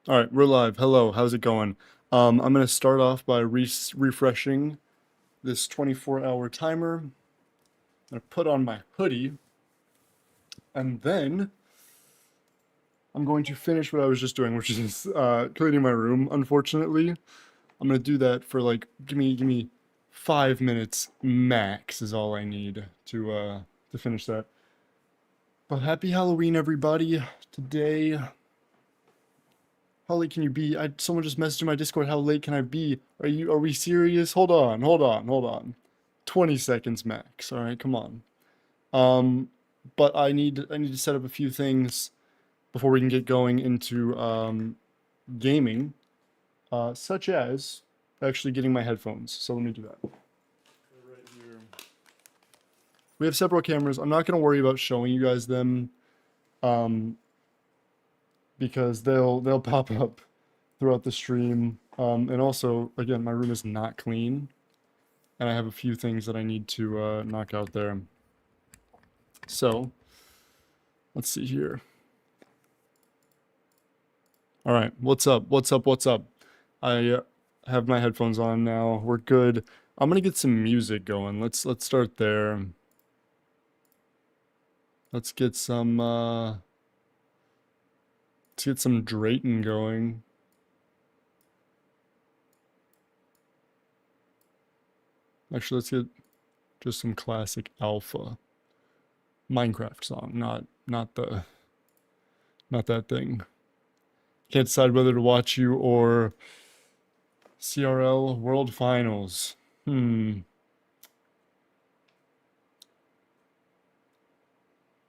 All right, we're live. Hello, how's it going? I'm gonna start off by refreshing this 24-hour timer. I'm gonna put on my hoodie, and then I'm going to finish what I was just doing, which is cleaning my room. Unfortunately, I'm gonna do that for like give me 5 minutes max is all I need to finish that. But happy Halloween, everybody! Today. How late can you be? Someone just messaged in my Discord, how late can I be? Are we serious? Hold on. 20 seconds max. All right, come on. Um, but I need to set up a few things before we can get going into gaming, such as actually getting my headphones. So let me do that. Right here. We have several cameras. I'm not going to worry about showing you guys them um, because they'll pop up throughout the stream. And also, again, my room is not clean, and I have a few things that I need to knock out there. So, let's see here. All right, what's up? What's up? I have my headphones on now. We're good. I'm gonna get some music going. Let's start there. Let's get some Drayton going. Actually, let's get just some classic Alpha Minecraft song, not that thing. Can't decide whether to watch you or CRL World Finals.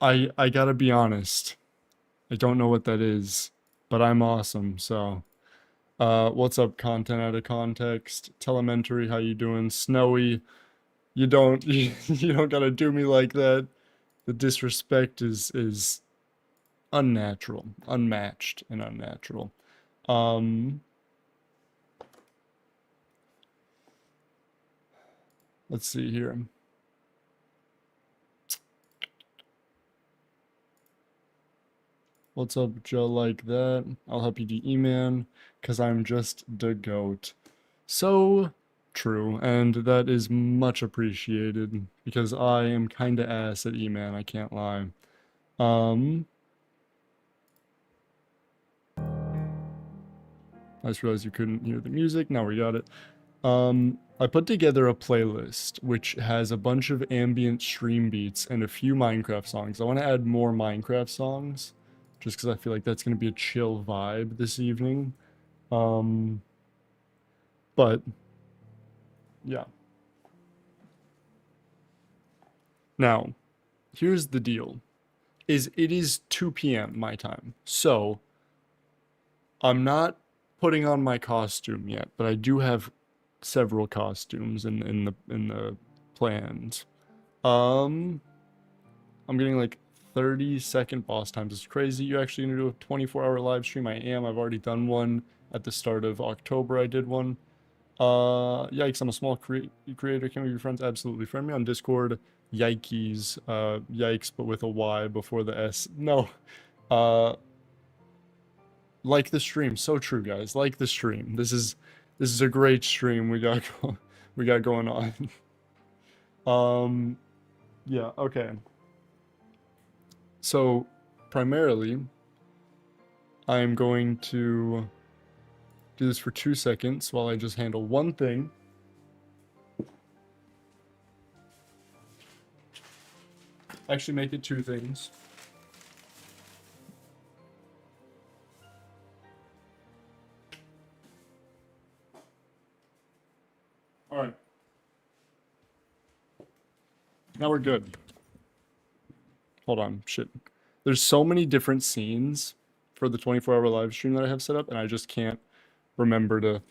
I gotta be honest. I don't know what that is, but I'm awesome, so. What's up, content out of context? Telementary, how you doing? Snowy, you don't you don't gotta do me like that. The disrespect is unnatural, unmatched and unnatural. Um, let's see here. What's up, Joe? Like that? I'll help you do E-Man, cause I'm just the goat. So true, and that is much appreciated because I am kinda ass at E-Man, I can't lie. Um, I just realized you couldn't hear the music. Now we got it. I put together a playlist which has a bunch of ambient stream beats and a few Minecraft songs. I want to add more Minecraft songs just because I feel like that's going to be a chill vibe this evening. Um, but yeah. Now, here's the deal. It is 2 p.m. my time. So, I'm not putting on my costume yet, but I do have several costumes in the plans. Um, I'm getting like 30-second boss times. It's crazy. You're actually gonna do a 24-hour live stream? I am. I've already done one at the start of October. I did one. Yikes! I'm a small creator. Can we be friends? Absolutely. Friend me on Discord. Yikes. Yikes, but with a Y before the S. No. Uh, like the stream. So true, guys. Like the stream. This is a great stream we got going on. Yeah, okay. So, primarily, I'm going to do this for 2 seconds while I just handle one thing. Actually, make it two things. All right. Now we're good. Hold on, shit. There's so many different scenes for the 24-hour live stream that I have set up, and I just can't remember to,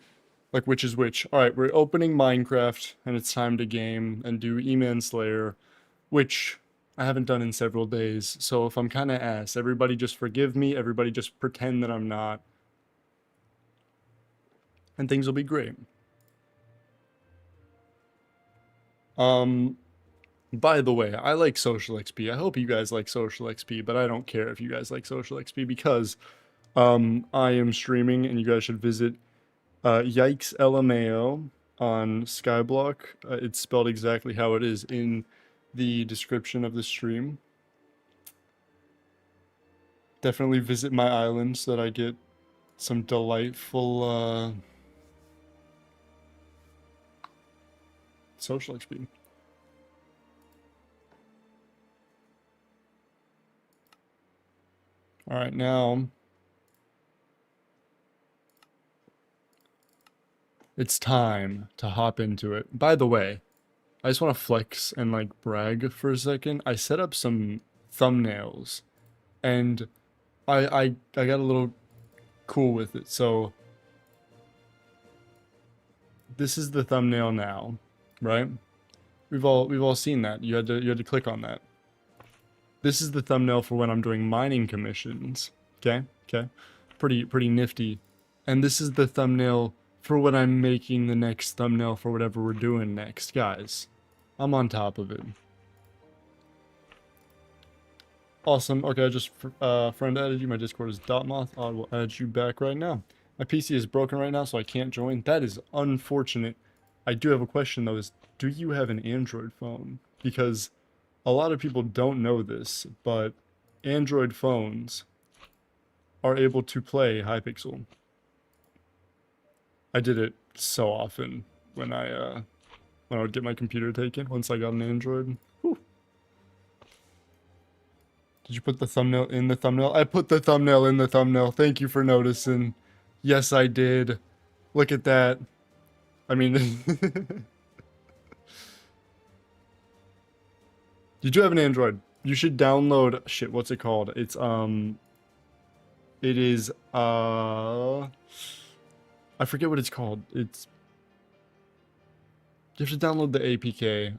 like, which is which. All right, we're opening Minecraft, and it's time to game and do E-Man Slayer, which I haven't done in several days. So if I'm kind of ass, everybody just forgive me. Everybody just pretend that I'm not, and things will be great. Um, by the way, I like social XP. I hope you guys like social XP, but I don't care if you guys like social XP because I am streaming, and you guys should visit YikesLmao on Skyblock. It's spelled exactly how it is in the description of the stream. Definitely visit my island so that I get some delightful social XP. All right, now it's time to hop into it. By the way, I just want to flex and like brag for a second. I set up some thumbnails and I got a little cool with it. So this is the thumbnail now, right? We've all seen that. You had to click on that. This is the thumbnail for when I'm doing mining commissions. Okay? Okay. Pretty nifty. And this is the thumbnail for when I'm making the next thumbnail for whatever we're doing next, guys. I'm on top of it. Awesome. Okay, I just friend added you. My Discord is .moth. I will add you back right now. My PC is broken right now, so I can't join. That is unfortunate. I do have a question, though, is do you have an Android phone? Because a lot of people don't know this, but Android phones are able to play Hypixel. I did it so often when I would get my computer taken once I got an Android. Whew. Did you put the thumbnail in the thumbnail? I put the thumbnail in the thumbnail. Thank you for noticing. Yes, I did. Look at that. I mean, you do have an Android. You should download, shit, what's it called? It's, it is, I forget what it's called. It's, you have to download the APK.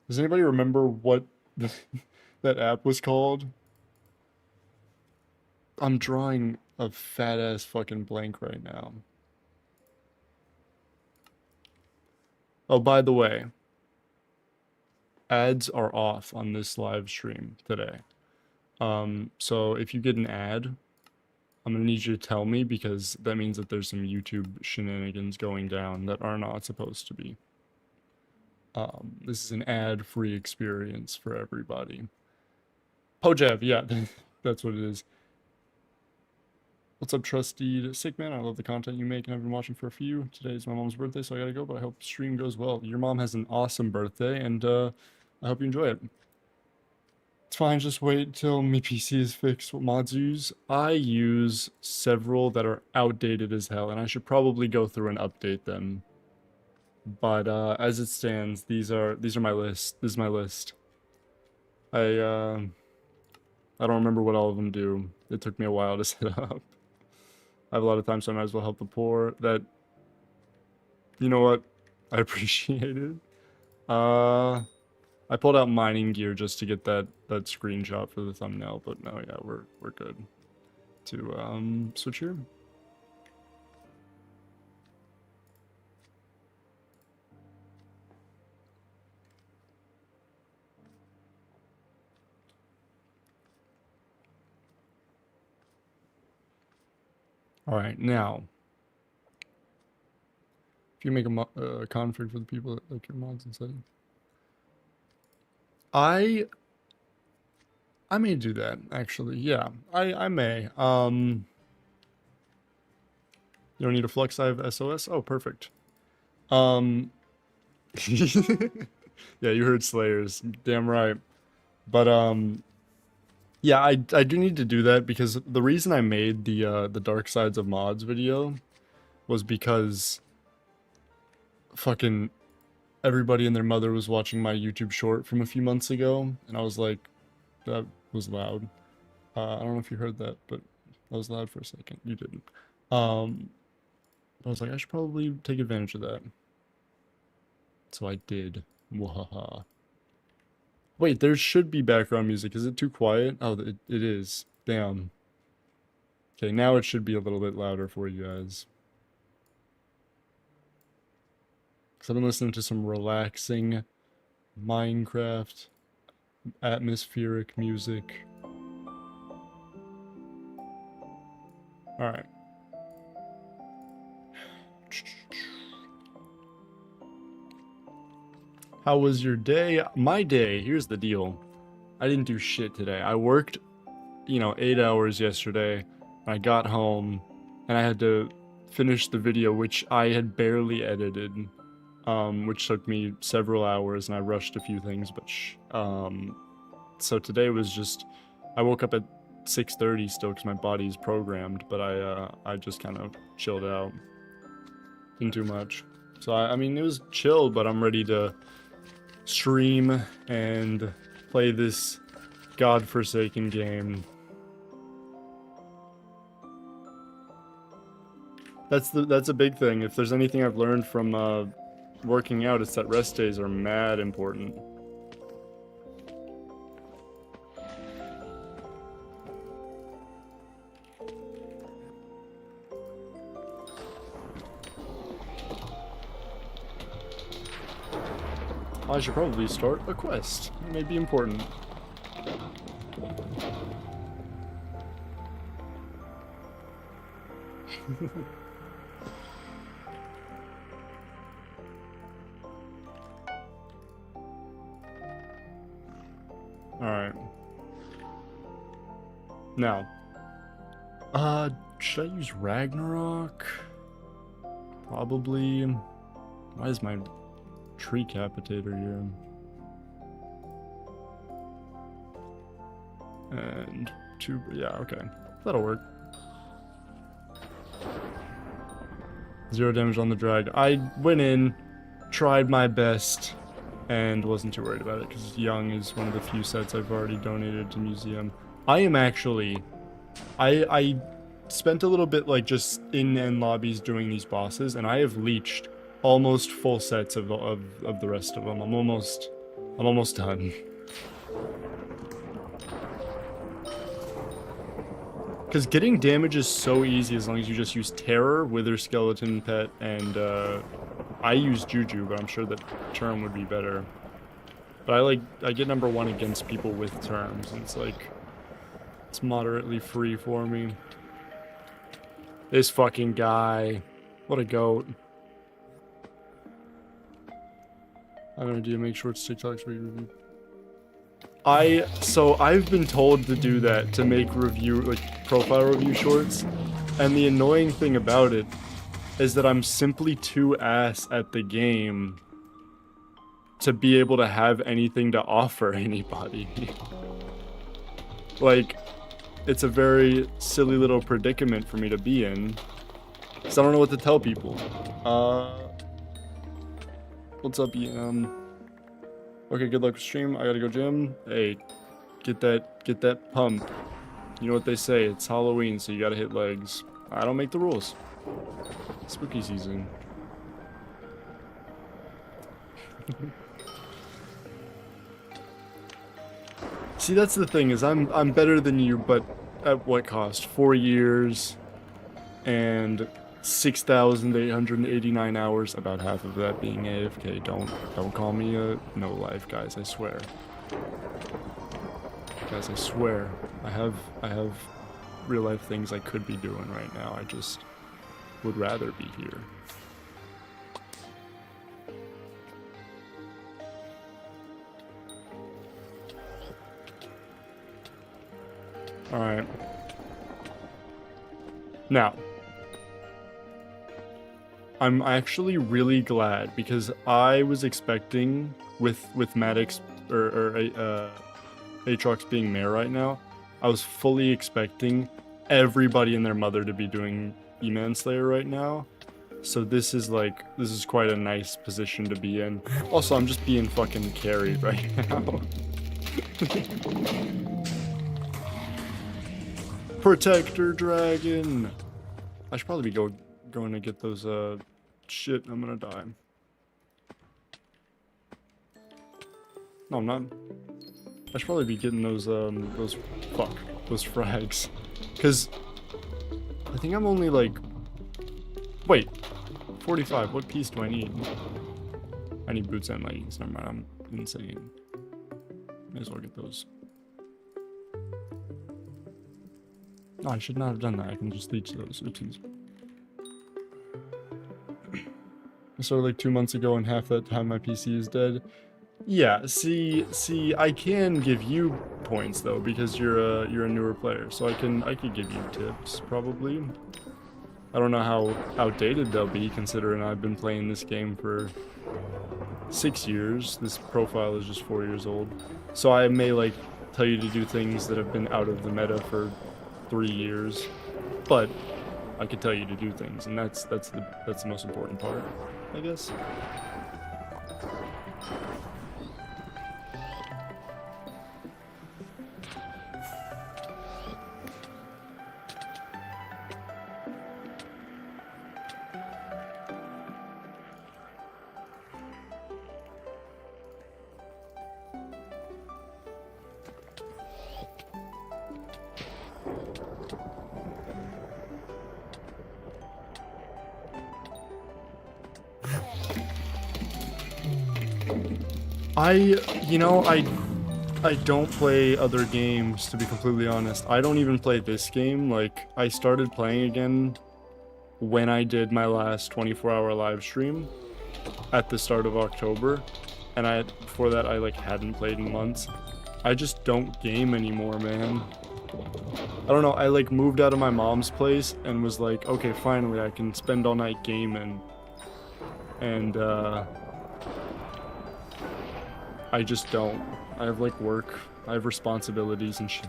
Does anybody remember what that app was called? I'm drawing a fat ass fucking blank right now. Oh, by the way, ads are off on this live stream today. So if you get an ad, I'm gonna need you to tell me because that means that there's some YouTube shenanigans going down that are not supposed to be. This is an ad-free experience for everybody. Pojab, yeah, that's what it is. What's up, trusty sick man? I love the content you make and I've been watching for a few. Today's my mom's birthday, so I gotta go, but I hope the stream goes well. Your mom has an awesome birthday, and I hope you enjoy it. It's fine, just wait till my PC is fixed. What mods you use? I use several that are outdated as hell, and I should probably go through and update them. But as it stands, these are my list. This is my list. I don't remember what all of them do. It took me a while to set up. I have a lot of time, so I might as well help the poor. That, you know what? I appreciate it. I pulled out mining gear just to get that screenshot for the thumbnail, but no, yeah, we're good to switch here. All right, now if you make a config for the people that like your mods and settings, I may do that actually. Yeah, I may. You don't need a flux. I have SOS. Oh, perfect. Yeah, you heard Slayers. Damn right. But yeah, I do need to do that because the reason I made the Dark Sides of Mods video was because fucking everybody and their mother was watching my YouTube short from a few months ago, and I was like, that was loud. I don't know if you heard that, but that was loud for a second. You didn't. I was like, I should probably take advantage of that. So I did. Wahaha. Wait, there should be background music. Is it too quiet? Oh, it is. Damn. Okay, now it should be a little bit louder for you guys. Because I've been listening to some relaxing Minecraft atmospheric music. Alright. How was your day? My day, here's the deal. I didn't do shit today. I worked, 8 hours yesterday. I got home, and I had to finish the video, which I had barely edited, which took me several hours, and I rushed a few things, but so today was just, I woke up at 6:30 still because my body's programmed, but I just kind of chilled out. Didn't do much. So I mean, it was chill, but I'm ready to stream and play this godforsaken game. That's a big thing. If there's anything I've learned from working out, it's that rest days are mad important. I should probably start a quest. It may be important. Alright. Now. Should I use Ragnarok? Probably. Why is my tree capitator here? And 2, yeah, okay. That'll work. 0 damage on the drag. I went in, tried my best, and wasn't too worried about it, because Young is one of the few sets I've already donated to Museum. I am actually... I spent a little bit, like, just in end lobbies doing these bosses, and I have leached almost full sets of the rest of them. I'm almost done. Because getting damage is so easy as long as you just use Terror, Wither Skeleton Pet, and I use Juju, but I'm sure that Term would be better. But I get number 1 against people with Terms, and it's like, it's moderately free for me. This fucking guy. What a goat. I have an idea, make short TikToks where you review. So I've been told to do that, to make profile review shorts, and the annoying thing about it is that I'm simply too ass at the game to be able to have anything to offer anybody. Like, it's a very silly little predicament for me to be in, because I don't know what to tell people. What's up, Okay, good luck with stream. I gotta go gym. Hey, get that pump. You know what they say, it's Halloween, so you gotta hit legs. I don't make the rules. Spooky season. See, that's the thing, is I'm better than you, but at what cost? 4 years and 6,889 hours, about half of that being AFK. Don't call me a no life, guys, I swear. Guys, I swear. I have real life things I could be doing right now. I just would rather be here. Alright. Now, I'm actually really glad, because I was expecting, with Maddox or Aatrox being mayor right now, I was fully expecting everybody and their mother to be doing E-Manslayer right now. So this is quite a nice position to be in. Also, I'm just being fucking carried right now. Protector Dragon! I should probably be going to get those, shit, I'm gonna die. No, I'm not. I should probably be getting those frags. Cause I think I'm only like, wait, 45, what piece do I need? I need boots and leggings. Never mind, I'm insane. May as well get those. Oh, I should not have done that. I can just leech those. Oopsies. I started like 2 months ago, and half that time my PC is dead. Yeah, see, I can give you points though because you're a newer player, so I could give you tips probably. I don't know how outdated they'll be considering I've been playing this game for 6 years. This profile is just 4 years old, so I may like tell you to do things that have been out of the meta for 3 years, but I could tell you to do things, and that's the most important part, I guess. I don't play other games, to be completely honest. I don't even play this game. Like, I started playing again when I did my last 24-hour live stream at the start of October, and before that I like hadn't played in months. I just don't game anymore, man. I don't know, I like moved out of my mom's place and was like, okay, finally I can spend all night gaming, and I just don't. I have like work, I have responsibilities and shit.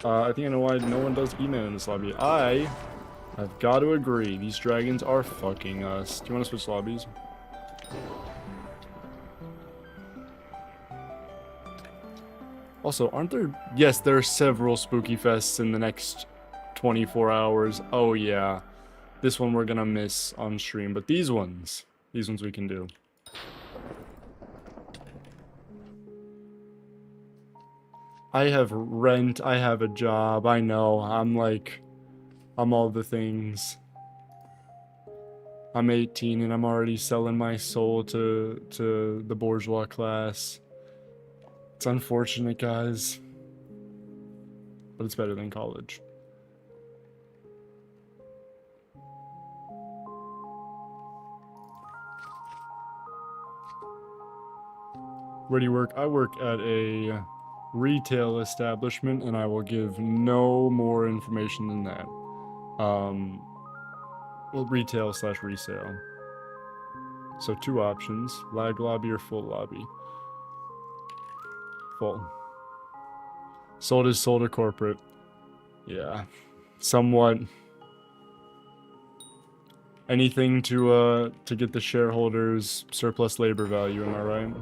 I think I know why no one does email in this lobby. I've got to agree, these dragons are fucking us. Do you want to switch lobbies? Also, aren't there... Yes, there are several spooky fests in the next 24 hours. Oh yeah. This one we're gonna miss on stream, but these ones we can do. I have rent, I have a job, I know, I'm all the things. I'm 18 and I'm already selling my soul to the bourgeois class. It's unfortunate, guys, but it's better than college. Where do you work? I work at a retail establishment, and I will give no more information than that. Well, retail / resale. So 2 options: lag lobby or full lobby. Full. Sold is sold to corporate. Yeah, somewhat. Anything to get the shareholders surplus labor value. Am I right?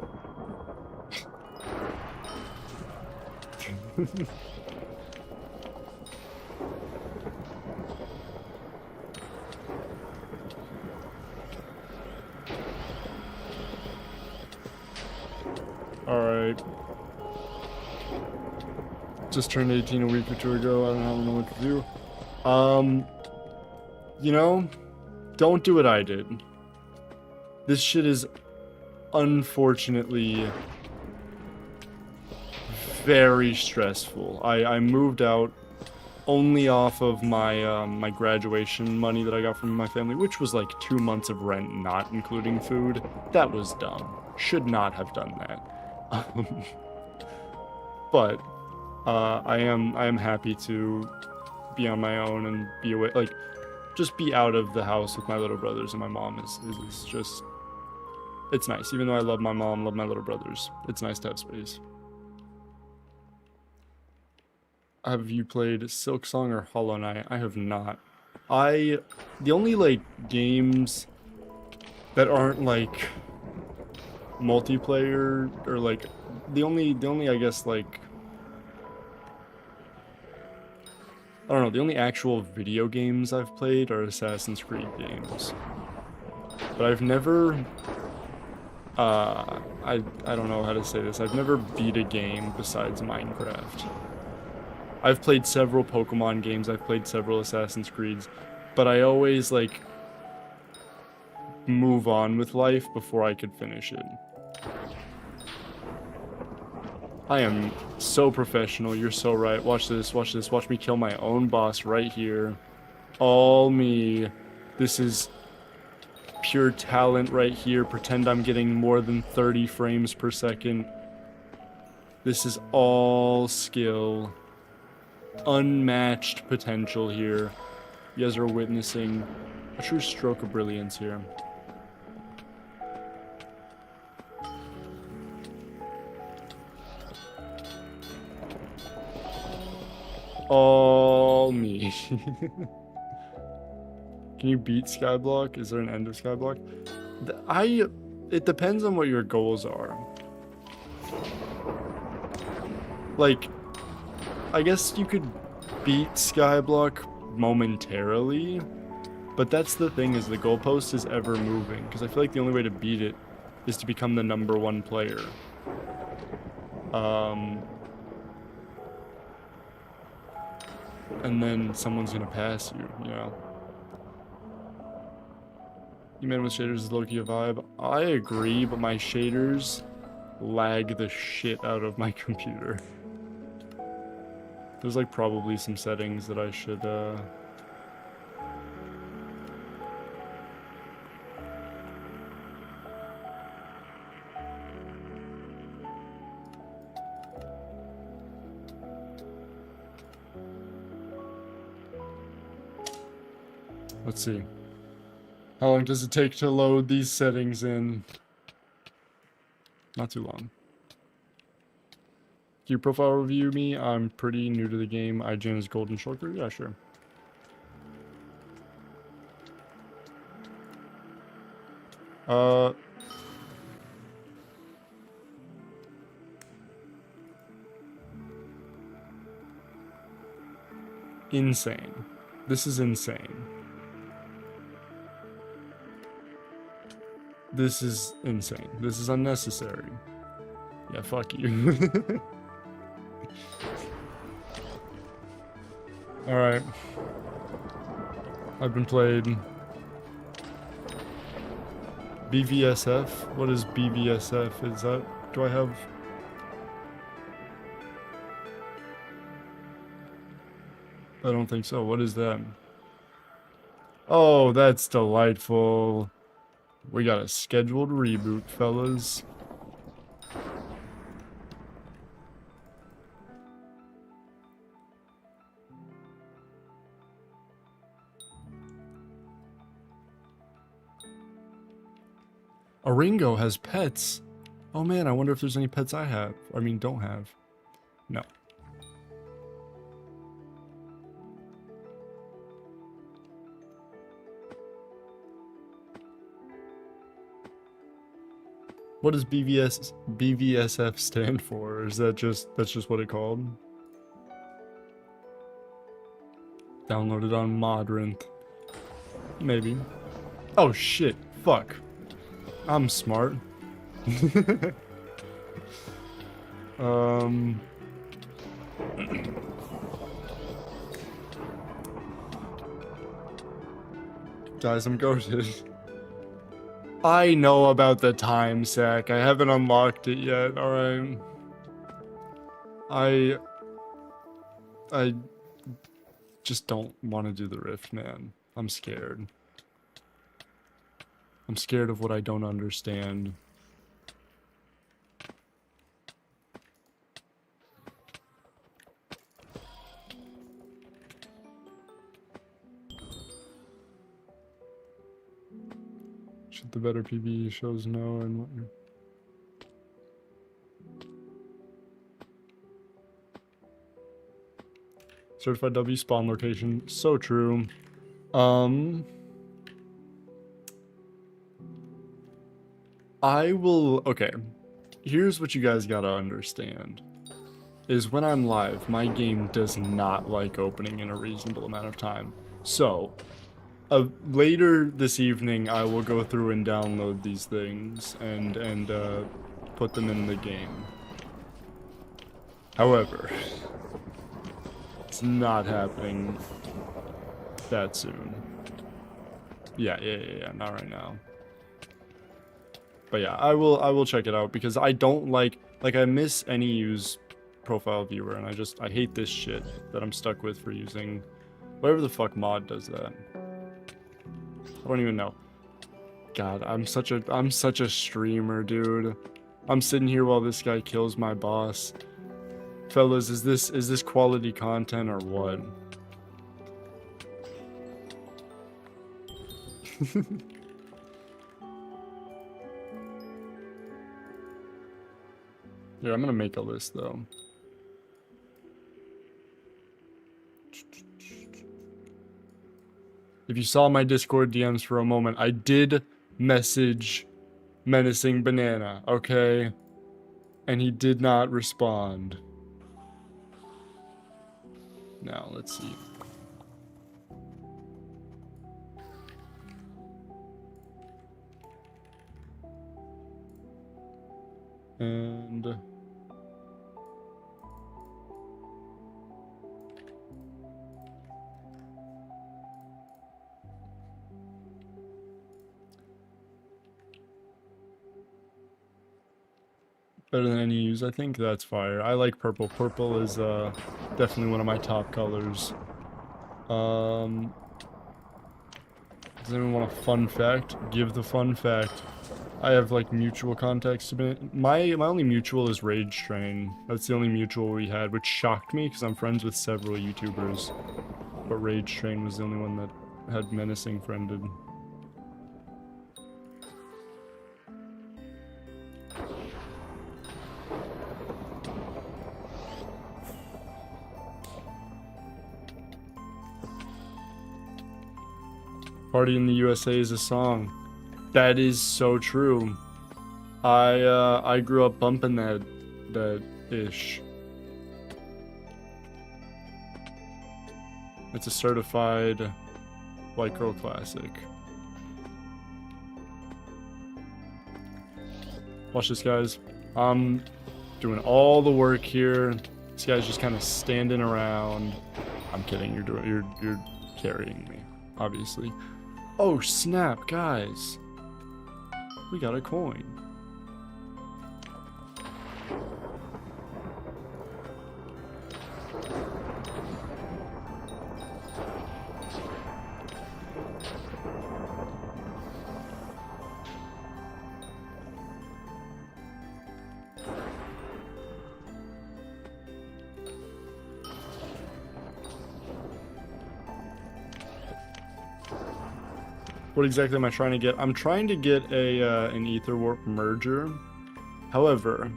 Alright. Just turned 18 a week or 2 ago. I don't know what to do. You know, don't do what I did. This shit is unfortunately very stressful. I moved out only off of my my graduation money that I got from my family, which was like 2 months of rent, not including food. That was dumb. Should not have done that. But I am happy to be on my own and be away, like just be out of the house with my little brothers and my mom is just, it's nice. Even though I love my mom, love my little brothers, it's nice to have space. Have you played Silksong or Hollow Knight? I have not. The only like games that aren't like multiplayer, or like the only I guess like, I don't know, the only actual video games I've played are Assassin's Creed games. But I've never I don't know how to say this. I've never beat a game besides Minecraft. I've played several Pokemon games, I've played several Assassin's Creeds, but I always like move on with life before I could finish it. I am so professional. You're so right. Watch this. Watch this. Watch me kill my own boss right here. All me. This is pure talent right here. Pretend I'm getting more than 30 frames per second. This is all skill. Unmatched potential here. You guys are witnessing a true stroke of brilliance here. All me. Can you beat Skyblock? Is there an end of Skyblock? It depends on what your goals are. Like, I guess you could beat Skyblock momentarily, but that's the thing, is the goalpost is ever moving, because I feel like the only way to beat it is to become the #1 player. And then someone's gonna pass you, you know? You man with shaders is low-key a vibe. I agree, but my shaders lag the shit out of my computer. There's like probably some settings that I should let's see. How long does it take to load these settings in? Not too long. Can you profile review me? I'm pretty new to the game. IGN is golden shulker? Yeah, sure. Insane. This is insane. This is insane. This is unnecessary. Yeah, fuck you. Alright. I've been played. BVSF? What is BVSF? Is that... do I have... I don't think so. What is that? Oh, that's delightful. We got a scheduled reboot, fellas. A Ringo has pets. Oh man, I wonder if there's any pets I have. I mean, don't have. No. What does BVSF stand for? Or is that that's just what it called? Downloaded on Modrinth. Maybe. Oh shit. Fuck. I'm smart. Guys, I'm ghosted. I know about the time sack. I haven't unlocked it yet, alright. I just don't want to do the rift, man. I'm scared. I'm scared of what I don't understand. Should the better PB shows no and what? Certified W spawn location. So true. I will... okay. Here's what you guys gotta understand. Is when I'm live, my game does not like opening in a reasonable amount of time. So, later this evening, I will go through and download these things and put them in the game. However, it's not happening that soon. Yeah, not right now. But yeah, I will check it out because I don't like I miss any use profile viewer, and I hate this shit that I'm stuck with for using whatever the fuck mod does that. I don't even know. God, I'm such a streamer, dude. I'm sitting here while this guy kills my boss. Fellas, is this quality content or what? Yeah, I'm gonna make a list though. If you saw my Discord DMs for a moment, I did message Menacing Banana, okay? And he did not respond. Now, let's see. And better than any use, I think. That's fire. I like purple. Purple is definitely one of my top colors. Does anyone want a fun fact? Give the fun fact. I have like mutual contacts. My only mutual is Rage Train. That's the only mutual we had, which shocked me because I'm friends with several YouTubers. But Rage Train was the only one that had Menacing friended. Party in the USA is a song. That is so true. I grew up bumping that ish. It's a certified white girl classic. Watch this, guys. I'm doing all the work here. This guy's just kind of standing around. I'm kidding. You're carrying me, obviously. Oh snap, guys. We got a coin. What exactly am I trying to get? I'm trying to get an Ether Warp merger. However,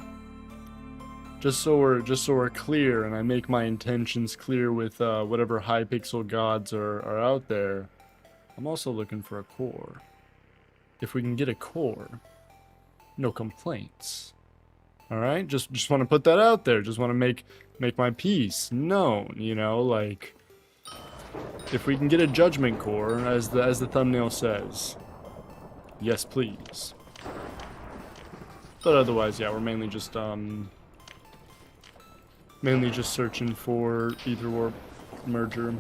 just so we're clear, and I make my intentions clear with whatever Hypixel gods are out there, I'm also looking for a core. If we can get a core, no complaints. All right, just want to put that out there. Just want to make my piece known. You know, like. If we can get a judgment core, as the thumbnail says, yes please. But otherwise, yeah, we're mainly just searching for Ether Warp merger.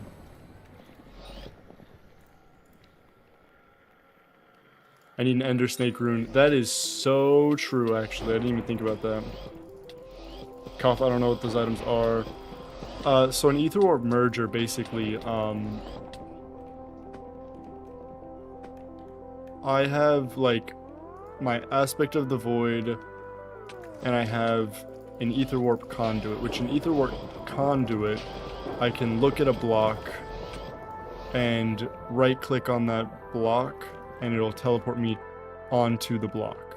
I need an Ender Snake rune. That is so true, actually. I didn't even think about that. Cough, I don't know what those items are. So an Ether Warp merger, basically, I have, like, my Aspect of the Void, and I have an Ether Warp conduit, which an Ether Warp conduit, I can look at a block and right-click on that block, and it'll teleport me onto the block.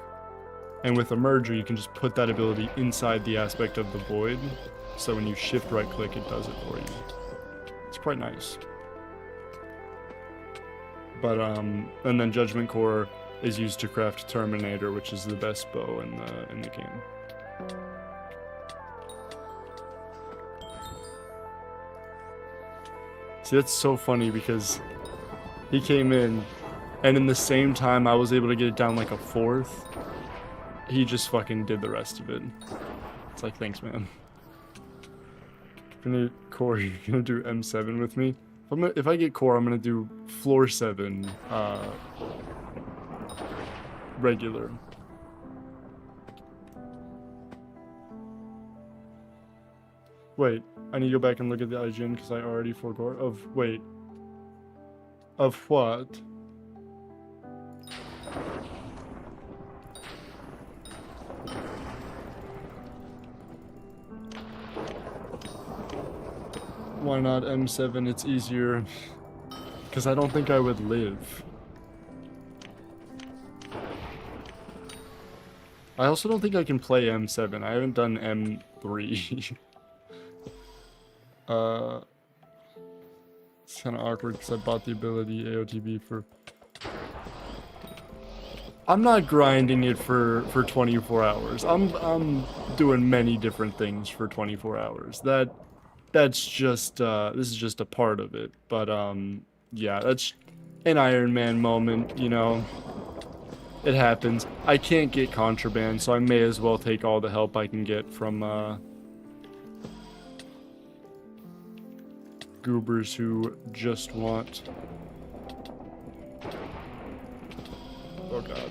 And with a merger, you can just put that ability inside the Aspect of the Void. So when you shift right click, it does it for you. It's quite nice. But and then Judgment Core is used to craft Terminator, which is the best bow in the game. See, that's so funny because he came in, and in the same time I was able to get it down like a fourth. He just fucking did the rest of it. It's like, thanks, man. Core, you're gonna do M7 with me? If I get core, I'm gonna do floor 7 regular. Wait, I need to go back and look at the IGN because I already forgot. Wait. Of what? Why not M7? It's easier. Because I don't think I would live. I also don't think I can play M7. I haven't done M3. It's kind of awkward because I bought the ability AOTB for... I'm not grinding it for 24 hours. I'm doing many different things for 24 hours. That's just this is just a part of it. But yeah, that's an Iron Man moment, you know. It happens. I can't get contraband, so I may as well take all the help I can get from goobers who just want... Oh god.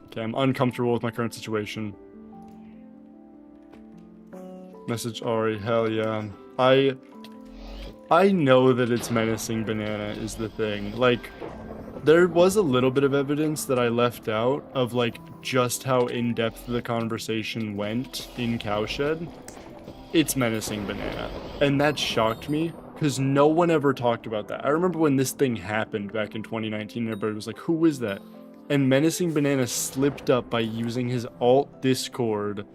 Okay, I'm uncomfortable with my current situation. Message Ari, hell yeah. I know that it's menacing banana is the thing. Like, there was a little bit of evidence that I left out of like just how in-depth the conversation went in Cowshed. It's menacing banana. And that shocked me because no one ever talked about that. I remember when this thing happened back in 2019, everybody was like, who is that? And menacing banana slipped up by using his alt Discord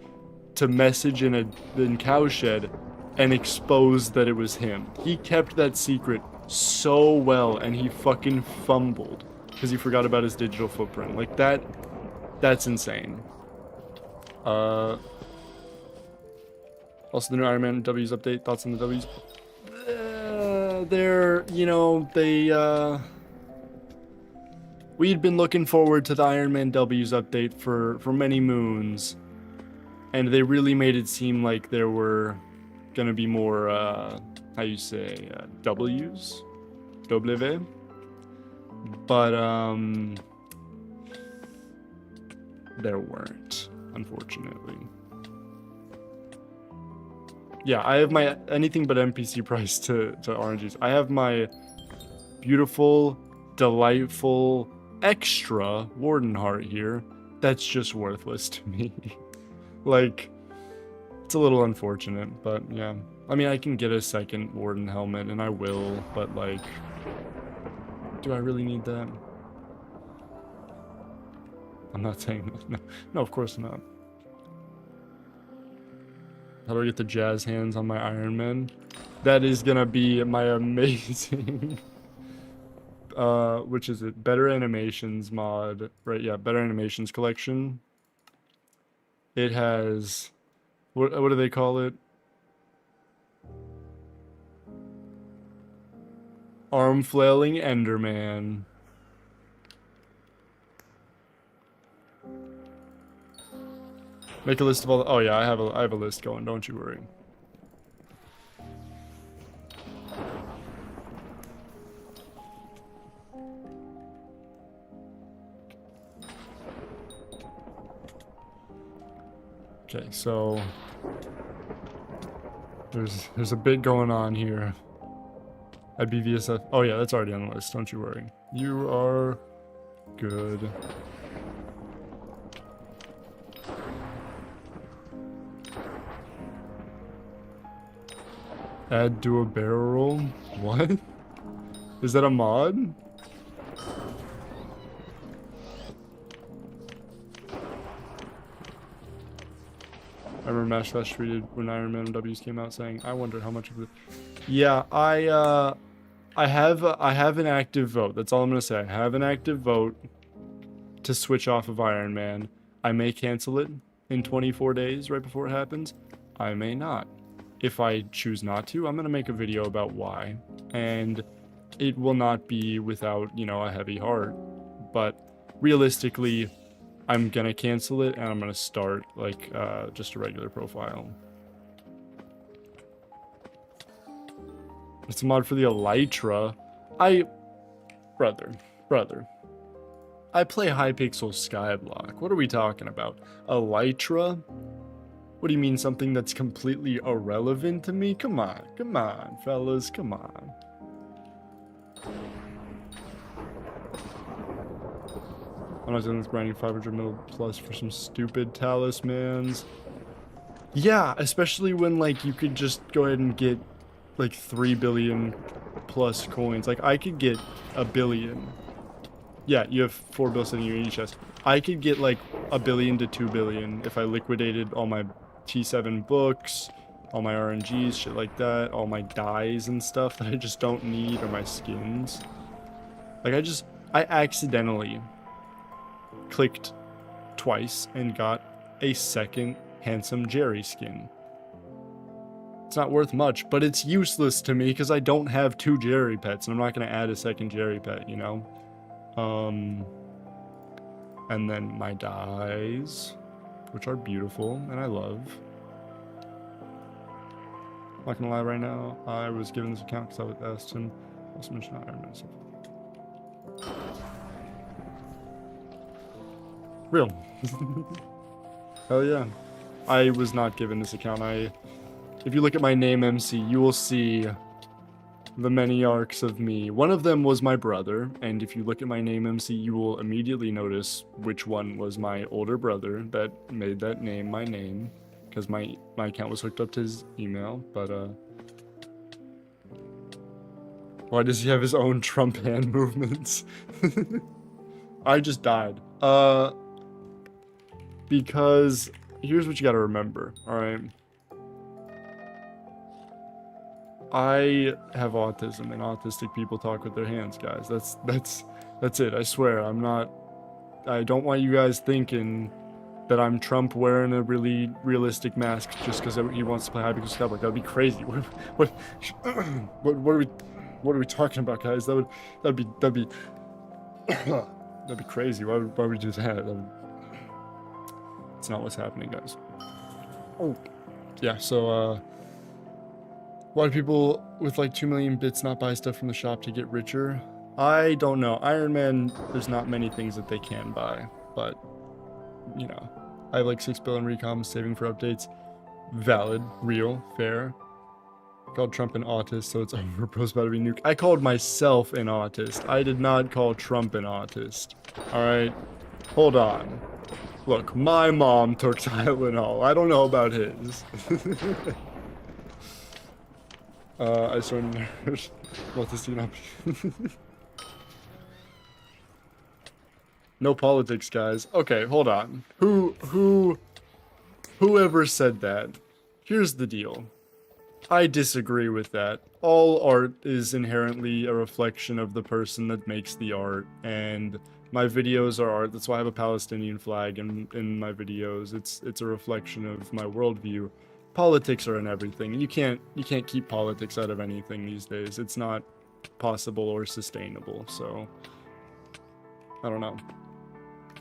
to message in Cowshed and expose that it was him. He kept that secret so well, and he fucking fumbled because he forgot about his digital footprint. Like that's insane. Also the new Iron Man W's update. Thoughts on the W's? They're, you know, we'd been looking forward to the Iron Man W's update for many moons, and they really made it seem like there were gonna be more how you say W's, W, but there weren't, unfortunately. Yeah, I have my anything but NPC price to RNGs. I have my beautiful, delightful, extra Warden Heart here. That's just worthless to me. Like, it's a little unfortunate, but yeah. I mean, I can get a second Warden helmet, and I will, but like, do I really need that? I'm not saying that. No, no, of course not. How do I get the jazz hands on my Iron Man? That is gonna be my amazing... which is it? Better Animations mod. Right, yeah, Better Animations collection. It has... What do they call it? Arm flailing Enderman. Make a list of all the... Oh yeah, I have a list going, don't you worry. Okay, so there's a bit going on here. At BVSF. Oh yeah, that's already on the list, don't you worry. You are good. Add do a barrel roll? What? Is that a mod? I remember Mash Fest tweeted when Iron Man W's came out saying, I wonder how much of it... Yeah, I have an active vote. That's all I'm gonna say. I have an active vote to switch off of Iron Man. I may cancel it in 24 days right before it happens. I may not. If I choose not to, I'm gonna make a video about why. And it will not be without, you know, a heavy heart. But realistically, I'm gonna cancel it and I'm gonna start like just a regular profile. It's a mod for the Elytra. Brother. I play Hypixel Skyblock. What are we talking about? Elytra? What do you mean something that's completely irrelevant to me? Come on, fellas, come on. I'm not doing this grinding 500 mil plus for some stupid talismans. Yeah, especially when, like, you could just go ahead and get, like, 3 billion plus coins. Like, I could get 1 billion. Yeah, you have 4 bills sitting in your chest. I could get, like, 1 billion to 2 billion if I liquidated all my T7 books, all my RNGs, shit like that, all my dyes and stuff that I just don't need, or my skins. Like, I accidentally clicked twice and got a second Handsome Jerry skin. It's not worth much, but it's useless to me because I don't have 2 Jerry pets, and I'm not going to add a second Jerry pet, you know? And then my dyes, which are beautiful, and I love. I'm not gonna lie right now, I was given this account because I was asked him. Also mentioned Iron Man stuff. Real. Hell yeah. I was not given this account. If you look at my name MC, you will see the many arcs of me. One of them was my brother, and if you look at my name MC, you will immediately notice which one was my older brother that made that name my name, because my account was hooked up to his email. But why does he have his own Trump hand movements? I just died. Because here's what you gotta remember, alright? I have autism, and autistic people talk with their hands, guys. That's it. I swear. I don't want you guys thinking that I'm Trump wearing a really realistic mask just because he wants to play Hypixel Skyblock. That would be crazy. What are we talking about, guys? That'd be that'd be crazy. Why would we do that? It's not what's happening, guys. Oh, yeah. So why do people with like 2 million bits not buy stuff from the shop to get richer? I don't know. Iron Man, there's not many things that they can buy, but, you know. I have like 6 billion recoms saving for updates. Valid, real, fair. Called Trump an autist, so it's over. Bro's about to be nuked. I called myself an autist. I did not call Trump an autist. Alright? Hold on. Look, my mom took Tylenol. I don't know about his. I started autistic. No politics, guys. Okay, hold on. Whoever said that? Here's the deal. I disagree with that. All art is inherently a reflection of the person that makes the art, and my videos are art. That's why I have a Palestinian flag in my videos. It's a reflection of my worldview. Politics are in everything. You can't keep politics out of anything these days. It's not possible or sustainable. So I don't know.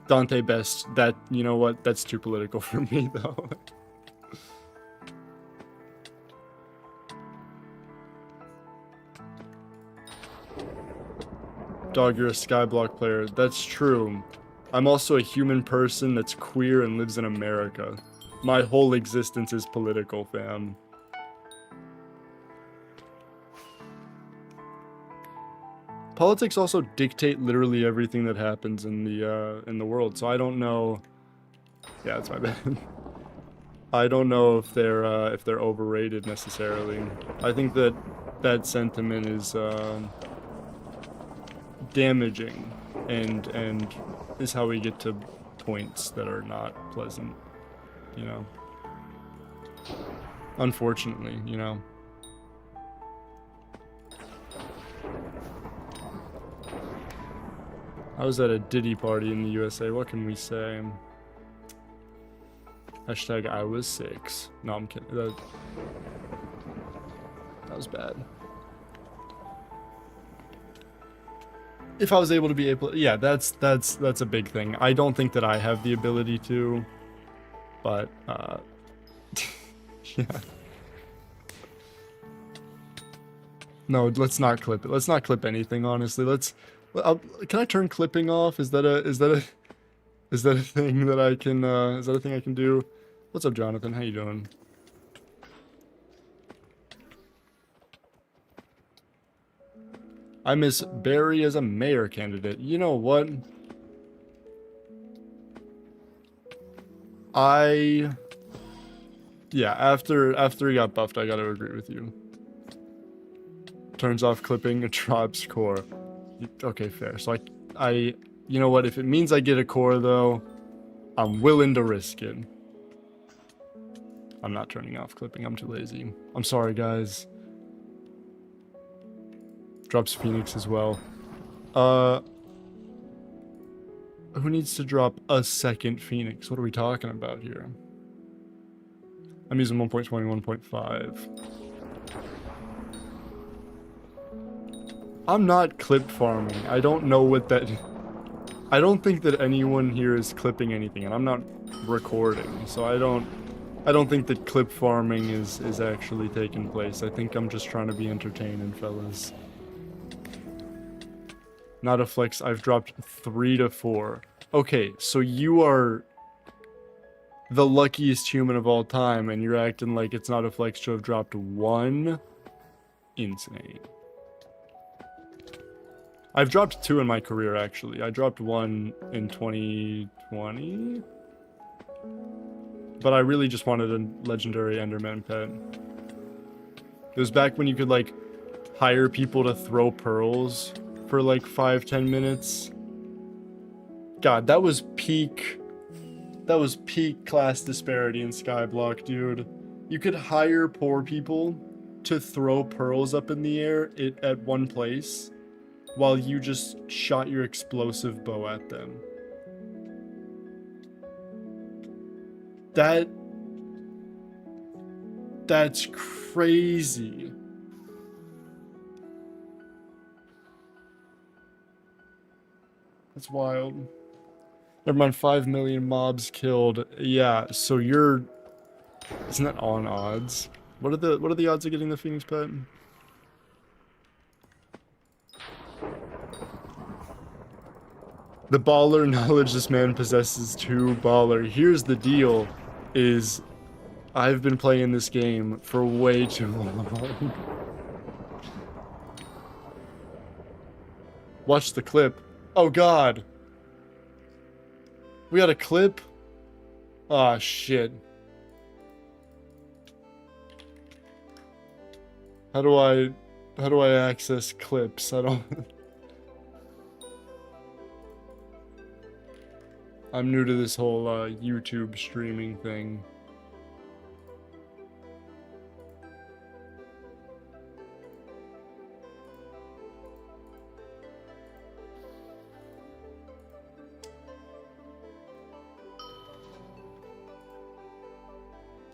Dante Best, that, you know what? That's too political for me though. Dog, you're a Skyblock player. That's true. I'm also a human person that's queer and lives in America. My whole existence is political, fam. Politics also dictate literally everything that happens in the world. So I don't know. Yeah, that's my bad. I don't know if they're overrated necessarily. I think that sentiment is damaging and is how we get to points that are not pleasant, you know. Unfortunately, you know. I was at a Diddy party in the USA. What can we say? Hashtag I was 6. No, I'm kidding. That was bad. If I was able to be able, yeah, that's a big thing. I don't think that I have the ability to, but yeah. No, let's not clip it. Let's not clip anything. Honestly, can I turn clipping off? Is that a thing that I can? Is that a thing I can do? What's up, Jonathan? How you doing? I miss Barry as a mayor candidate. You know what? Yeah, after he got buffed, I gotta agree with you. Turns off clipping, drops core. Okay, fair. So you know what? If it means I get a core, though, I'm willing to risk it. I'm not turning off clipping. I'm too lazy. I'm sorry, guys. Drops Phoenix as well. Who needs to drop a second Phoenix? What are we talking about here? I'm using 1.20, 1.5. I'm not clip farming. I don't know what that... I don't think that anyone here is clipping anything, and I'm not recording, so I don't think that clip farming is actually taking place. I think I'm just trying to be entertaining, fellas. Not a flex. I've dropped 3 to 4. Okay, so you are the luckiest human of all time, and you're acting like it's not a flex to have dropped 1? Insane. I've dropped 2 in my career, actually. I dropped 1 in 2020. But I really just wanted a legendary Enderman pet. It was back when you could, like, hire people to throw pearls for, like, 5-10 minutes. God, that was peak class disparity in Skyblock, dude. You could hire poor people to throw pearls up in the air at one place while you just shot your explosive bow at them. That's crazy. That's wild. Never mind, 5 million mobs killed. Yeah, so you're... Isn't that on odds? What are the odds of getting the Phoenix pet? The baller knowledge this man possesses too baller. Here's the deal, is I've been playing this game for way too long. Watch the clip. Oh god. We got a clip? Ah, shit. How do I access clips? I don't... I'm new to this whole YouTube streaming thing.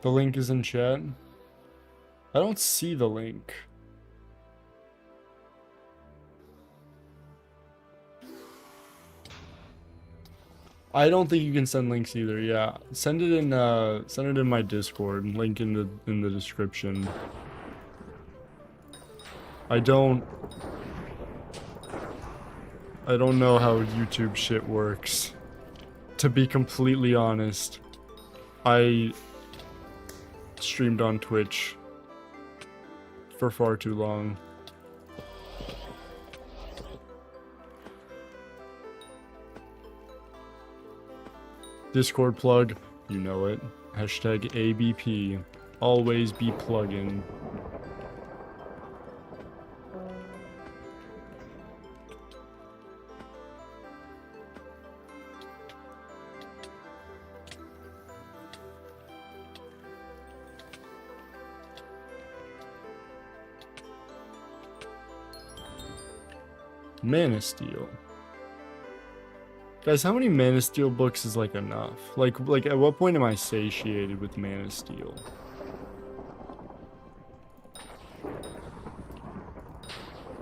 The link is in chat. I don't see the link. I don't think you can send links either. Yeah, send it in my Discord. Link in the description. I don't know how YouTube shit works. To be completely honest, I streamed on Twitch for far too long. Discord plug, you know it. Hashtag ABP. Always be plugging. Man of Steel. Guys, how many Man of Steel books is like enough? Like at what point am I satiated with Man of Steel?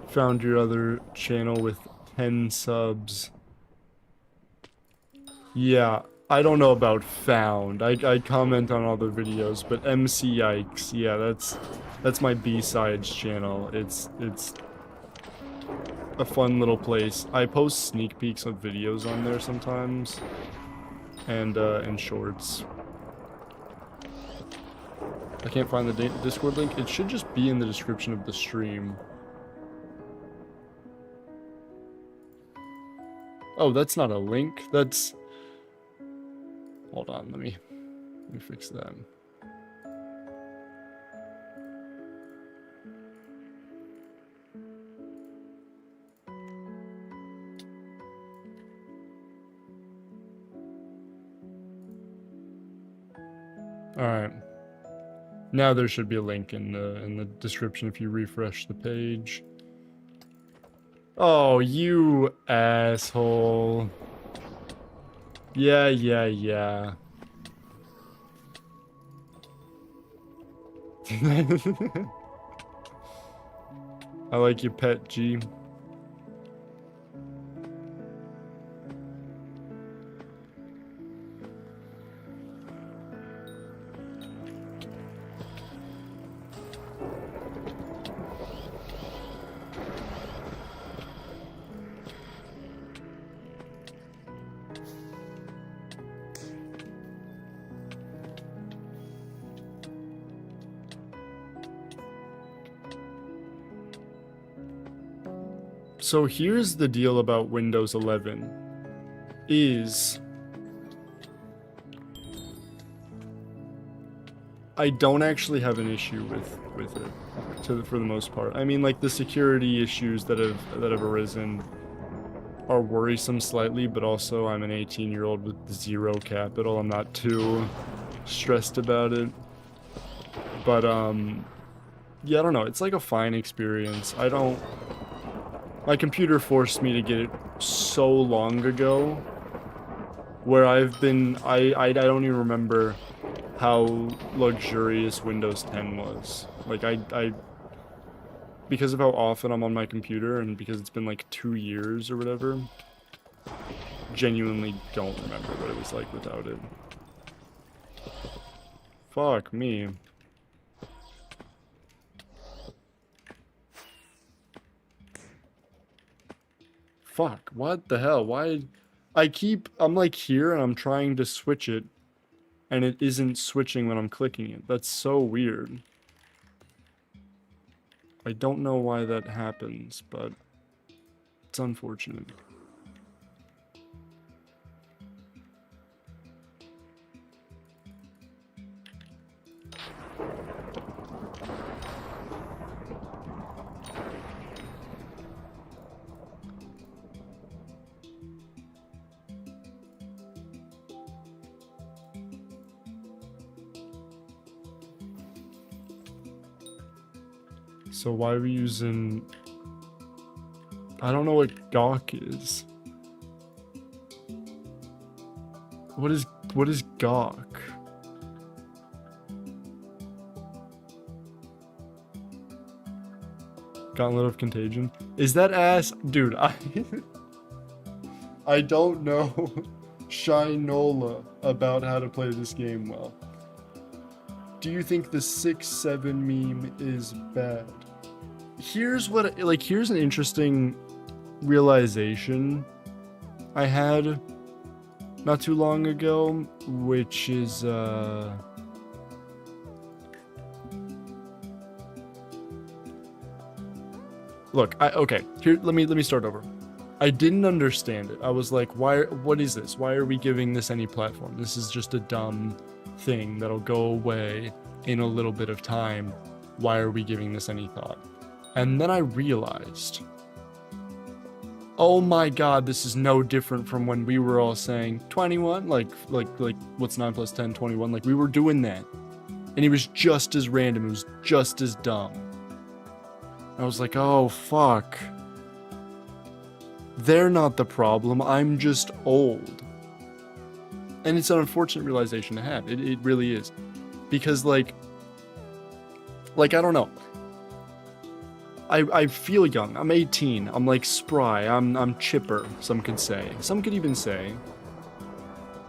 Found your other channel with 10 subs. Yeah, I don't know about found. I comment on all the videos, but MC Yikes, yeah, that's my B-sides channel. It's a fun little place. I post sneak peeks of videos on there sometimes, and shorts. I can't find the Discord link. It should just be in the description of the stream. Oh, that's not a link. That's... Hold on, let me fix that. Alright. Now there should be a link in the description if you refresh the page. Oh, you asshole. Yeah. I like your pet, G. So here's the deal about Windows 11 is I don't actually have an issue with it for the most part. I mean, like, the security issues that have arisen are worrisome slightly, but also I'm an 18-year-old with 0 capital. I'm not too stressed about it. But yeah, I don't know. It's like a fine experience. My computer forced me to get it so long ago, where I've been, I don't even remember how luxurious Windows 10 was. Like, because of how often I'm on my computer, and because it's been like 2 years or whatever, genuinely don't remember what it was like without it. Fuck me. Fuck, what the hell? Why? I'm like here and I'm trying to switch it and it isn't switching when I'm clicking it. That's so weird. I don't know why that happens, but it's unfortunate. So why are we using... I don't know what gawk is. What is gawk? Gauntlet of Contagion? Is that ass? Dude, I don't know Shinola about how to play this game well. Do you think the 6-7 meme is bad? Here's an interesting realization I had not too long ago, which is look, okay, here, let me start over. I didn't understand it. I was like, what is this? Why are we giving this any platform? This is just a dumb thing that'll go away in a little bit of time. Why are we giving this any thought? And then I realized, oh my god, this is no different from when we were all saying 21, like what's 9 plus 10, 21, like we were doing that. And it was just as random, it was just as dumb. I was like, oh fuck. They're not the problem, I'm just old. And it's an unfortunate realization to have, it really is. Because like I don't know. I feel young. I'm 18. I'm like spry. I'm chipper, some could say. Some could even say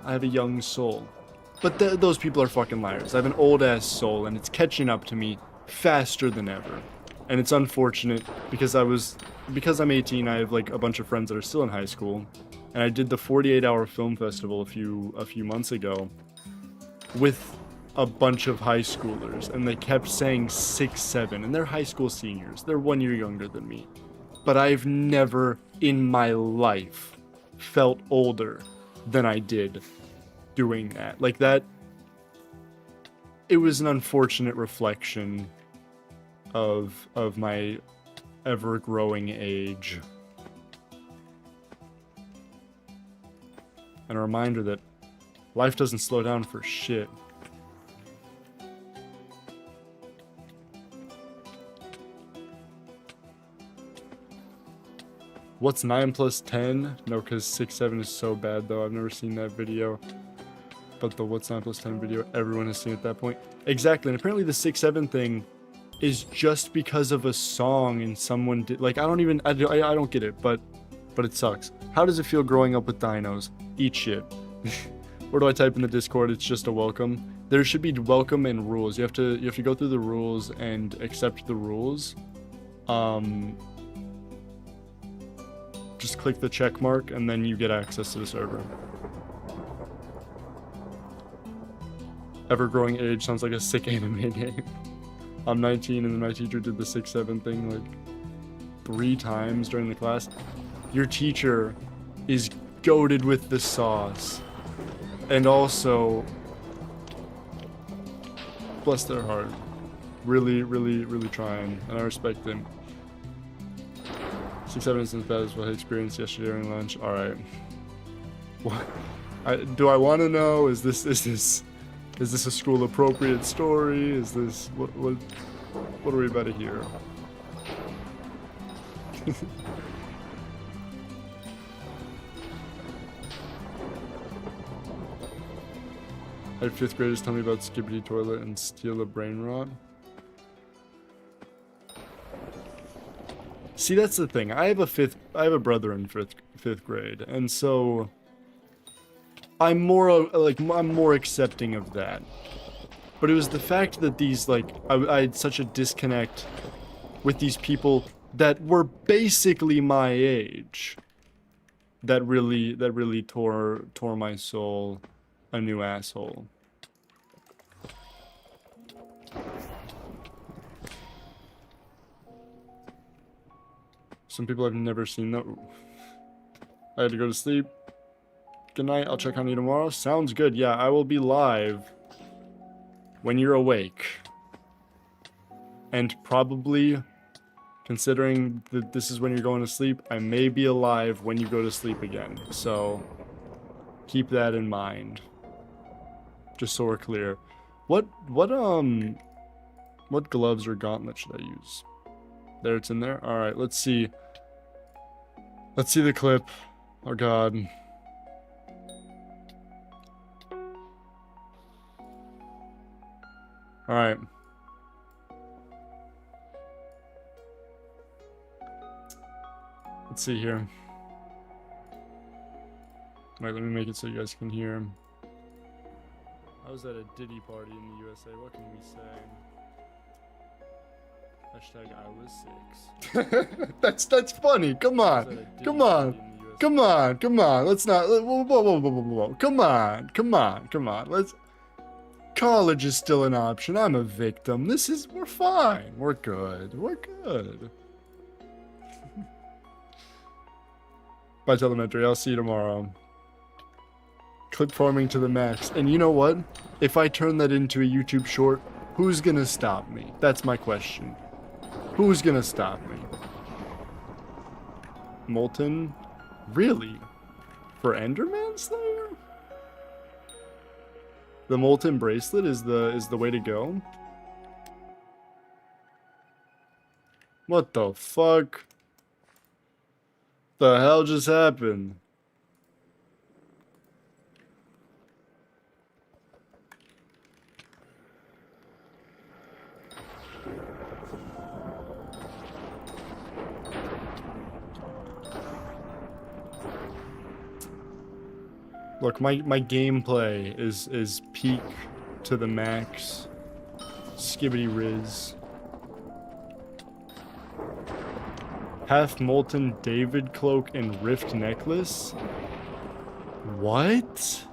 I have a young soul. But those people are fucking liars. I have an old ass soul and it's catching up to me faster than ever. And it's unfortunate because I'm 18, I have like a bunch of friends that are still in high school. And I did the 48-hour film festival a few months ago with a bunch of high schoolers, and they kept saying 6, 7, and they're high school seniors. They're 1 year younger than me. But I've never in my life felt older than I did doing that. Like that, it was an unfortunate reflection of my ever-growing age. And a reminder that life doesn't slow down for shit. What's 9 plus 10? No, because 6, 7 is so bad, though. I've never seen that video. But the what's 9 plus 10 video, everyone has seen at that point. Exactly, and apparently the 6, 7 thing is just because of a song and someone did... Like, I don't get it, but it sucks. How does it feel growing up with dinos? Eat shit. Where do I type in the Discord? It's just a welcome. There should be welcome and rules. You have to go through the rules and accept the rules. Just click the check mark and then you get access to the server. Ever-growing age sounds like a sick anime game. I'm 19 and then my teacher did the 6, 7 thing like 3 times during the class. Your teacher is goated with the sauce. And also, bless their heart. Really, really, really trying. And I respect them. 6, 7 isn't as bad as what I experienced yesterday during lunch. Alright. What? Do I want to know? Is this a school appropriate story? Is this what are we about to hear? I had 5th graders tell me about Skibbity Toilet and steal a brain rot. See, that's the thing. I have a brother in fifth grade, and so I'm more accepting of that. But it was the fact that these I had such a disconnect with these people that were basically my age that really tore my soul a new asshole. Some people I've never seen though. I had to go to sleep. Good night, I'll check on you tomorrow. Sounds good. Yeah, I will be live when you're awake. And probably, considering that this is when you're going to sleep, I may be alive when you go to sleep again. So, keep that in mind. Just so we're clear. What gloves or gauntlet should I use? There, it's in there. Alright, let's see. Let's see the clip. Oh god. Alright. Let's see here. Alright, let me make it so you guys can hear him. I was at a Diddy party in the USA. What can we say? Hashtag I was 6. That's funny. Come on. Come on. Come on. Come on. Let's not. Whoa. Come on. Let's. College is still an option. I'm a victim. We're fine. We're good. Bye, Telemetry. I'll see you tomorrow. Clip farming to the max. And you know what? If I turn that into a YouTube short, who's gonna stop me? That's my question. Who's gonna stop me? Molten? Really? For Enderman Slayer? The Molten Bracelet is the way to go? What the fuck? The hell just happened? Look, my gameplay is peak to the max. Skibbity Riz. Half Molten David Cloak and Rift Necklace? What?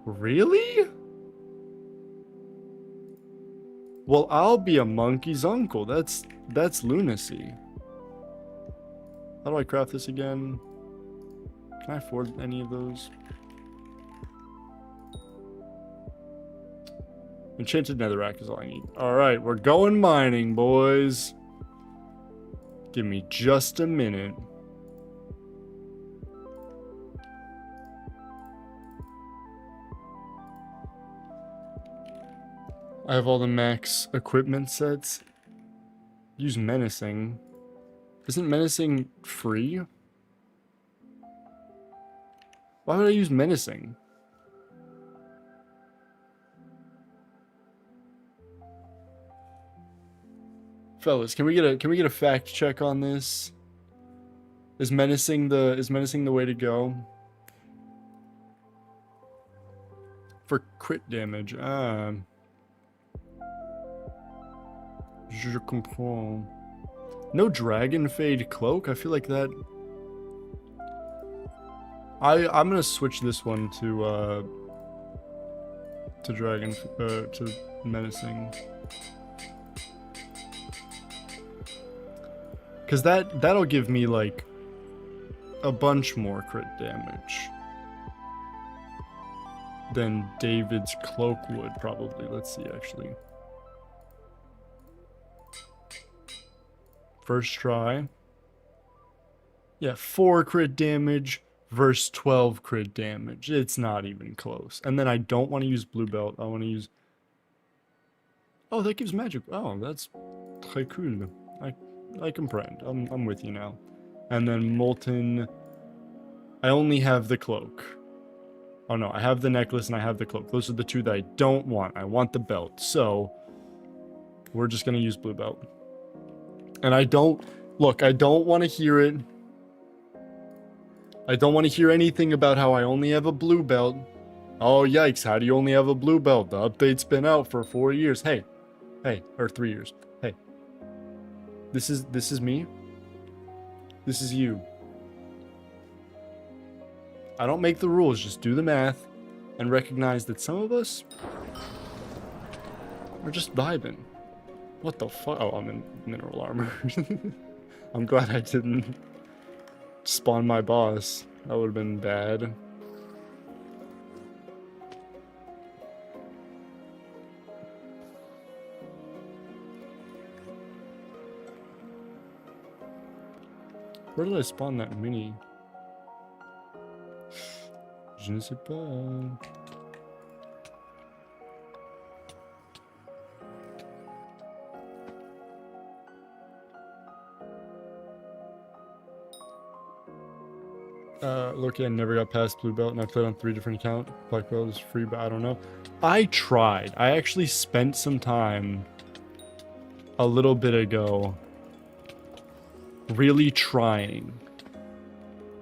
Really? Well, I'll be a monkey's uncle. That's lunacy. How do I craft this again? Can I afford any of those? Enchanted netherrack is all I need. Alright, we're going mining, boys. Give me just a minute. I have all the max equipment sets. Use menacing. Isn't menacing free? Why would I use menacing? Fellas, can we get a fact check on this? Is menacing the way to go? For crit damage. Je comprends. No Dragon Fade Cloak? I feel like that... I'm gonna switch this one to menacing. Cause that'll give me like a bunch more crit damage than David's cloak would probably. Let's see actually. First try. Yeah, 4 crit damage versus 12 crit damage. It's not even close. And then I don't want to use blue belt. I want to use... Oh, that gives magic. Oh, that's très cool. I comprehend. I'm with you now. And then molten... I only have the cloak. Oh no, I have the necklace and I have the cloak. Those are the two that I don't want. I want the belt. So, we're just going to use blue belt. And I don't... Look, I don't want to hear it. I don't want to hear anything about how I only have a blue belt. Oh, yikes, how do you only have a blue belt? The update's been out for 4 years. Hey, or 3 years. Hey. This is me. This is you. I don't make the rules, just do the math and recognize that some of us are just vibing. What the fuck? Oh, I'm in mineral armor. I'm glad I didn't spawn my boss. That would have been bad. Where did I spawn that mini? Je ne sais pas. Look, I never got past blue belt and I played on 3 different accounts. Black belt is free, but I don't know. I tried. I actually spent some time a little bit ago really trying.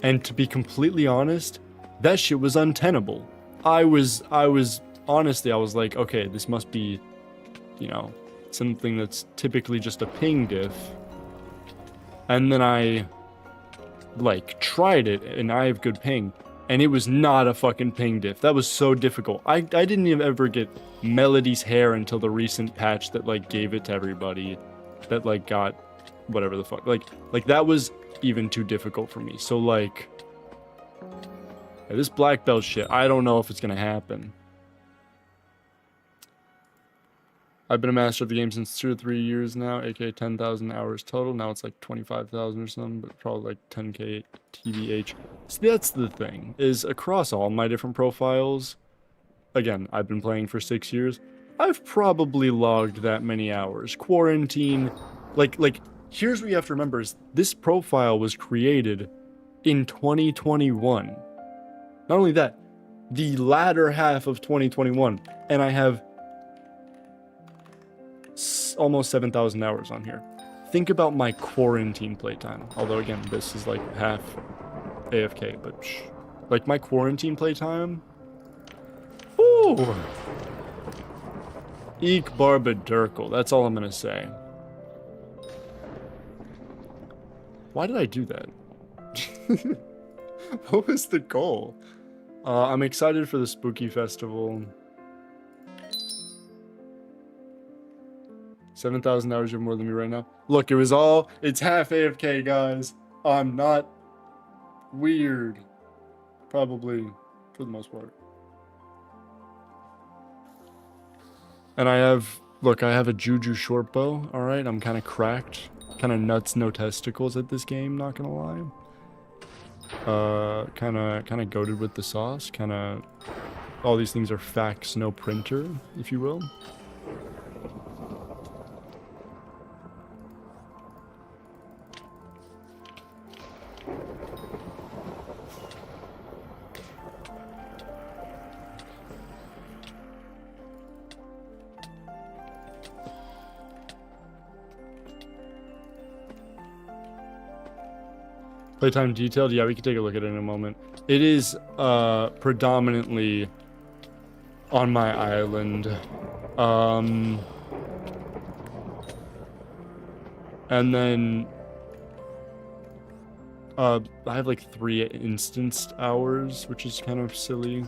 And to be completely honest, that shit was untenable. I was honestly, I was like, okay, this must be, you know, something that's typically just a ping diff. And then I like tried it and I have good ping and it was not a fucking ping diff. That was so difficult. I didn't even ever get Melody's hair until the recent patch that like gave it to everybody that like got whatever the fuck. Like that was even too difficult for me. So like this black belt shit, I don't know if it's gonna happen. I've been a master of the game since 2 or 3 years now, aka 10,000 hours total. Now it's like 25,000 or something, but probably like 10k TBH. So that's the thing, is across all my different profiles, again, I've been playing for 6 years, I've probably logged that many hours. Quarantine, like here's what you have to remember is this profile was created in 2021. Not only that, the latter half of 2021, and I have almost 7,000 hours on here. Think about my quarantine playtime. Although again, this is like half AFK, but like my quarantine playtime. Ooh. Eek Barbadurkle. That's all I'm gonna say. Why did I do that? What was the goal? I'm excited for the Spooky Festival. 7,000 hours, you have more than me right now. Look, it's half AFK, guys. I'm not weird. Probably, for the most part. And I have a Juju short bow, alright? I'm kind of cracked. Kind of nuts, no testicles at this game, not gonna lie. Kind of goated with the sauce. Kind of, all these things are facts, no printer, if you will. Playtime detailed? Yeah, we can take a look at it in a moment. It is predominantly on my island. And then I have like 3 instanced hours, which is kind of silly.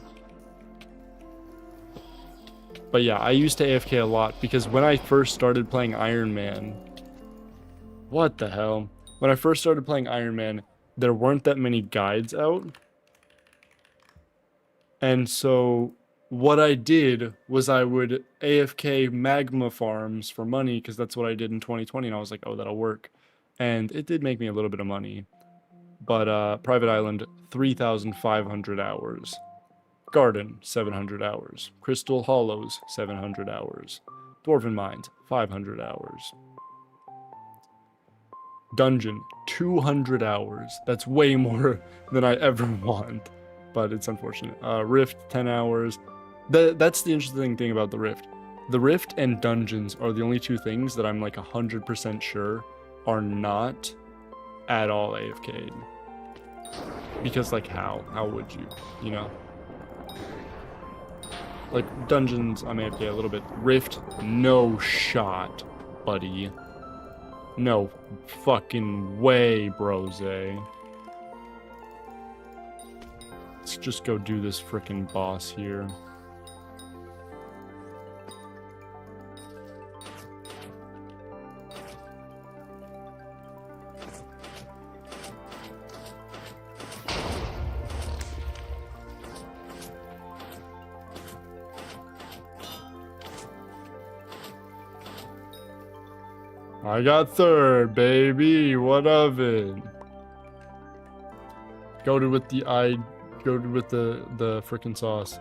But yeah, I used to AFK a lot because when I first started playing Iron Man... What the hell? When I first started playing Iron Man, there weren't that many guides out. And so what I did was I would AFK magma farms for money because that's what I did in 2020. And I was like, oh, that'll work. And it did make me a little bit of money. But Private Island, 3,500 hours. Garden, 700 hours. Crystal Hollows, 700 hours. Dwarven Mines, 500 hours. Dungeon, 200 hours. That's way more than I ever want, but it's unfortunate. Rift, 10 hours. That's the interesting thing about the Rift. The Rift and Dungeons are the only 2 things that I'm like 100% sure are not at all AFK'd. Because like how would you, you know? Like Dungeons, I'm AFK a little bit. Rift, no shot, buddy. No fucking way, brose. Let's just go do this frickin' boss here. I got 3rd, baby. What of it? Goated with the goated with the frickin' sauce.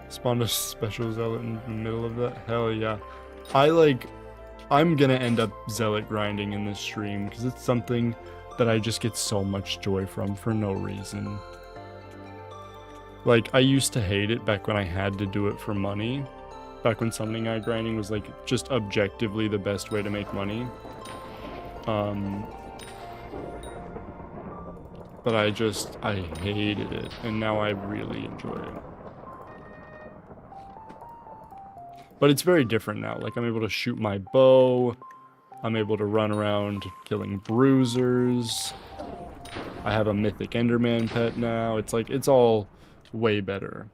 Spawned a special zealot in the middle of that. Hell yeah. I'm gonna end up zealot grinding in this stream because it's something that I just get so much joy from for no reason. Like, I used to hate it back when I had to do it for money. Back when summoning eye grinding was, like, just objectively the best way to make money. But I hated it, and now I really enjoy it. But it's very different now. Like, I'm able to shoot my bow. I'm able to run around killing bruisers. I have a mythic Enderman pet now. It's like, it's all way better.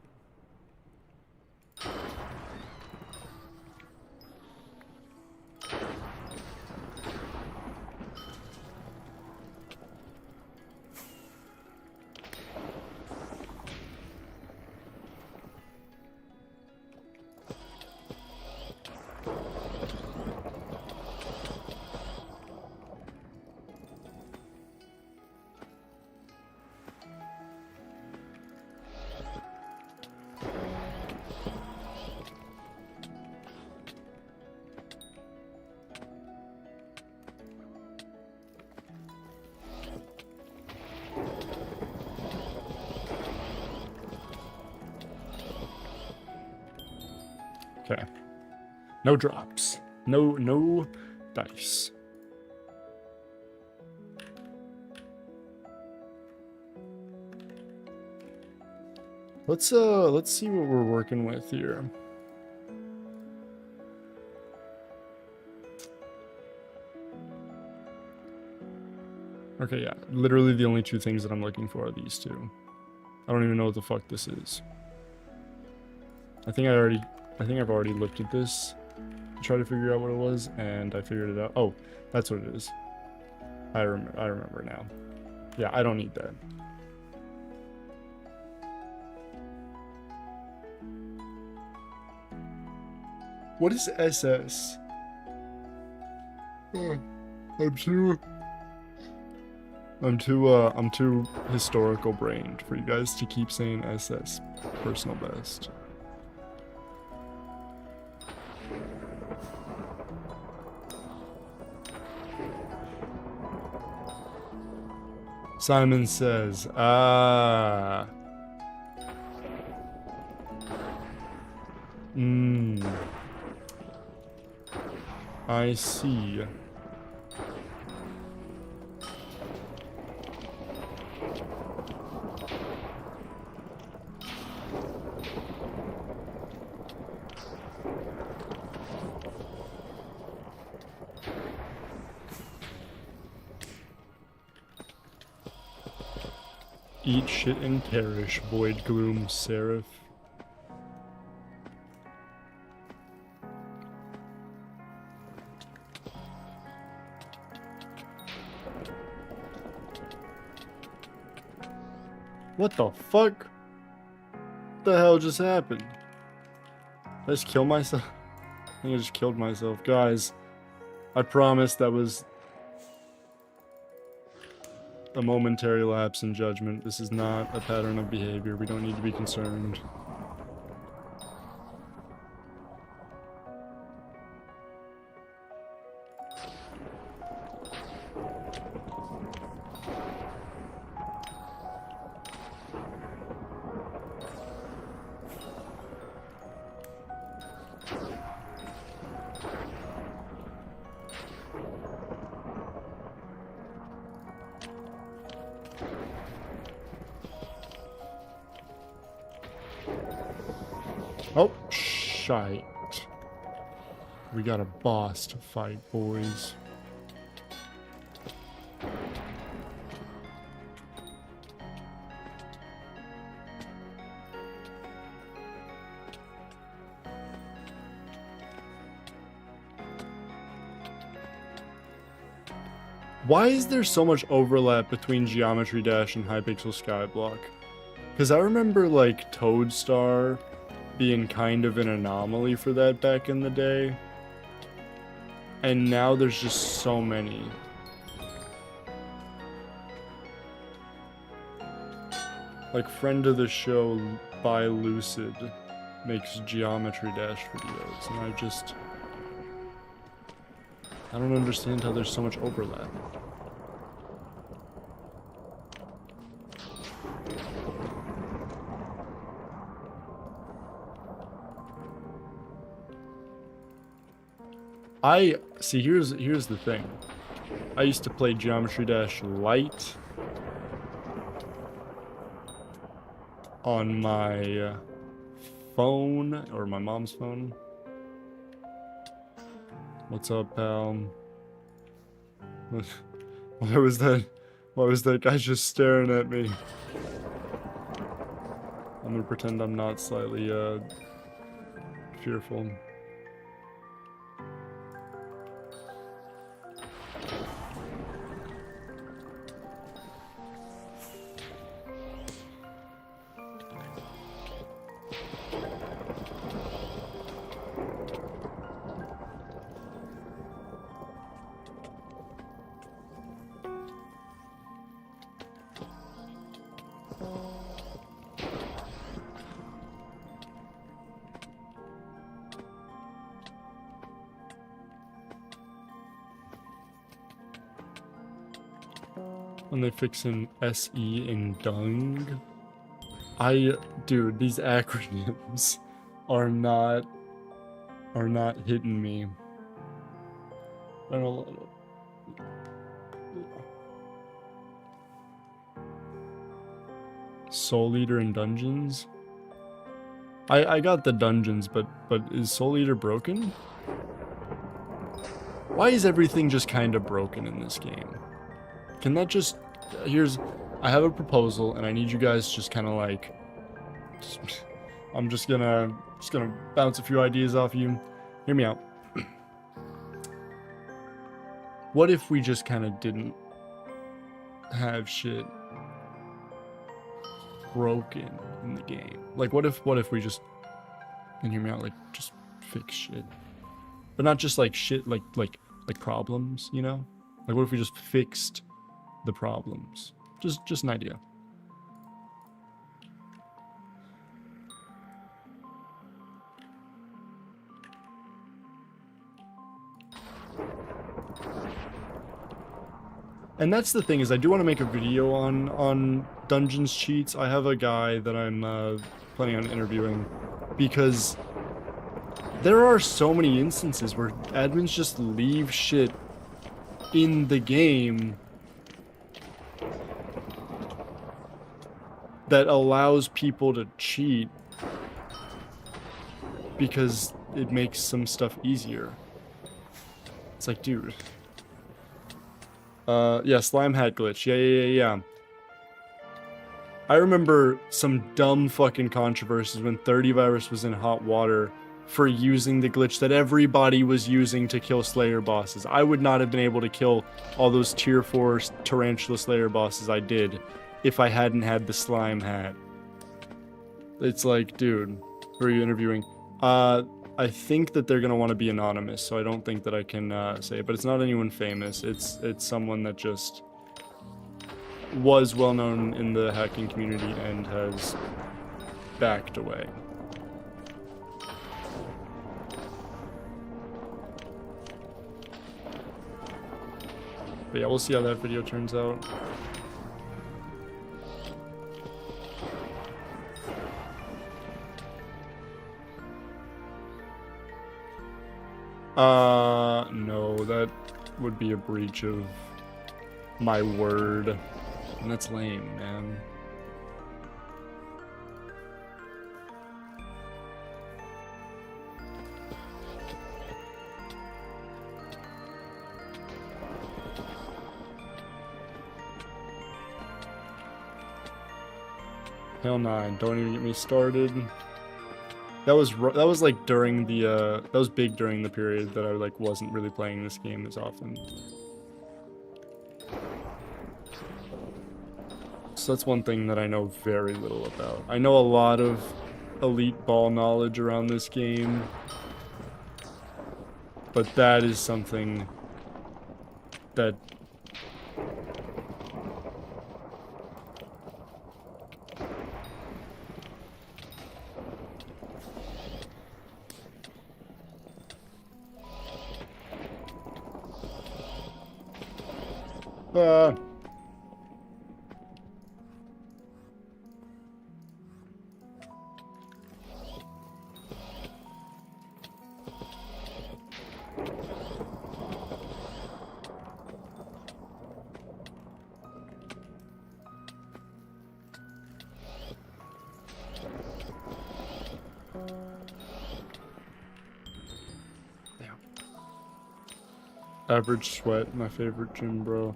Okay. No drops. No dice. Let's see what we're working with here. Okay, yeah. Literally the only 2 things that I'm looking for are these 2. I don't even know what the fuck this is. I think I've already looked at this to try to figure out what it was, and I figured it out. Oh, that's what it is. I remember now. Yeah, I don't need that. What is SS? I'm too historical brained for you guys to keep saying SS. Personal best. Simon says, I see. Eat shit and perish, void gloom, seraph. What the fuck? What the hell just happened? Did I just kill myself? I think I just killed myself. Guys, I promise that was a momentary lapse in judgment. This is not a pattern of behavior. We don't need to be concerned. Oh, shite. We got a boss to fight, boys. Why is there so much overlap between Geometry Dash and Hypixel Skyblock? Because I remember, like, Toadstar being kind of an anomaly for that back in the day. And now there's just so many. Like, friend of the show, by Lucid, makes Geometry Dash videos, and I don't understand how there's so much overlap. See, here's the thing. I used to play Geometry Dash Lite on my phone, or my mom's phone. What's up, pal? Why was that guy just staring at me? I'm gonna pretend I'm not slightly fearful. When they fix in SE in dung. Dude, these acronyms are not hitting me. I don't know. Soul Eater in dungeons? I got the dungeons, but is Soul Eater broken? Why is everything just kind of broken in this game? Can that just... I have a proposal, and I need you guys just kind of like... I'm just gonna bounce a few ideas off you. Hear me out. What if we just kind of didn't have shit broken in the game? Like, what if we just... And hear me out, like, just fix shit. But not just like shit, like problems, you know? Like, what if we just fixed the problems? Just an idea. And that's the thing, is I do want to make a video on dungeons cheats. I have a guy that I'm planning on interviewing, because there are so many instances where admins just leave shit in the game that allows people to cheat because it makes some stuff easier. It's like, dude. Yeah, slime hat glitch. Yeah. I remember some dumb fucking controversies when 30 Virus was in hot water for using the glitch that everybody was using to kill Slayer bosses. I would not have been able to kill all those tier 4 Tarantula Slayer bosses I did if I hadn't had the slime hat. It's like, dude, who are you interviewing? I think that they're gonna want to be anonymous, so I don't think that I can say it, but it's not anyone famous. It's someone that just was well known in the hacking community and has backed away. But yeah, we'll see how that video turns out. No, that would be a breach of my word. And that's lame, man. Hell 9, don't even get me started. That was like during the that was big during the period that I like wasn't really playing this game as often. So that's one thing that I know very little about. I know a lot of elite ball knowledge around this game, but that is something that Average Sweat, my favorite gym bro.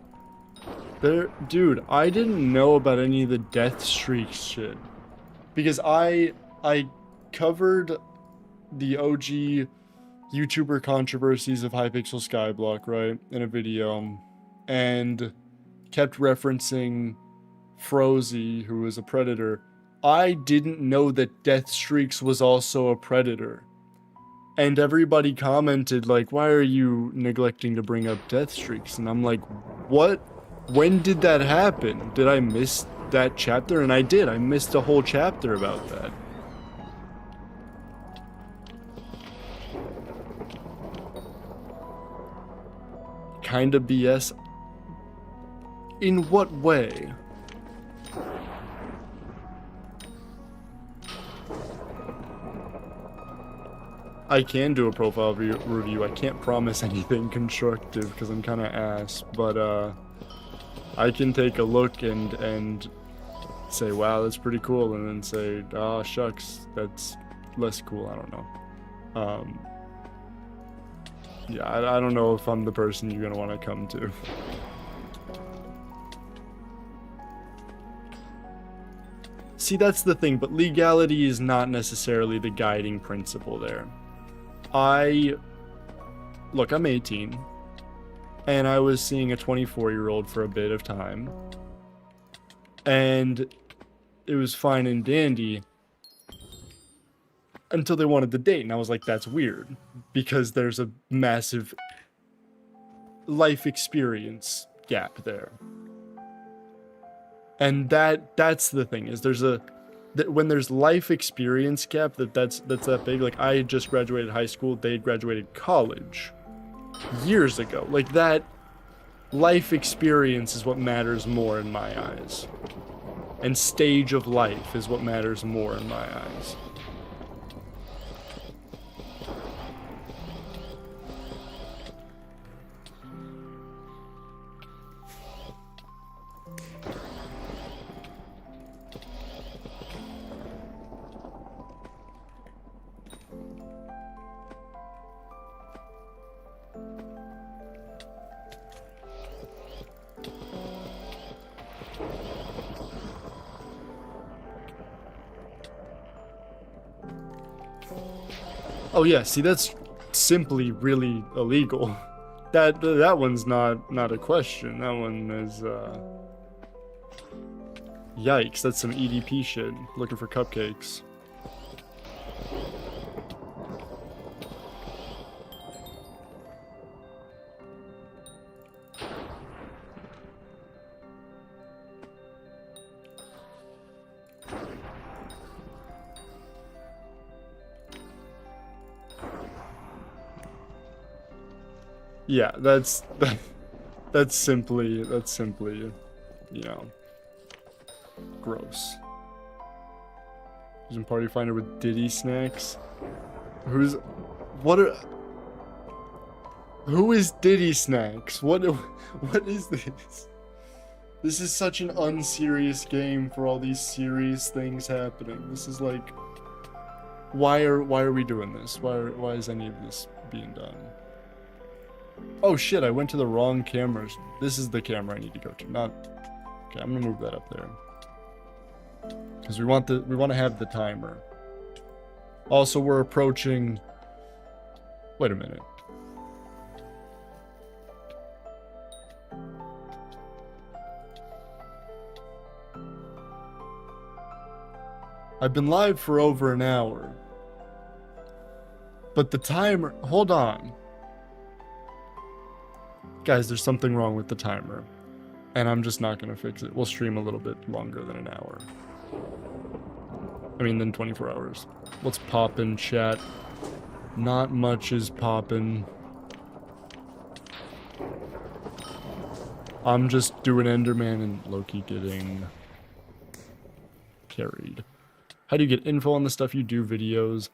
Dude, I didn't know about any of the death streak shit. Because I covered the OG YouTuber controversies of Hypixel Skyblock, right? In a video. And kept referencing Frozy, who was a predator. I didn't know that death streaks was also a predator. And everybody commented, like, why are you neglecting to bring up death streaks? And I'm like, what? When did that happen? Did I miss that chapter? And I did. I missed a whole chapter about that. Kinda BS. In what way? I can do a profile review. I can't promise anything constructive because I'm kind of ass, but I can take a look and say, wow, that's pretty cool, and then say, oh, shucks, that's less cool. I don't know. Yeah, I don't know if I'm the person you're gonna want to come to. See, that's the thing, but legality is not necessarily the guiding principle there. Look, I'm 18, and I was seeing a 24-year-old for a bit of time, and it was fine and dandy until they wanted to date, and I was like, that's weird, because there's a massive life experience gap there. And that's the thing, is when there's life experience gap, that's that big. Like, I had just graduated high school, they had graduated college years ago. Like, that life experience is what matters more in my eyes, and stage of life is what matters more in my eyes. Oh yeah, see, that's simply really illegal. That one's not a question. That one is yikes, that's some EDP shit. Looking for cupcakes. Yeah, that's simply, you know, gross. Using party finder with Diddy snacks. Who is Diddy snacks? What is this? This is such an unserious game for all these serious things happening. This is like, why are we doing this? Why is any of this being done? Oh shit, I went to the wrong cameras. This is the camera I need to go to, not... Okay, I'm gonna move that up there. Because we want to have the timer. Also, we're approaching... Wait a minute. I've been live for over an hour. But the timer... Hold on. Guys, there's something wrong with the timer, and I'm just not gonna fix it. We'll stream a little bit longer than an hour. I mean, than 24 hours. What's poppin', chat? Not much is poppin'. I'm just doing Enderman and Loki getting carried. How do you get info on the stuff you do videos?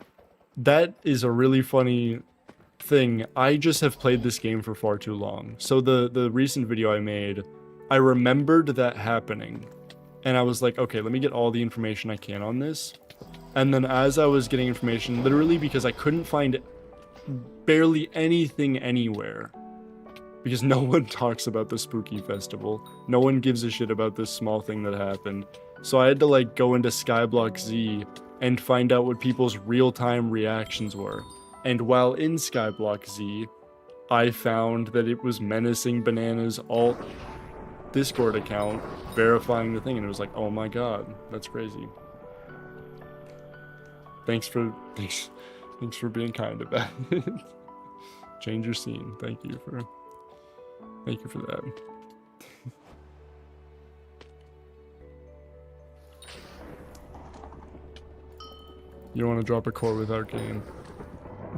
That is a really funny thing. I just have played this game for far too long. So the recent video I made, I remembered that happening, and I was like, okay, let me get all the information I can on this. And then as I was getting information, literally because I couldn't find barely anything anywhere, because no one talks about the spooky festival, no one gives a shit about this small thing that happened, so I had to like go into Skyblock Z and find out what people's real-time reactions were. And while in Skyblock Z, I found that it was Menacing Bananas alt Discord account verifying the thing, and it was like, oh my god, that's crazy. Thanks for being kind about it. Change your scene. Thank you for that. You don't want to drop a core without game.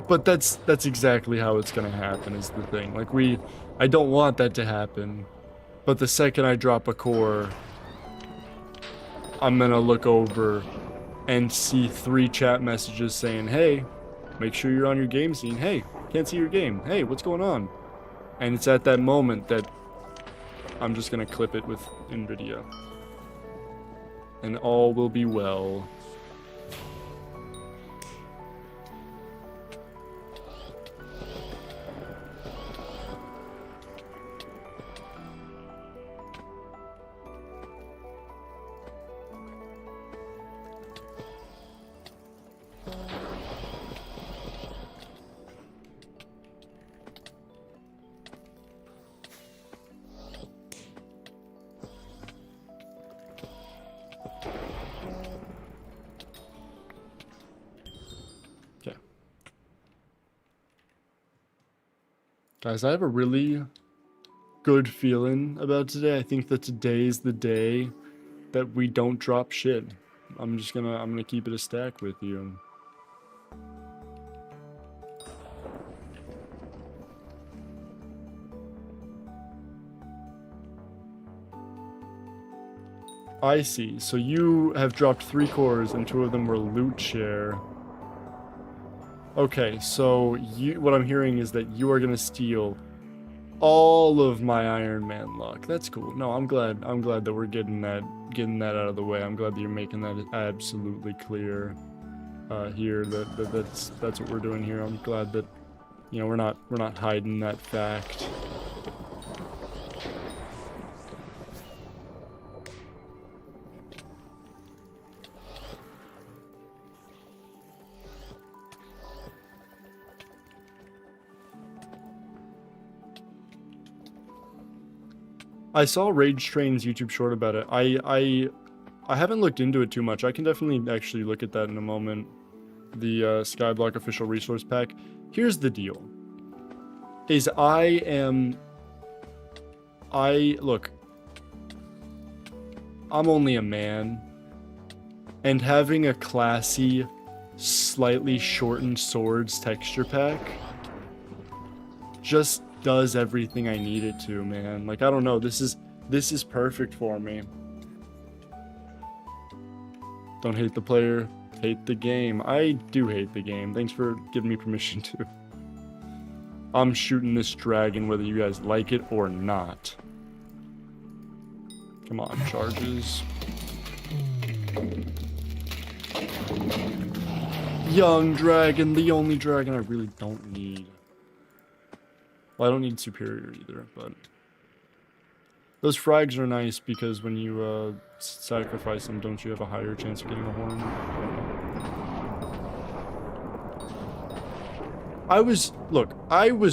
But that's exactly how it's gonna happen, is the thing. Like, I don't want that to happen, but the second I drop a core, I'm gonna look over and see 3 chat messages saying, hey, make sure you're on your game scene. Hey, can't see your game. Hey, what's going on? And it's at that moment that I'm just gonna clip it with NVIDIA. And all will be well. Guys, I have a really good feeling about today. I think that today's the day that we don't drop shit. I'm gonna keep it a stack with you. I see. So you have dropped 3 cores and 2 of them were loot share. Okay, so what I'm hearing is that you are gonna steal all of my Iron Man luck. That's cool. No, I'm glad that we're getting that out of the way. I'm glad that you're making that absolutely clear here that's what we're doing here. I'm glad that, you know, we're not hiding that fact. I saw Rage Train's YouTube short about it. I haven't looked into it too much. I can definitely actually look at that in a moment. The Skyblock official resource pack. Here's the deal. Look, I'm only a man, and having a classy, slightly shortened swords texture pack just does everything I need it to, man. Like, I don't know, this is perfect for me. Don't hate the player, hate the game. I do hate the game. Thanks for giving me permission to. I'm shooting this dragon whether you guys like it or not. Come on, charges. Young dragon, the only dragon I really don't need. Well, I don't need superior either, but those frags are nice because when you sacrifice them, don't you have a higher chance of getting a horn? I was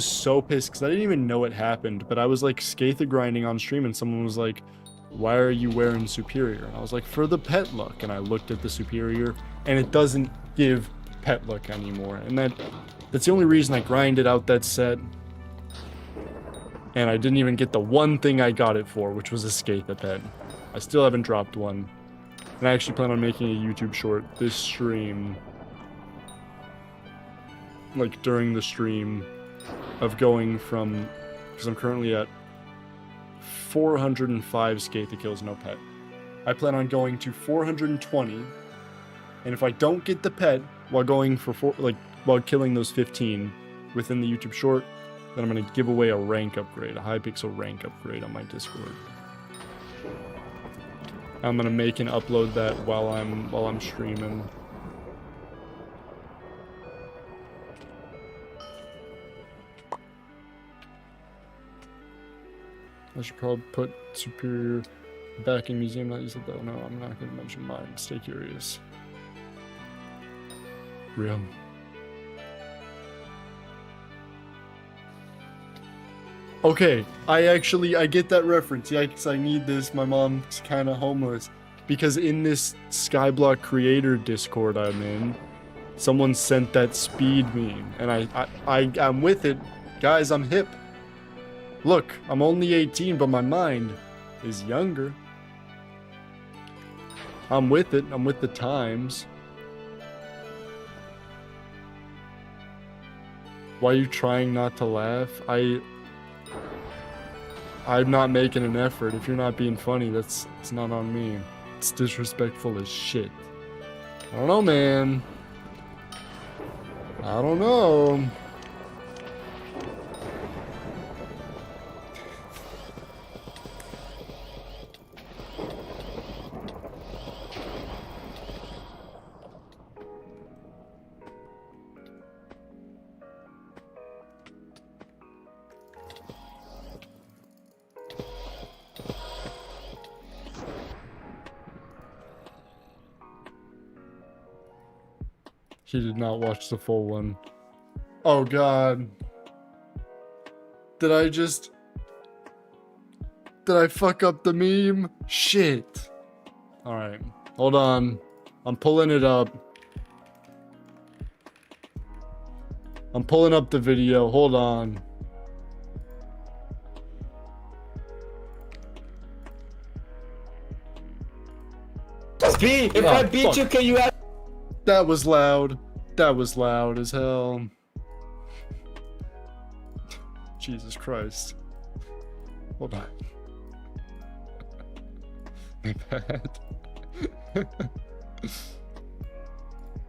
so pissed because I didn't even know it happened, but I was like Skatha grinding on stream and someone was like, why are you wearing superior? And I was like, for the pet luck. And I looked at the superior and it doesn't give pet luck anymore. And that's the only reason I grinded out that set. And I didn't even get the one thing I got it for, which was a Skatha pet. I still haven't dropped one. And I actually plan on making a YouTube short this stream. Like, during the stream of going from... Because I'm currently at 405 Skatha kills, no pet. I plan on going to 420. And if I don't get the pet while going for while killing those 15 within the YouTube short, then I'm going to give away a rank upgrade, a Hypixel rank upgrade on my Discord. I'm going to make and upload that while I'm streaming. I should probably put superior back in museum. Not use it though. No, I'm not going to mention mine. Stay curious. Real. Okay, I get that reference. Yikes, I need this. My mom's kind of homeless. Because in this Skyblock creator Discord I'm in, someone sent that speed meme. And I'm with it. Guys, I'm hip. Look, I'm only 18, but my mind is younger. I'm with it. I'm with the times. Why are you trying not to laugh? I'm not making an effort. If you're not being funny, it's not on me. It's disrespectful as shit. I don't know, man. I don't know. He did not watch the full one. Oh god. Did I fuck up the meme? Shit. Alright. Hold on. I'm pulling it up. I'm pulling up the video. Hold on. Speed, if I beat you, can you add? That was loud. That was loud as hell. Jesus Christ. Hold on. My bad.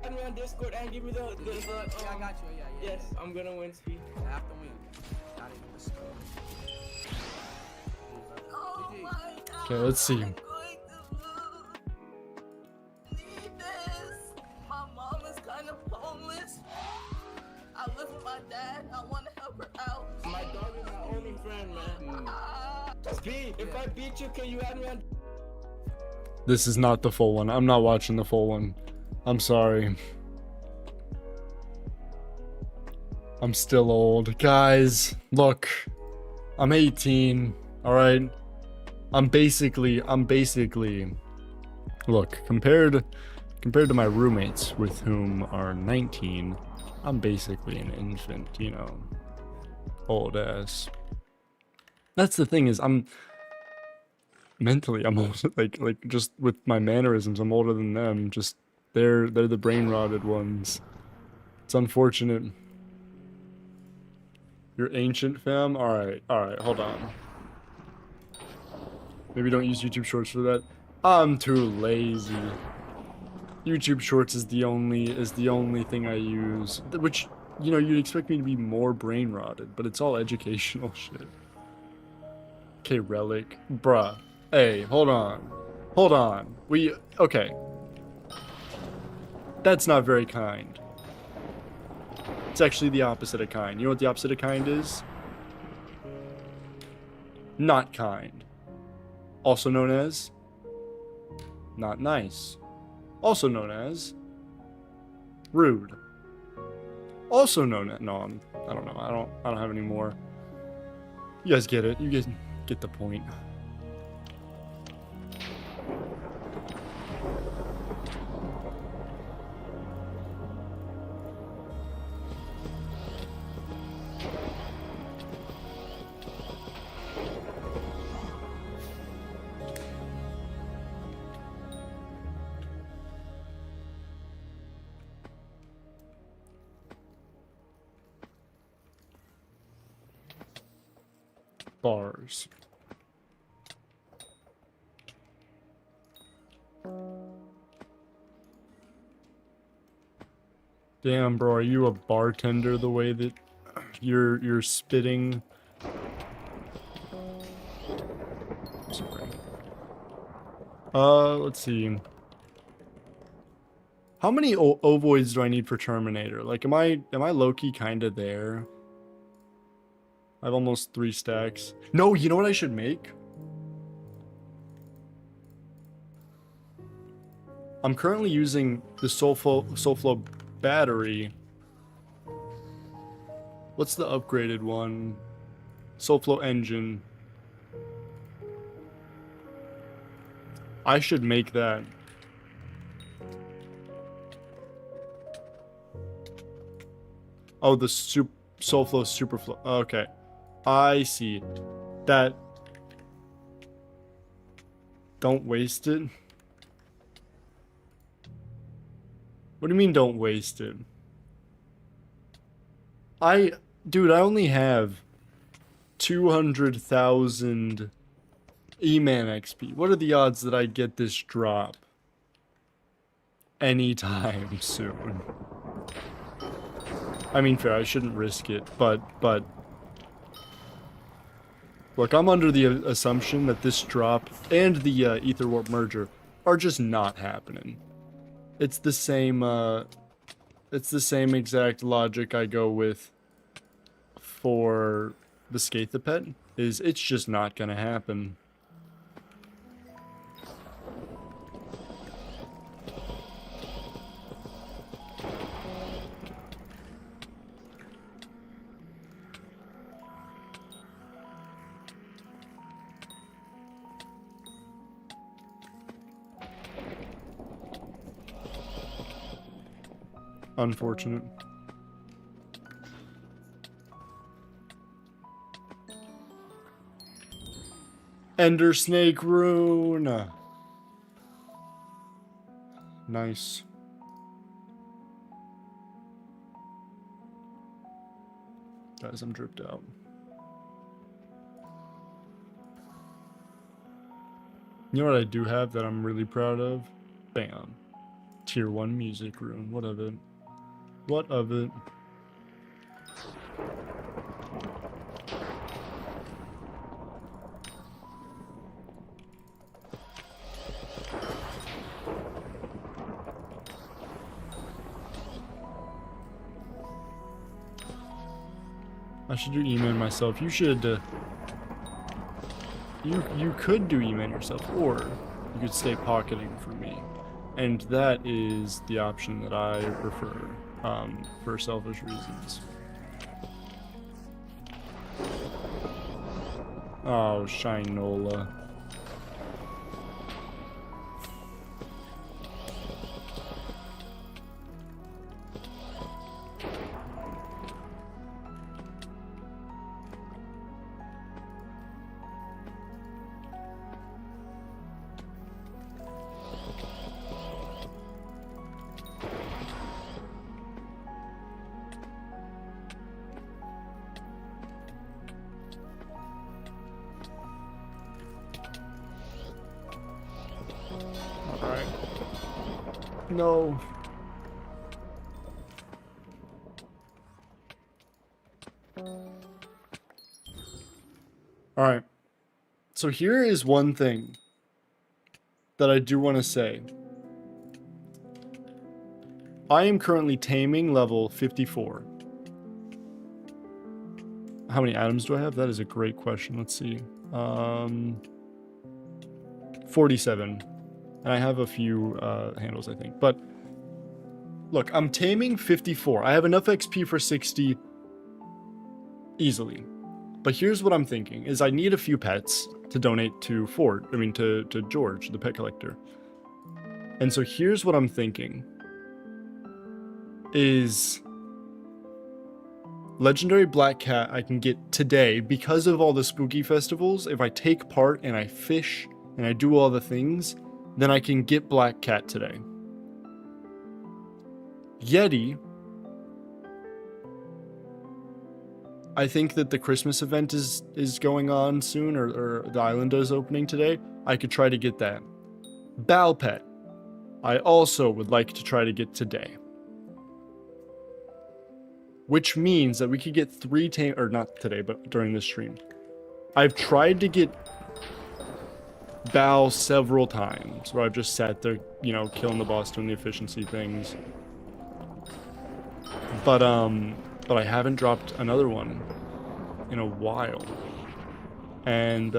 Add me on Discord and give me the Yeah, I got you. Yeah. yes, I'm gonna win, Speed. I have to win. Got it. Let's go. Oh GG. my God. Okay, let's see. I'm going to lose. Need this. My mom is kind of homeless. I live with my dad. I want to help her out. My dog is my only friend, man. Ah. Speed, if I beat you, can you add me on? This is not the full one. I'm not watching the full one. I'm sorry. I'm still old. Guys, look. I'm 18. Alright? I'm basically look, compared to my roommates with whom are 19, I'm basically an infant, you know. Old ass. That's the thing, is I'm mentally old, like just with my mannerisms, I'm older than them. Just they're the brain rotted ones. It's unfortunate. You're ancient, fam? Alright, hold on. Maybe don't use YouTube Shorts for that. I'm too lazy. YouTube Shorts is the only thing I use. Which, you know, you'd expect me to be more brain rotted, but it's all educational shit. Okay, Relic. Bruh. Hey, hold on. Hold on. Okay. That's not very kind. It's actually the opposite of kind. You know what the opposite of kind is? Not kind. Also known as not nice. Also known as rude. Also known as I don't know. I don't have any more. You guys get it. You guys get the point. Bars. Damn, bro, are you a bartender the way that you're spitting? Sorry. Let's see. How many ovoids do I need for Terminator? Like, am I low-key kinda there? I have almost 3 stacks. No, you know what I should make? I'm currently using the Soulflow battery. What's the upgraded one? Soulflow engine. I should make that. Oh, the Soulflow Superflow. Okay. I see. That. Don't waste it. What do you mean don't waste it? Dude, I only have 200,000 E-Man XP. What are the odds that I get this drop anytime soon? I mean, fair, I shouldn't risk it, but look, I'm under the assumption that this drop and the Ether Warp merger are just not happening. It's the same exact logic I go with for the Skathapet, is it's just not gonna happen. Unfortunate. Ender Snake Rune. Nice. Guys, I'm dripped out. You know what I do have that I'm really proud of? Bam. Tier 1 music room. What of it? What of it? I should do E-man myself. You should, you could do E-man yourself, or you could stay pocketing for me. And that is the option that I prefer, for selfish reasons. Oh, Shinola. Alright. No. Alright. So here is one thing that I do want to say. I am currently taming level 54. How many atoms do I have? That is a great question. Let's see. 47. And I have a few handles, I think. But look, I'm taming 54. I have enough XP for 60 easily. But here's what I'm thinking, is I need a few pets to donate to to George, the pet collector. And so here's what I'm thinking, is Legendary Black Cat I can get today because of all the spooky festivals. If I take part and I fish and I do all the things, then I can get Black Cat today. Yeti, I think that the Christmas event is going on soon, or the island is opening today. I could try to get that. Balpet, I also would like to try to get today. Which means that we could get 3 tame, or not today, but during this stream. I've tried to get Bow several times, where I've just sat there, you know, killing the boss, doing the efficiency things. But I haven't dropped another one in a while. And,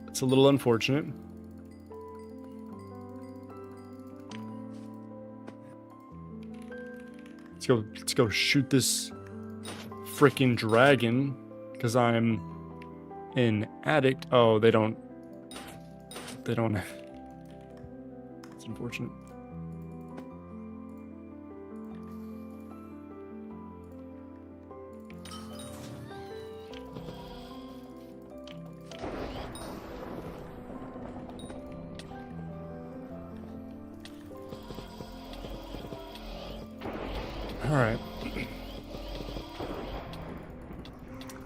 it's a little unfortunate. Let's go shoot this freaking dragon, because I'm an addict. Oh, they don't. It's unfortunate. All right.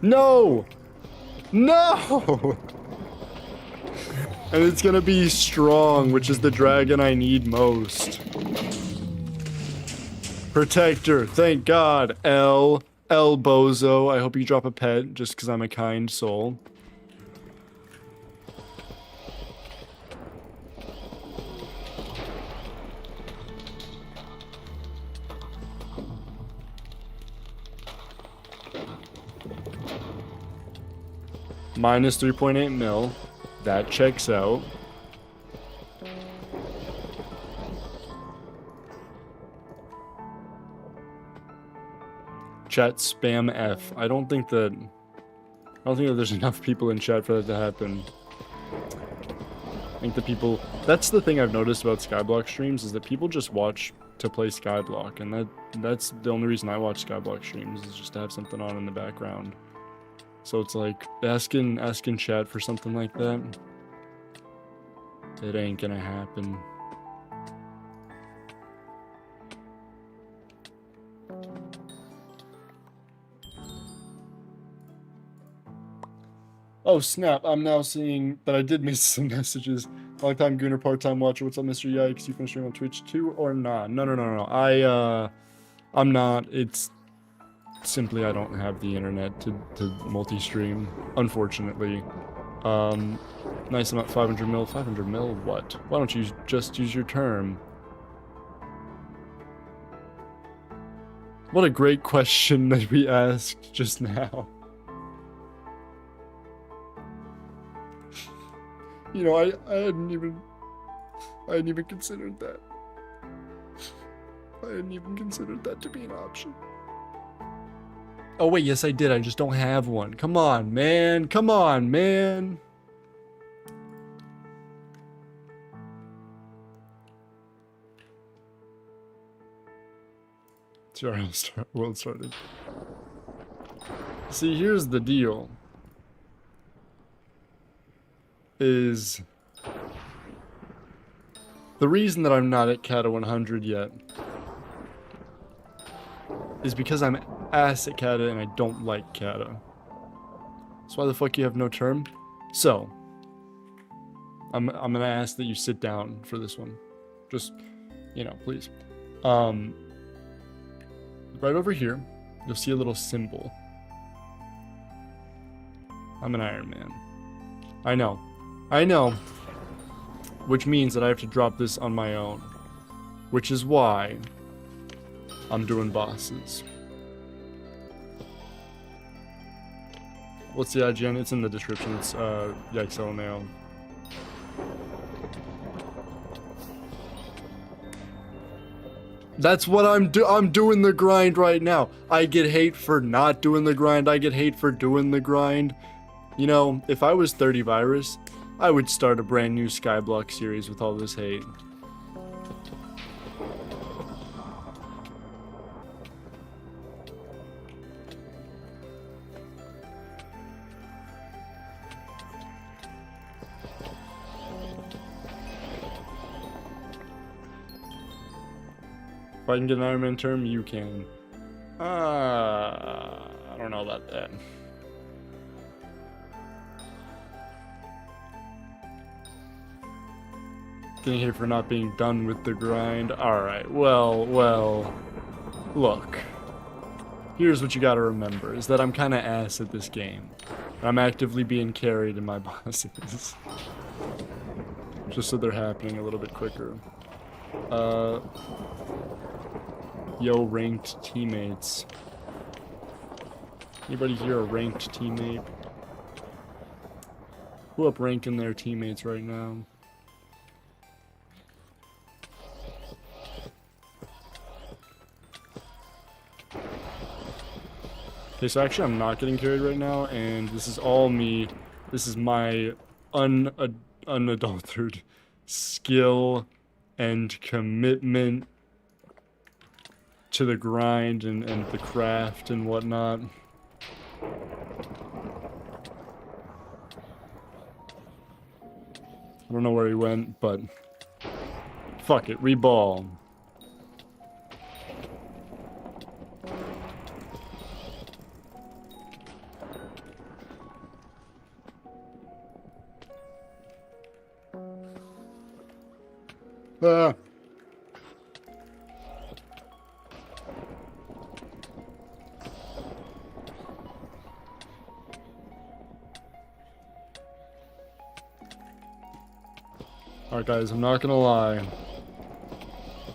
No! No! And it's gonna be strong, which is the dragon I need most. Protector, thank God. El Bozo, I hope you drop a pet, just because I'm a kind soul. Minus 3.8 mil. That checks out. Chat spam F. I don't think that there's enough people in chat for that to happen. I think the people, that's the thing I've noticed about Skyblock streams, is that people just watch to play Skyblock, and that's the only reason I watch Skyblock streams, is just to have something on in the background. So it's like asking chat for something like that. It ain't gonna happen. Oh snap, I'm now seeing that I did miss some messages. Long time Gooner, part-time watcher. What's up, Mr. Yikes? You finna stream on Twitch too or not? No. I'm not. It's simply I don't have the internet to multi-stream, unfortunately. Nice amount, 500 mil. 500 mil what? Why don't you just use your term? What a great question that we asked just now. You know, I hadn't even considered that. I hadn't even considered that to be an option. Oh wait, yes I did, I just don't have one. Come on, man. Come on, man. Sure, world started. See, here's the deal. Is the reason that I'm not at Kata 100 yet is because I'm ass at Kata and I don't like Kata. So why the fuck you have no term? So I'm gonna ask that you sit down for this one. Just, you know, please. Right over here, you'll see a little symbol. I'm an Iron Man. I know. Which means that I have to drop this on my own. Which is why I'm doing bosses. What's the IGN? It's in the description. It's yikeslmao. That's what I'm doing the grind right now. I get hate for not doing the grind. I get hate for doing the grind. You know, if I was 30 Virus, I would start a brand new Skyblock series with all this hate. If I can get an Iron Man term, you can. I don't know about that. Getting hate for not being done with the grind. Alright, well, look. Here's what you gotta remember, is that I'm kinda ass at this game. I'm actively being carried in my bosses. Just so they're happening a little bit quicker. Yo, ranked teammates. Anybody here a ranked teammate? Who up ranking their teammates right now? Okay, so actually I'm not getting carried right now, and this is all me. This is my unadulterated skill and commitment to the grind and the craft and whatnot. I don't know where he went, but fuck it, reball. Ah. Alright guys, I'm not gonna lie.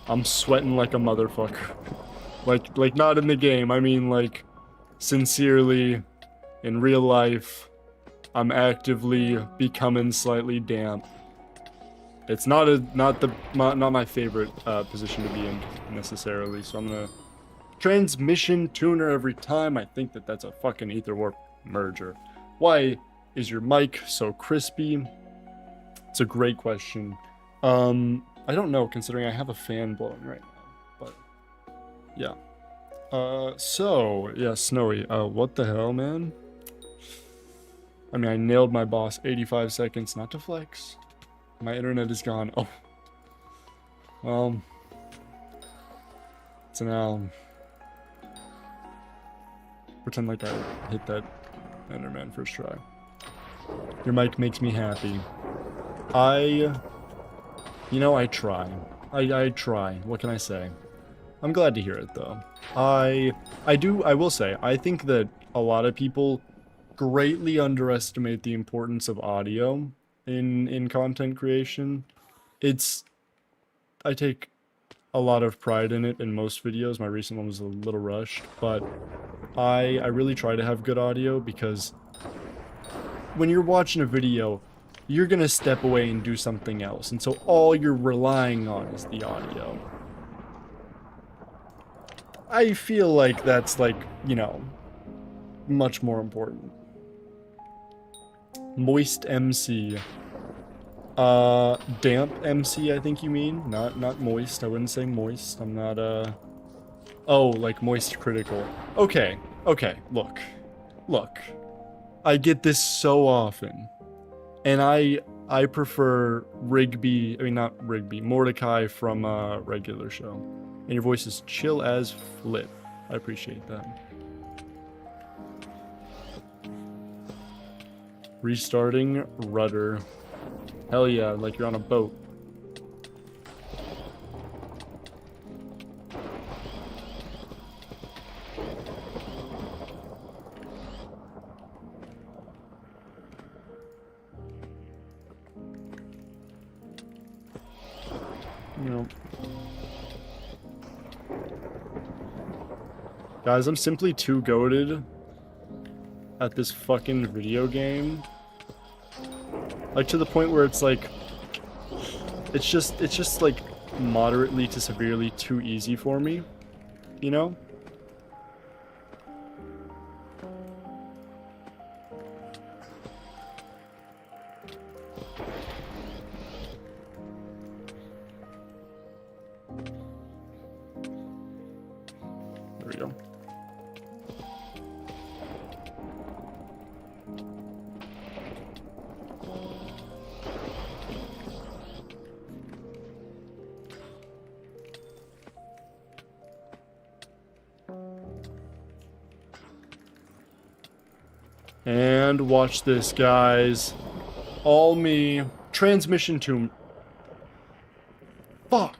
I'm sweating like a motherfucker. like not in the game, I mean like sincerely in real life. I'm actively becoming slightly damp. It's not my favorite position to be in necessarily, so I'm gonna transmission tuner every time. I think that's a fucking ether warp merger. Why is your mic so crispy? It's a great question. I don't know, considering I have a fan blowing right now, but yeah. So yeah, Snowy. What the hell, man? I mean, I nailed my boss 85 seconds, not to flex. My internet is gone. Oh. Well. So now. Pretend like I hit that Enderman first try. Your mic makes me happy. You know, I try. I try. What can I say? I'm glad to hear it, though. I will say, I think that a lot of people greatly underestimate the importance of audio in content creation. I take a lot of pride in it in most videos. My recent one was a little rushed, but I really try to have good audio because when you're watching a video, you're gonna step away and do something else, and so all you're relying on is the audio. I feel like that's like, you know, much more important. YikesMC. Damp MC, I think you mean. Not moist. I wouldn't say moist. I'm not, oh, like moist critical. Okay, look. I get this so often. And I prefer Rigby, not Rigby, Mordecai from a regular show. And your voice is chill as flip. I appreciate that. Restarting rudder. Hell yeah, like you're on a boat. You know. Guys, I'm simply too goated at this fucking video game. Like, to the point where it's like, it's just like moderately to severely too easy for me, you know? There we go. And watch this, guys. All me. Transmission to... Fuck.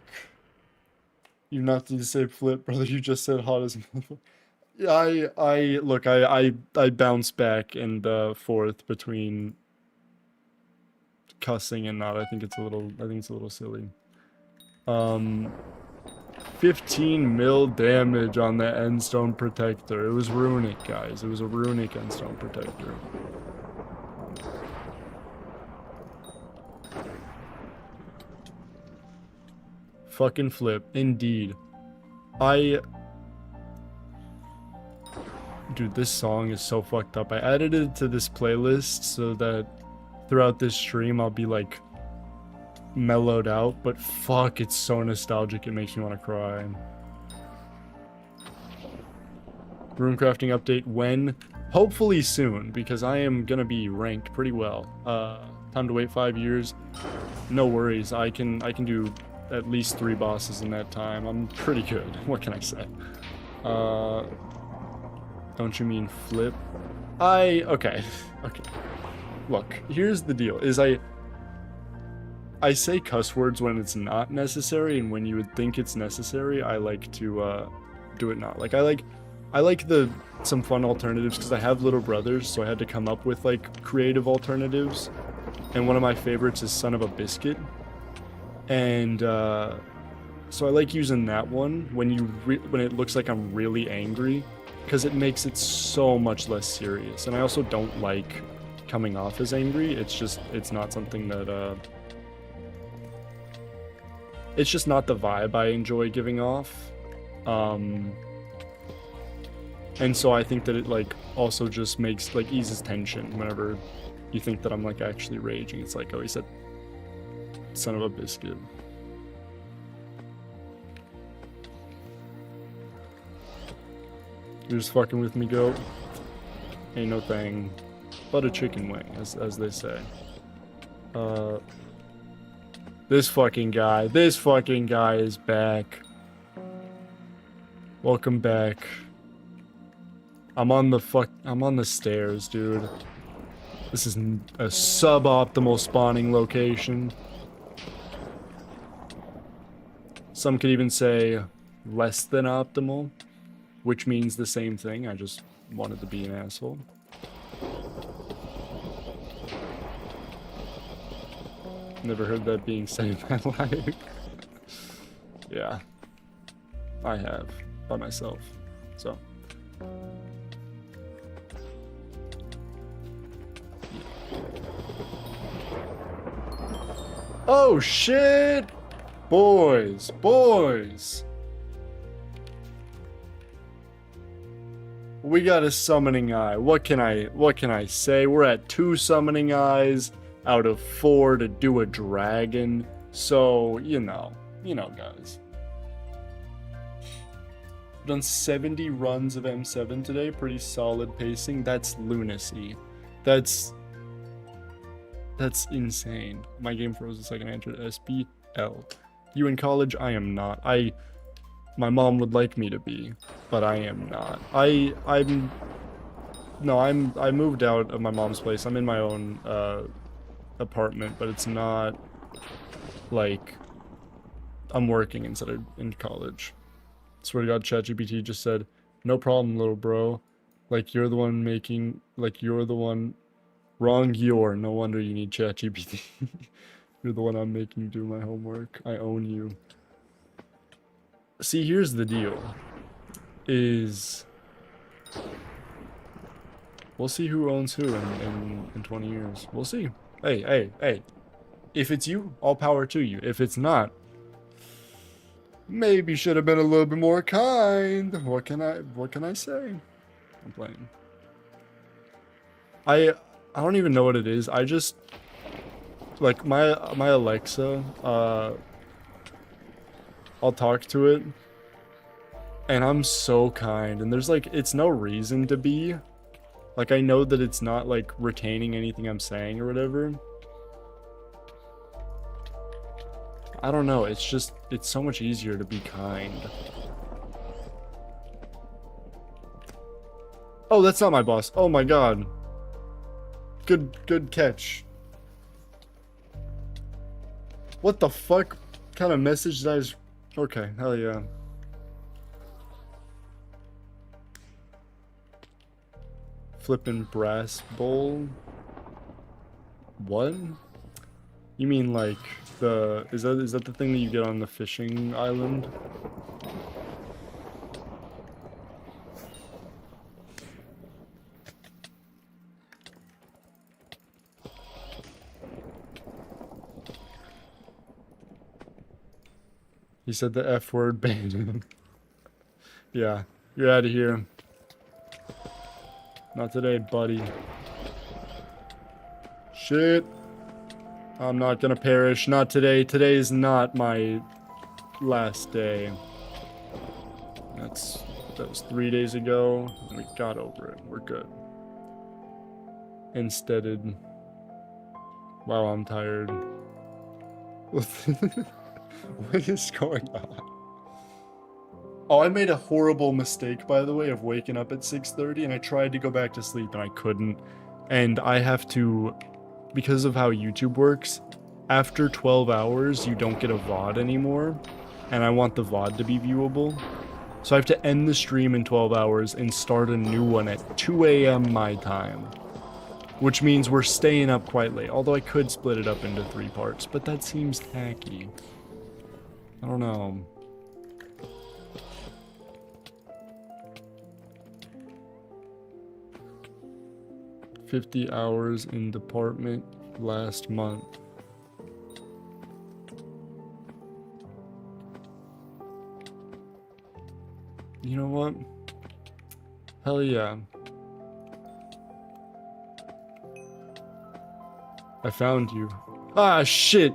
You not need to say flip, brother. You just said hot as... Yeah, look, I bounce back in the fourth between cussing and not. I think it's a little silly. 15 mil damage on the endstone protector. It was runic, guys. It was a runic endstone protector. Fucking flip. Indeed. Dude, this song is so fucked up. I added it to this playlist so that throughout this stream I'll be like mellowed out, but fuck, it's so nostalgic it makes me want to cry. Runecrafting update when? Hopefully soon, because I am gonna be ranked pretty well. Time to wait 5 years. No worries, I can do at least 3 bosses in that time. I'm pretty good. What can I say? Don't you mean flip? Okay. Look, here's the deal, is I say cuss words when it's not necessary, and when you would think it's necessary, I like to do it not. Like I like some fun alternatives because I have little brothers, so I had to come up with like creative alternatives. And one of my favorites is Son of a Biscuit, and so I like using that one when it looks like I'm really angry, because it makes it so much less serious. And I also don't like coming off as angry. It's not something that it's just not the vibe I enjoy giving off. And so I think that it like also just makes like eases tension whenever you think that I'm like actually raging. It's like, oh, he said son of a biscuit. You're just fucking with me, goat? Ain't no thing but a chicken wing, as they say. This fucking guy is back. Welcome back. I'm on the stairs, dude. This is a suboptimal spawning location. Some could even say less than optimal, which means the same thing. I just wanted to be an asshole. Never heard that being said in my life. Yeah, I have by myself. So. Oh shit! Boys, boys. We got a summoning eye. What can I say? We're at 2 summoning eyes out of 4 to do a dragon. So, you know guys. Done 70 runs of M7 today, pretty solid pacing. That's lunacy. That's insane. My game froze the second I entered SBL. You in college? I am not. My mom would like me to be, but I am not. I moved out of my mom's place. I'm in my own apartment, but it's not like I'm working instead of in college. Swear to God, ChatGPT just said, "No problem, little bro. Like you're the one making, like you're the one wrong. You're no wonder you need ChatGPT. You're the one I'm making do my homework. I own you." See, here's the deal. Is we'll see who owns who in 20 years. We'll see. Hey. If it's you, all power to you. If it's not, maybe should have been a little bit more kind. What can I say? I'm playing. I don't even know what it is. I just like my Alexa, I'll talk to it and I'm so kind, and there's like, it's no reason to be. Like, I know that it's not like retaining anything I'm saying or whatever. I don't know, it's just, it's so much easier to be kind. Oh, that's not my boss. Oh my god. Good catch. What the fuck kind of message did I just... Okay, hell yeah. Flippin' brass bowl. What? You mean like the... Is that the thing that you get on the fishing island? He said the F word, banned him. Yeah, you're out of here. Not today, buddy. Shit. I'm not gonna perish. Not today. Today is not my last day. That was 3 days ago, and we got over it. We're good. Insteaded. Wow, I'm tired. What is going on? Oh, I made a horrible mistake, by the way, of waking up at 6:30, and I tried to go back to sleep and I couldn't. And I have to, because of how YouTube works, after 12 hours you don't get a VOD anymore, and I want the VOD to be viewable. So I have to end the stream in 12 hours and start a new one at 2 AM my time. Which means we're staying up quite late, although I could split it up into 3 parts, but that seems tacky. I don't know. $50 hours in department last month. You know what? Hell yeah. I found you. Ah, shit!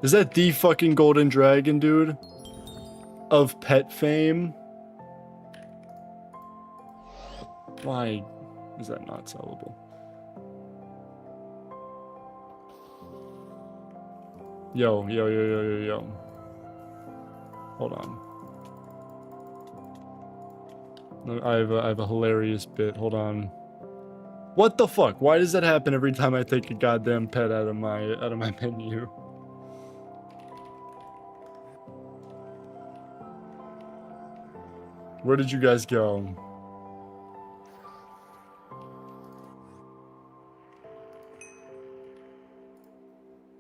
Is that the fucking golden dragon, dude? Of pet fame? Why is that not sellable? Yo, yo, yo, yo, yo, yo. Hold on. I have a hilarious bit. Hold on. What the fuck? Why does that happen every time I take a goddamn pet out of my menu? Where did you guys go?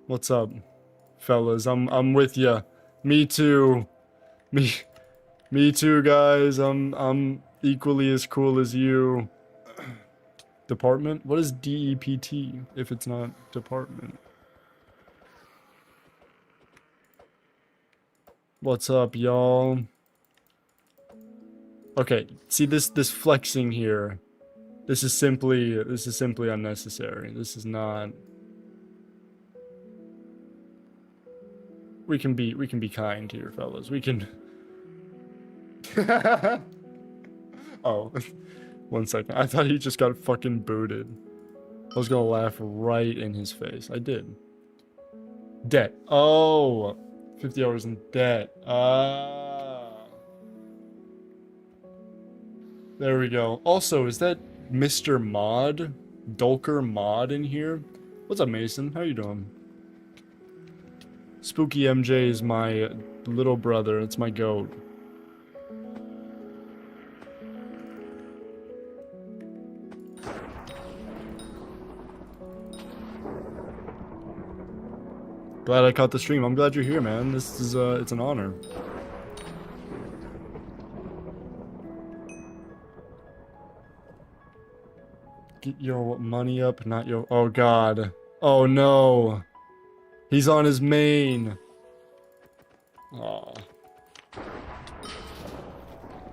What's up, fellas? I'm with ya. Me too. Me too, guys. I'm equally as cool as you. Department? What is DEPT if it's not department? What's up, y'all? Okay, see this flexing here. This is simply unnecessary. This is not. We can be kind here, fellas. We can. Oh, 1 second. I thought he just got fucking booted. I was gonna laugh right in his face. I did. Debt. Oh, 50 hours in debt. There we go. Also, is that Mr. Mod? Dulker Mod in here? What's up, Mason? How you doing? Spooky MJ is my little brother. It's my goat. Glad I caught the stream. I'm glad you're here, man. This is it's an honor. Get your money up, not your. Oh god. Oh no. He's on his main. Aw.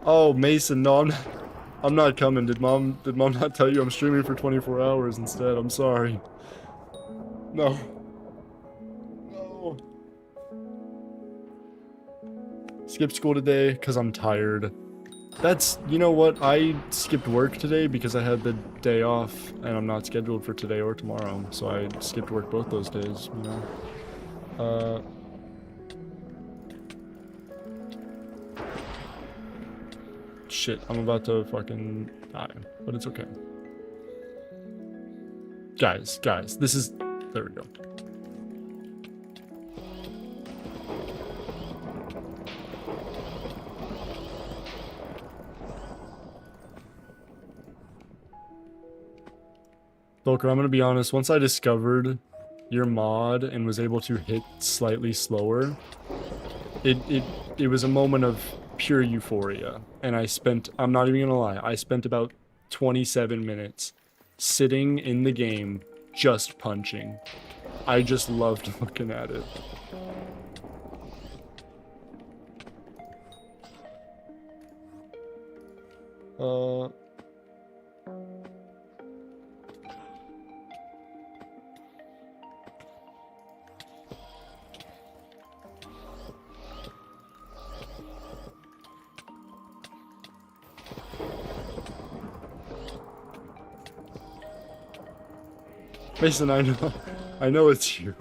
Oh, Mason, no, I'm not coming. Did mom not tell you I'm streaming for 24 hours instead? I'm sorry. No. No. Skipped school today because I'm tired. That's, you know what? I skipped work today because I had the day off and I'm not scheduled for today or tomorrow. So I skipped work both those days, you know? Shit, I'm about to fucking die, but it's okay. Guys, this is... There we go. Volker, I'm gonna be honest, once I discovered your mod and was able to hit slightly slower, it was a moment of pure euphoria. And I'm not even gonna lie, I spent about 27 minutes sitting in the game just punching. I just loved looking at it. Mason, I know it's you.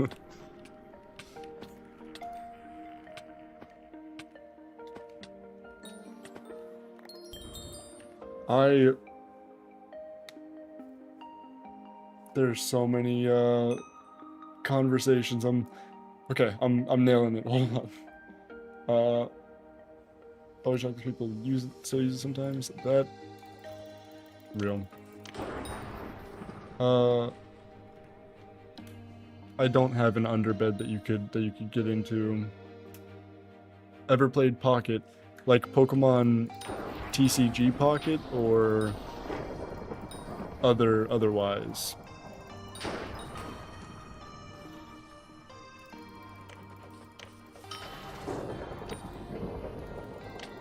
There's so many conversations. I'm nailing it. Hold on. Always talk to people who still use it sometimes. That real. I don't have an underbed that you could get into. Ever played Pocket, like Pokemon TCG Pocket or otherwise?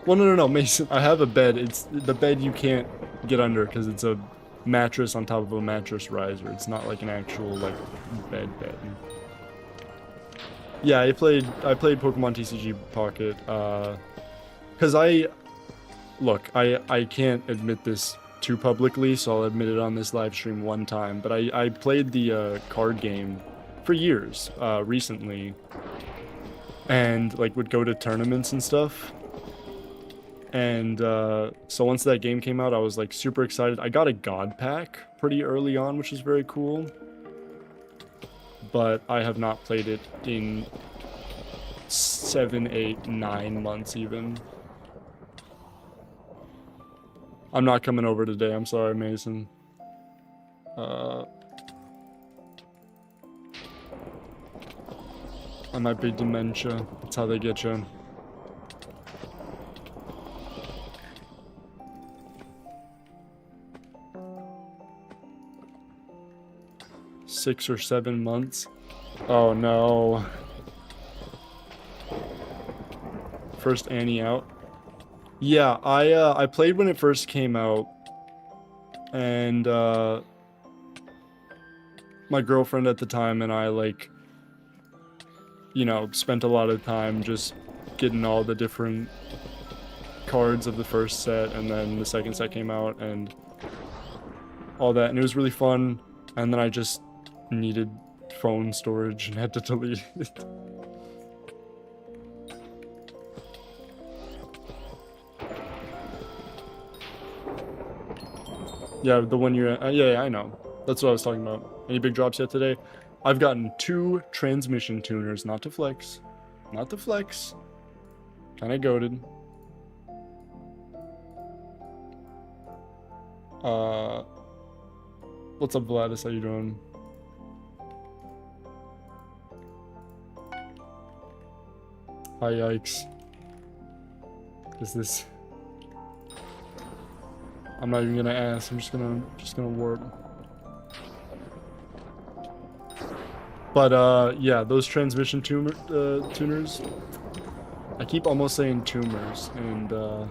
Well, no, Mason. I have a bed. It's the bed you can't get under because it's a mattress on top of a mattress riser. It's not like an actual like bed. Yeah, I played Pokemon TCG Pocket because I can't admit this too publicly, so I'll admit it on this live stream one time, but I played the card game for years recently, and like would go to tournaments and stuff. And so once that game came out, I was like super excited. I got a god pack pretty early on, which was very cool. But I have not played it in 7, 8, 9 months even. I'm not coming over today. I'm sorry, Mason. I might be dementia. That's how they get you. Six or 7 months. Oh no. First Annie out. Yeah, I played when it first came out, and my girlfriend at the time and I, like, you know, spent a lot of time just getting all the different cards of the first set, and then the second set came out and all that, and it was really fun. And then I just needed phone storage and had to delete it. Yeah, the 1 year. Yeah, I know. That's what I was talking about. Any big drops yet today? I've gotten 2 transmission tuners, not to flex. Not to flex. Kinda goated. What's up, Vladis? How you doing? Hi, yikes. Is this... I'm not even gonna ask. I'm just gonna warp. But yeah, those transmission tuners. I keep almost saying tumors, and I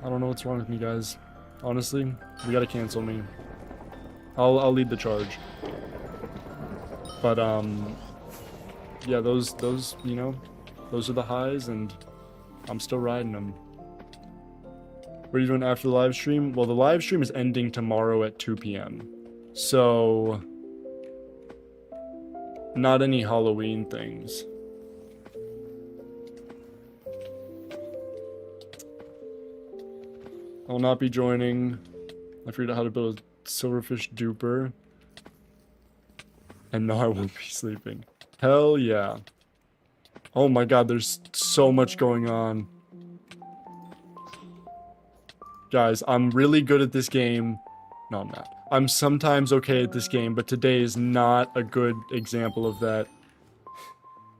don't know what's wrong with me, guys. Honestly, you gotta cancel me. I'll lead the charge. But yeah, those you know, those are the highs, and I'm still riding them. What are you doing after the live stream? Well, the live stream is ending tomorrow at 2 p.m. So, not any Halloween things. I will not be joining. I figured out how to build a silverfish duper. And no, I won't be sleeping. Hell yeah. Oh my god, there's so much going on. Guys, I'm really good at this game. No, I'm not. I'm sometimes okay at this game, but today is not a good example of that.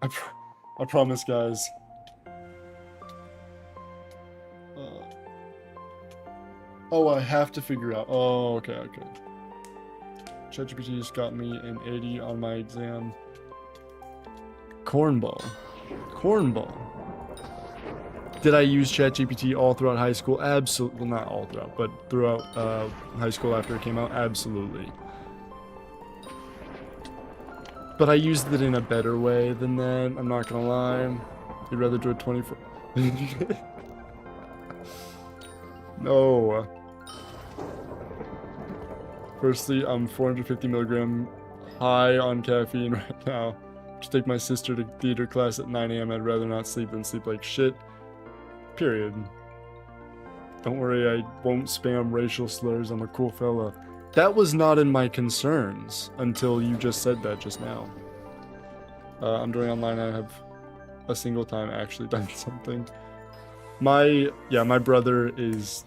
I promise, guys. Oh, I have to figure out. Oh, okay, okay. ChatGPT just got me an 80 on my exam. Cornball. Cornball. Did I use ChatGPT all throughout high school? Absolutely. Well, not all throughout, but throughout high school after it came out? Absolutely. But I used it in a better way than that. I'm not gonna lie. You'd rather do it 24... No. Firstly, I'm 450 milligram high on caffeine right now. Just take my sister to theater class at 9 a.m. I'd rather not sleep than sleep like shit. Period. Don't worry, I won't spam racial slurs. I'm a cool fella. That was not in my concerns until you just said that just now. I'm doing online. I have a single time actually done something. My brother is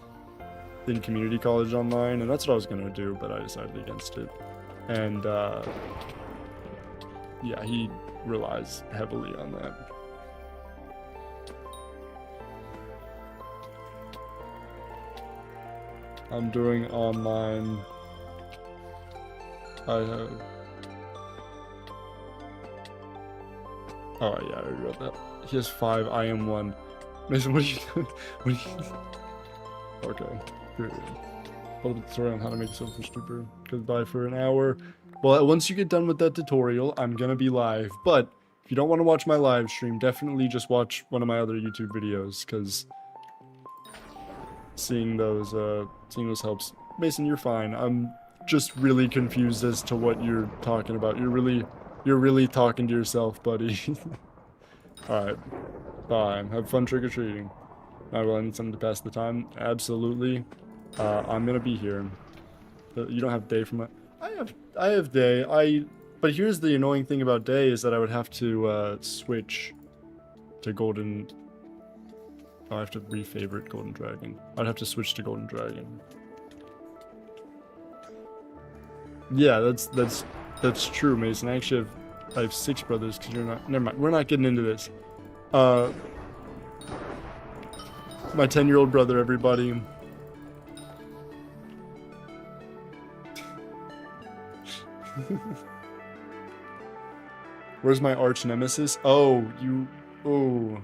in community college online, and that's what I was gonna do, but I decided against it. And yeah, he relies heavily on that. I'm doing online. I have... Oh yeah, I already wrote that. He has 5, I am 1. Mason, what are you doing? What are you... Okay, period. Follow the tutorial on how to make selfish duper. Goodbye for an hour. Well, once you get done with that tutorial, I'm gonna be live. But if you don't want to watch my live stream, definitely just watch one of my other YouTube videos, because seeing those helps. Mason, you're fine. I'm just really confused as to what you're talking about. You're You're really talking to yourself, buddy. Alright. Bye. Have fun trick-or-treating. Alright, well, I need something to pass the time. Absolutely. I'm gonna be here. You don't have day for my... I have day. But here's the annoying thing about day is that I would have to switch to golden... Oh, I have to re-favorite golden dragon. I'd have to switch to golden dragon. Yeah, that's true, Mason. I actually have 6 brothers because you're not... Never mind. We're not getting into this. My 10-year-old brother, everybody. Where's my arch nemesis? Oh, you... Oh.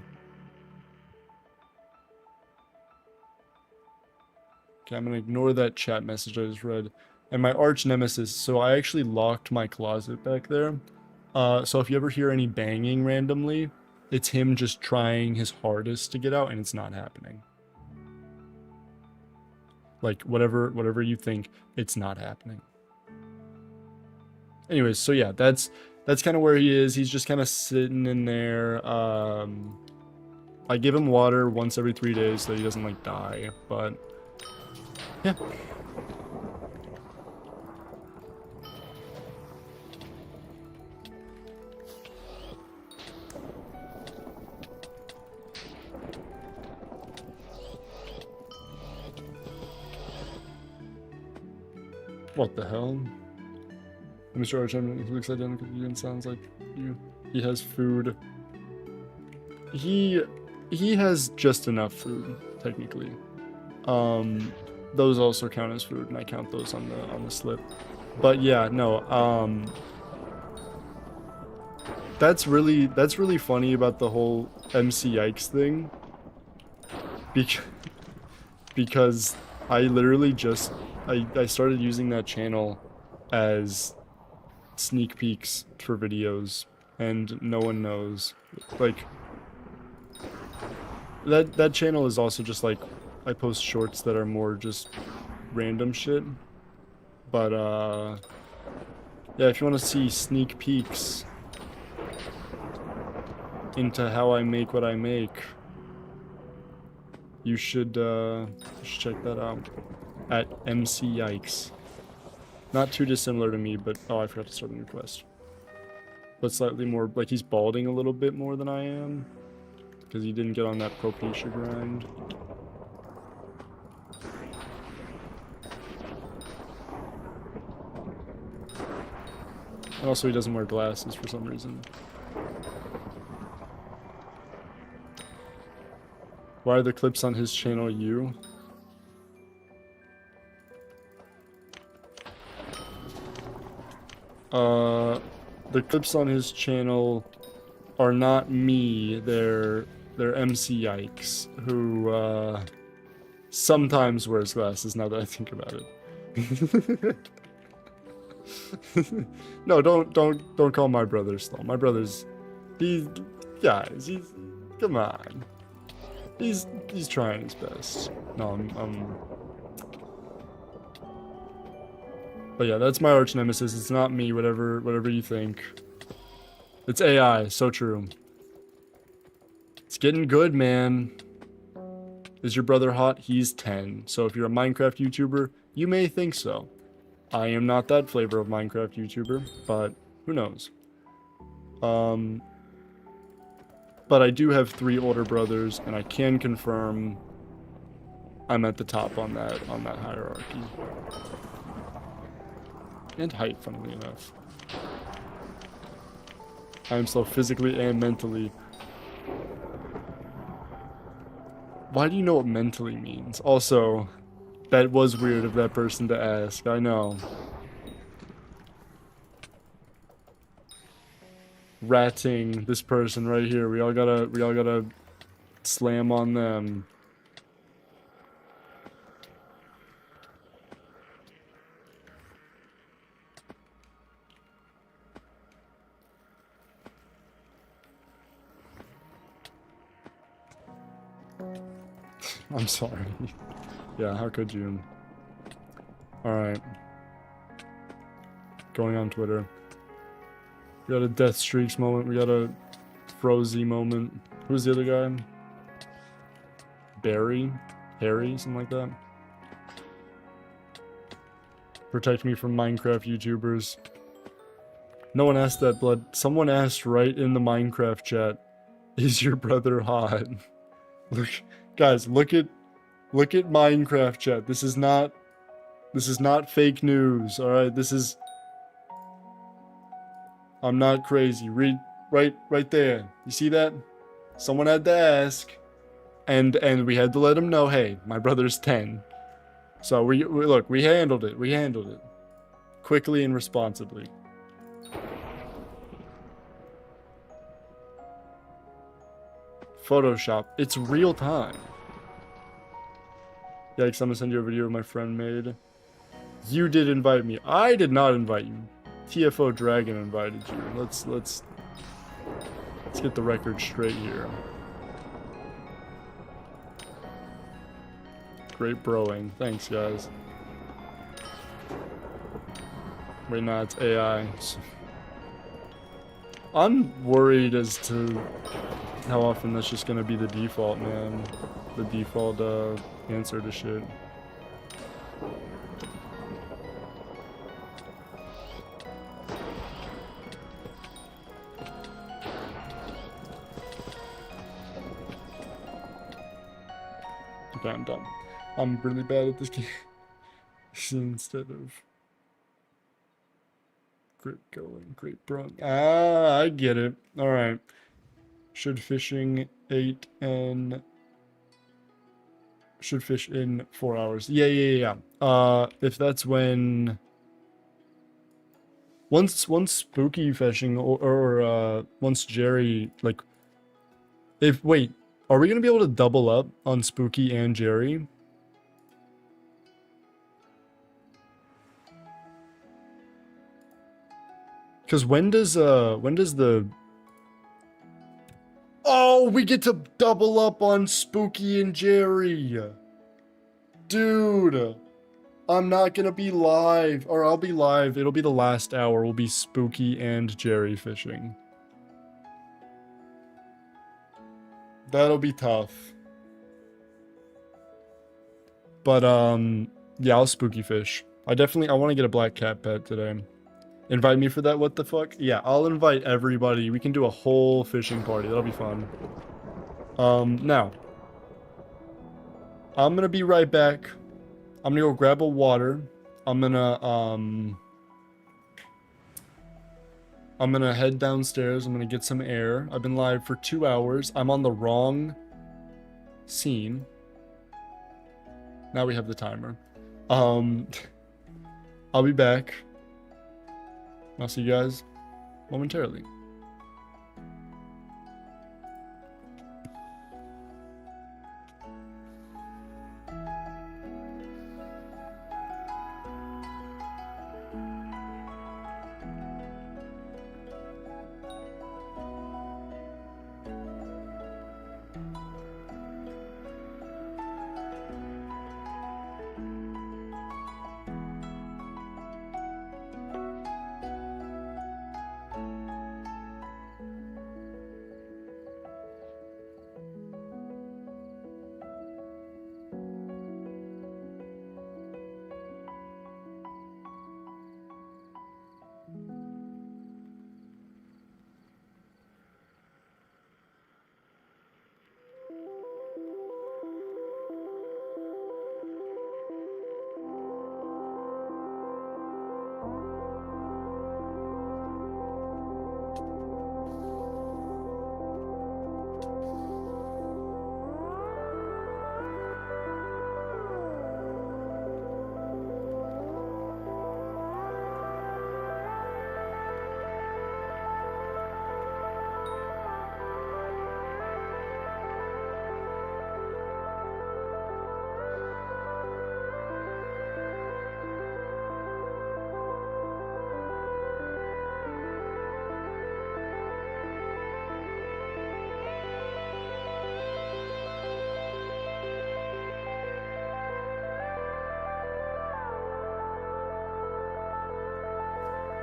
Okay, I'm gonna ignore that chat message I just read. And my arch nemesis, so I actually locked my closet back there. So if you ever hear any banging randomly, it's him just trying his hardest to get out, and it's not happening. Like, whatever you think, it's not happening. Anyways, so yeah, that's kind of where he is. He's just kind of sitting in there. I give him water once every 3 days so he doesn't, like, die, but... Yeah. What the hell? Mr. Archam looks identical to you and sounds like you. He has food. He has just enough food, technically. Those also count as food, and I count those on the slip. But yeah, no. That's really funny about the whole MC Yikes thing. Because I literally just I started using that channel as sneak peeks for videos, and no one knows. Like that channel is also just like I post shorts that are more just random shit. But yeah, if you want to see sneak peeks into how I make what I make, you should check that out at MC Yikes. Not too dissimilar to me, but oh, I forgot to start a new quest. But slightly more, like he's balding a little bit more than I am, because he didn't get on that Propecia grind. And also he doesn't wear glasses for some reason. Why are the clips on his channel you? The clips on his channel are not me, they're MC Yikes, who sometimes wears glasses now that I think about it. No, don't call my brother slow. My brother's guys, come on. He's trying his best. No, but yeah, that's my arch nemesis. It's not me, whatever you think. It's AI, so true. It's getting good, man. Is your brother hot? He's 10. So if you're a Minecraft YouTuber, you may think so. I am not that flavor of Minecraft YouTuber, but who knows? But I do have 3 older brothers, and I can confirm I'm at the top on that hierarchy. And height, funnily enough. I am slow physically and mentally. Why do you know what mentally means? Also, that was weird of that person to ask, I know. Ratting this person right here. We all gotta slam on them. I'm sorry. Yeah, how could you? Alright. Going on Twitter. We got a Death Streaks moment. We got a Frozy moment. Who's the other guy? Barry? Harry? Something like that. Protect me from Minecraft YouTubers. No one asked that, Blood. Someone asked right in the Minecraft chat, is your brother hot? Look, guys, look at Minecraft chat. This is not fake news, alright? This is... I'm not crazy. Read right there. You see that? Someone had to ask. And we had to let him know, hey, my brother's 10. So we look, we handled it. We handled it. Quickly and responsibly. Photoshop. It's real time. Yikes, I'm gonna send you a video my friend made. You did invite me. I did not invite you. TFO Dragon invited you. Let's get the record straight here. Great broing. Thanks, guys. Wait, no, it's AI. I'm worried as to how often that's just gonna be the default, man. The default answer to shit. Okay, I'm done. I'm really bad at this game. Instead of great going, great brung. Ah, I get it. Alright. Should fishing 8 and should fish in 4 hours. Yeah. If that's when once spooky fishing or once Jerry like if wait, are we gonna be able to double up on Spooky and Jerry? Cause when does the oh, we get to double up on Spooky and Jerry. Dude, I'm not gonna be live, or I'll be live. It'll be the last hour. Will be Spooky and Jerry fishing. That'll be tough. But yeah, I'll Spooky fish. I want to get a black cat pet today. Invite me for that, what the fuck? Yeah, I'll invite everybody. We can do a whole fishing party. That'll be fun. Now. I'm gonna be right back. I'm gonna go grab a water. I'm gonna head downstairs. I'm gonna get some air. I've been live for 2 hours. I'm on the wrong scene. Now we have the timer. I'll be back. I'll see you guys momentarily.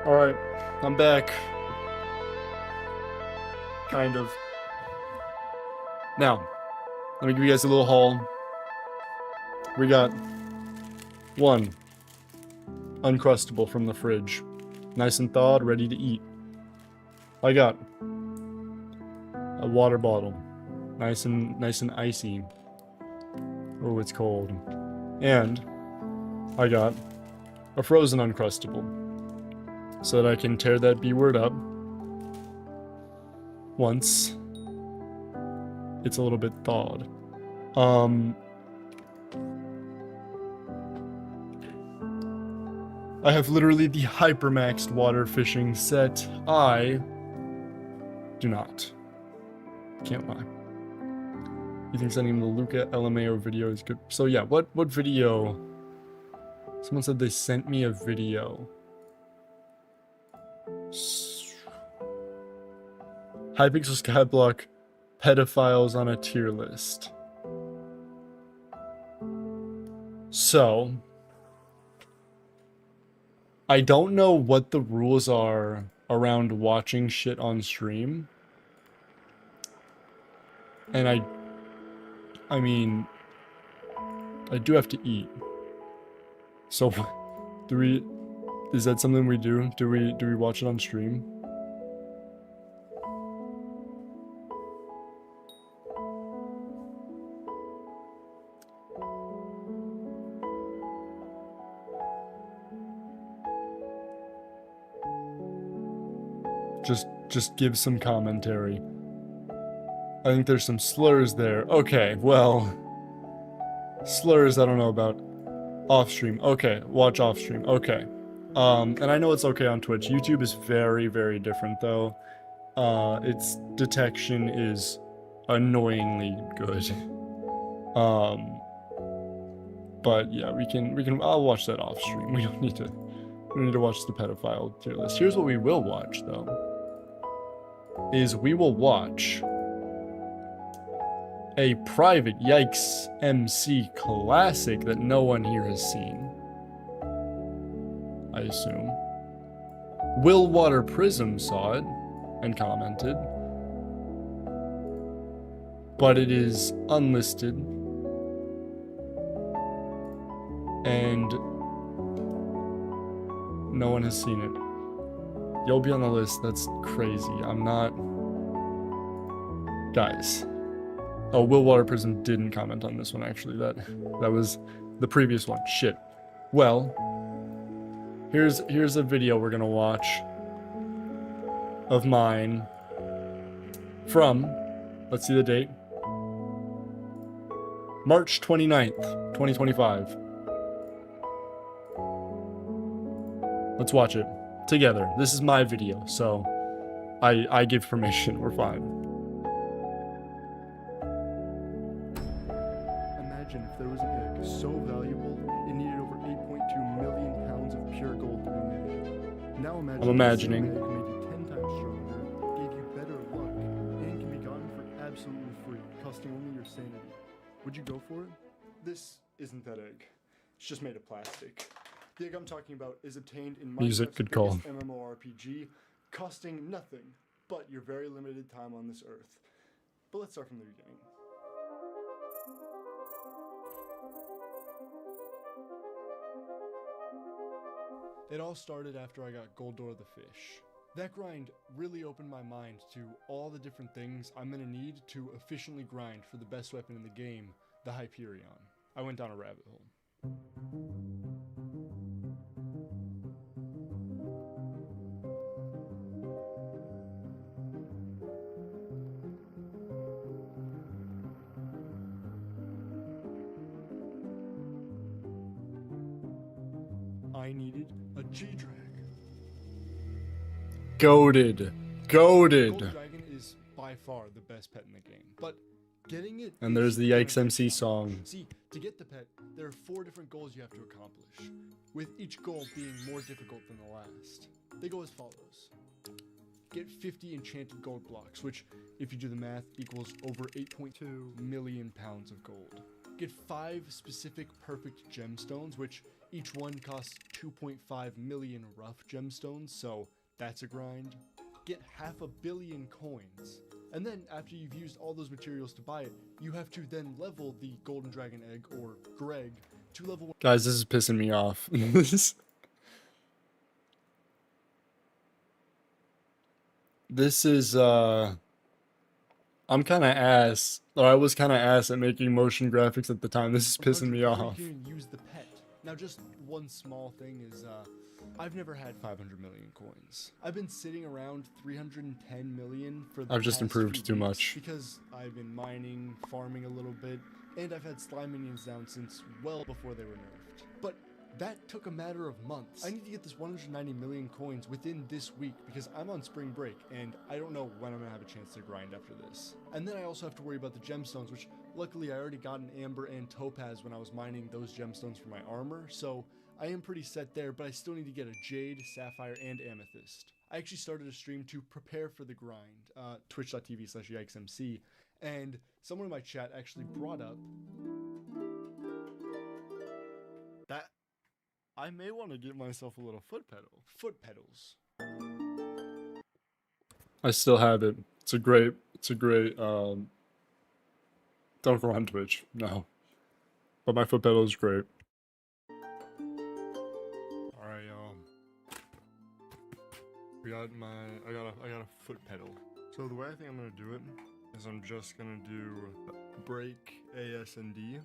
Alright, I'm back. kind of. Now, let me give you guys a little haul. We got one Uncrustable from the fridge. Nice and thawed, ready to eat. I got a water bottle. Nice and icy. Oh, it's cold. And I got a frozen Uncrustable. So that I can tear that B word up once it's a little bit thawed. I have literally the hypermaxed water fishing set. I do not. Can't lie. You think sending him the Yikeslmao video is good? So yeah, what video? Someone said they sent me a video. Hypixel Skyblock pedophiles on a tier list. So I don't know what the rules are around watching shit on stream. And I mean, I do have to eat. So is that something we do? Do we watch it on stream? Just give some commentary. I think there's some slurs there. Okay, well, slurs I don't know about. Off stream. Okay, watch off stream. Okay. And I know it's okay on Twitch. YouTube is very, very different though. Its detection is annoyingly good. But yeah, we can I'll watch that off stream. We don't need to watch the pedophile tier list. Here's what we will watch though. Is we will watch a private YikesMC classic that no one here has seen. I assume. Will Water Prism saw it and commented. But it is unlisted. And no one has seen it. You'll be on the list. That's crazy. I'm not... Guys. Oh, Will Water Prism didn't comment on this one, actually. That was the previous one. Shit. Well, here's a video we're gonna watch of mine from, let's see the date, March 29th, 2025. Let's watch it together. This is my video, so I give permission. We're fine. Imagine if there was an egg so valuable it needed over 8.2 million pounds of pure gold to be made. Now imagine I'm imagining. Egg made you 10 times stronger, gave you better luck, and can be gotten for absolutely free, costing only your sanity. Would you go for it? This isn't that egg. It's just made of plastic. The egg I'm talking about is obtained in Music, good call. MMORPG, costing nothing but your very limited time on this earth. But let's start from the beginning. It all started after I got Gold Door the Fish. That grind really opened my mind to all the different things I'm gonna need to efficiently grind for the best weapon in the game, the Hyperion. I went down a rabbit hole. I needed a G-Drag. Goated. Gold Dragon is by far the best pet in the game, but getting it. And there's the YikesMC song. See, to get the pet, there are 4 different goals you have to accomplish, with each goal being more difficult than the last. They go as follows. Get 50 enchanted gold blocks, which, if you do the math, equals over 8.2 million pounds of gold. Get 5 specific perfect gemstones, which each one costs 2.5 million rough gemstones, so that's a grind. Get 500 million coins, And then after you've used all those materials to buy it, you have to then level the golden dragon egg, or Greg, to level. Guys, this is pissing me off. This is I'm kind of ass, or I was kind of ass at making motion graphics at the time. This is pissing me off. You can use the pet. Now, just one small thing is, I've never had 500 million coins. I've been sitting around 310 million for the I've just past improved few too weeks much. because I've been mining, farming a little bit, and I've had slime minions down since well before they were nerfed. But that took a matter of months. I need to get this 190 million coins within this week because I'm on spring break and I don't know when I'm gonna have a chance to grind after this. And then I also have to worry about the gemstones, which luckily I already got an amber and topaz when I was mining those gemstones for my armor, so I am pretty set there, but I still need to get a jade, sapphire, and amethyst. I actually started a stream to prepare for the grind, twitch.tv/YikesMC, and someone in my chat actually brought up that I may want to get myself a little foot pedal. Foot pedals. I still have it. It's a great, don't go on Twitch, no. But my foot pedal is great. Alright, y'all. I got a foot pedal. So the way I think I'm gonna do it is I'm just gonna do break AS and D.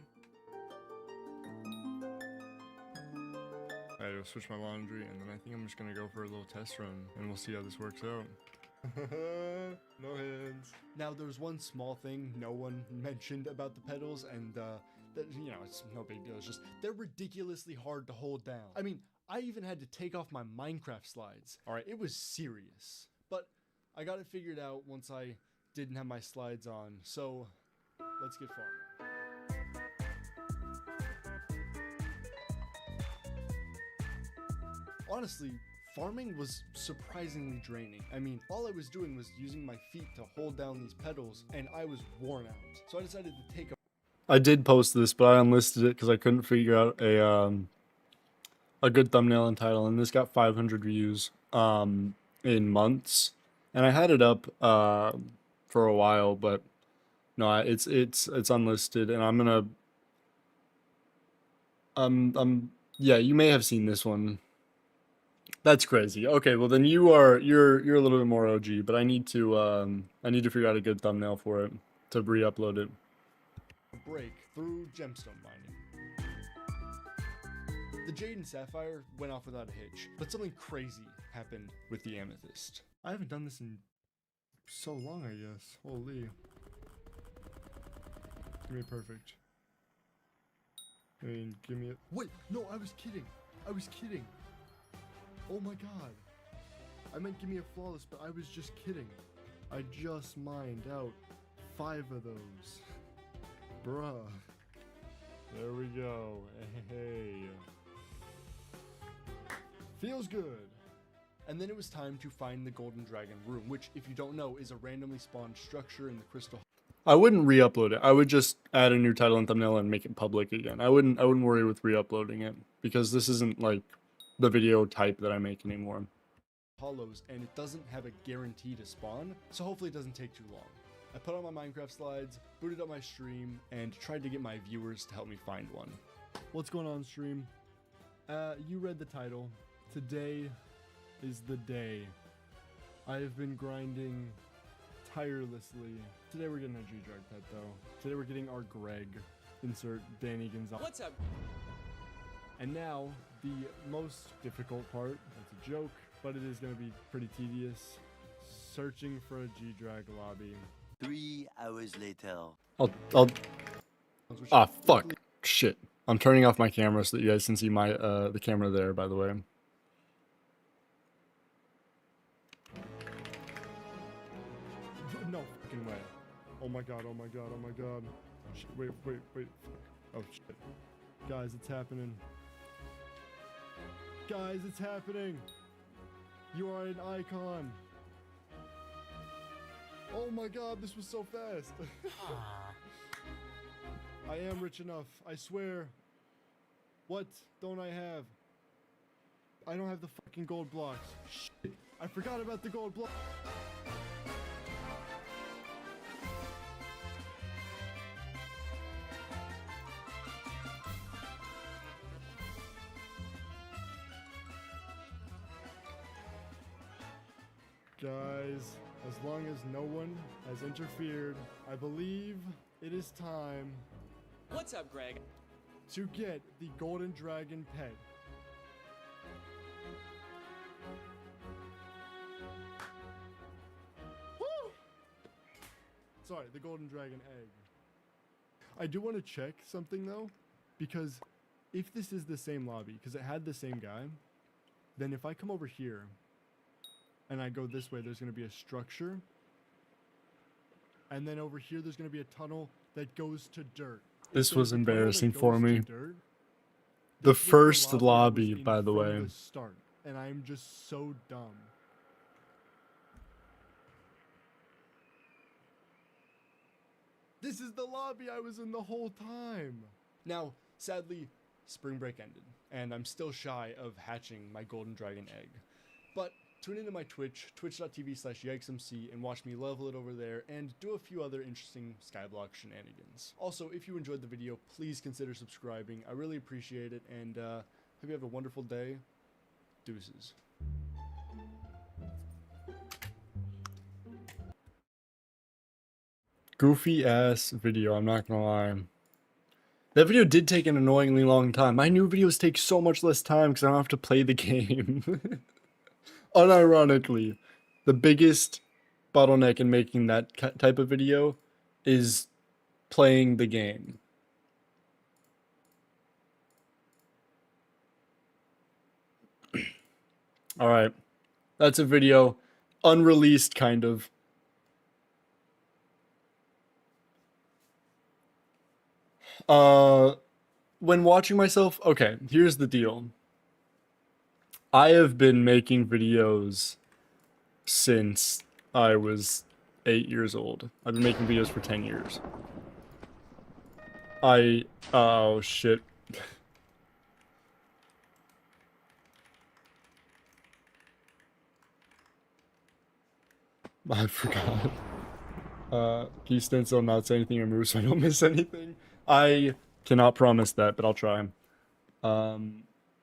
I gotta switch my laundry, and then I think I'm just gonna go for a little test run, and we'll see how this works out. No hands. Now, there's one small thing no one mentioned about the pedals, and that, you know, it's no big deal. It's just they're ridiculously hard to hold down. I mean, I even had to take off my Minecraft slides. All right, it was serious, but I got it figured out once I didn't have my slides on. So let's get farming. Honestly, farming was surprisingly draining. I mean, all I was doing was using my feet to hold down these pedals, and I was worn out. So I decided to take a... I did post this, but I unlisted it because I couldn't figure out a good thumbnail and title, and this got 500 views in months. And I had it up for a while, but no, it's unlisted, and I'm gonna yeah, you may have seen this one. That's crazy. Okay, well then you're a little bit more OG, but I need to figure out a good thumbnail for it to re-upload it. Break through gemstone mining. The jade and sapphire went off without a hitch, but something crazy happened with the amethyst. I haven't done this in so long, I guess. Holy. Give me perfect. I mean, give me it. Wait, no, I was kidding. I was kidding. Oh my god. I meant give me a flawless, but I was just kidding. I just mined out 5 of those. Bruh. There we go. Hey. Feels good. And then it was time to find the golden dragon room, which, if you don't know, is a randomly spawned structure in the crystal. I wouldn't re-upload it. I would just add a new title and thumbnail and make it public again. I wouldn't worry with re-uploading it because this isn't like the video type that I make anymore. Hollows, and it doesn't have a guarantee to spawn, so hopefully it doesn't take too long. I put on my Minecraft slides, booted up my stream, and tried to get my viewers to help me find one. What's going on, stream? You read the title. Today is the day. I have been grinding tirelessly. Today we're getting a G-Drag pet though. Today we're getting our Greg. Insert Danny Gonzalez. What's up? And now, the most difficult part. That's a joke, but it is going to be pretty tedious. Searching for a G-Drag lobby. 3 hours later. I'll ah, fuck. Shit. I'm turning off my camera so that you guys can see my the camera there, by the way. No fucking way. Oh my god, oh my god, oh my god. Shit, wait. Oh shit. Guys, it's happening. Guys, it's happening. You are an icon. Oh my god, this was so fast. I am rich enough, I swear. What don't I have? I don't have the fucking gold blocks. Shit, I forgot about the gold block. guys. As long as no one has interfered, I believe it is time What's up, Greg? to get the golden dragon pet. Woo! Sorry, the golden dragon egg. I do want to check something though, because if this is the same lobby, because it had the same guy, then if I come over here and I go this way, there's going to be a structure. And then over here, there's going to be a tunnel that goes to dirt. If This there's was a tunnel that embarrassing goes for to me. dirt, The this was first that was lobby, in by the from way. the start, and I'm just so dumb. This is the lobby I was in the whole time. Now, sadly, spring break ended, and I'm still shy of hatching my golden dragon egg. But tune into my Twitch, twitch.tv/YikesMC, and watch me level it over there and do a few other interesting Skyblock shenanigans. Also, if you enjoyed the video, please consider subscribing. I really appreciate it, and hope you have a wonderful day. Deuces. Goofy ass video, I'm not gonna lie. That video did take an annoyingly long time. My new videos take so much less time because I don't have to play the game. Unironically, the biggest bottleneck in making that type of video is playing the game. Alright, that's a video, unreleased kind of. When watching myself, okay, here's the deal. I have been making videos since I was 8 years old. I've been making videos for 10 years. Oh shit. I forgot. Can you stand still and not say anything or move so I don't miss anything? I cannot promise that, but I'll try.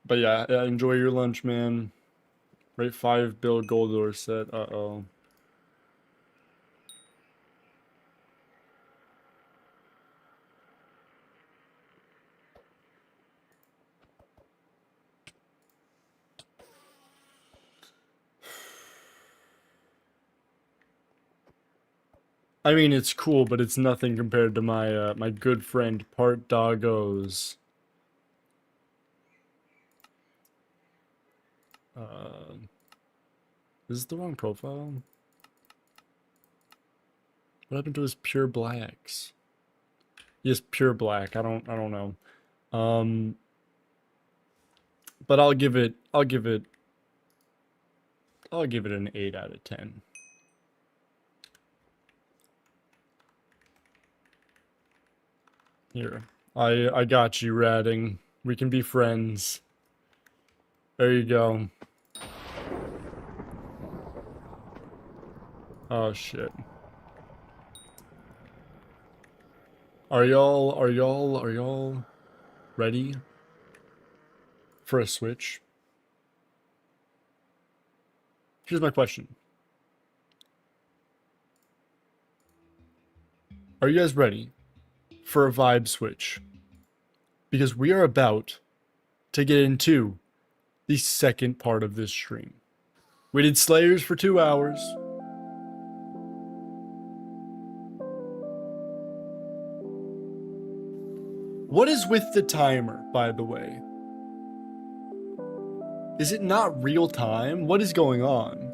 But yeah, enjoy your lunch, man. Rate 5 Bill Goldor set. Uh-oh. I mean, it's cool, but it's nothing compared to my my good friend Part Doggos. Is this the wrong profile? What happened to his pure blacks? Yes, pure black. I don't know. But I'll give it an 8 out of 10. Here. I got you, ratting. We can be friends. There you go. Oh shit. Are y'all ready for a switch? Here's my question. Are you guys ready for a vibe switch? Because we are about to get into the second part of this stream. We did Slayers for 2 hours. What is with the timer, by the way? Is it not real time? What is going on?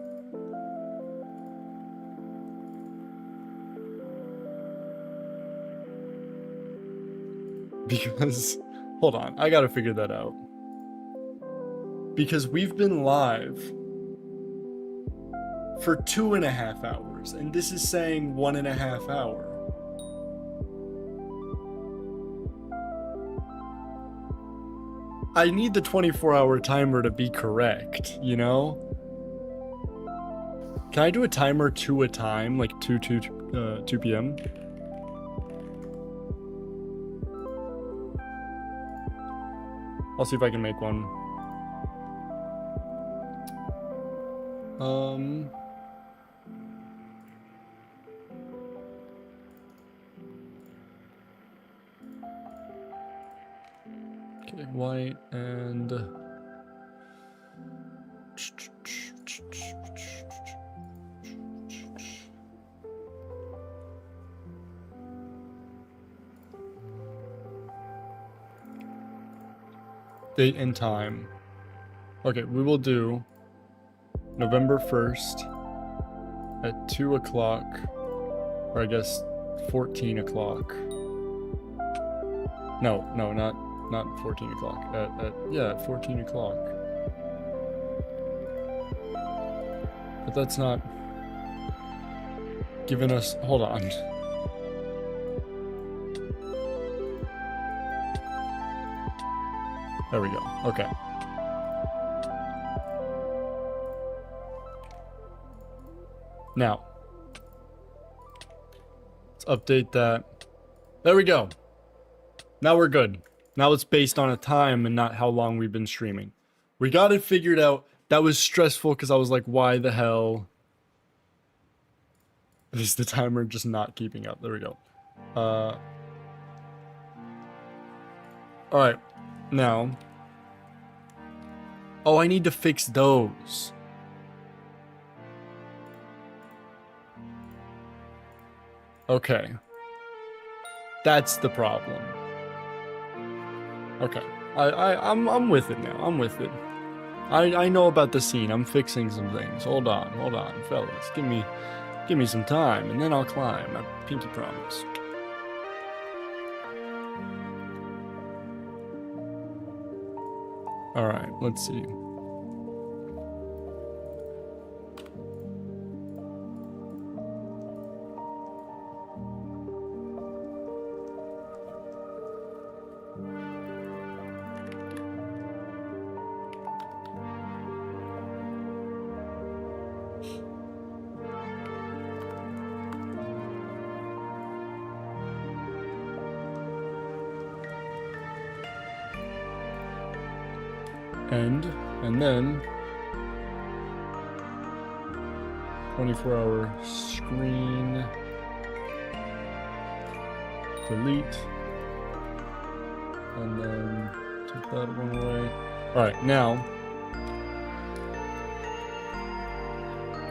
Because, hold on, I gotta figure that out. Because we've been live for 2.5 hours, and this is saying 1.5 hour. I need the 24-hour timer to be correct, you know? Can I do a timer to a time, like 2 p.m.? I'll see if I can make one. 2 white and date and time. Okay, we will do November 1st at 2 o'clock, or I guess 14 o'clock. No, not 14 o'clock. At 14 o'clock. But that's not giving us, hold on. There we go. Okay. Now, let's update that. There we go. Now we're good. Now it's based on a time and not how long we've been streaming. We got it figured out. That was stressful because I was like, why the hell is the timer just not keeping up? There we go. Alright. Now. Oh, I need to fix those. Okay. That's the problem. Okay. I'm with it now. I'm with it. I know about the scene. I'm fixing some things. Hold on, fellas. Give me some time and then I'll climb. I pinky promise. Alright, let's see. And then 24-hour screen, delete, and then take that one away. All right, now,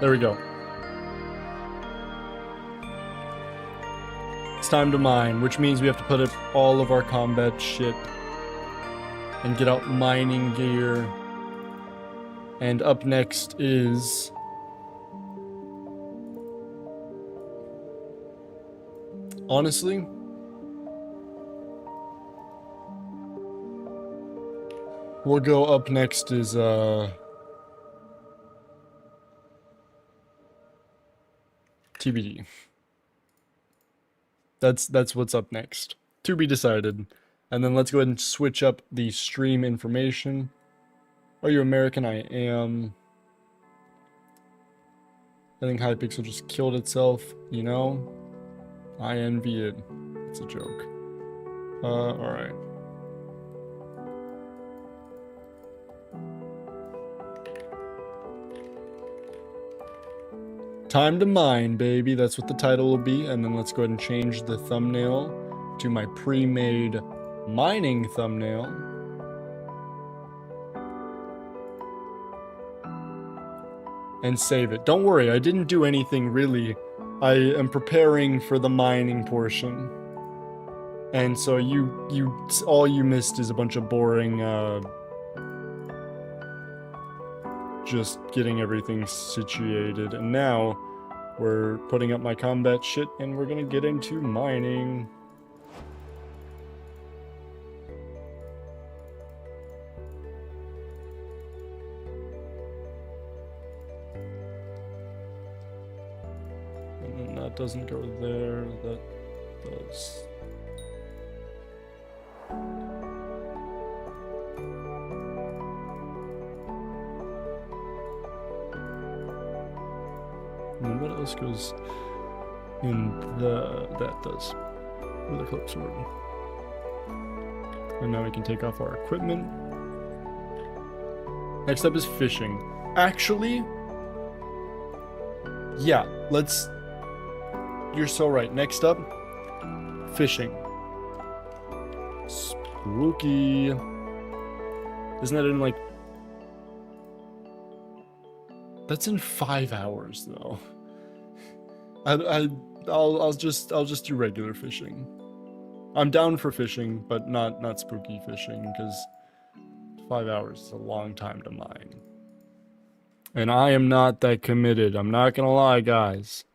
there we go. It's time to mine, which means we have to put up all of our combat shit and get out mining gear. And up next is honestly, we'll go up next is TBD. That's what's up next. To be decided. And then let's go ahead and switch up the stream information. Are you American? I am. I think Hypixel just killed itself, you know? I envy it. It's a joke. Alright. Time to mine, baby. That's what the title will be. And then let's go ahead and change the thumbnail to my pre-made mining thumbnail. And save it. Don't worry, I didn't do anything really. I am preparing for the mining portion. And so all you missed is a bunch of boring, just getting everything situated. And now we're putting up my combat shit and we're gonna get into mining. Doesn't go there, that does. And then what else goes in that does, with a clip sword. And now we can take off our equipment. Next up is fishing. Actually, yeah, let's. You're so right. Next up, fishing. Spooky. Isn't that in like... That's in 5 hours though. I'll just do regular fishing. I'm down for fishing, but not spooky fishing, because 5 hours is a long time to mine. And I am not that committed. I'm not gonna lie, guys.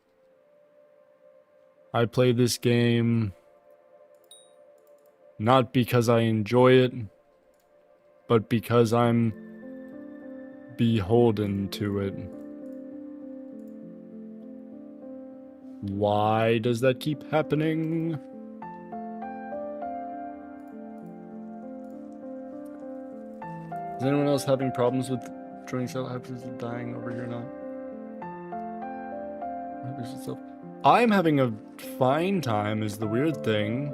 I play this game not because I enjoy it, but because I'm beholden to it. Why does that keep happening? Is anyone else having problems with joining cell Hypixel dying over here now? Hypixel stuff. I'm having a fine time is the weird thing.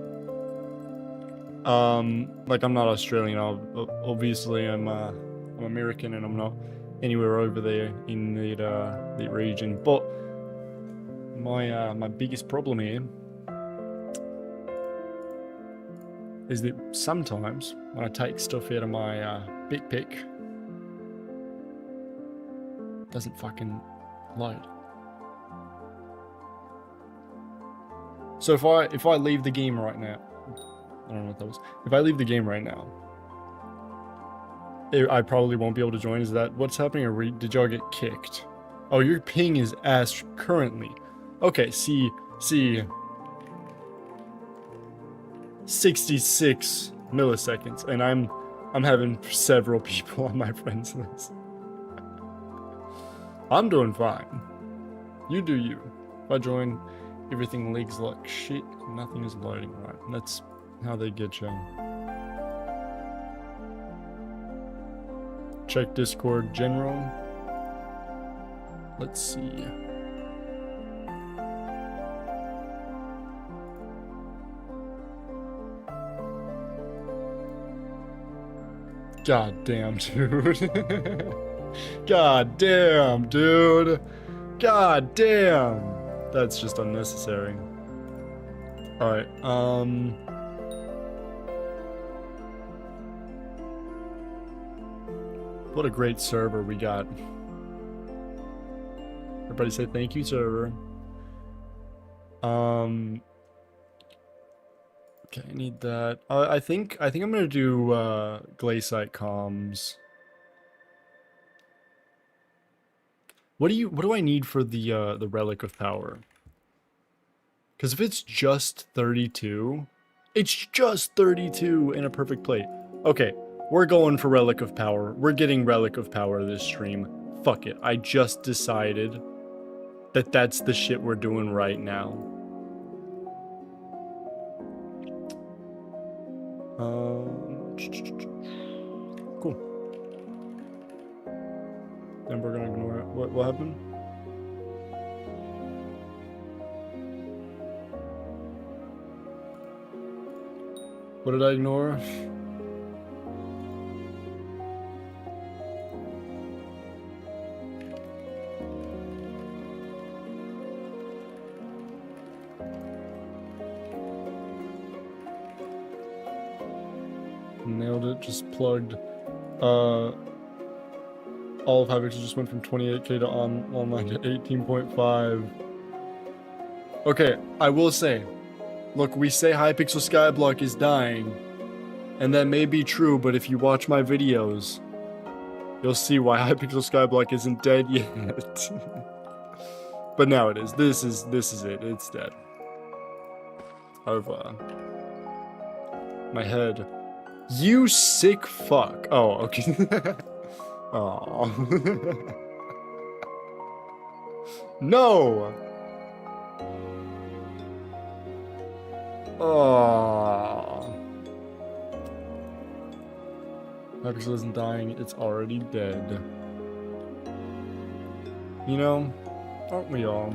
Like I'm not Australian, obviously I'm American and I'm not anywhere over there in the region, but my biggest problem here is that sometimes when I take stuff out of my big pick, it doesn't fucking load. So if I leave the game right now, I don't know what that was. If I leave the game right now, I probably won't be able to join. Is that what's happening, or did y'all get kicked? Oh, your ping is ass currently. Okay, see, 66 milliseconds, and I'm having several people on my friends list. I'm doing fine. You do you. If I join, everything leaks like shit. Nothing is loading right. That's how they get you. Check Discord general. Let's see. God damn, dude. God damn, dude. God damn. That's just unnecessary. Alright, what a great server we got. Everybody say thank you, server. Okay, I need that. I think I'm gonna do Glaciite comms. What do I need for the Relic of Power? Because if it's just 32, it's just 32 in a perfect plate. Okay, we're going for Relic of Power. We're getting Relic of Power this stream. Fuck it. I just decided that that's the shit we're doing right now. Cool. And we're gonna ignore it. What happened? What did I ignore? Nailed it, just plugged. All of Hypixel just went from 28k to online to 18.5. Okay, I will say, look, we say Hypixel Skyblock is dying, and that may be true, but if you watch my videos, you'll see why Hypixel Skyblock isn't dead yet. But now it is. This is it. It's dead. Over. My head. You sick fuck. Oh, okay. Oh. No. Oh. Hypixel isn't dying, it's already dead. You know, aren't we all?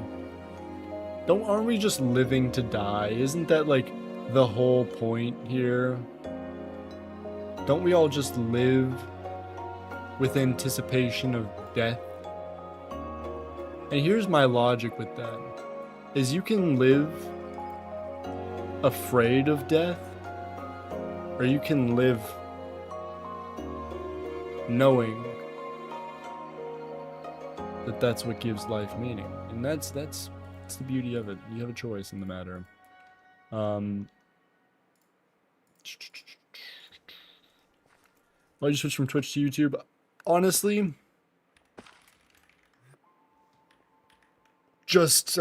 Aren't we just living to die? Isn't that like the whole point here? Don't we all just live with anticipation of death? And here's my logic with that, is you can live afraid of death, or you can live knowing that that's what gives life meaning. And that's the beauty of it. You have a choice in the matter. Why'd you switch from Twitch to YouTube? Honestly, just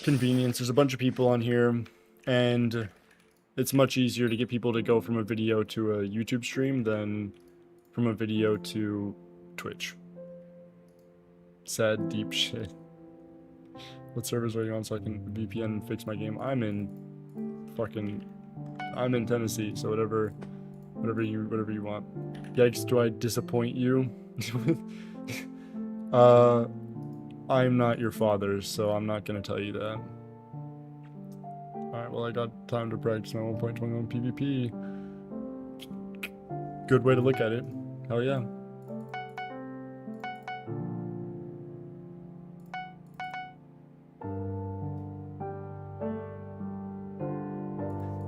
convenience. There's a bunch of people on here, and it's much easier to get people to go from a video to a YouTube stream than from a video to Twitch. Sad, deep shit. What servers are you on so I can VPN and fix my game? I'm in Tennessee, so whatever you want. Yikes, do I disappoint you? I'm not your father, so I'm not gonna tell you that. Alright, well I got time to practice my 1.21 PvP. Good way to look at it. Hell yeah.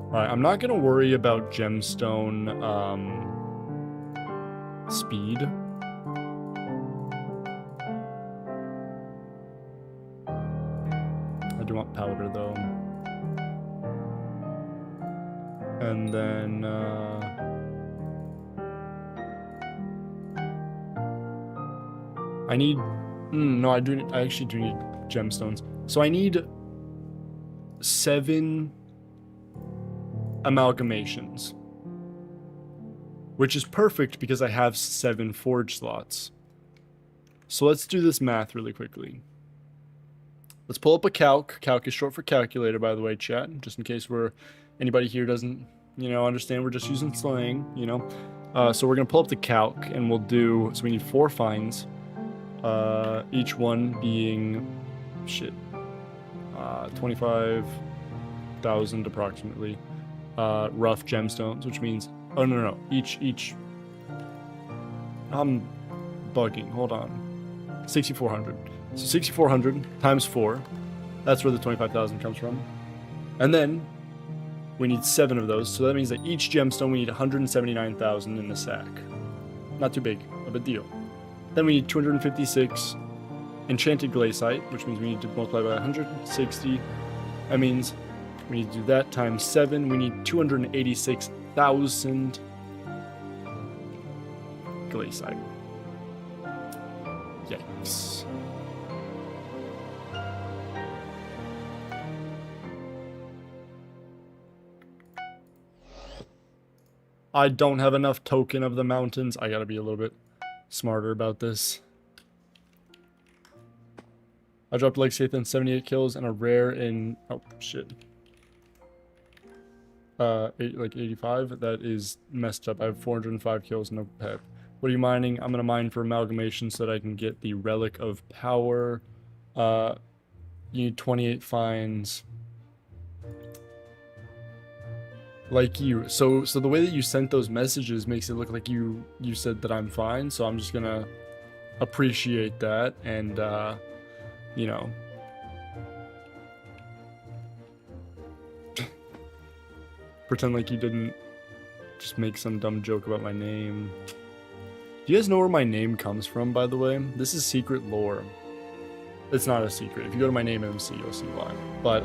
Alright, I'm not gonna worry about gemstone speed. I do want powder though. And then I need no, I actually do need gemstones. So I need 7 amalgamations, which is perfect because I have 7 forge slots. So let's do this math really quickly. Let's pull up a calc. Calc is short for calculator, by the way, chat, just in case anybody here doesn't, understand. We're just using slang, So we're gonna pull up the calc, and we'll do. So we need 4 finds, each one being 25,000 approximately. Rough gemstones, which means each I'm bugging, hold on, 6,400. So 6,400 times 4, that's where the 25,000 comes from. And then we need 7 of those, so that means that each gemstone we need 179,000 in the sack. Not too big of a deal. Then we need 256 enchanted glaciite, which means we need to multiply by 160. That means we need to do that times 7. We need 286,000 glaciite. Yikes. I don't have enough token of the mountains. I gotta be a little bit smarter about this. I dropped Leg Saith and 78 kills and a rare in... Oh, shit. 85. That is messed up. I have 405 kills, no pep. What are you mining? I'm gonna mine for amalgamation so that I can get the Relic of Power. You need 28 finds. Like you. So the way that you sent those messages makes it look like you said that I'm fine. So I'm just gonna appreciate that and pretend like you didn't just make some dumb joke about my name. Do you guys know where my name comes from, by the way? This is secret lore. It's not a secret. If you go to my name MC, you'll see why. But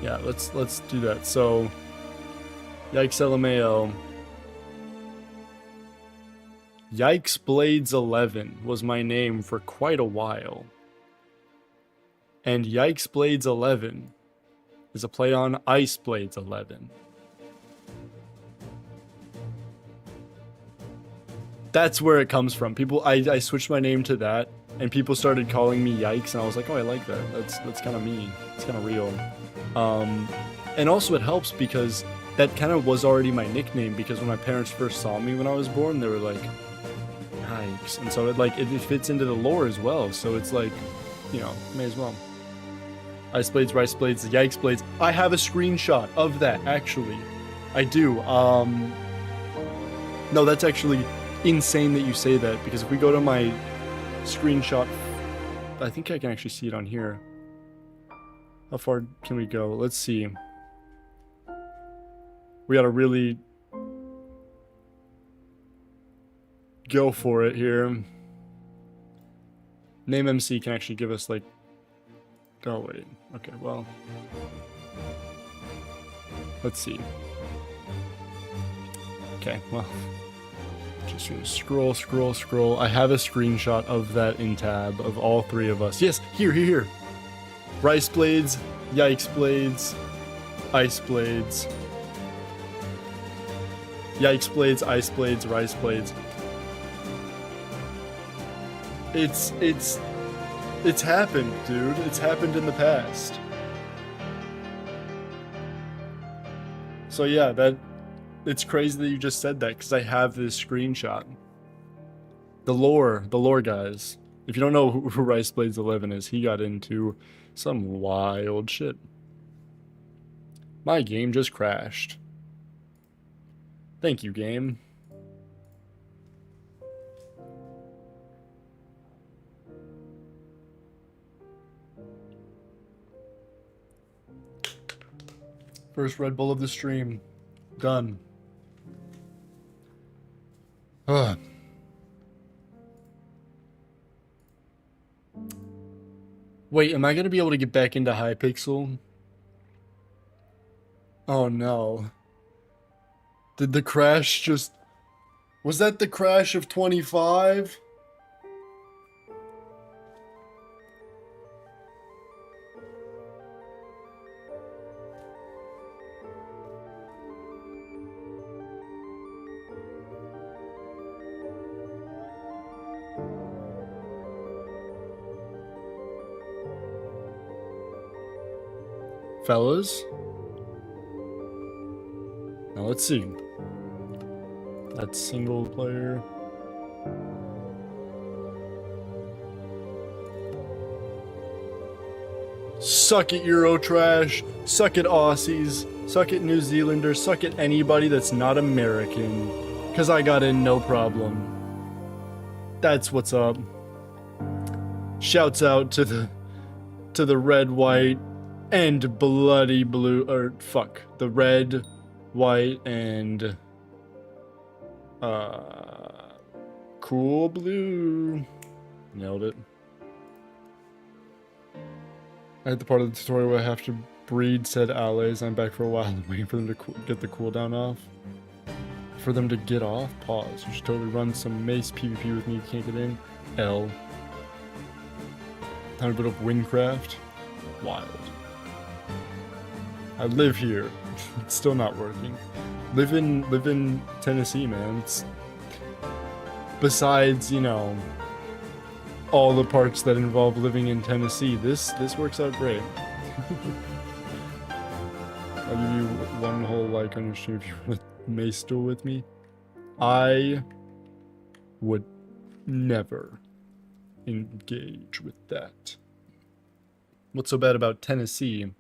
yeah, let's do that. So yikeslmao. YikesBlades11 was my name for quite a while. And YikesBlades11 is a play on Ice Blades 11. That's where it comes from. People, I switched my name to that, and people started calling me Yikes, and I was like, oh, I like that. That's kind of me. It's kind of real. And also it helps because that kind of was already my nickname, because when my parents first saw me when I was born, they were like, Yikes. And so it fits into the lore as well. So it's like, may as well. Ice Blades, Rice Blades, Yikes Blades. I have a screenshot of that, actually. I do. No, that's actually insane that you say that, because if we go to my screenshot, I think I can actually see it on here. How far can we go? Let's see. We got a really... go for it here. Name MC can actually give us like. Oh wait. Okay. Well. Let's see. Okay. Well. Just gonna scroll. I have a screenshot of that in tab of all three of us. Yes. Here. Rice blades. Yikes blades. Ice blades. Yikes blades, ice blades, rice blades. It's happened, dude. It's happened in the past. So yeah, it's crazy that you just said that because I have this screenshot. The lore, guys. If you don't know who Rice Blades 11 is, he got into some wild shit. My game just crashed. Thank you, game. First Red Bull of the stream. Done. Ugh. Wait, am I gonna be able to get back into Hypixel? Oh no. Did the crash just... Was that the crash of 25? Fellas? Now let's see. That's single player. Suck it, Eurotrash. Suck it, Aussies. Suck it, New Zealanders. Suck it, anybody that's not American. Cause I got in no problem. That's what's up. Shouts out to the red, white, and bloody blue, or fuck, the red, white, and cool blue. Nailed it. At the part of the tutorial where I have to breed said allies. I'm back for a while. I'm waiting for them to get the cooldown off. For them to get off? Pause. You should totally run some mace PvP with me. You can't get in. L. Time to put up Windcraft. Wild. I live here. It's still not working. Live in Tennessee, man. It's, besides, you know, all the parts that involve living in Tennessee, this works out great. I'll give you one whole like on your stream if you want to mace duel with me. I would never engage with that. What's so bad about Tennessee?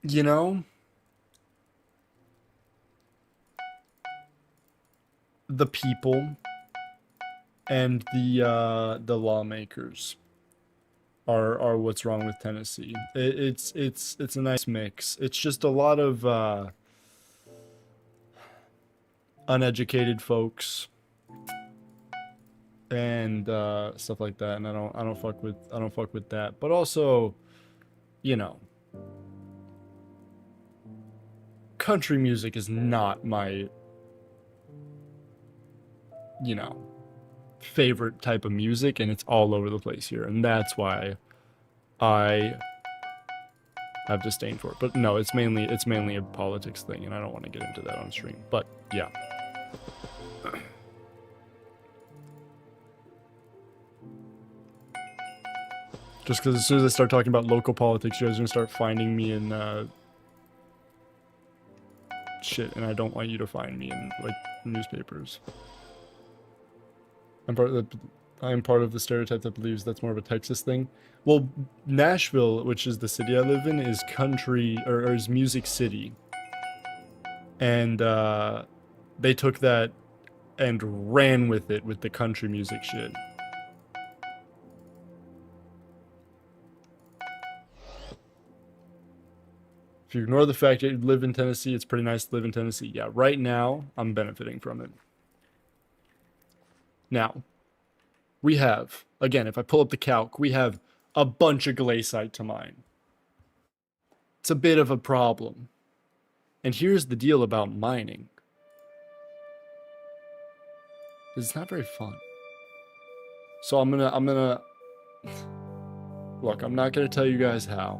You know, the people and the lawmakers are what's wrong with Tennessee. It's a nice mix. It's just a lot of uneducated folks and stuff like that, and I don't fuck with that. But also, you know, country music is not my, you know, favorite type of music, and it's all over the place here, and that's why I have disdain for it. But no, it's mainly a politics thing, and I don't want to get into that on stream. But yeah. Just because as soon as I start talking about local politics, you guys are gonna start finding me in shit, and I don't want you to find me in like newspapers. I'm part of the stereotype that believes that's more of a Texas thing. Well, Nashville, which is the city I live in, is country or is Music City, and they took that and ran with it with the country music shit. If you ignore the fact that you live in Tennessee, it's pretty nice to live in Tennessee. Yeah, right now, I'm benefiting from it. Now, we have, again, if I pull up the calc, we have a bunch of glaciite to mine. It's a bit of a problem. And here's the deal about mining. It's not very fun. So I'm gonna look, I'm not gonna tell you guys how.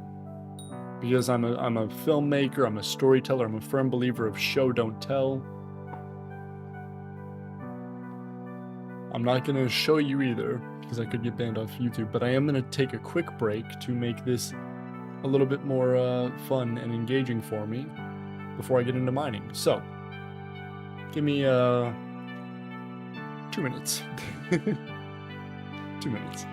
Because I'm a filmmaker, I'm a storyteller, I'm a firm believer of show don't tell. I'm not gonna show you either, because I could get banned off YouTube, but I am gonna take a quick break to make this a little bit more fun and engaging for me before I get into mining. So, give me 2 minutes. 2 minutes.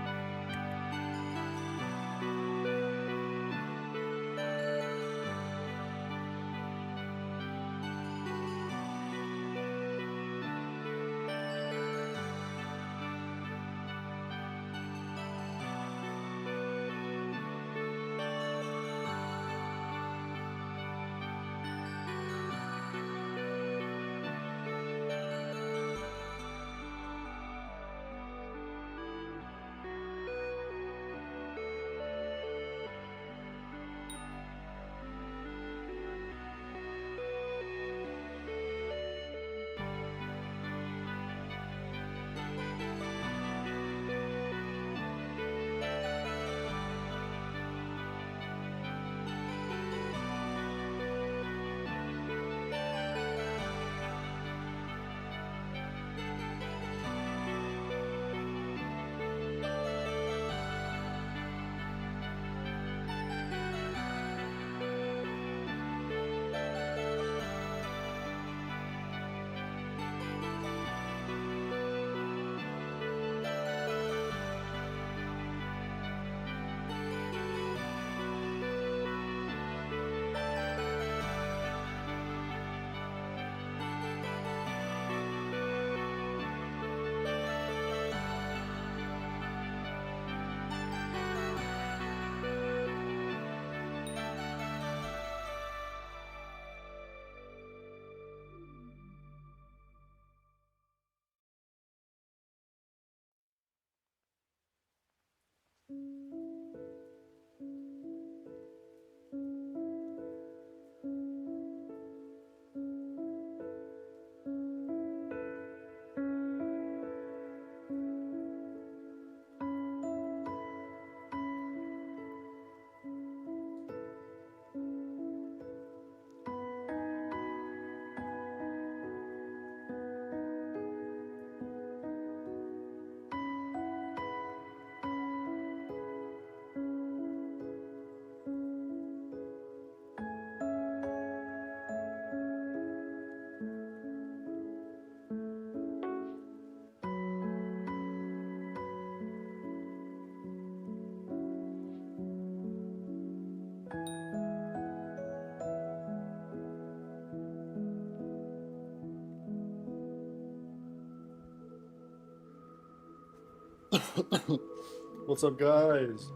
What's up, guys?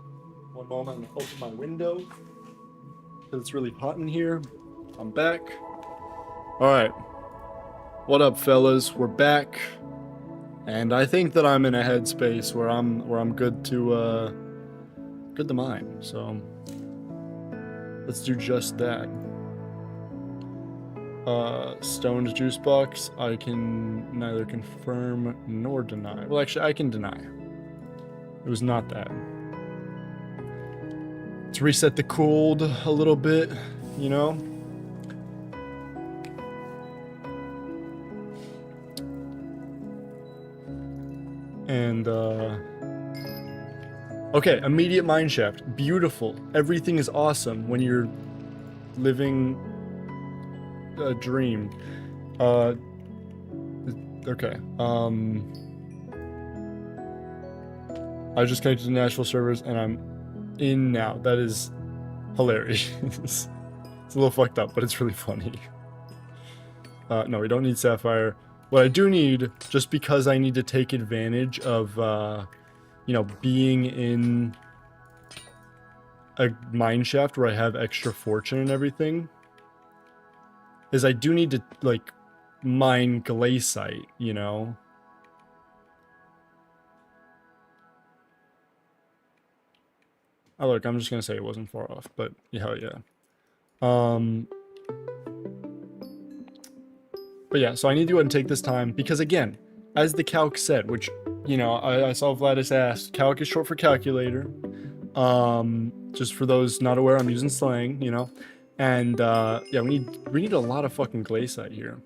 One moment, I'm gonna open my window because it's really hot in here. I'm back. All right, what up, fellas? We're back, and I think that I'm in a headspace where I'm good to mine. So let's do just that. Stoned juice box. I can neither confirm nor deny. Well, actually, I can deny. It was not that. Let's reset the cold a little bit, you know? And, okay, immediate mineshaft. Beautiful. Everything is awesome when you're living a dream. Okay, I just connected to Nashville servers and I'm in now. That is hilarious. It's a little fucked up, but it's really funny. No, we don't need Sapphire. What I do need, just because I need to take advantage of, you know, being in a mine shaft where I have extra fortune and everything is I do need to, like, mine glaciite, you know? Oh, look, I'm just gonna say it wasn't far off, but yeah, hell yeah. But yeah, so I need to go ahead and take this time because, again, as the calc said, which, you know, I saw Vladis ask, calc is short for calculator. Just for those not aware, I'm using slang, you know, and yeah, we need a lot of fucking glaciite here.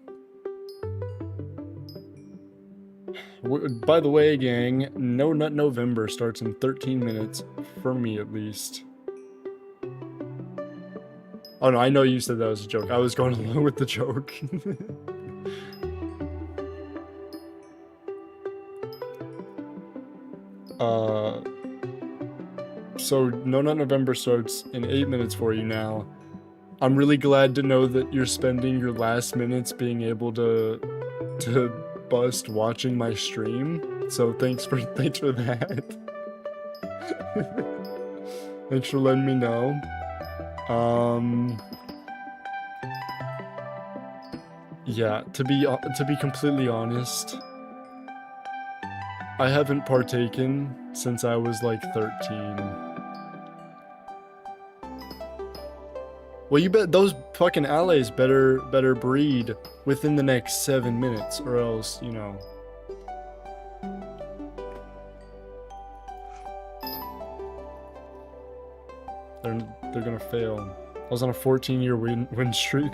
By the way, gang, No Nut November starts in 13 minutes, for me at least. Oh no, I know you said that was a joke. I was going along with the joke. So No Nut November starts in 8 minutes for you now. I'm really glad to know that you're spending your last minutes being able to bust watching my stream. So thanks for that. Thanks for letting me know. Yeah, to be completely honest, I haven't partaken since I was like 13. Well, you bet those fucking allies better breed within the next 7 minutes, or else, you know. They're gonna fail. I was on a 14-year win streak.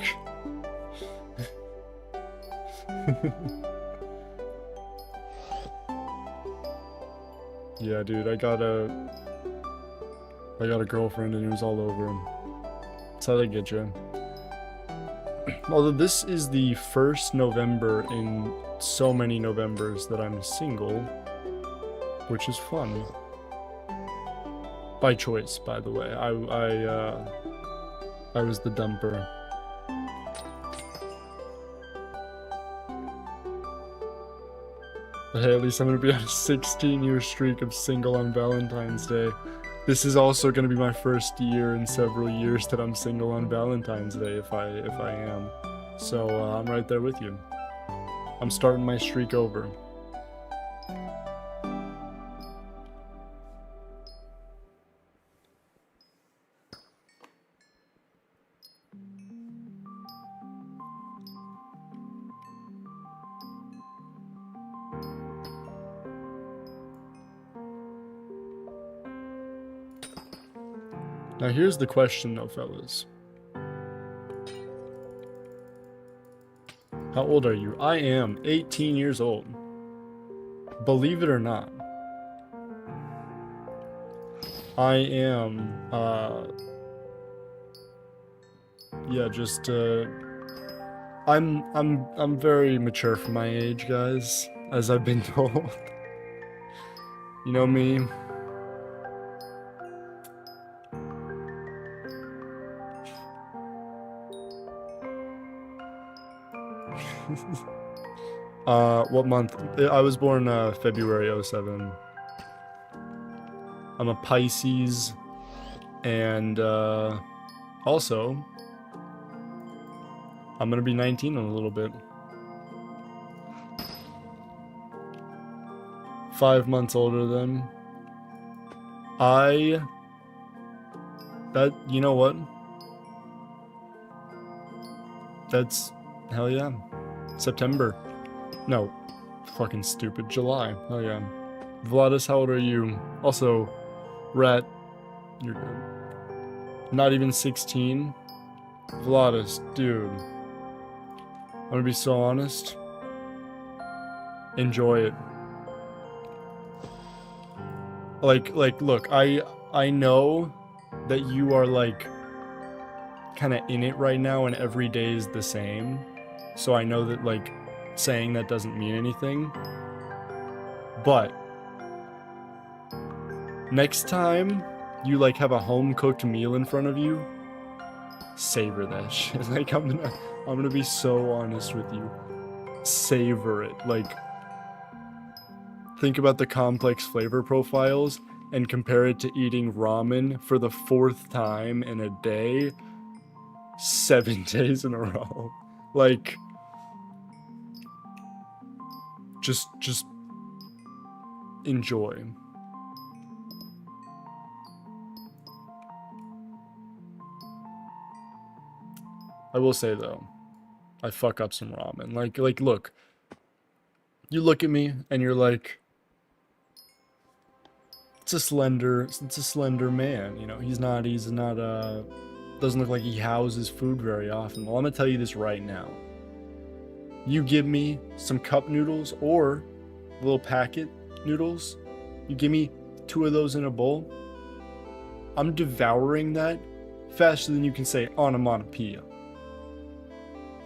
Yeah, dude, I got a girlfriend and it was all over him. That's how they get you. Although this is the first November in so many Novembers that I'm single, which is fun. By choice, by the way. I was the dumper. But hey, at least I'm gonna be on a 16-year streak of single on Valentine's Day. This is also gonna be my first year in several years that I'm single on Valentine's Day, if I am. So I'm right there with you. I'm starting my streak over. Now here's the question though, fellas. How old are you? I am 18 years old. Believe it or not. I am, yeah, just, I'm very mature for my age, guys, as I've been told. You know me. What month? I was born February 07. I'm a Pisces, and also I'm gonna be 19 in a little bit. 5 months older than you know what? That's hell yeah. September. No, fucking stupid. July. Oh yeah. Vladis, how old are you? Also, Rat, you're good. Not even 16. Vladis, dude. I'm gonna be so honest. Enjoy it. Like, look, I know that you are like kind of in it right now, and every day is the same. So I know that, like, saying that doesn't mean anything. But next time you, like, have a home-cooked meal in front of you, savor that shit. Like, I'm gonna be so honest with you. Savor it. Like, think about the complex flavor profiles and compare it to eating ramen for the 4th time in a day, 7 days in a row. Like, just enjoy. I will say though, I fuck up some ramen. Like look, you look at me and you're like, it's a slender man, you know. He's not doesn't look like he houses food very often. Well, I'm gonna tell you this right now. You give me some cup noodles or little packet noodles, you give me 2 of those in a bowl, I'm devouring that faster than you can say onomatopoeia.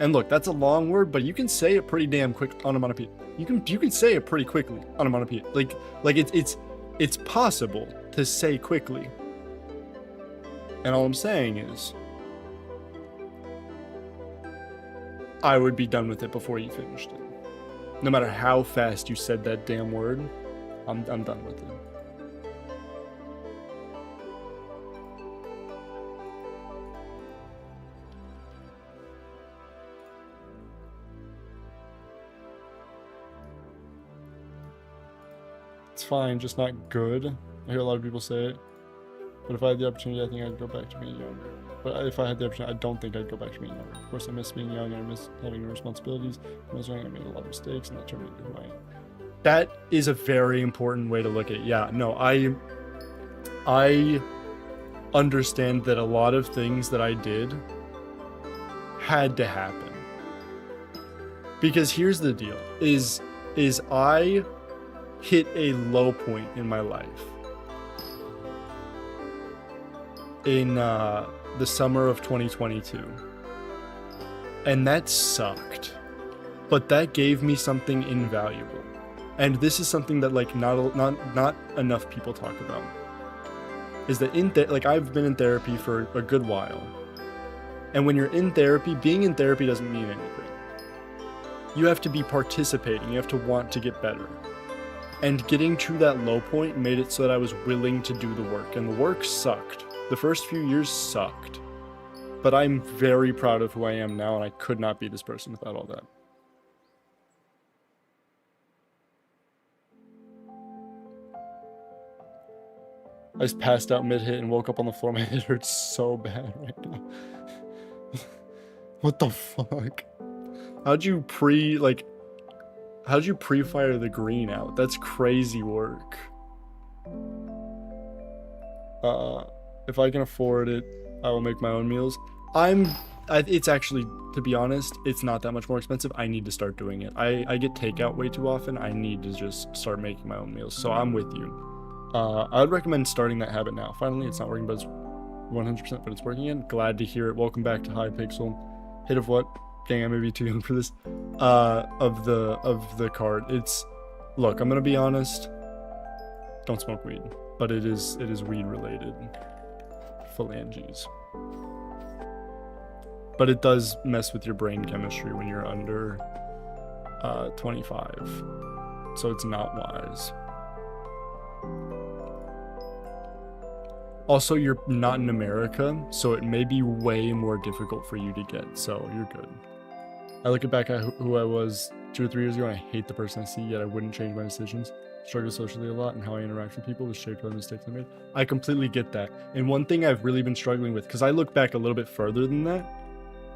And look, that's a long word, but you can say it pretty damn quick, onomatopoeia. You can say it pretty quickly, onomatopoeia. Like it's possible to say quickly. And all I'm saying is, I would be done with it before you finished it. No matter how fast you said that damn word, I'm done with it. It's fine, just not good. I hear a lot of people say it. But if I had the opportunity, I think I'd go back to being younger. But if I had the opportunity, I don't think I'd go back to being younger. Of course, I miss being young, and I miss having responsibilities. When I was young, I made a lot of mistakes, and that turned me into who I am. That is a very important way to look at it. Yeah, no, I understand that a lot of things that I did had to happen. Because here's the deal, is I hit a low point in my life in the summer of 2022, and that sucked, but that gave me something invaluable. And this is something that like not enough people talk about, is that like I've been in therapy for a good while, and when you're in therapy, being in therapy doesn't mean anything. You have to be participating, you have to want to get better. And getting to that low point made it so that I was willing to do the work, and the work sucked. The first few years sucked, but I'm very proud of who I am now, and I could not be this person without all that. I just passed out mid-hit and woke up on the floor. My head hurts so bad right now. What the fuck? How'd you pre-fire the green out? That's crazy work. If I can afford it, I will make my own meals. It's actually, to be honest, it's not that much more expensive. I need to start doing it. I get takeout way too often. I need to just start making my own meals. So I'm with you. I would recommend starting that habit now. Finally, it's not working, but it's 100%, but it's working in. Glad to hear it. Welcome back to Hypixel. Hit of what? Dang, I may be too young for this. Of the card. Look, I'm gonna be honest. Don't smoke weed, but it is weed related. Phalanges. But it does mess with your brain chemistry when you're under 25. So it's not wise. Also, you're not in America, so it may be way more difficult for you to get, so you're good. I look back at who I was 2 or 3 years ago, and I hate the person I see, yet I wouldn't change my decisions. Struggle socially a lot, and how I interact with people was shaped by the mistakes I made. I completely get that. And one thing I've really been struggling with, because I look back a little bit further than that,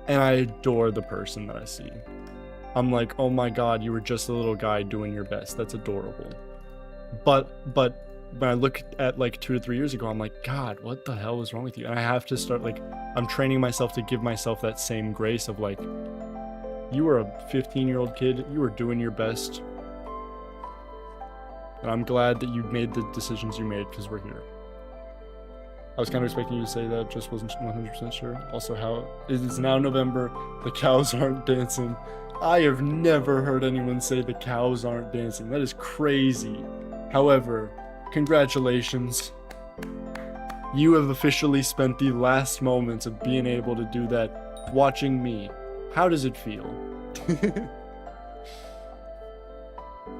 and I adore the person that I see. I'm like, oh my god, you were just a little guy doing your best. That's adorable. But when I look at like 2 to 3 years ago, I'm like, God, what the hell is wrong with you? And I have to start, like, I'm training myself to give myself that same grace of like, you were a 15-year-old kid, you were doing your best. And I'm glad that you made the decisions you made, because we're here. I was kind of expecting you to say that, just wasn't 100% sure. Also, how it is now November, the cows aren't dancing. I have never heard anyone say the cows aren't dancing. That is crazy. However, congratulations. You have officially spent the last moments of being able to do that watching me. How does it feel?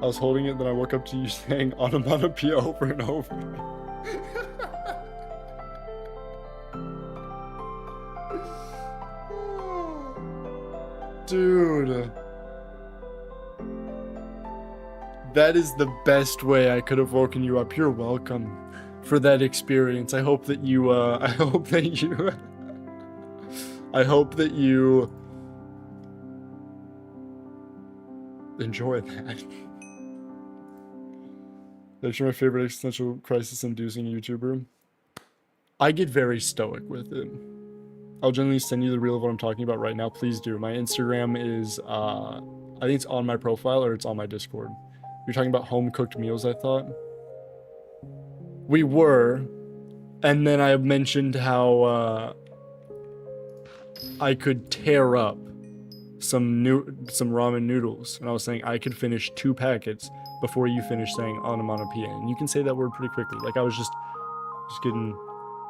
I was holding it, then I woke up to you saying onomatopoeia over and over. Dude. That is the best way I could have woken you up. You're welcome for that experience. I hope that you, I hope that you, I hope that you enjoy that. That's my favorite existential crisis-inducing YouTuber. I get very stoic with it. I'll generally send you the reel of what I'm talking about right now. Please do. My Instagram is, I think it's on my profile or it's on my Discord. You're talking about home-cooked meals, I thought. We were, and then I mentioned how I could tear up some ramen noodles, and I was saying I could finish 2 packets before you finish saying onomatopoeia, and you can say that word pretty quickly. Like I was just kidding.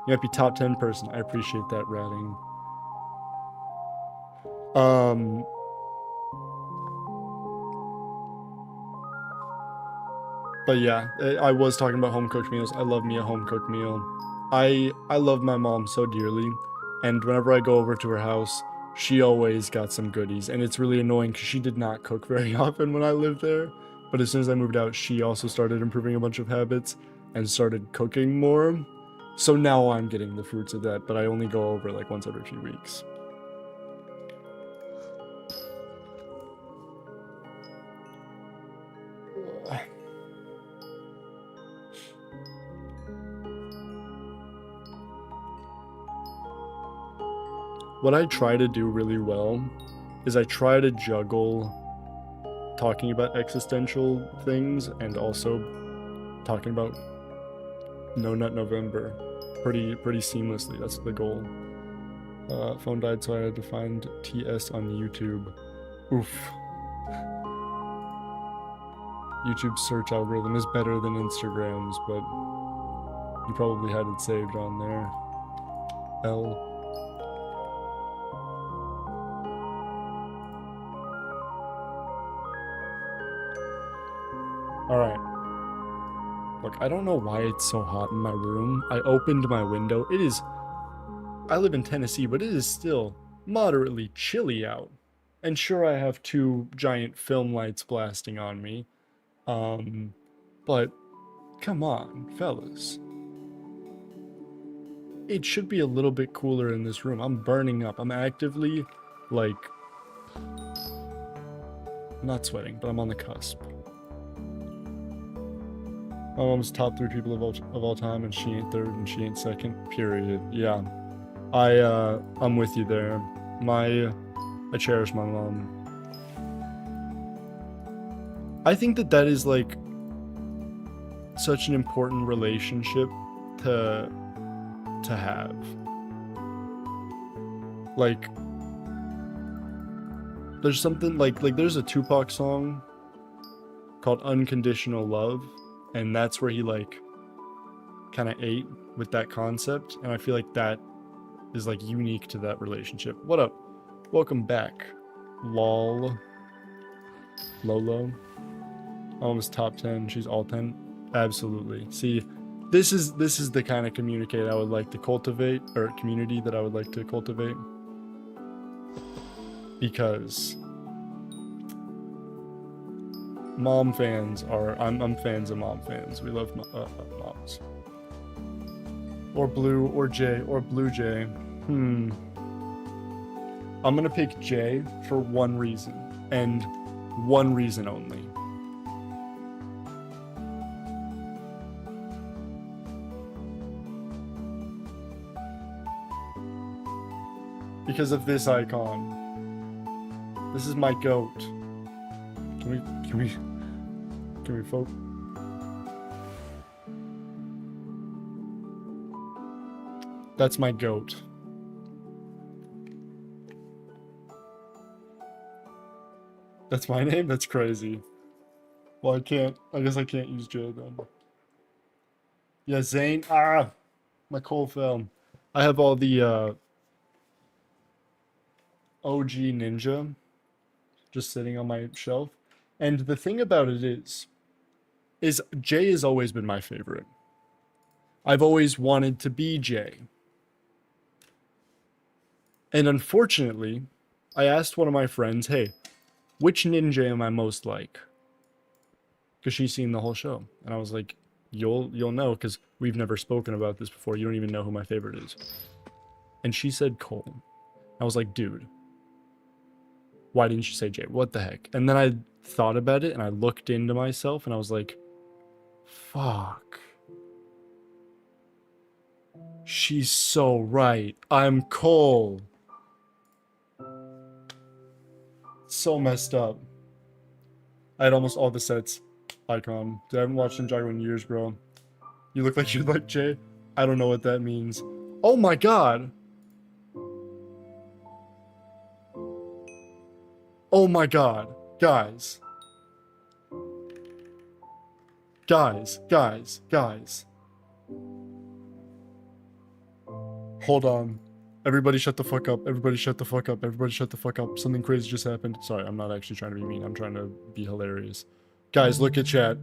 You might be top 10 person. I appreciate that ratting. But yeah, I was talking about home-cooked meals. I love me a home-cooked meal. I love my mom so dearly, and whenever I go over to her house, she always got some goodies, and it's really annoying because she did not cook very often when I lived there. But as soon as I moved out, she also started improving a bunch of habits and started cooking more. So now I'm getting the fruits of that, but I only go over like once every few weeks. What I try to do really well is I try to juggle talking about existential things and also talking about No Nut November pretty seamlessly. That's the goal. Phone died, so I had to find TS on YouTube. Oof. YouTube's search algorithm is better than Instagram's, but you probably had it saved on there. L. Alright. Look, I don't know why it's so hot in my room. I opened my window. It is... I live in Tennessee, but it is still moderately chilly out. And sure, I have 2 giant film lights blasting on me. But come on, fellas. It should be a little bit cooler in this room. I'm burning up. I'm actively, like... not sweating, but I'm on the cusp. My mom's top 3 people of all time, and she ain't third, and she ain't second. Period. Yeah, I'm with you there. I cherish my mom. I think that is like such an important relationship to have. Like, there's something like there's a Tupac song called "Unconditional Love." And that's where he like kind of ate with that concept, and I feel like that is like unique to that relationship. What up? Welcome back, lol. Lolo. Almost top 10. She's all 10. Absolutely. See, this is the kind of community I would like to cultivate, or community that I would like to cultivate, because mom fans are... I'm fans of mom fans. We love moms. Or Blue, or J, or Blue Jay. I'm gonna pick J for one reason, and one reason only. Because of this icon. This is my goat. Can we vote? That's my goat. That's my name? That's crazy. Well, I guess I can't use J then. Yeah, Zane. My cold fell. I have all the OG Ninja just sitting on my shelf. And the thing about it is Jay has always been my favorite. I've always wanted to be Jay. And unfortunately, I asked one of my friends, hey, which ninja am I most like? Because she's seen the whole show. And I was like, you'll know, because we've never spoken about this before. You don't even know who my favorite is. And she said Cole. I was like, dude, why didn't you say Jay? What the heck? And then I thought about it, and I looked into myself, and I was like, fuck. She's so right. I'm Cole. So messed up. I had almost all the sets. Icon. Dude, I haven't watched Ninjago in years, bro. You look like you like Jay. I don't know what that means. Oh my god. Oh my god. Guys. Guys. Hold on. Everybody shut the fuck up. Everybody shut the fuck up. Everybody shut the fuck up. Something crazy just happened. Sorry, I'm not actually trying to be mean. I'm trying to be hilarious. Guys, look at chat.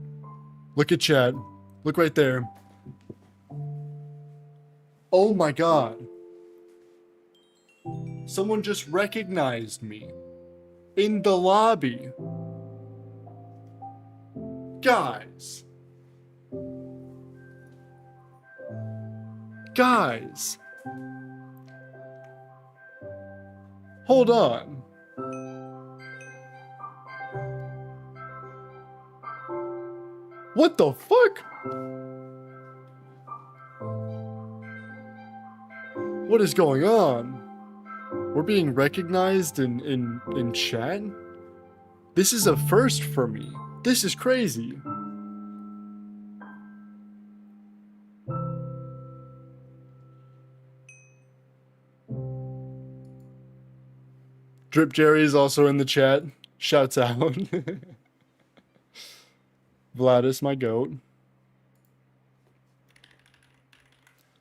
Look at chat. Look right there. Oh my god. Someone just recognized me. In the lobby. Guys. Guys. Hold on. What the fuck? What is going on? We're being recognized in chat? This is a first for me. This is crazy. Drip Jerry is also in the chat. Shouts out. Vladis, my goat.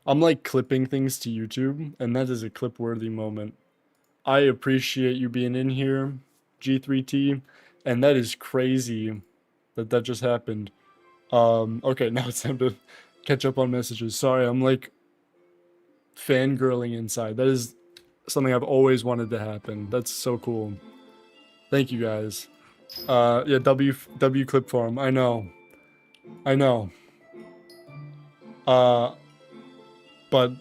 I'm like clipping things to YouTube, and that is a clip-worthy moment. I appreciate you being in here, G3T, and that is crazy that that just happened. Okay, now it's time to catch up on messages. Sorry, I'm like fangirling inside. That is something I've always wanted to happen. That's so cool. Thank you guys. Yeah, W clip farm. I know. But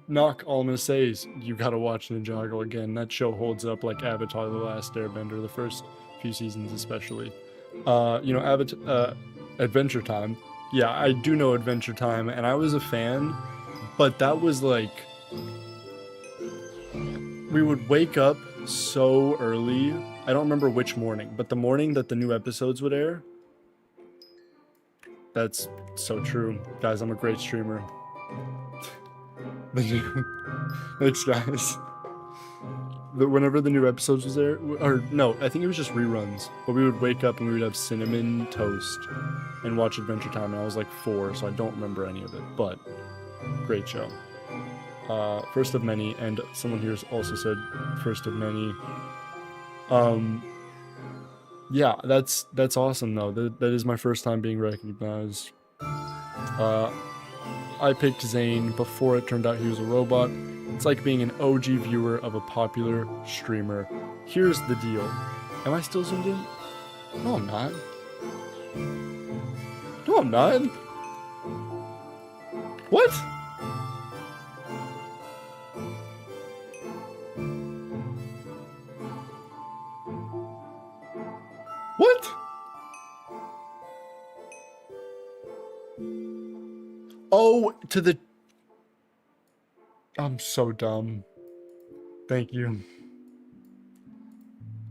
Knock, all I'm gonna say is you gotta watch Ninjago again. That show holds up like Avatar: The Last Airbender, the first few seasons especially. You know, Adventure Time. Yeah, I do know Adventure Time, and I was a fan, but that was like, we would wake up so early. I don't remember which morning, but the morning that the new episodes would air. That's so true. Guys, I'm a great streamer. Thanks, guys. Whenever the new episodes was there, or no, I think it was just reruns, but we would wake up and we would have cinnamon toast and watch Adventure Time, and I was like 4, so I don't remember any of it, but great show. First of many, and someone here also said first of many. Yeah, that's awesome though. That is my first time being recognized. I picked Zane before it turned out he was a robot. It's like being an OG viewer of a popular streamer. Here's the deal. Am I still zoomed in? No, I'm not. No, I'm not. What? What? Oh, to the... I'm so dumb. Thank you.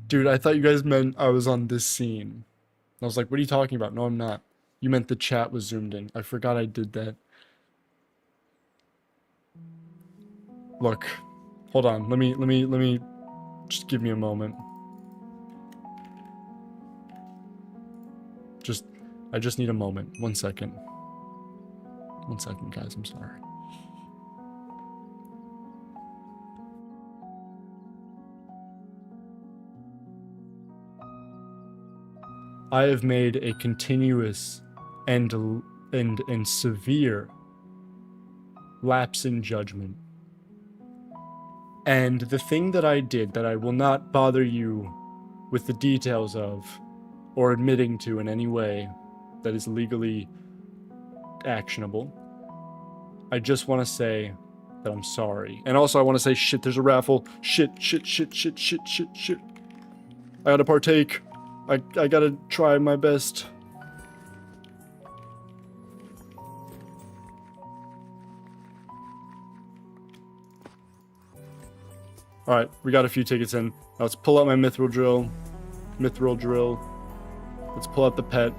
Dude, I thought you guys meant I was on this scene. I was like, what are you talking about? No, I'm not. You meant the chat was zoomed in. I forgot I did that. Look. Hold on. Let me... Just give me a moment. I just need a moment. 1 second. 1 second, guys. I'm sorry. I have made a continuous and and severe lapse in judgment. And the thing that I did that I will not bother you with the details of or admitting to in any way that is legally actionable, I just want to say that I'm sorry. And also I want to say, shit, there's a raffle. Shit. I gotta partake. I gotta try my best. Alright, we got a few tickets in. Now let's pull out my mithril drill. Let's pull out the pet.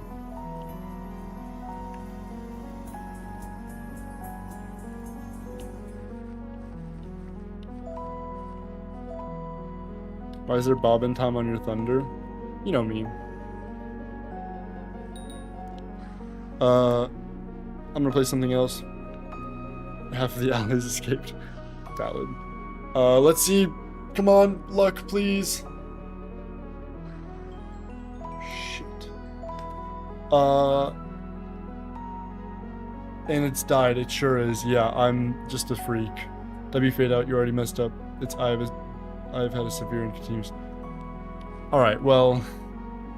Why is there bobbin time on your thunder? You know me. I'm gonna play something else. Half of the allies escaped. Valid. Let's see. Come on, luck, please. Shit. And it's died. It sure is. Yeah, I'm just a freak. W fade out. You already messed up. I've had a severe and continuous. Alright, well,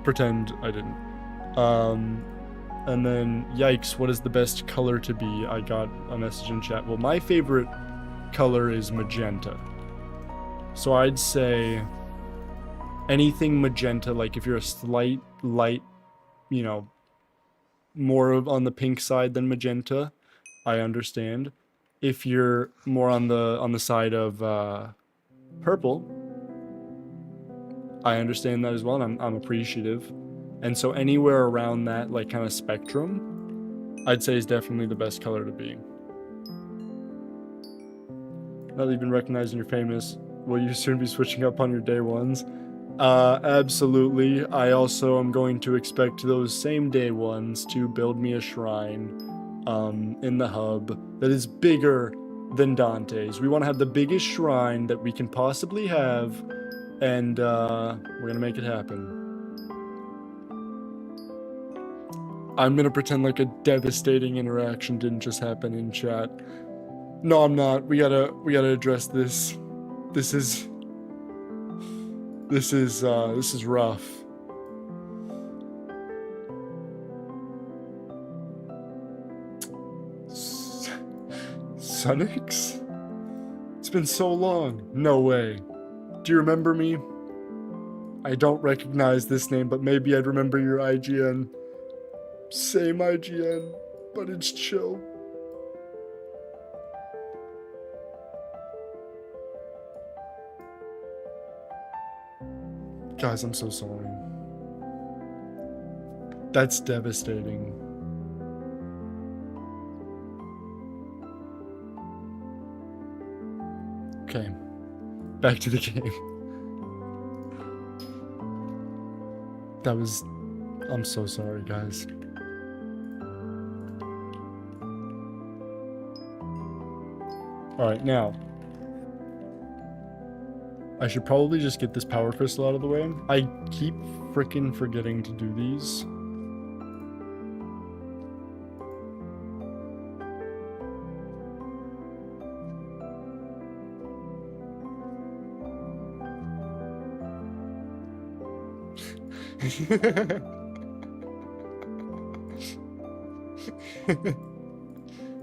pretend I didn't. And then, yikes, what is the best color to be? I got a message in chat. Well, my favorite color is magenta. So I'd say anything magenta, like if you're a slight light, you know, more on the pink side than magenta, I understand. If you're more on the side of purple, I understand that as well, and I'm appreciative. And so anywhere around that like kind of spectrum, I'd say is definitely the best color to be. Now that you've been recognized and you're famous, will you soon be switching up on your day ones? Absolutely. I also am going to expect those same day ones to build me a shrine in the hub that is bigger than Dante's. We want to have the biggest shrine that we can possibly have, and we're gonna make it happen. I'm gonna pretend like a devastating interaction didn't just happen in chat. No, I'm not. We gotta address this. This is rough. Sunix? It's been so long. No way. Do you remember me? I don't recognize this name, but maybe I'd remember your IGN. Same IGN, but it's chill. Guys, I'm so sorry. That's devastating. Okay, back to the game. I'm so sorry, guys. Alright, now. I should probably just get this power crystal out of the way. I keep frickin' forgetting to do these.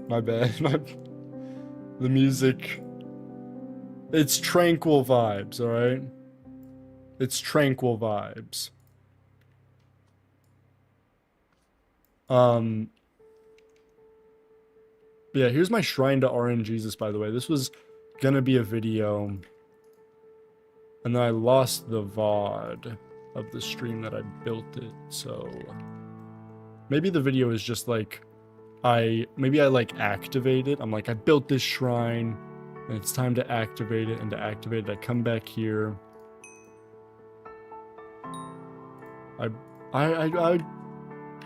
My bad. The music. It's tranquil vibes, alright? It's tranquil vibes. Yeah, here's my shrine to RNGesus, by the way. This was gonna be a video. And then I lost the VOD of the stream that I built it, so maybe the video is just like maybe I like activate it. I'm like, I built this shrine and it's time to activate it, and to activate it I come back here.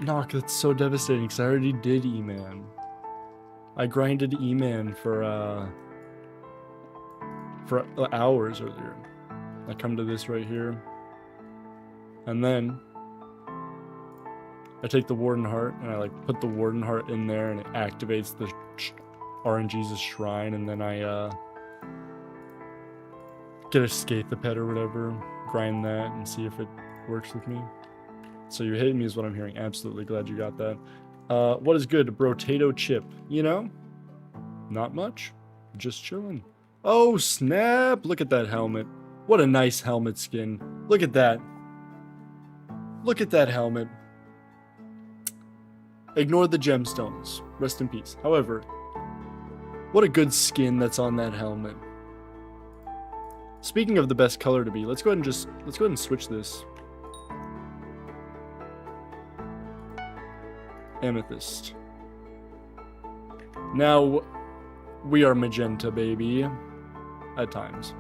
Knock, that's so devastating because I already did E-Man. I grinded E-Man for hours earlier. I come to this right here. And then I take the Warden Heart and I like put the Warden Heart in there and it activates the RNG's Shrine, and then I get a Scathapet or whatever, grind that and see if it works with me. So you hate me is what I'm hearing. Absolutely glad you got that. What is good? Brotato chip. You know? Not much. Just chilling. Oh, snap! Look at that helmet. What a nice helmet skin. Look at that. Look at that helmet. Ignore the gemstones. Rest in peace. However, what a good skin that's on that helmet. Speaking of the best color to be, let's go ahead and switch this. Amethyst. Now we are magenta, baby. At times.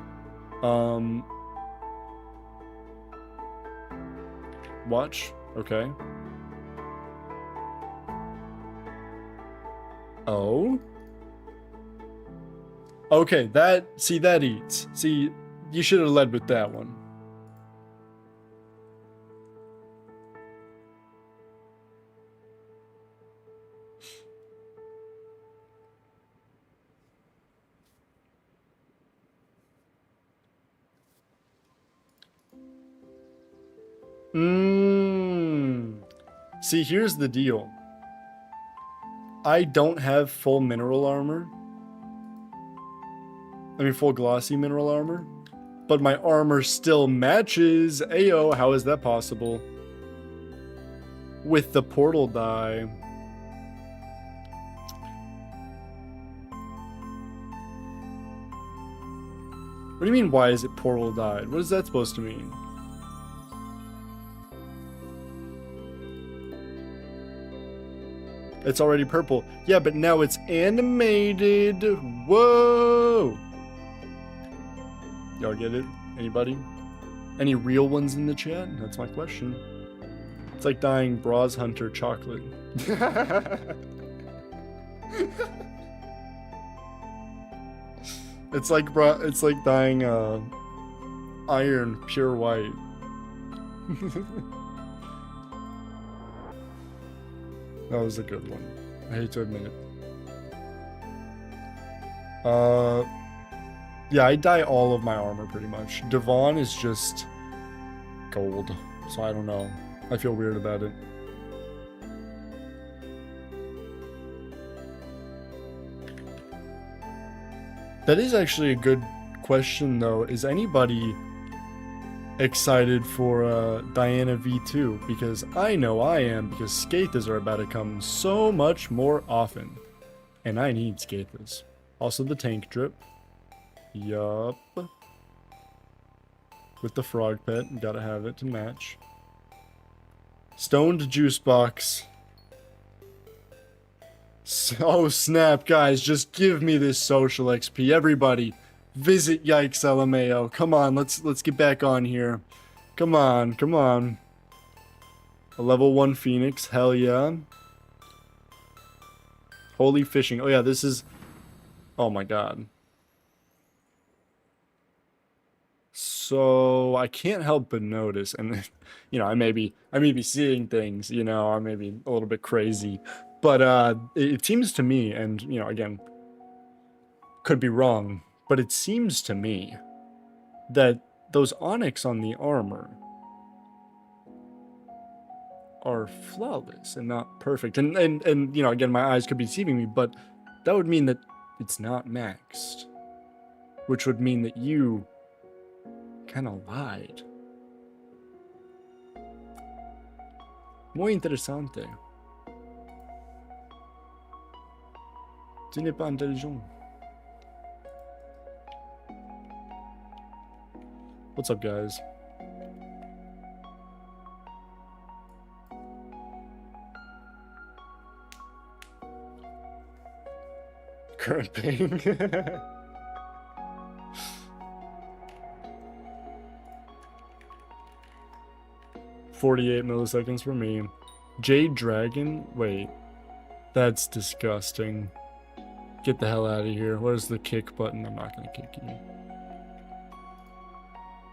Watch. Okay. Oh. Okay, that eats. See, you should have led with that one. See, here's the deal. I don't have full mineral armor. I mean, full glossy mineral armor. But my armor still matches. Ayo, how is that possible? With the portal die. What do you mean, why is it portal died? What is that supposed to mean? It's already purple. Yeah, but now it's animated. Whoa! Y'all get it? Anybody? Any real ones in the chat? That's my question. It's like dying Bras Hunter chocolate. It's like dying iron pure white. That was a good one. I hate to admit it. Yeah, I dye all of my armor pretty much. Devon is just gold, so I don't know. I feel weird about it. That is actually a good question, though. Is anybody excited for Diana V2? Because I know I am, because Skathas are about to come so much more often. And I need Skathas. Also the tank drip. Yup. With the frog pet, gotta have it to match. Stoned juice box. Oh snap, guys, just give me this social XP. Everybody, visit YikesLmao. Come on, let's get back on here. Come on, come on. A level 1 Phoenix, hell yeah. Holy fishing. Oh yeah, this is... Oh my god. So, I can't help but notice, and, you know, I may be seeing things, you know, I may be a little bit crazy, but, it seems to me, and, you know, again, could be wrong, but it seems to me that those onyx on the armor are flawless and not perfect, and, you know, again, my eyes could be deceiving me, but that would mean that it's not maxed, which would mean that you kind of lied. Muy interesante. Tu n'es pas intelligent. What's up, guys? Current ping. 48 milliseconds for me. Jade Dragon? Wait. That's disgusting. Get the hell out of here. Where's the kick button? I'm not gonna kick you.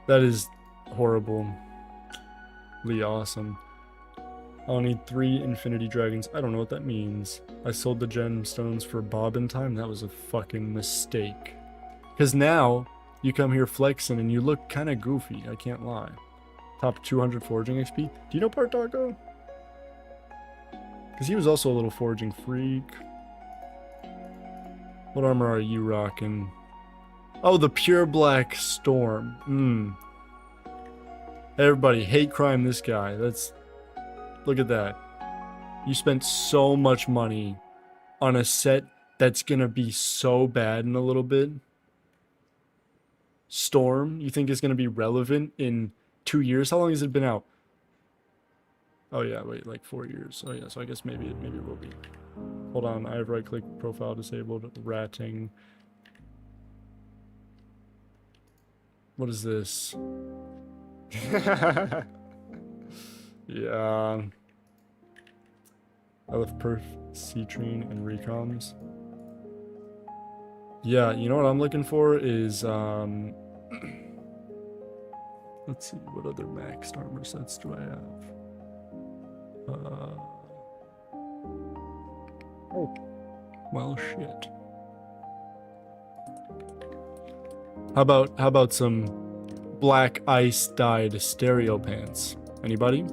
That is horribly awesome. I'll need 3 infinity dragons. I don't know what that means. I sold the gemstones for Bob in time. That was a fucking mistake. Because now, you come here flexing and you look kind of goofy. I can't lie. Top 200 foraging XP. Do you know Partaco? Because he was also a little foraging freak. What armor are you rocking? Oh, the pure black storm. Everybody, hate crime this guy. Look at that. You spent so much money on a set that's gonna be so bad in a little bit. Storm, you think is gonna be relevant in 2 years? How long has it been out? Oh yeah, wait, like 4 years. Oh yeah, so I guess maybe it will be. Hold on, I have right-click profile disabled. Ratting. What is this? Yeah. I left perf, Citrine, and recoms. Yeah, you know what I'm looking for is let's see, what other maxed armor sets do I have? Oh, well, shit. How about some black ice dyed stereo pants? Anybody?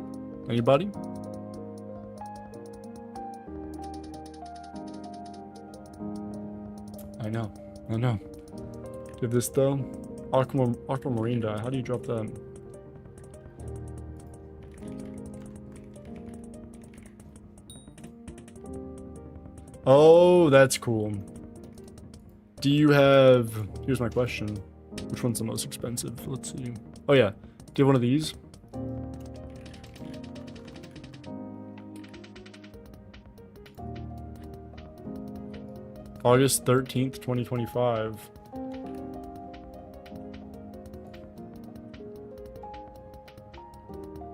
Anybody? I know. Give this though. Aquamarine dye. How do you drop that? Oh, that's cool. Do you have... Here's my question. Which one's the most expensive? Let's see. Oh yeah. Do you have one of these? August 13th, 2025.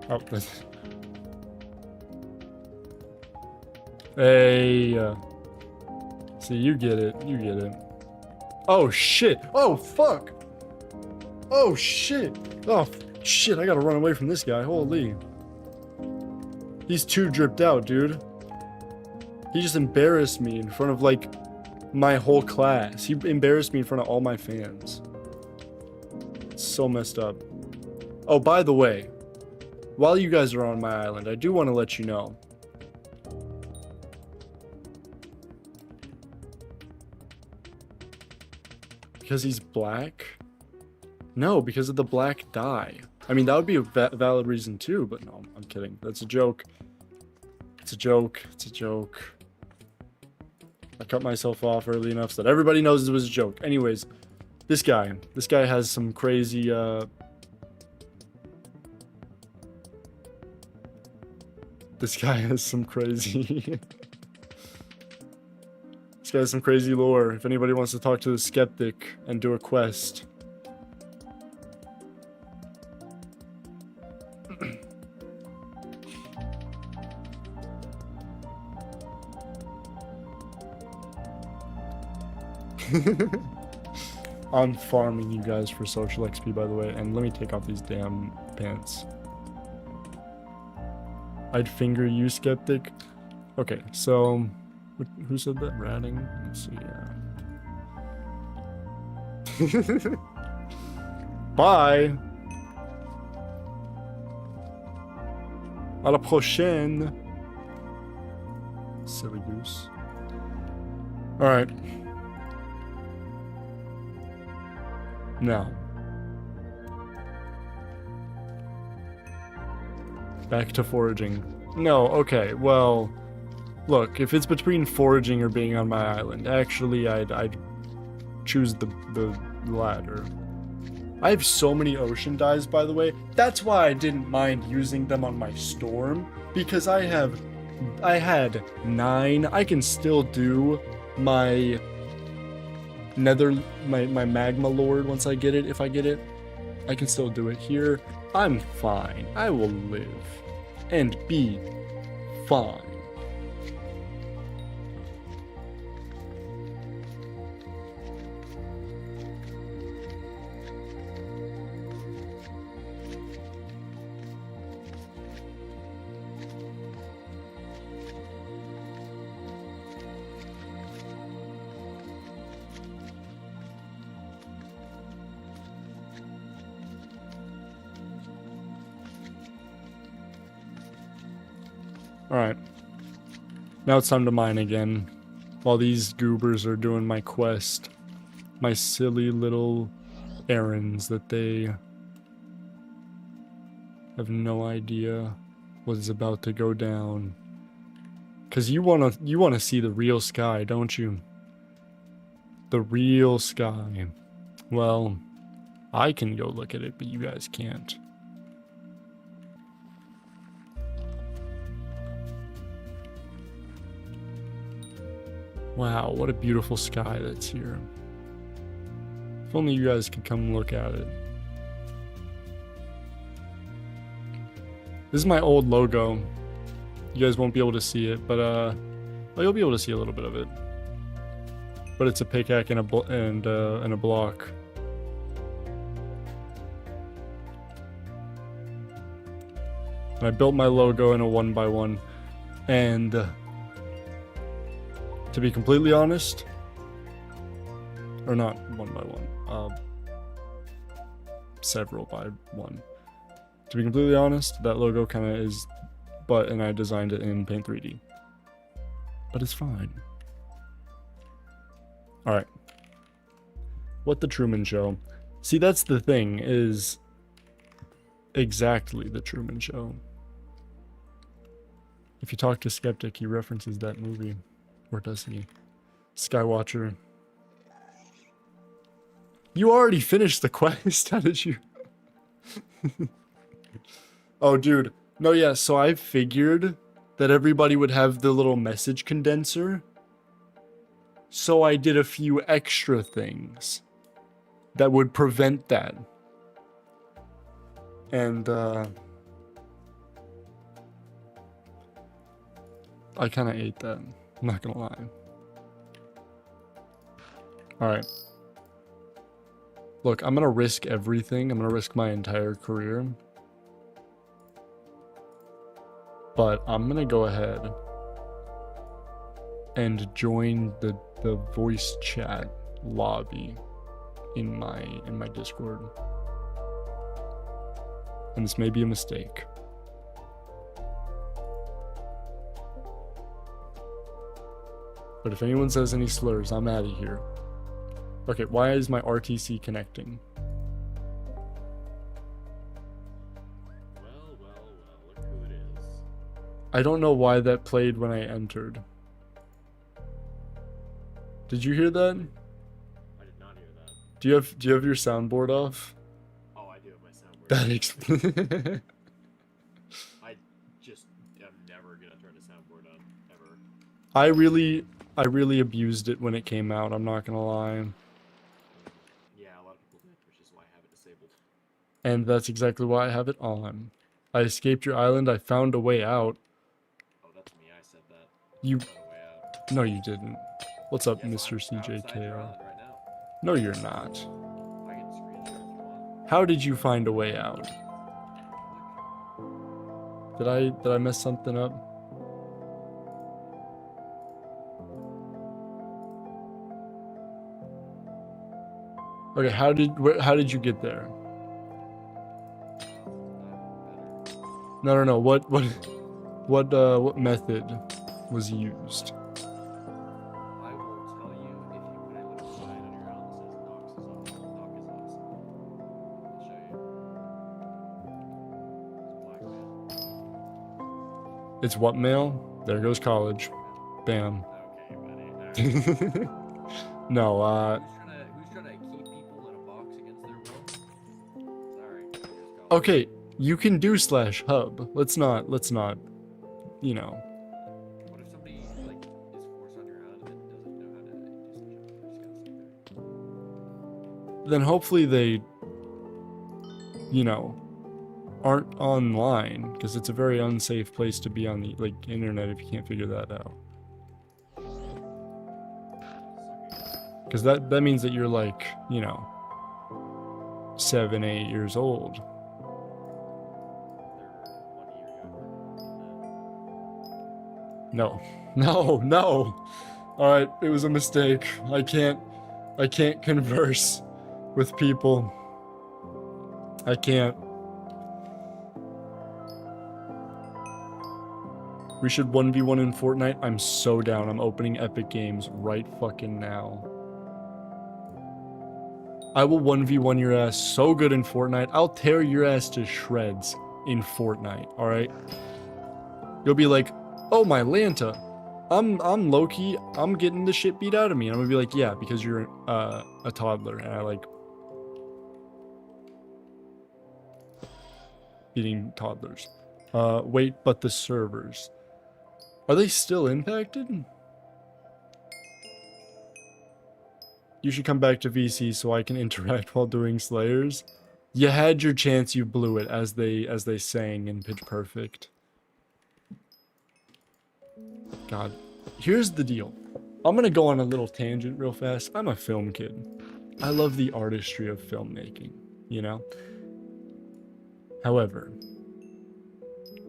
Oh, this. Hey. See, you get it. You get it. Oh, shit. Oh, fuck. Oh, shit. Oh, shit. I gotta run away from this guy. Holy. He's too dripped out, dude. He just embarrassed me in front of, like, my whole class. He embarrassed me in front of all my fans. It's so messed up. Oh, by the way, while you guys are on my island, I do want to let you know. Because he's black? No, because of the black dye. I mean, that would be a valid reason too, but no, I'm kidding. That's a joke. It's a joke. It's a joke. I cut myself off early enough so that everybody knows it was a joke. Anyways, this guy has some crazy, this guy has some crazy, this guy has some crazy lore. If anybody wants to talk to the skeptic and do a quest. I'm farming you guys for social XP, by the way, and let me take off these damn pants. I'd finger you, skeptic. Okay, so who said that? Ratting? Let's see. Bye. À la prochaine. Silly goose. All right. Now, back to foraging. No, okay, well, look, if it's between foraging or being on my island, actually, I'd choose the latter. I have so many ocean dyes, by the way. That's why I didn't mind using them on my storm, because I had 9. I can still do my my magma lord once I get it. If I get it, I can still do it here. I'm fine. I will live and be fine. Alright. Now it's time to mine again. While these goobers are doing my quest. My silly little errands that they have no idea what is about to go down. Cause you wanna see the real sky, don't you? The real sky. Well, I can go look at it, but you guys can't. Wow, what a beautiful sky that's here. If only you guys could come look at it. This is my old logo. You guys won't be able to see it, but well, you'll be able to see a little bit of it. But it's a pickaxe and a block. And I built my logo in a 1x1, and to be completely honest, or not 1x1, several by one. To be completely honest, that logo kind of is, and I designed it in Paint 3D. But it's fine. Alright. What the Truman Show. See, that's the thing, is exactly the Truman Show. If you talk to Skeptic, he references that movie. Or does he? Skywatcher. You already finished the quest, how did you? Oh, dude. No, yeah, so I figured that everybody would have the little message condenser. So I did a few extra things that would prevent that. And, I kind of ate that. I'm not gonna lie. Alright. Look, I'm gonna risk everything. I'm gonna risk my entire career. But I'm gonna go ahead and join the voice chat lobby in my Discord. And this may be a mistake. But if anyone says any slurs, I'm out of here. Okay, why is my RTC connecting? Well, look who it is. I don't know why that played when I entered. Did you hear that? I did not hear that. Do you have your soundboard off? Oh, I do have my soundboard. That explains. I just am never gonna turn the soundboard on, ever. I really abused it when it came out, I'm not gonna lie. Yeah, a lot of people did, which is why I have it disabled. And that's exactly why I have it on. I escaped your island, I found a way out. Oh, that's me, I said that. You... Found a way out. No, you didn't. What's up, Yes, Mr. I'm outside your CJKR? island right now. No, you're not. I can screenshot if you want. How did you find a way out? Did I mess something up? Okay, how did you get there? No. What method was used? I will tell you if you put a little sign on your island that says Doc is awesome. I'll show you. It's black man. It's what mail? There goes college. Bam. Okay, buddy. No, Who's trying to keep people in a box against their will? Sorry. Here's college. okay, you can do /hub. Let's not, you know. What if somebody like is forced on your island and doesn't know how to do such a just gotta sit there? Then hopefully they, you know, aren't online, because it's a very unsafe place to be on the internet if you can't figure that out. Because that means that you're like, you know, 7, 8 years old. They're 1 year younger. No. All right, it was a mistake. I can't converse with people. I can't. We should 1v1 in Fortnite. I'm so down. I'm opening Epic Games right fucking now. I will 1v1 your ass so good in Fortnite. I'll tear your ass to shreds in Fortnite, alright? You'll be like, oh, my Lanta. I'm low-key, I'm getting the shit beat out of me. And I'm gonna be like, yeah, because you're a toddler. And I like beating toddlers. Wait, but the servers. Are they still impacted? You should come back to VC so I can interact while doing Slayers. You had your chance, you blew it, as they sang in Pitch Perfect. God. Here's the deal. I'm gonna go on a little tangent real fast. I'm a film kid. I love the artistry of filmmaking, you know? However,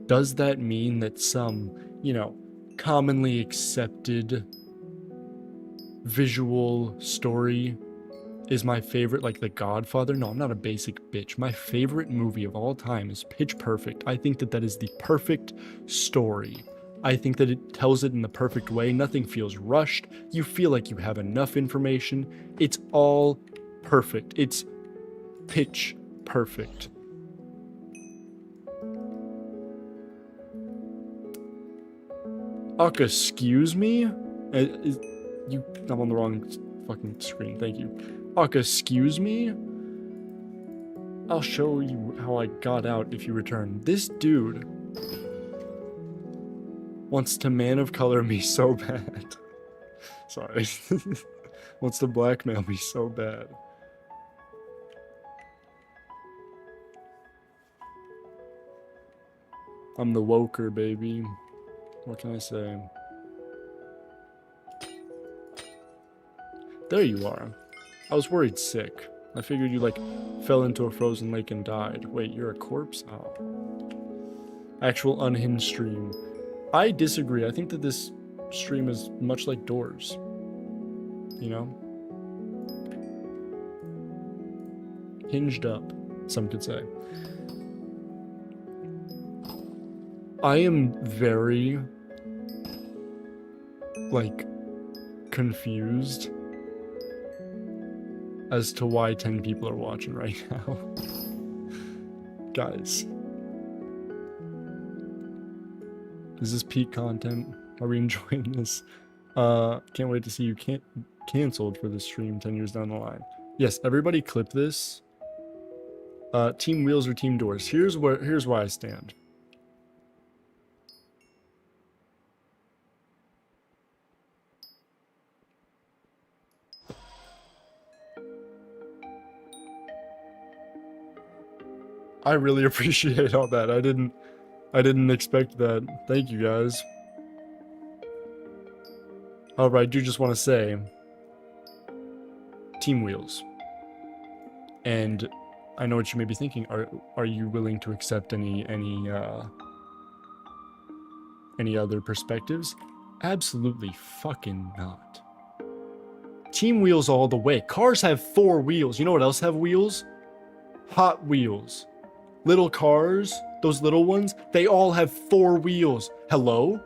does that mean that some, you know, commonly accepted visual story is my favorite, like The Godfather? No, I'm not a basic bitch. My favorite movie of all time is Pitch Perfect. I think that that is the perfect story. I think that it tells it in the perfect way. Nothing feels rushed. You feel like you have enough information. It's all perfect. It's pitch perfect. Excuse me? I'm on the wrong fucking screen. Thank you. Excuse me? I'll show you how I got out if you return. This dude wants to man of color me so bad. Sorry. Wants to blackmail me so bad. I'm the woker, baby. What can I say? There you are. I was worried sick. I figured you, like, fell into a frozen lake and died. Wait, you're a corpse? Oh. Actual unhinged stream. I disagree. I think that this stream is much like Doors. You know? Hinged up, some could say. I am very, like, confused as to why 10 people are watching right now. Guys. Is this peak content? Are we enjoying this? Can't wait to see you canceled for this stream 10 years down the line. Yes, everybody clip this. Team Wheels or Team Doors? Here's where I stand. I really appreciate all that. I didn't expect that. Thank you, guys. However, I do just want to say Team Wheels. And I know what you may be thinking. Are you willing to accept any other perspectives? Absolutely fucking not. Team Wheels all the way. Cars have 4 wheels. You know what else have wheels? Hot Wheels. Little cars, those little ones, they all have 4 wheels. Hello?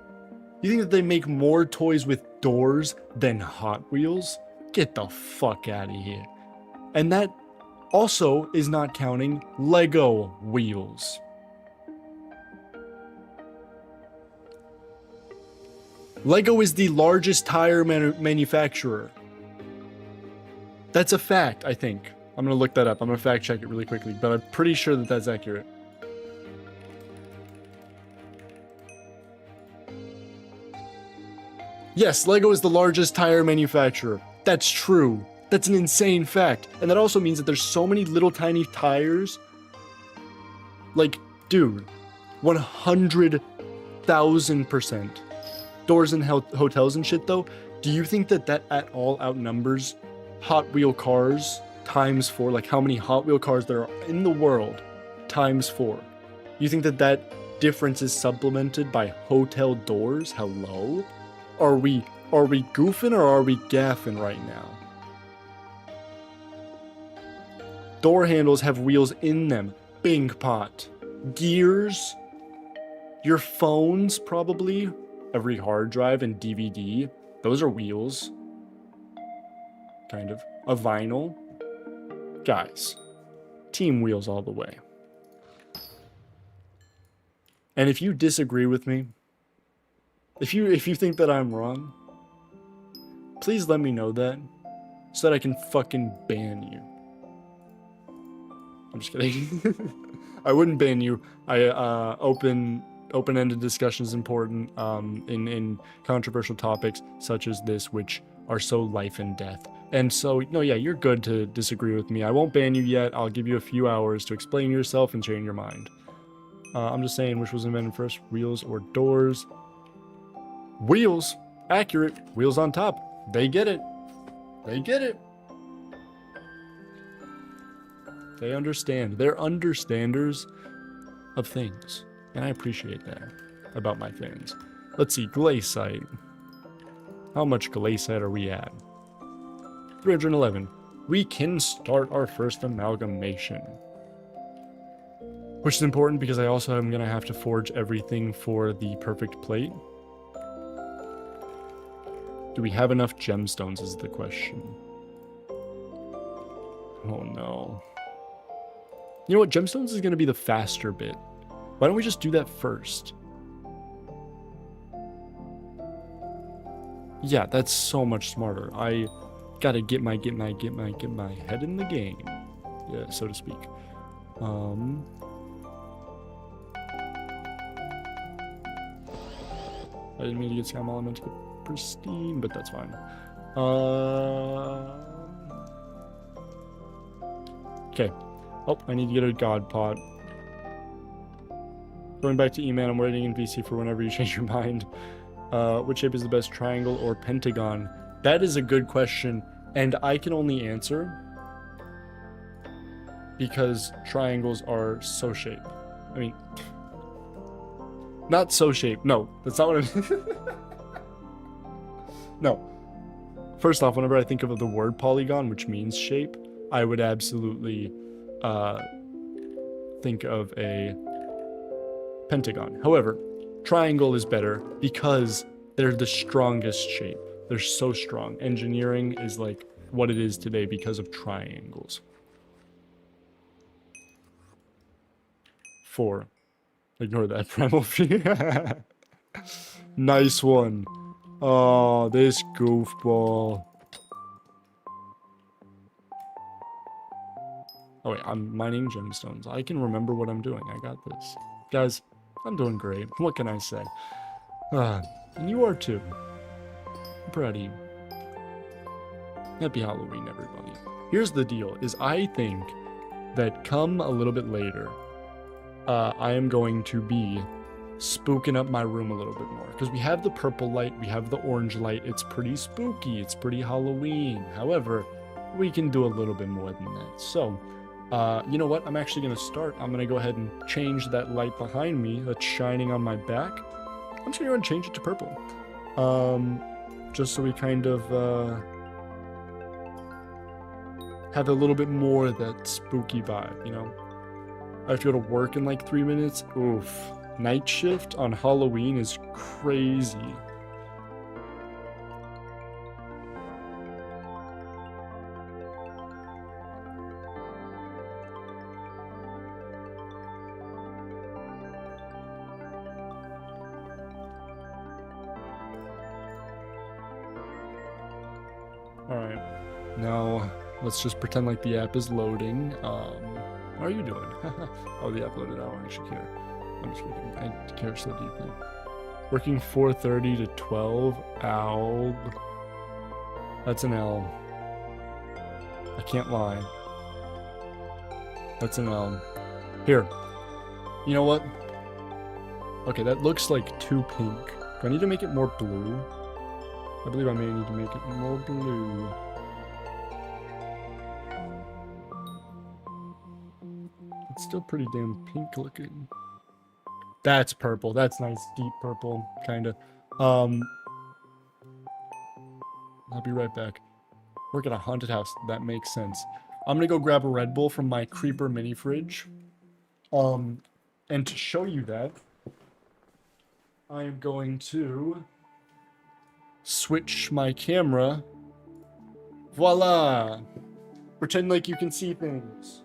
You think that they make more toys with doors than Hot Wheels? Get the fuck out of here. And that also is not counting Lego wheels. Lego is the largest tire manufacturer. That's a fact, I think. I'm gonna look that up. I'm gonna fact check it really quickly, but I'm pretty sure that that's accurate. Yes, Lego is the largest tire manufacturer. That's true. That's an insane fact. And that also means that there's so many little tiny tires. Like, dude, 100,000%. Doors in hotels and shit, though. Do you think that that at all outnumbers Hot Wheel cars times 4? Like, how many Hot Wheel cars there are in the world times 4? You think that that difference is supplemented by hotel doors? Hello? Are we goofing or are we gaffing right now? Door handles have wheels in them. Bing pot. Gears. Your phones, probably. Every hard drive and DVD. Those are wheels. Kind of. A vinyl. Guys. Team wheels all the way. And if you disagree with me, if you think that I'm wrong, please let me know that so that I can fucking ban you. I'm just kidding. I wouldn't ban you. Open-ended discussion is important in controversial topics such as this, which are so life and death. And so, no, yeah, you're good to disagree with me. I won't ban you yet. I'll give you a few hours to explain yourself and change your mind. I'm just saying, which was invented first, wheels or doors? Wheels. Accurate. Wheels on top. They get it. They get it. They understand. They're understanders of things. And I appreciate that about my fans. Let's see, glaciite. How much glaciite are we at? 311. We can start our first amalgamation. Which is important because I also am going to have to forge everything for the perfect plate. Do we have enough gemstones is the question. Oh no. You know what? Gemstones is going to be the faster bit. Why don't we just do that first? Yeah, that's so much smarter. I gotta get my head in the game. Yeah, so to speak. I didn't mean to get Skyblock element to get pristine, but that's fine. Okay. Oh, I need to get a god pot. Going back to E-Man, I'm waiting in VC for whenever you change your mind. Which shape is the best, triangle or pentagon? That is a good question, and I can only answer because triangles are so shape. I mean, not so shape. No, that's not what I mean. No. First off, whenever I think of the word polygon, which means shape, I would absolutely think of a pentagon. However, triangle is better because they're the strongest shape. They're so strong. Engineering is like what it is today because of triangles. 4. Ignore that, primal fear. Nice one. Oh, this goofball. Oh wait, I'm mining gemstones. I can remember what I'm doing. I got this. Guys, I'm doing great. What can I say? And you are too. I'm proud of you. Happy Halloween, everybody. Here's the deal, is I think that come a little bit later, I am going to be spooking up my room a little bit more. Because we have the purple light, we have the orange light. It's pretty spooky, it's pretty Halloween. However, we can do a little bit more than that. So, you know what? I'm actually going to start. I'm going to go ahead and change that light behind me that's shining on my back. I'm just going to go and change it to purple. Just so we kind of have a little bit more of that spooky vibe, you know? I have to go to work in like 3 minutes. Oof. Night shift on Halloween is crazy. Alright, now let's just pretend like the app is loading. How are you doing? Oh, the app loaded. I don't actually care. I'm just kidding. I care so deeply. Working 4:30 to 12. Ow. That's an L. I can't lie. That's an L. Here. You know what? Okay, that looks like too pink. Do I need to make it more blue? I believe I may need to make it more blue. It's still pretty damn pink looking. That's purple. That's nice, deep purple, kinda. I'll be right back. Work at a haunted house. That makes sense. I'm gonna go grab a Red Bull from my creeper mini fridge. And to show you that, I am going to switch my camera. Voila! Pretend like you can see things.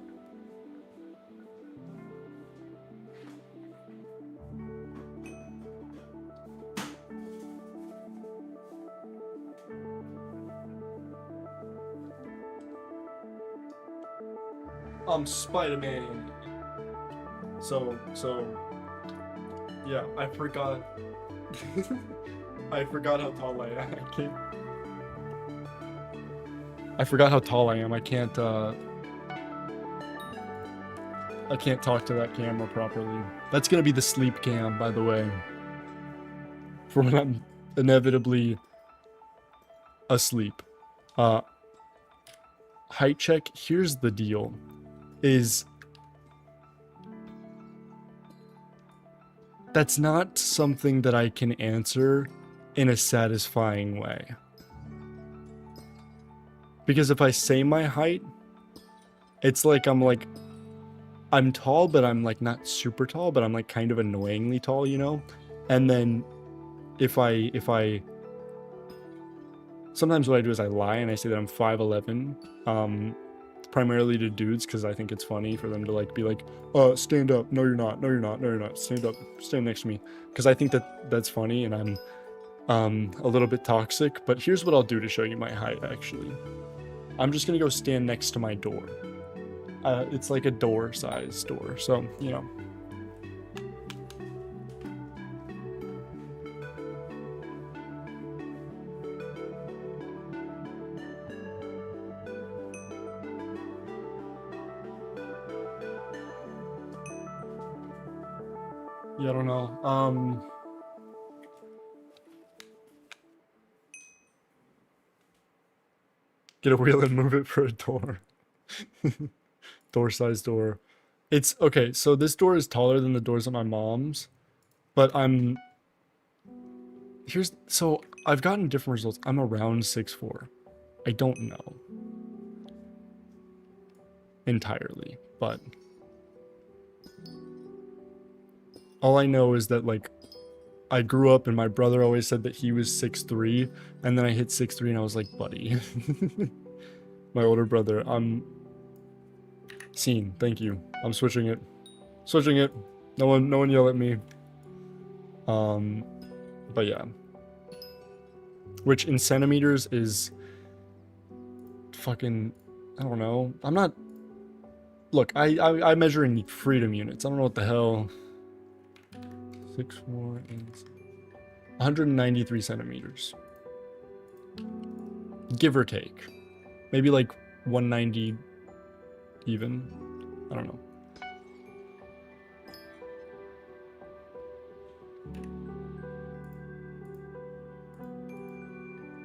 I'm Spider-Man. So, yeah, I forgot. I forgot how tall I am. I forgot how tall I am. I can't talk to that camera properly. That's gonna be the sleep cam, by the way. For when I'm inevitably asleep. Height check, here's the deal. That's not something that I can answer in a satisfying way. Because if I say my height, it's like I'm tall, but I'm like not super tall, but I'm like kind of annoyingly tall, you know? And then if I sometimes what I do is I lie and I say that I'm 5'11", primarily to dudes because I think it's funny for them to like be like, stand up, no you're not, no you're not, no you're not, stand up, stand next to me, because I think that's funny and I'm a little bit toxic. But here's what I'll do to show you my height. Actually, I'm just gonna go stand next to my door. It's like a door size door, so you know. Yeah, I don't know. Get a wheel and move it for a door. Door size door. It's okay, so this door is taller than the doors at my mom's, but so I've gotten different results. I'm around 6'4". I don't know entirely, but all I know is that like I grew up and my brother always said that he was 6'3", and then I hit 6'3" and I was like, buddy. My older brother. Scene, thank you. I'm switching it. Switching it. No one yell at me. But yeah. Which in centimeters is fucking, I don't know. I'm not, look, I measure in freedom units. I don't know what the hell. 6'4" and 193 centimeters. Give or take. Maybe like 190 even. I don't know.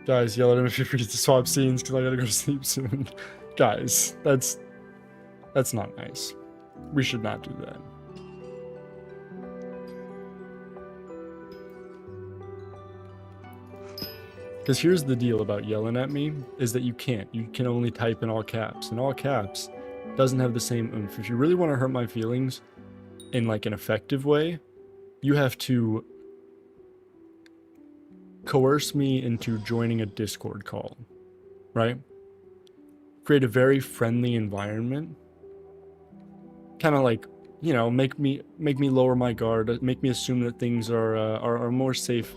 Guys, yell at him if you forget to swap scenes because I gotta go to sleep soon. Guys, that's not nice. We should not do that. Because here's the deal about yelling at me, is that you can't. You can only type in all caps. And all caps doesn't have the same oomph. If you really want to hurt my feelings in like an effective way, you have to coerce me into joining a Discord call, right? Create a very friendly environment. Kind of like, you know, make me lower my guard, make me assume that things are a more safe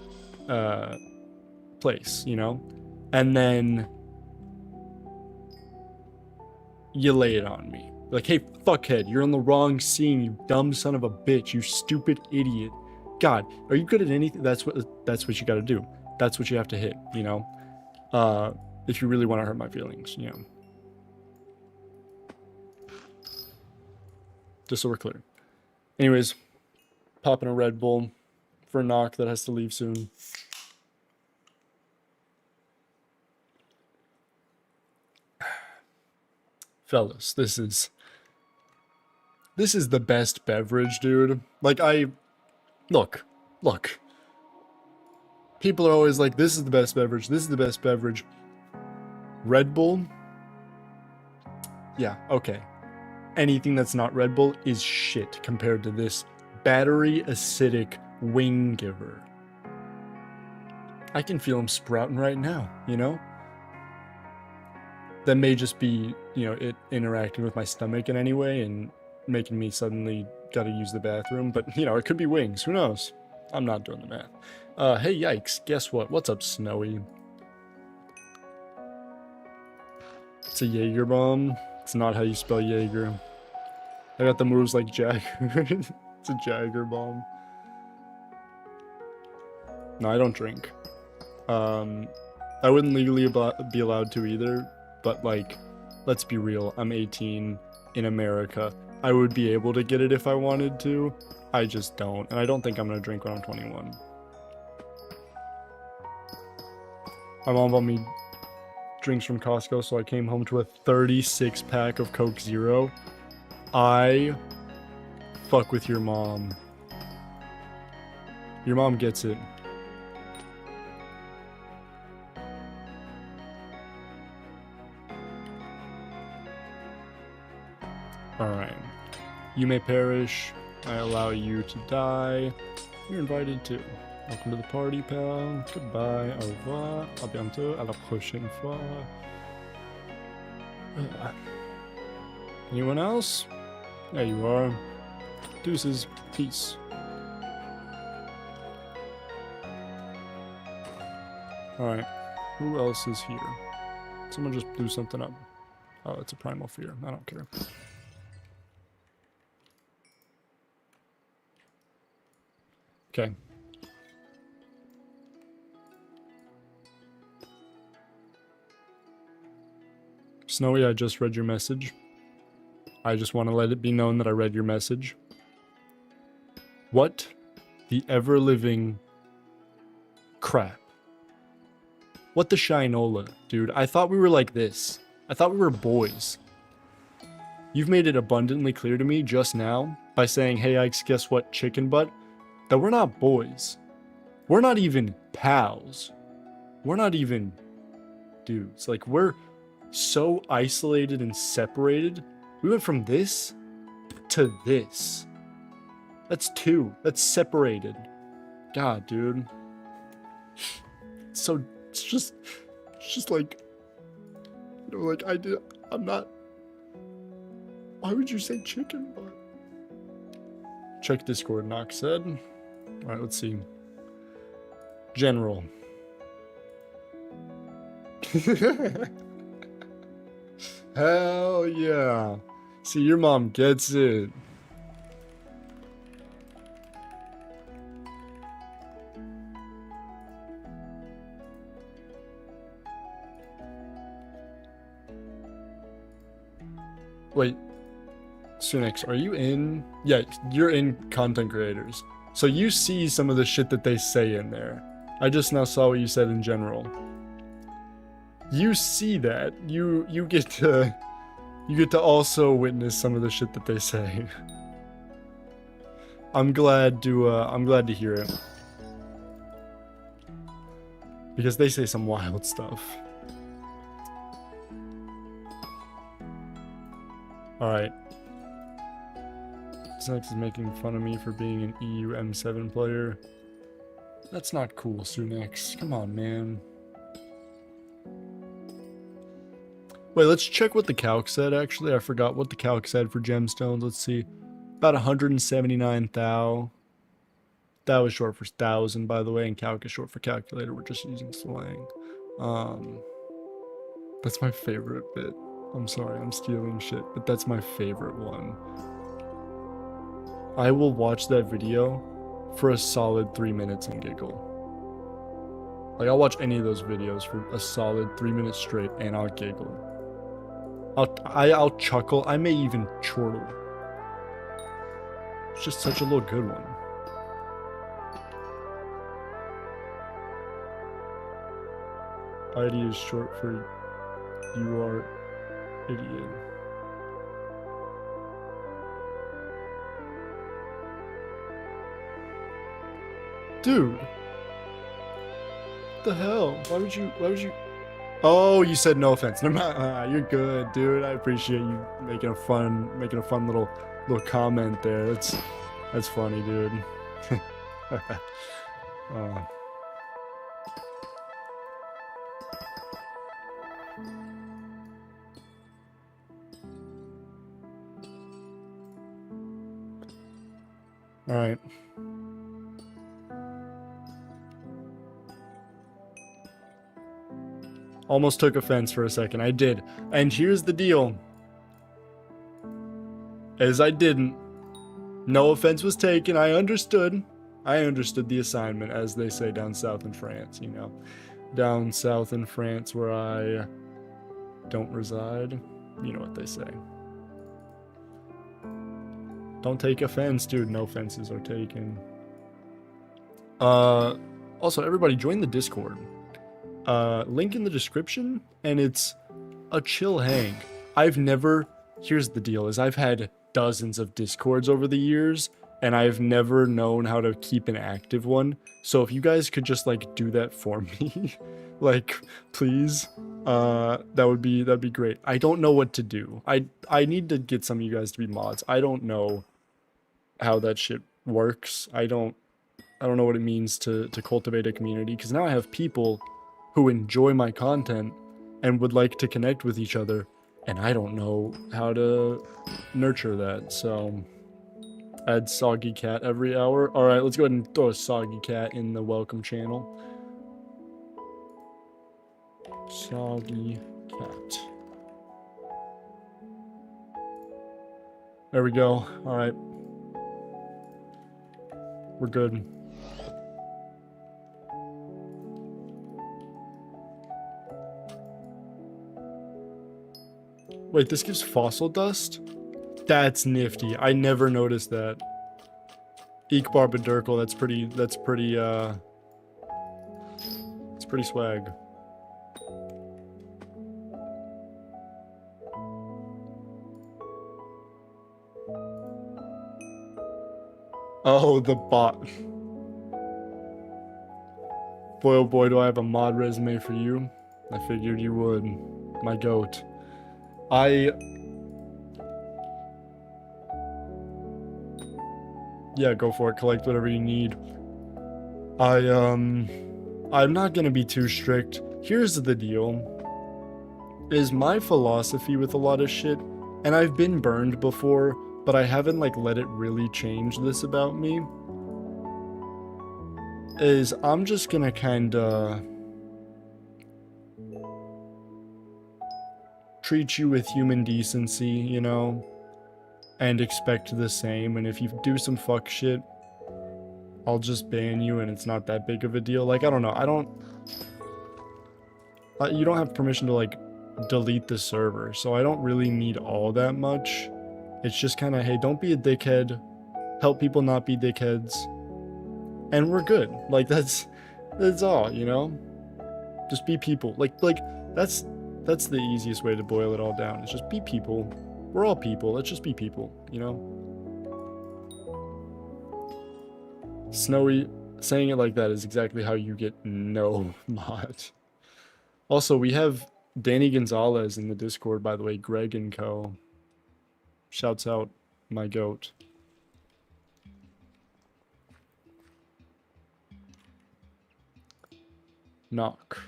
place, you know, and then you lay it on me like, hey fuckhead, you're on the wrong scene, you dumb son of a bitch, you stupid idiot. God, are you good at anything? That's what you got to do. That's what you have to hit, you know, if you really want to hurt my feelings, you know. Just so we're clear. Anyways, popping a Red Bull for a knock that has to leave soon. Fellas, this is the best beverage, dude. Like, look. People are always like, this is the best beverage, this is the best beverage. Red Bull? Yeah, okay. Anything that's not Red Bull is shit compared to this battery acidic wing giver. I can feel him sprouting right now, you know? That may just be, you know, it interacting with my stomach in any way and making me suddenly gotta use the bathroom, but, you know, it could be wings, who knows? I'm not doing the math. Hey, Yikes, guess what? What's up, Snowy? It's a Jaeger bomb. It's not how you spell Jaeger. I got the moves like Jagger. It's a Jagger bomb. No, I don't drink. I wouldn't legally be allowed to either, but like, let's be real, I'm 18 in America. I would be able to get it if I wanted to. I just don't, and I don't think I'm gonna drink when I'm 21. My mom bought me drinks from Costco, so I came home to a 36 pack of Coke Zero. I fuck with your mom. Your mom gets it. Alright. You may perish. I allow you to die. You're invited too. Welcome to the party, pal. Goodbye. Au revoir. À bientôt. À la prochaine fois. Anyone else? There you are. Deuces. Peace. Alright. Who else is here? Someone just blew something up. Oh, it's a primal fear. I don't care. Okay. Snowy, I just read your message. I just want to let it be known that I read your message. What the ever-living crap? What the Shinola, dude? I thought we were like this. I thought we were boys. You've made it abundantly clear to me just now by saying, hey, Ike's, guess what, chicken butt? That we're not boys. We're not even pals. We're not even dudes. Like, we're so isolated and separated. We went from this to this. That's two. That's separated. God, dude. So, it's just like, you know, like, I'm not, why would you say chicken butt? Check Discord, Knox said. Alright, let's see. General. Hell yeah. See, your mom gets it. Wait. Sunix, are you in? Yeah, you're in content creators. So you see some of the shit that they say in there. I just now saw what you said in general. You see that. You get to also witness some of the shit that they say. I'm glad to hear it. Because they say some wild stuff. Alright. Sunix is making fun of me for being an EU M7 player. That's not cool, Sunix. Come on, man. Wait, let's check what the calc said, actually. I forgot what the calc said for gemstones. Let's see. About 179 thou. Thou is short for 1,000, by the way, and calc is short for calculator. We're just using slang. That's my favorite bit. I'm sorry, I'm stealing shit, but that's my favorite one. I will watch that video for a solid 3 minutes and giggle. Like, I'll watch any of those videos for a solid 3 minutes straight and I'll giggle. I'll chuckle. I may even chortle. It's just such a little good one. ID is short for you are idiot. Dude. What the hell? Why would you Oh, you said no offense. Never mind. You're good, dude. I appreciate you making a fun little comment there. That's funny, dude. Uh, all right. Almost took offense for a second. I did. And here's the deal. As I didn't. No offense was taken. I understood. I understood the assignment, as they say down south in France, you know. Down south in France where I don't reside. You know what they say. Don't take offense, dude. No offenses are taken. Also, everybody join the Discord. Link in the description, and it's a chill hang. Here's the deal, is I've had dozens of Discords over the years, and I've never known how to keep an active one. So if you guys could just like do that for me, like please, that'd be great. I don't know what to do. I need to get some of you guys to be mods. I don't know how that shit works. I don't know what it means to cultivate a community, because now I have people who enjoy my content and would like to connect with each other, and I don't know how to nurture that. So add Soggy Cat every hour. All right, let's go ahead and throw a Soggy Cat in the welcome channel. Soggy Cat. There we go. All right. We're good. Wait, this gives fossil dust? That's nifty. I never noticed that. Eek Barbadurkle, that's pretty it's pretty swag. Oh, the bot. Boy, oh boy, do I have a mod resume for you. I figured you would. My goat. Yeah, go for it. Collect whatever you need. I'm not gonna be too strict. Here's the deal. Is my philosophy with a lot of shit, and I've been burned before, but I haven't like let it really change this about me, is I'm just gonna kinda treat you with human decency, you know, and expect the same. And if you do some fuck shit, I'll just ban you, and it's not that big of a deal. Like, I don't know. You don't have permission to like delete the server, so I don't really need all that much. It's just kind of, hey, don't be a dickhead, help people not be dickheads, and we're good. Like, that's all, you know. Just be people. Like that's the easiest way to boil it all down. It's just be people. We're all people. Let's just be people, you know? Snowy, saying it like that is exactly how you get no mod. Also, we have Danny Gonzalez in the Discord, by the way, Greg and co. Shouts out my goat. Knock.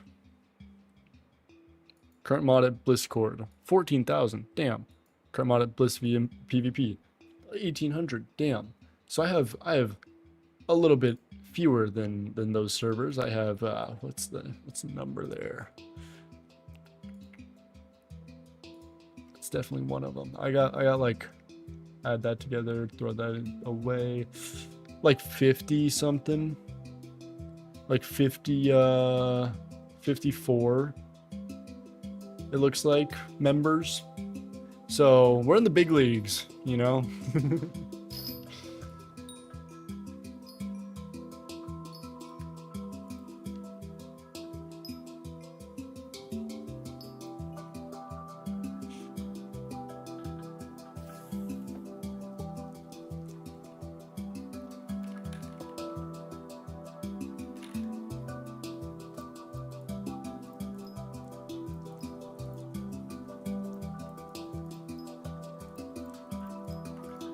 Current mod at Blisscord, 14,000. Damn. Current mod at Bliss VM PvP, 1,800. Damn. So I have a little bit fewer than those servers. I have what's the number there? It's definitely one of them. I got like, add that together, throw that away, like 50 something, like 54. It looks like members. So we're in the big leagues, you know.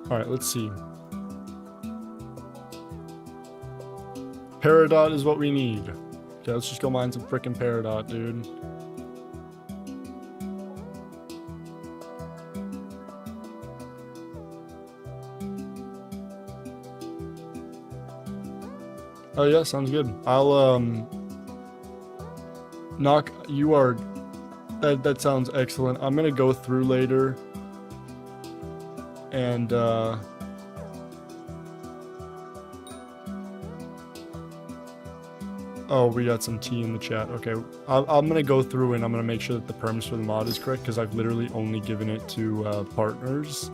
All right, let's see. Peridot is what we need. Okay, let's just go mine some frickin' Peridot, dude. Oh yeah, sounds good. I'll knock. You are. That sounds excellent. I'm gonna go through later. And oh, we got some tea in the chat. Okay, I'm gonna go through and I'm gonna make sure that the perms for the mod is correct because I've literally only given it to partners,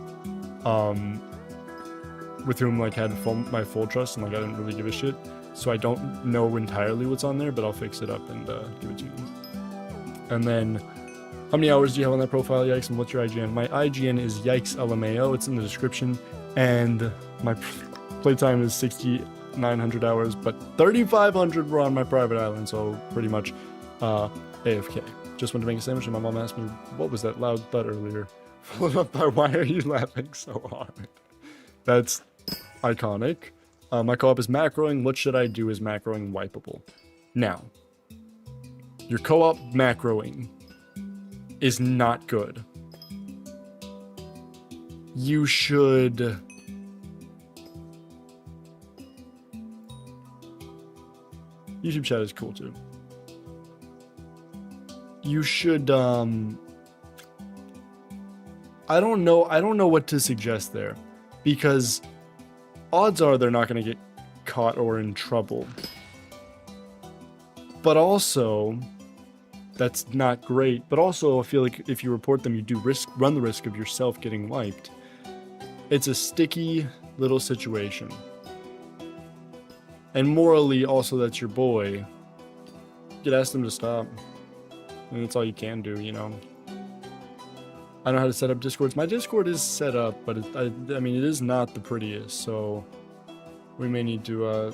with whom like had my full trust and like I didn't really give a shit. So I don't know entirely what's on there, but I'll fix it up and give it to you. And then, how many hours do you have on that profile, Yikes? And what's your IGN? My IGN is yikeslmao. It's in the description. And my playtime is 6,900 hours, but 3,500 were on my private island, so pretty much AFK. Just wanted to make a sandwich, and my mom asked me, what was that loud thud earlier? Followed up by, why are you laughing so hard? That's iconic. My co-op is macroing. What should I do is macroing wipeable. Now, your co-op macroing is not good. You should... YouTube chat is cool too. You should, I don't know what to suggest there. Because odds are they're not going to get caught or in trouble. But also, that's not great. But also, I feel like if you report them, you do run the risk of yourself getting wiped. It's a sticky little situation. And morally, also, that's your boy. You could ask them to stop. And that's all you can do, you know. I don't know how to set up Discords. My Discord is set up, but I mean, it is not the prettiest, so we may need to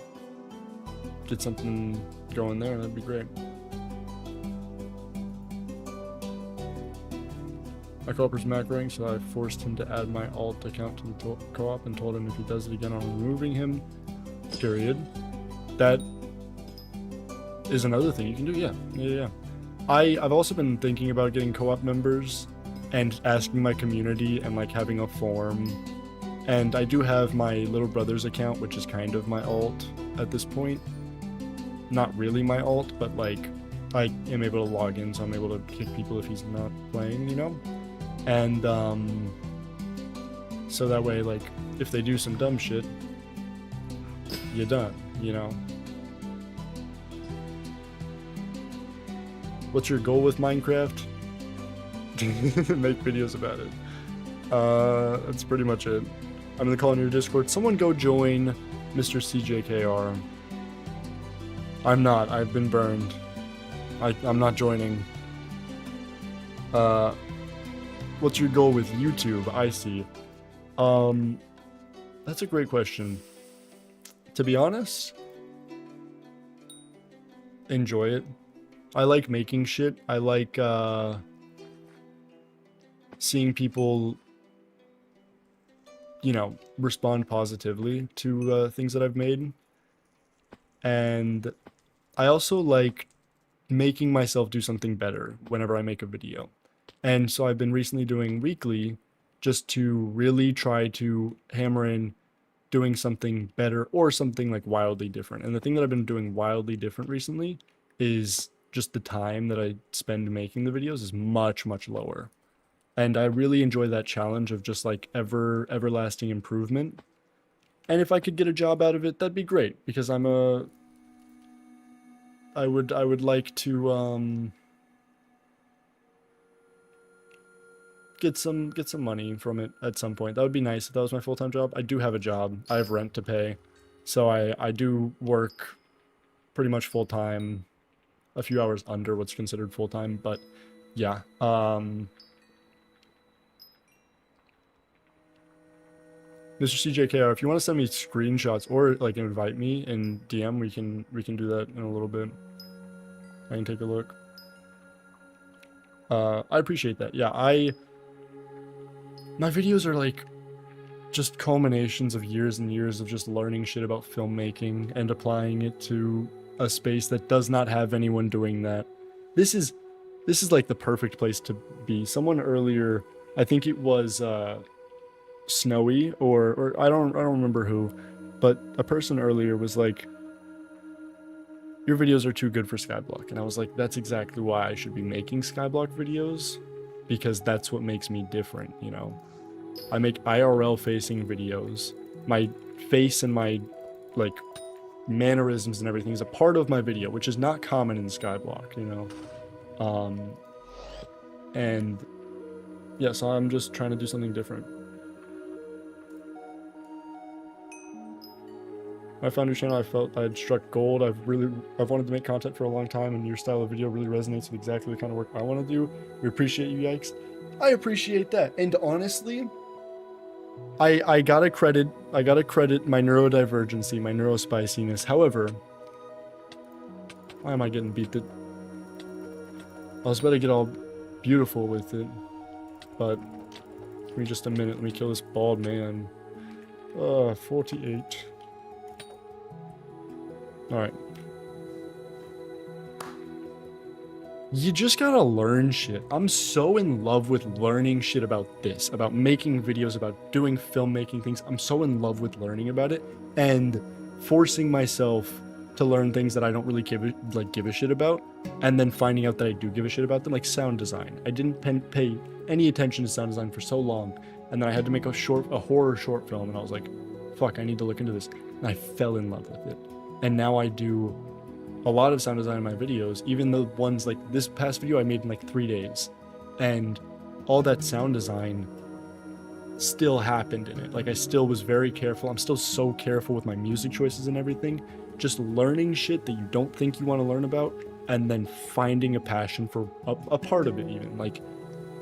get something going there. That'd be great. My co-op's macroing, so I forced him to add my alt account to the co-op and told him if he does it again, I'm removing him. Period. That is another thing you can do. Yeah. I've also been thinking about getting co-op members and asking my community and like having a forum. And I do have my little brother's account, which is kind of my alt at this point. Not really my alt, but like I am able to log in, so I'm able to kick people if he's not playing, you know? And so that way, like, if they do some dumb shit, you're done, you know? What's your goal with Minecraft? Make videos about it. That's pretty much it. I'm gonna call in your Discord. Someone go join Mr. CJKR. I'm not. I've been burned. I'm not joining. What's your goal with YouTube? I see. That's a great question. To be honest, enjoy it. I like making shit. I like seeing people, you know, respond positively to things that I've made. And I also like making myself do something better whenever I make a video. And so I've been recently doing weekly just to really try to hammer in doing something better or something like wildly different. And the thing that I've been doing wildly different recently is just the time that I spend making the videos is much, much lower. And I really enjoy that challenge of just like everlasting improvement. And if I could get a job out of it, that'd be great, because I would like to get some money from it at some point. That would be nice if that was my full-time job. I do have a job. I have rent to pay. So I do work pretty much full-time, a few hours under what's considered full-time, but yeah. Mr. CJKR, if you want to send me screenshots or like invite me in DM, we can do that in a little bit. I can take a look. I appreciate that. Yeah, my videos are like just culminations of years and years of just learning shit about filmmaking and applying it to a space that does not have anyone doing that. This is like the perfect place to be. Someone earlier, I think it was Snowy or I don't remember who, but a person earlier was like, your videos are too good for Skyblock. And I was like, that's exactly why I should be making Skyblock videos, because that's what makes me different, you know? I make IRL facing videos. My face and my like mannerisms and everything is a part of my video, which is not common in Skyblock, you know? And yeah, so I'm just trying to do something different. When I found your channel, I felt I had struck gold. I've wanted to make content for a long time, and your style of video really resonates with exactly the kind of work I want to do. We appreciate you, Yikes. I appreciate that. And honestly, I gotta credit my neurodivergency, my neurospiciness. However, why am I getting beat? I was about to get all beautiful with it, but give me just a minute. Let me kill this bald man. 48. Alright. You just gotta learn shit. I'm so in love with learning shit about this, about making videos, about doing filmmaking things. I'm so in love with learning about it and forcing myself to learn things that I don't really give a shit about, and then finding out that I do give a shit about them, like sound design. I didn't pay any attention to sound design for so long, and then I had to make a horror short film, and I was like, fuck, I need to look into this. And I fell in love with it. And now I do a lot of sound design in my videos, even the ones like this past video I made in like 3 days. And all that sound design still happened in it. Like, I still was very careful. I'm still so careful with my music choices and everything. Just learning shit that you don't think you want to learn about, and then finding a passion for a part of it even. Like,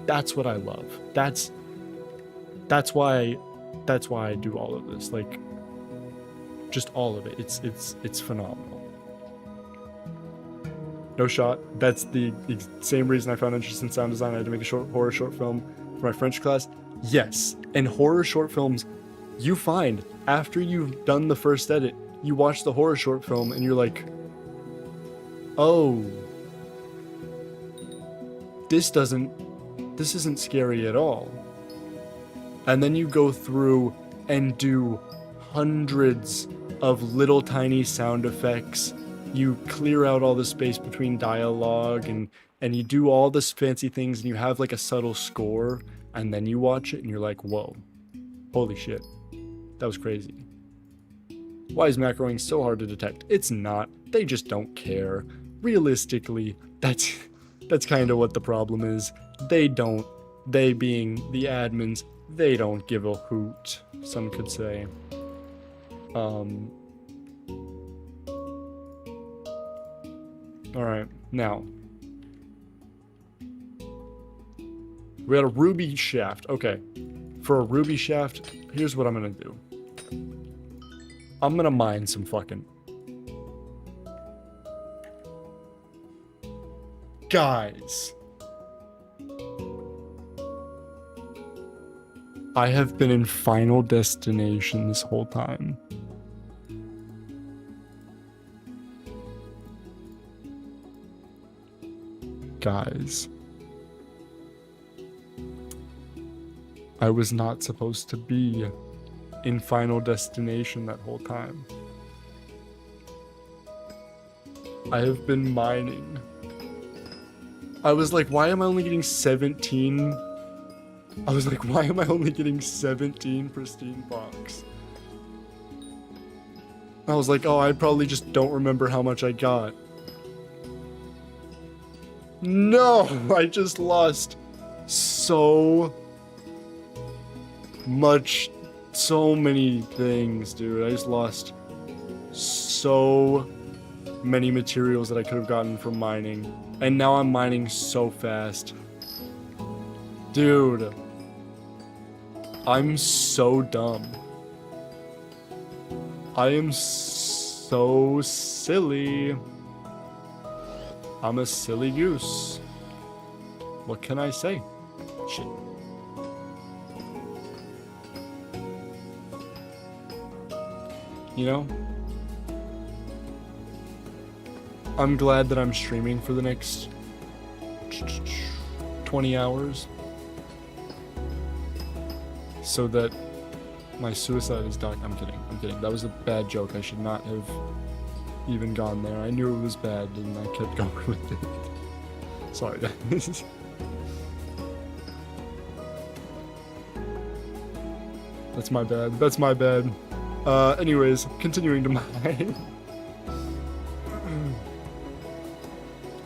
that's what I love. That's why I do all of this. Like, just all of it. It's phenomenal. No shot. That's the same reason I found interest in sound design. I had to make a horror short film for my French class. Yes, and horror short films, you find after you've done the first edit, you watch the horror short film and you're like, oh, this isn't scary at all. And then you go through and do hundreds of little tiny sound effects. You clear out all the space between dialogue and you do all this fancy things, and you have like a subtle score, and then you watch it and you're like, whoa, holy shit, that was crazy. Why is macroing so hard to detect? It's not. They just don't care. Realistically, that's kind of what the problem is. They being the admins, they don't give a hoot, some could say. Alright, now. We got a ruby shaft. Okay. For a ruby shaft, here's what I'm gonna do. I'm gonna mine some fucking... Guys. I have been in Final Destination this whole time. Guys. I was not supposed to be in Final Destination that whole time. I have been mining. I was like, why am I only getting 17? I was like, why am I only getting 17 pristine box? I was like, oh, I probably just don't remember how much I got. No, I just lost so much, so many things, dude. I just lost so many materials that I could have gotten from mining. And now I'm mining so fast. Dude. I'm so dumb. I am so silly. I'm a silly goose. What can I say? Shit. You know? I'm glad that I'm streaming for the next 20 hours. So that my suicide is done. I'm kidding. I'm kidding. That was a bad joke. I should not have even gone there. I knew it was bad and I kept going with it. Sorry, guys. That's my bad. That's my bad. Anyways, continuing to mine.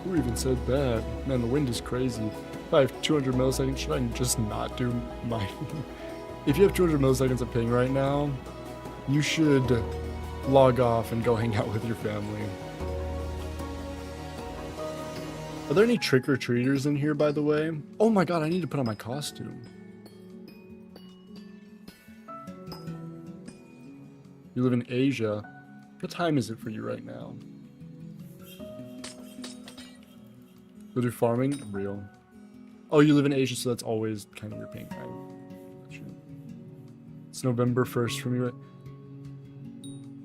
Who even said that? Man, the wind is crazy. If I have 200 milliseconds, should I just not do mining? If you have 200 milliseconds of ping right now, you should log off and go hang out with your family. Are there any trick-or-treaters in here, by the way? Oh my god, I need to put on my costume. You live in Asia. What time is it for you right now? Go do farming? Real. Oh, you live in Asia, so that's always kind of your ping time. It's November 1st for me, right?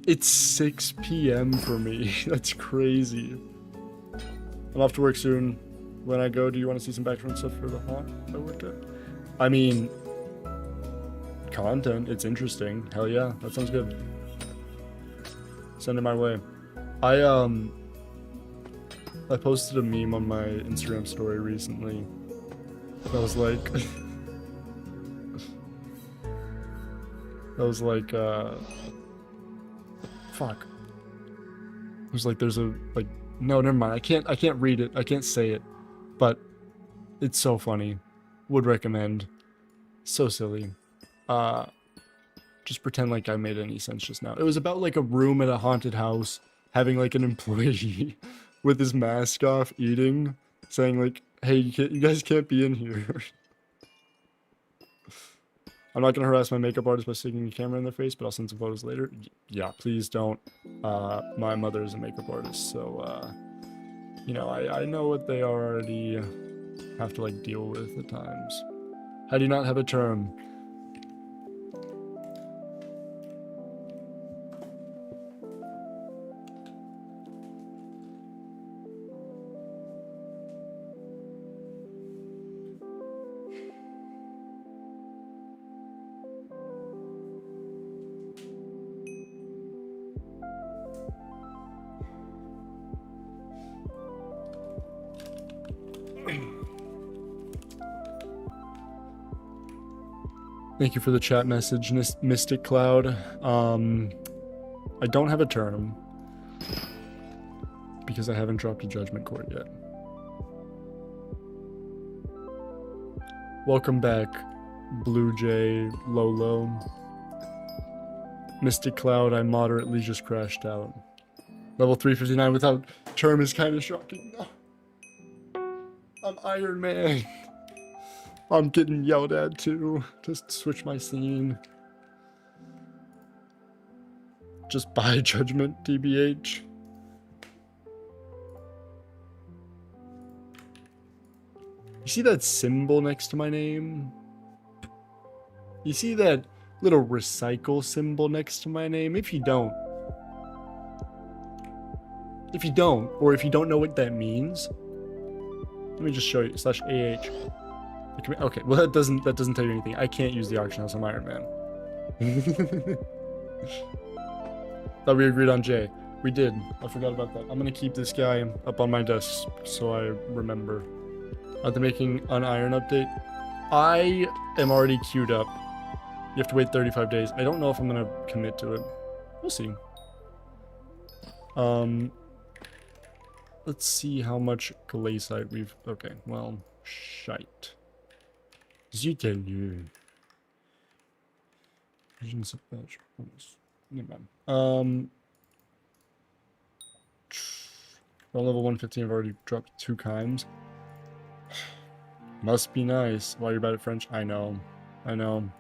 It's 6 p.m. for me. That's crazy. I'm off to work soon. When I go, do you want to see some background stuff for the haunt I worked at? I mean, content. It's interesting. Hell yeah, that sounds good. Send it my way. I posted a meme on my Instagram story recently. That was like... fuck. It was like there's a like no, never mind. I can't read it. I can't say it. But it's so funny. Would recommend. So silly. Just pretend like I made any sense just now. It was about like a room at a haunted house having like an employee with his mask off eating, saying like, "Hey, you guys can't be in here." I'm not gonna harass my makeup artist by sticking a camera in their face, but I'll send some photos later. Yeah, please don't. My mother is a makeup artist, so you know, I know what they already have to like deal with at times. How do you not have a term? Thank you for the chat message, Mystic Cloud. I don't have a term because I haven't dropped a judgment court yet. Welcome back, Blue Jay Lolo. Mystic Cloud, I moderately just crashed out. Level 359 without term is kind of shocking. I'm Iron Man. I'm getting yelled at too. Just switch my scene. Just buy judgment, TBH. You see that symbol next to my name? You see that little recycle symbol next to my name? If you don't, or if you don't know what that means, let me just show you. /AH. Okay, well that doesn't tell you anything. I can't use the auction house. I'm Iron Man. Thought we agreed on J. We did. I forgot about that. I'm gonna keep this guy up on my desk so I remember. Are they making an iron update? I am already queued up. You have to wait 35 days. I don't know if I'm gonna commit to it. We'll see. Let's see how much glaciite we've... Okay, well, shite. Never mind. On level 115, I've already dropped 2 times. Must be nice. While you're bad at French, I know. I know.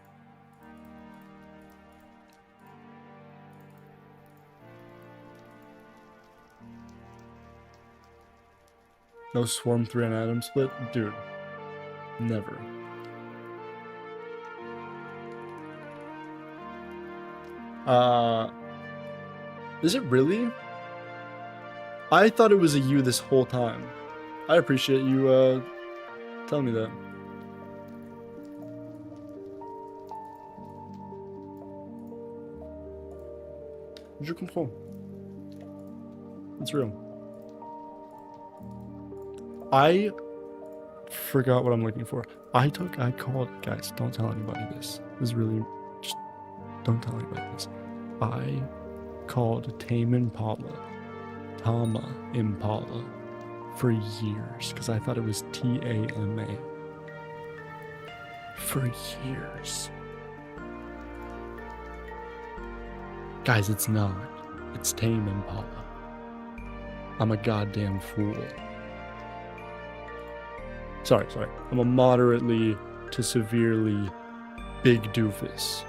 No Swarm 3 on Atom Split? Dude. Never. Is it really? I thought it was a you this whole time. I appreciate you telling me that. Je comprends. It's real. I forgot what I'm looking for. I called, guys, don't tell anybody this. This is really, just don't tell anybody this. I called Tama Impala for years because I thought it was Tama. For years. Guys, it's not. It's Tame Impala. I'm a goddamn fool. Sorry. I'm a moderately to severely big doofus.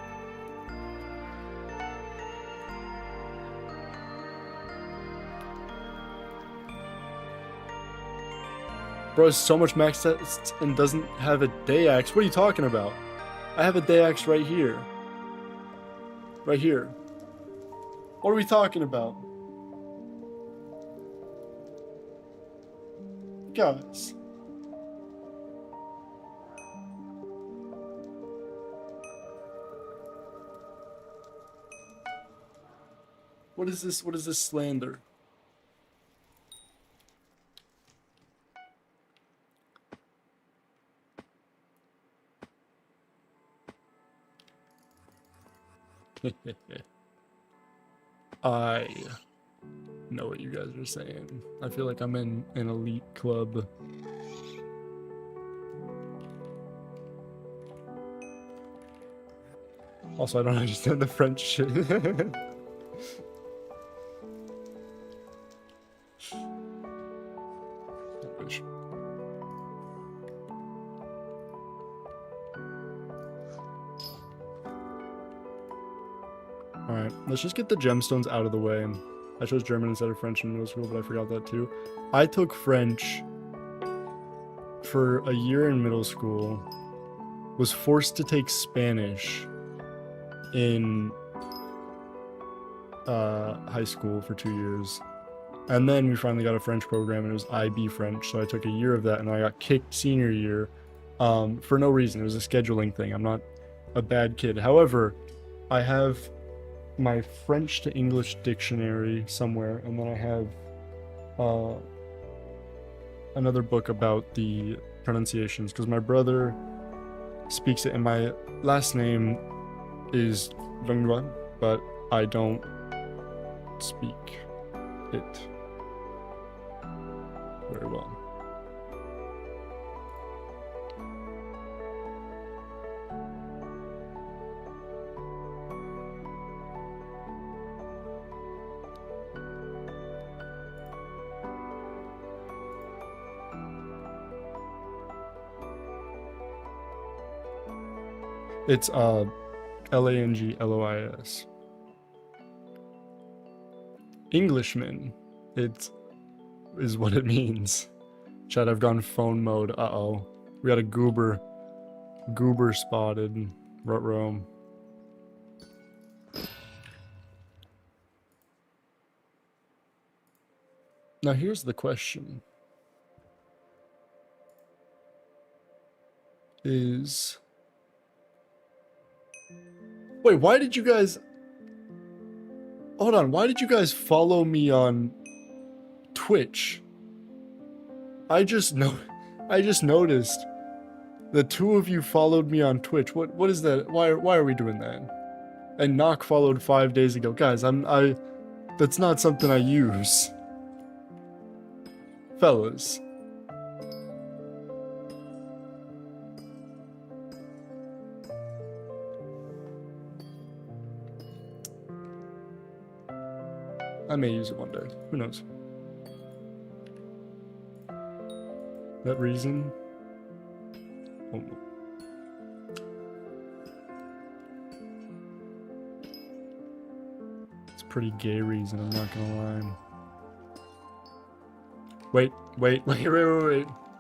Bro has so much max stats and doesn't have a Dayax. What are you talking about? I have a Dayax right here. Right here. What are we talking about? Guys. What is this? What is this slander? I know what you guys are saying. I feel like I'm in an elite club. Also, I don't understand the French shit. Alright, let's just get the gemstones out of the way. I chose German instead of French in middle school, but I forgot that too. I took French for a year in middle school, was forced to take Spanish in high school for 2 years. And then we finally got a French program and it was IB French, so I took a year of that and I got kicked senior year for no reason. It was a scheduling thing. I'm not a bad kid. However, I have my French to English dictionary somewhere, and then I have another book about the pronunciations because my brother speaks it and my last name is Langlois, but I don't speak it very well. It's Langlois. Englishman. It is what it means. Chad, I've gone phone mode. Uh-oh. We got a goober spotted. Ruh-roh. Now here's the question. Wait, why did you guys... Hold on, why did you guys follow me on Twitch? I just noticed the two of you followed me on Twitch. What is that? Why are we doing that? And Knock followed 5 days ago. Guys, that's not something I use. Fellas. I may use it one day. Who knows? That reason? Oh no. It's a pretty gay reason, I'm not gonna lie. Wait. We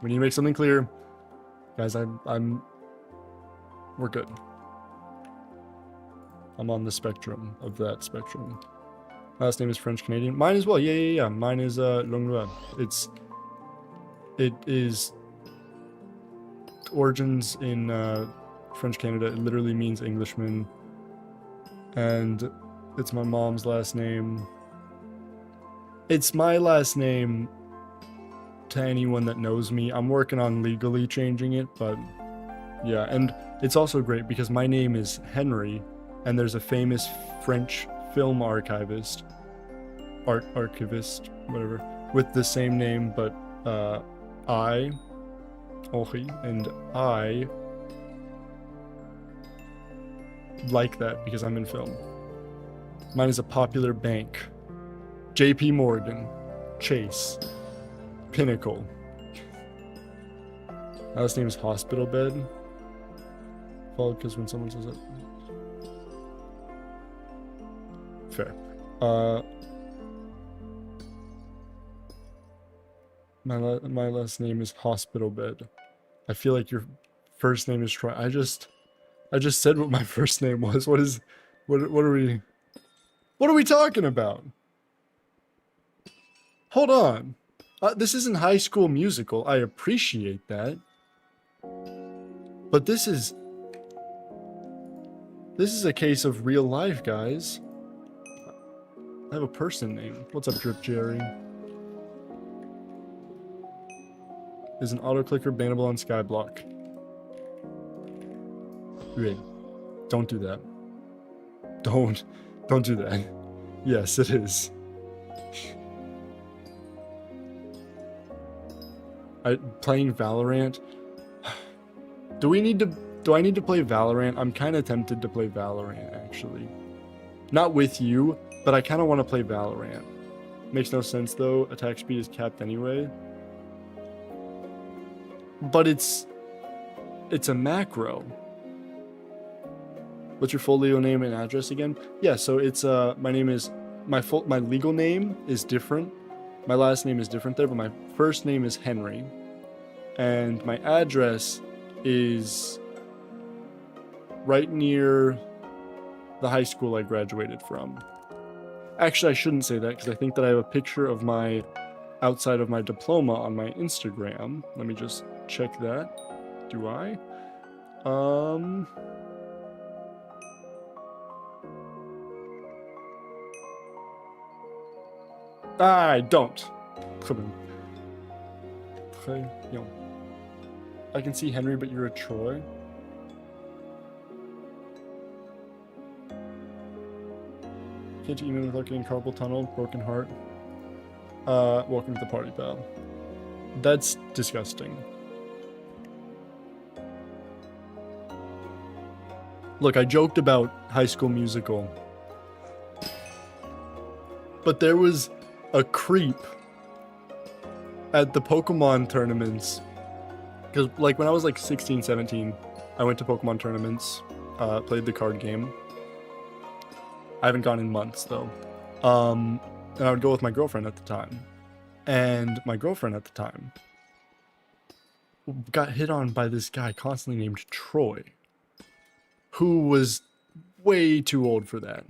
need to make something clear. Guys, we're good. I'm on the spectrum of that spectrum. Last name is French Canadian. Mine as well. Yeah. Mine is Longlua. It is origins in French Canada. It literally means Englishman, and it's my mom's last name. It's my last name to anyone that knows me. I'm working on legally changing it, but yeah, and it's also great because my name is Henry, and there's a famous French film archivist, whatever, with the same name, but Henri, and I like that because I'm in film. Mine is a popular bank. JP Morgan, Chase, Pinnacle. My last name is Hospital Bed. Followed because when someone says it. Fair. My last name is Hospital Bed. I feel like your first name is Troy. I just said what my first name was. What are we talking about? Hold on. This isn't High School Musical. I appreciate that. But this is a case of real life, guys. I have a person name. What's up, Drip Jerry? Is an auto-clicker bannable on Skyblock? Wait. Don't do that. Don't do that. Yes, it is. Playing Valorant. Do I need to play Valorant? I'm kind of tempted to play Valorant, actually. Not with you, but I kind of want to play Valorant. Makes no sense though. Attack speed is capped anyway. But it's a macro. What's your full legal name and address again? Yeah, so it's my legal name is different. My last name is different there, but my first name is Henry. And my address is right near the high school I graduated from. Actually, I shouldn't say that because I think that I have a picture of my outside of my diploma on my Instagram. Let me just check that. Do I? I don't. I can see Henry, but you're a Troy. Can't you email without getting carpal tunnel? Broken heart. Welcome to the party, pal. That's disgusting. Look, I joked about High School Musical, but there was a creep at the Pokemon tournaments. Because, like, when I was, like, 16, 17, I went to Pokemon tournaments, played the card game. I haven't gone in months, though. And I would go with my girlfriend at the time. And my girlfriend at the time got hit on by this guy constantly named Troy, who was way too old for that.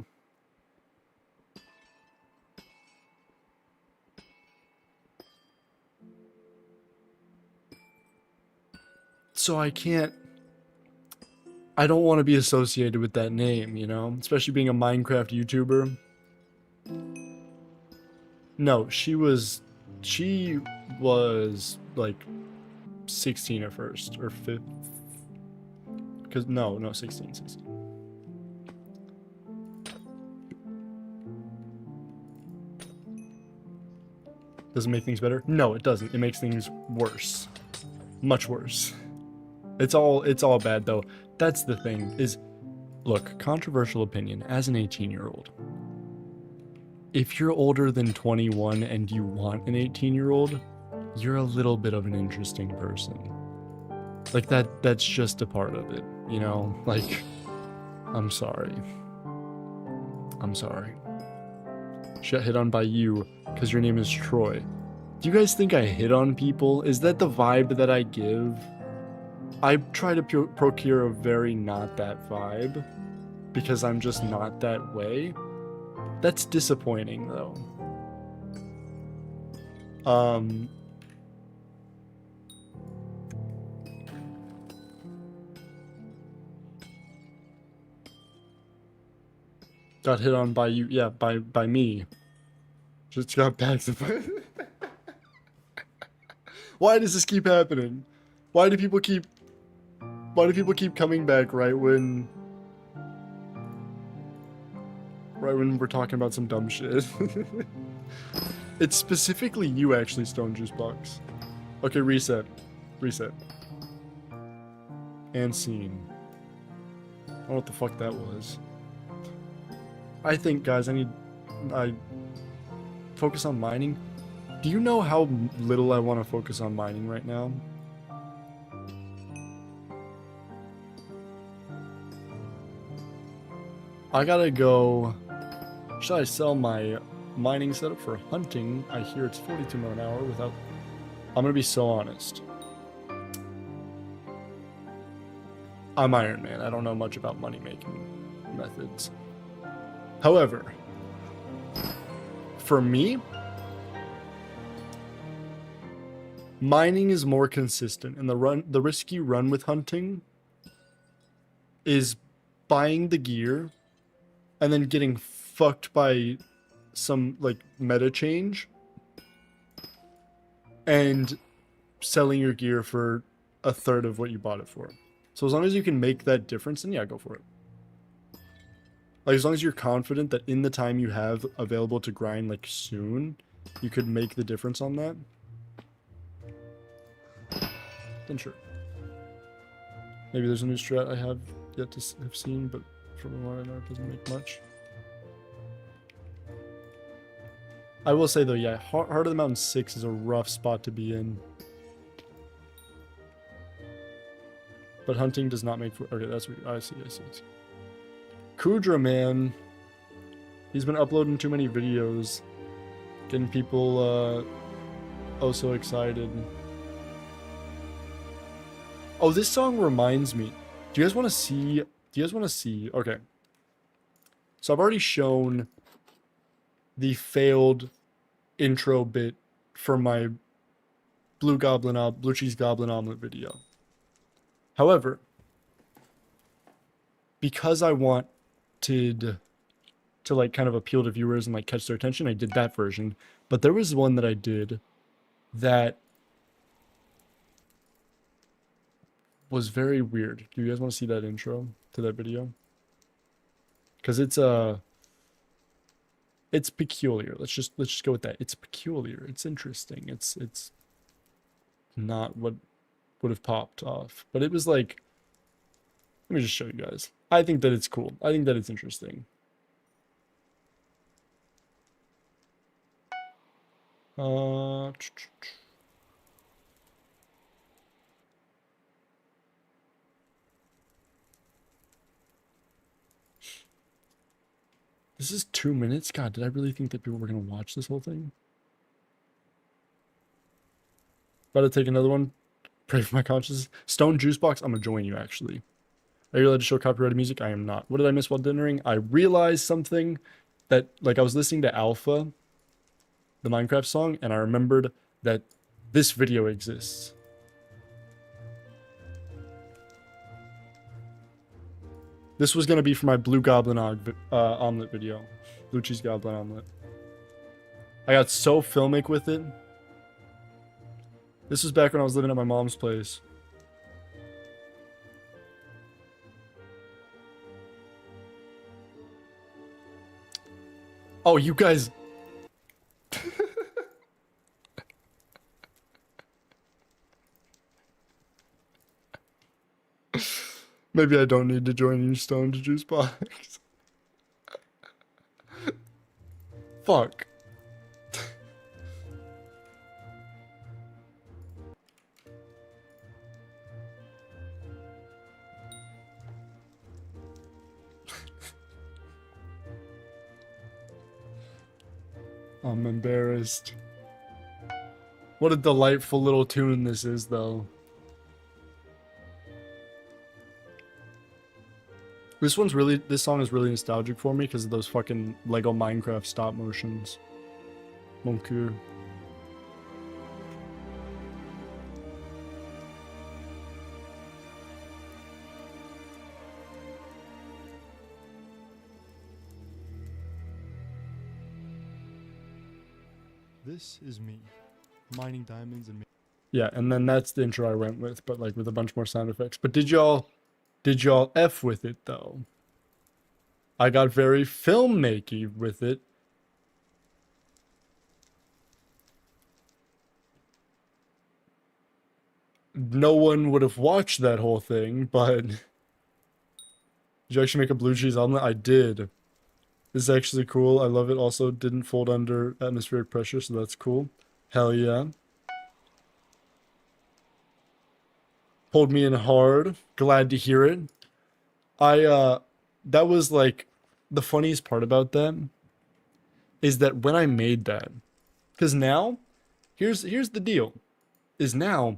So I don't want to be associated with that name, you know? Especially being a Minecraft YouTuber. No, she was like 16 at first, or 5. Because, no, 16. Does it make things better? No, it doesn't. It makes things worse. Much worse. It's all bad though. That's the thing is, look, controversial opinion as an 18-year-old. If you're older than 21 and you want an 18-year-old, you're a little bit of an interesting person. Like that's just a part of it, you know? Like, I'm sorry. She got hit on by you because your name is Troy. Do you guys think I hit on people? Is that the vibe that I give? I try to procure a very not that vibe because I'm just not that way. That's disappointing, though. Got hit on by you, yeah, by me. Just got bags of. Why does this keep happening? Why do people keep coming back right when we're talking about some dumb shit? It's specifically you, actually, Stone Juice Box. Okay, reset. And scene. I don't know what the fuck that was. I think, guys, I focus on mining. Do you know how little I want to focus on mining right now? I gotta go. Should I sell my mining setup for hunting? I hear it's 42 mil an hour without. I'm gonna be so honest. I'm Iron Man. I don't know much about money making methods. However, for me, mining is more consistent, and the risk you run with hunting is buying the gear and then getting fucked by some like meta change and selling your gear for a third of what you bought it for. So as long as you can make that difference, then yeah, go for it. Like, as long as you're confident that in the time you have available to grind, like, soon, you could make the difference on that, then sure. Maybe there's a new strat I have yet to have seen, but from what I know, it doesn't make much. I will say, though, yeah, Heart of the Mountain 6 is a rough spot to be in. But hunting does not make for... Okay, that's what... I see. Kudra, man. He's been uploading too many videos. Getting people, oh so excited. Oh, this song reminds me. Do you guys want to see... Okay. So I've already shown the failed intro bit for my blue cheese goblin omelet video. However, because I wanted to like kind of appeal to viewers and like catch their attention, I did that version. But there was one that I did that was very weird. Do you guys want to see that intro to that video? Because it's peculiar. Let's just go with that. It's peculiar. It's interesting. It's not what would have popped off, but it was like, let me just show you guys. I think that it's cool. I think that it's interesting. This is 2 minutes? God, did I really think that people were going to watch this whole thing? About to take another one. Pray for my conscience. Stone Juice Box, I'm going to join you, actually. Are you allowed to show copyrighted music? I am not. What did I miss while dinnering? I realized something that, like, I was listening to Alpha, the Minecraft song, and I remembered that this video exists. This was going to be for my blue goblin omelet video. Blue cheese goblin omelet. I got so filmic with it. This was back when I was living at my mom's place. Oh, you guys... Maybe I don't need to join you, Stone to Juice Box. Fuck. I'm embarrassed. What a delightful little tune this is, though. This song is really nostalgic for me because of those fucking Lego Minecraft stop motions. Mon cœur. This is me, mining diamonds and. Yeah, and then that's the intro I went with, but like with a bunch more sound effects. But did y'all F with it though? I got very filmmakey with it. No one would have watched that whole thing, but did you actually make a blue cheese omelet? I did. This is actually cool. I love it. Also didn't fold under atmospheric pressure, so that's cool. Hell yeah. Pulled me in hard. Glad to hear it. That was like the funniest part about that is that when I made that, because now here's the deal, is now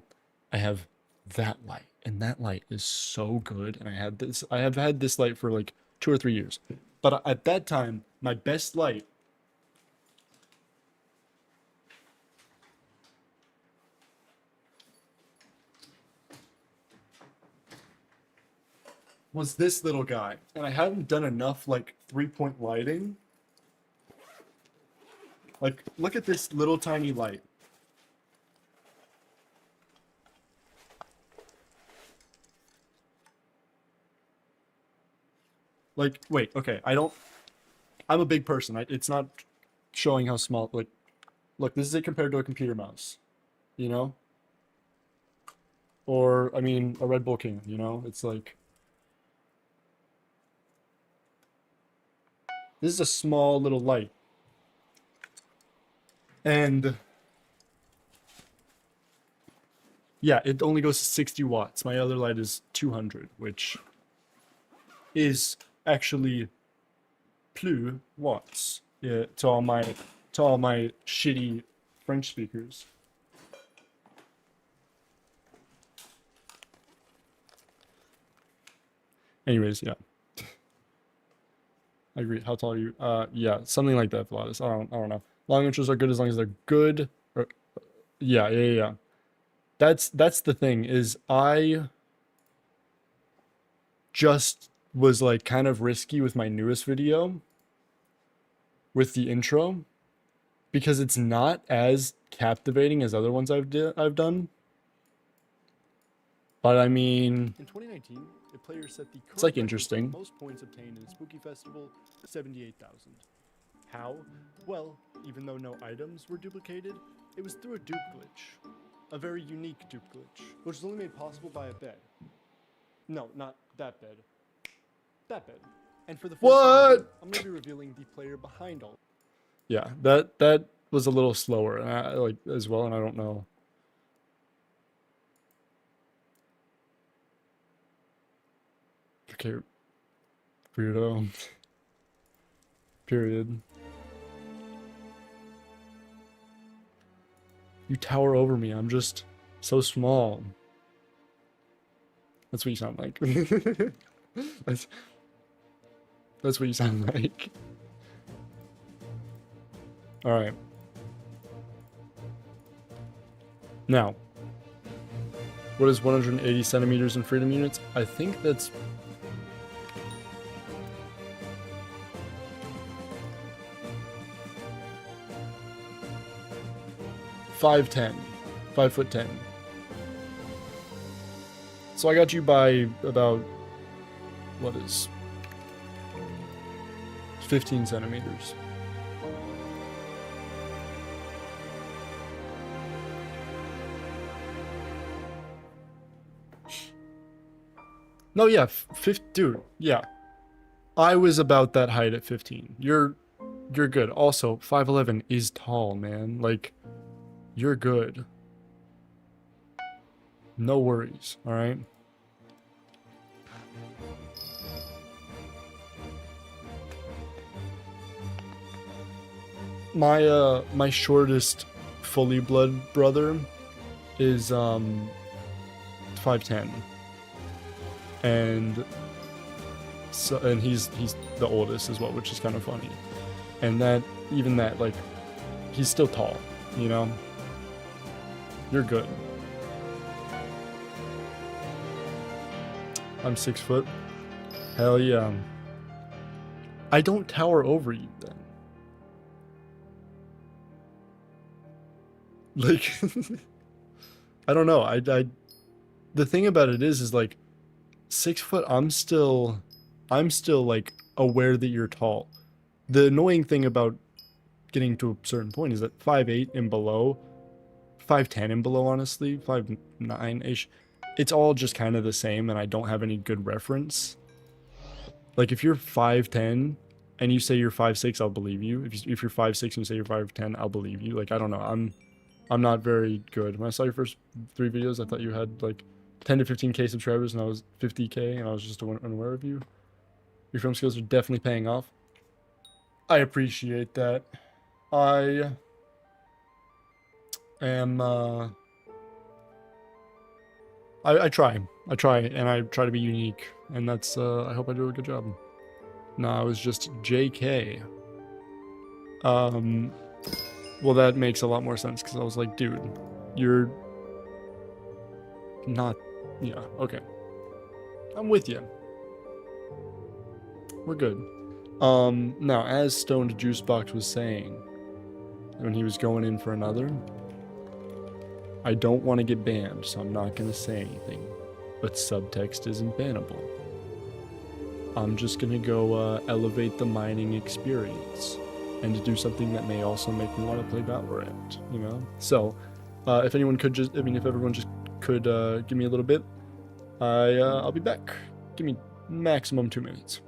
I have that light, and that light is so good, and I have had this light for like 2 or 3 years, but at that time my best light was this little guy, and I hadn't done enough like 3-point lighting. Like, look at this little tiny light. Like, wait, okay, I'm a big person. It's not showing how small, like, look, this is it compared to a computer mouse, you know? Or, I mean, a Red Bull King, you know? It's like, this is a small little light. And yeah, it only goes to 60 watts. My other light is 200, which is actually plus watts. Yeah, to all my shitty French speakers. Anyways, yeah. I agree. How tall are you? Yeah, something like that, Vladis. I don't know. Long intros are good as long as they're good. Or, yeah. That's the thing, is I just was like kind of risky with my newest video with the intro because it's not as captivating as other ones I've done. But I mean, In 2019, a player set the It's, like, current record for interesting. the most points obtained in a Spooky Festival, 78,000. How? Well, even though no items were duplicated, it was through a dupe glitch. A very unique dupe glitch, which was only made possible by a bed. No, not that bed. That bed. And for the first time, What? I'm going to be revealing the player behind all. yeah, that was a little slower, like as well, and I don't know. Okay, weirdo. Period. You tower over me. I'm just so small. That's what you sound like. that's what you sound like. All right. Now, what is 180 centimeters in freedom units? I think that's 5'10", 5'10". So I got you by about, what is 15 centimeters. No, yeah, dude, yeah. I was about that height at 15. You're good. Also, 5'11" is tall, man. Like, you're good. No worries, alright? My shortest fully blood brother is 5'10". And So, and he's the oldest as well, which is kind of funny. And that, even that, like, he's still tall, you know? You're good. I'm 6 foot. Hell yeah. I don't tower over you then. Like, I don't know. The thing about it is like 6 foot, I'm still like aware that you're tall. The annoying thing about getting to a certain point is that 5'8" and below, 5'10" and below, honestly, 5'9"-ish, it's all just kind of the same, and I don't have any good reference. Like, if you're 5'10" and you say you're 5'6", I'll believe you. If you're 5'6" and you say you're 5'10", I'll believe you. Like, I don't know. I'm not very good. When I saw your first 3 videos, I thought you had like 10 to 15k subscribers, and I was 50k, and I was just unaware of you. Your film skills are definitely paying off. I appreciate that. I am, I try, and I try to be unique, and that's, I hope I do a good job. No, I was just JK. Well, that makes a lot more sense, because I was like, dude, you're not, yeah, okay. I'm with you. We're good. Now, as Stoned Juicebox was saying, when he was going in for another, I don't want to get banned, so I'm not going to say anything. But subtext isn't bannable. I'm just going to go elevate the mining experience and to do something that may also make me want to play Valorant, you know? So, if anyone could just, I mean, if everyone just could give me a little bit, I'll be back. Give me maximum 2 minutes.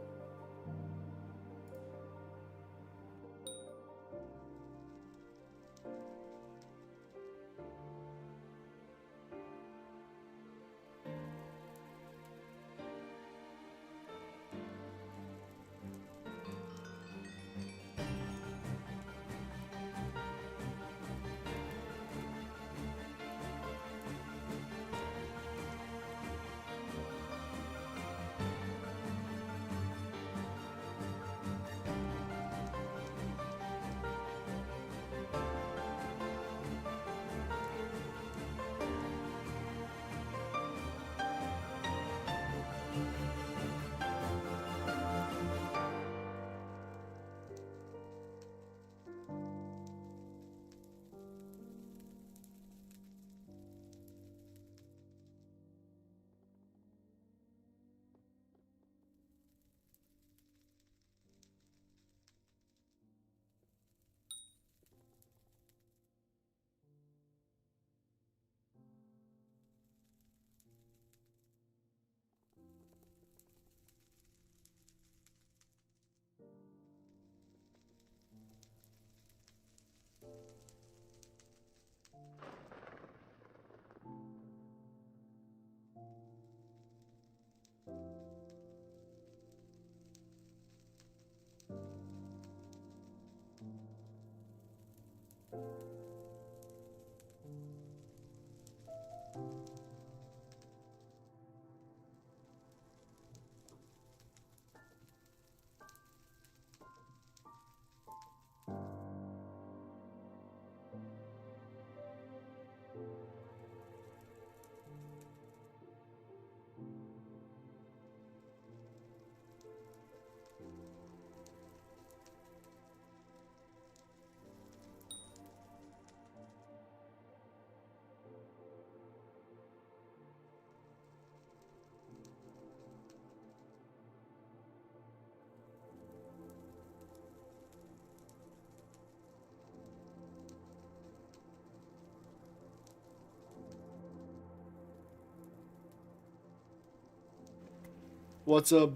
What's up,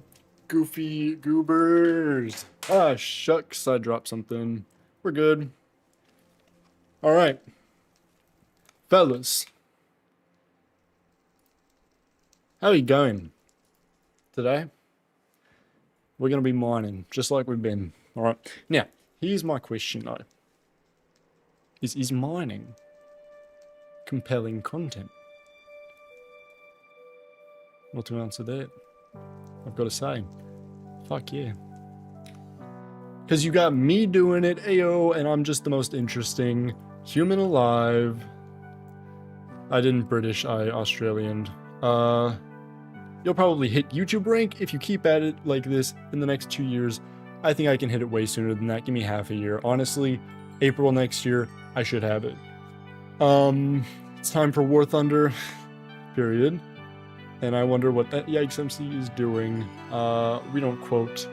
goofy goobers? Ah, shucks, I dropped something. We're good. Alright. Fellas. How are you going today? We're going to be mining, just like we've been. Alright. Now, here's my question though. Is mining compelling content? Well, to answer that, I've got to say, Fuck yeah. Because you got me doing it, ayo, and I'm just the most interesting human alive. I didn't British, I Australian. You'll probably hit YouTube rank if you keep at it like this in the next 2 years. I think I can hit it way sooner than that. Give me half a year. Honestly, April next year, I should have it. It's time for War Thunder, period. And I wonder what that YikesMC is doing. We don't quote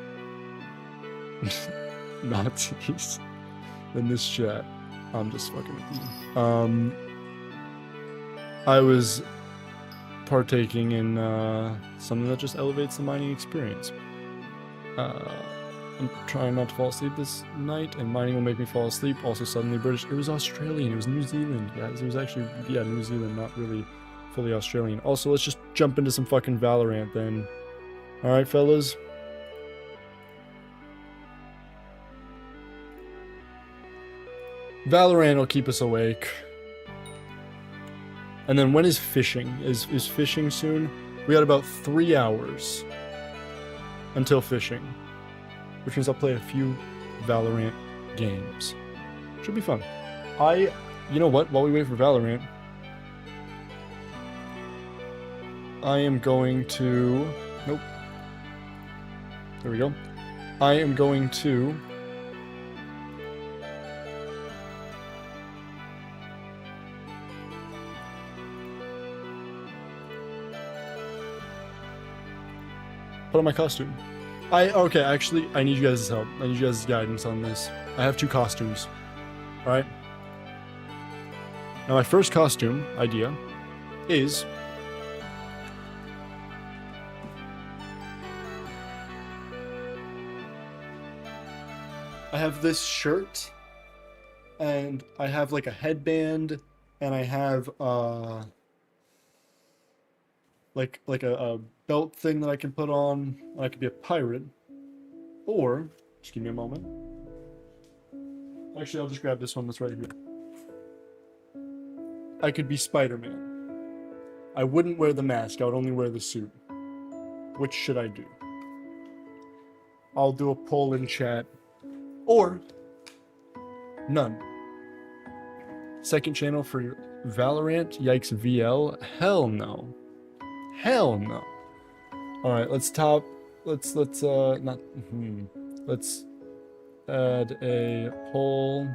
Nazis in this chat. I'm just fucking with you. I was partaking in something that just elevates the mining experience. I'm trying not to fall asleep this night, and mining will make me fall asleep. Also, suddenly British. It was Australian. It was New Zealand, guys. It was actually, yeah, New Zealand, not really fully Australian. Also, let's just jump into some fucking Valorant then. Alright, fellas. Valorant will keep us awake. And then when is fishing? Is fishing soon? We got about 3 hours until fishing. Which means I'll play a few Valorant games. Should be fun. You know what? While we wait for Valorant, I am going to... Nope. There we go. I am going to... put on my costume. Okay, actually, I need you guys' help. I need you guys' guidance on this. I have 2 costumes. Alright? Now, my first costume idea is... I have this shirt, and I have like a headband, and I have like a belt thing that I can put on, and I could be a pirate. Or, just give me a moment. Actually, I'll just grab this one that's right here. I could be Spider-Man. I wouldn't wear the mask, I would only wear the suit. Which should I do? I'll do a poll in chat. Or, none. Second channel for Valorant, Yikes VL? Hell no. Hell no. Alright, let's add a poll.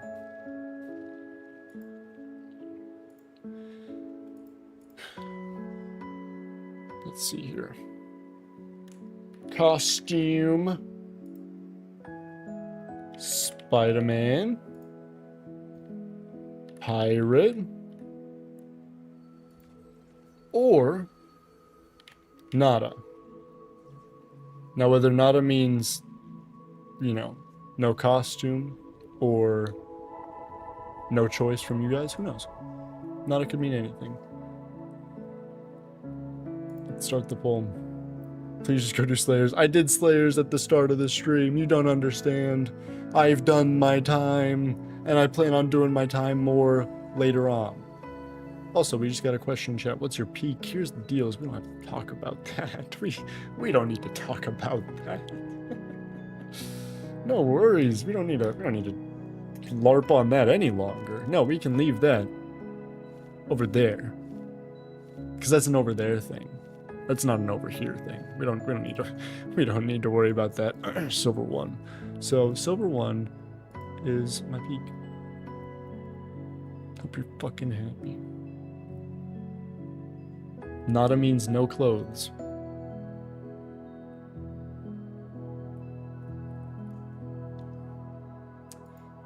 Let's see here. Costume. Spider-Man. Pirate. Or nada. Now, whether nada means, you know, no costume or no choice from you guys, who knows? Nada could mean anything. Let's start the poll. Please just go do Slayers. I did Slayers at the start of the stream. You don't understand. I've done my time, and I plan on doing my time more later on. Also, we just got a question in chat. What's your peak? Here's the deal: is we don't have to talk about that. We don't need to talk about that. No worries. We don't need to LARP on that any longer. No, we can leave that over there, because that's an over there thing. That's not an over here thing. We don't need to worry about that. Silver 1. So Silver 1 is my peak. Hope you're fucking happy. Nada means no clothes.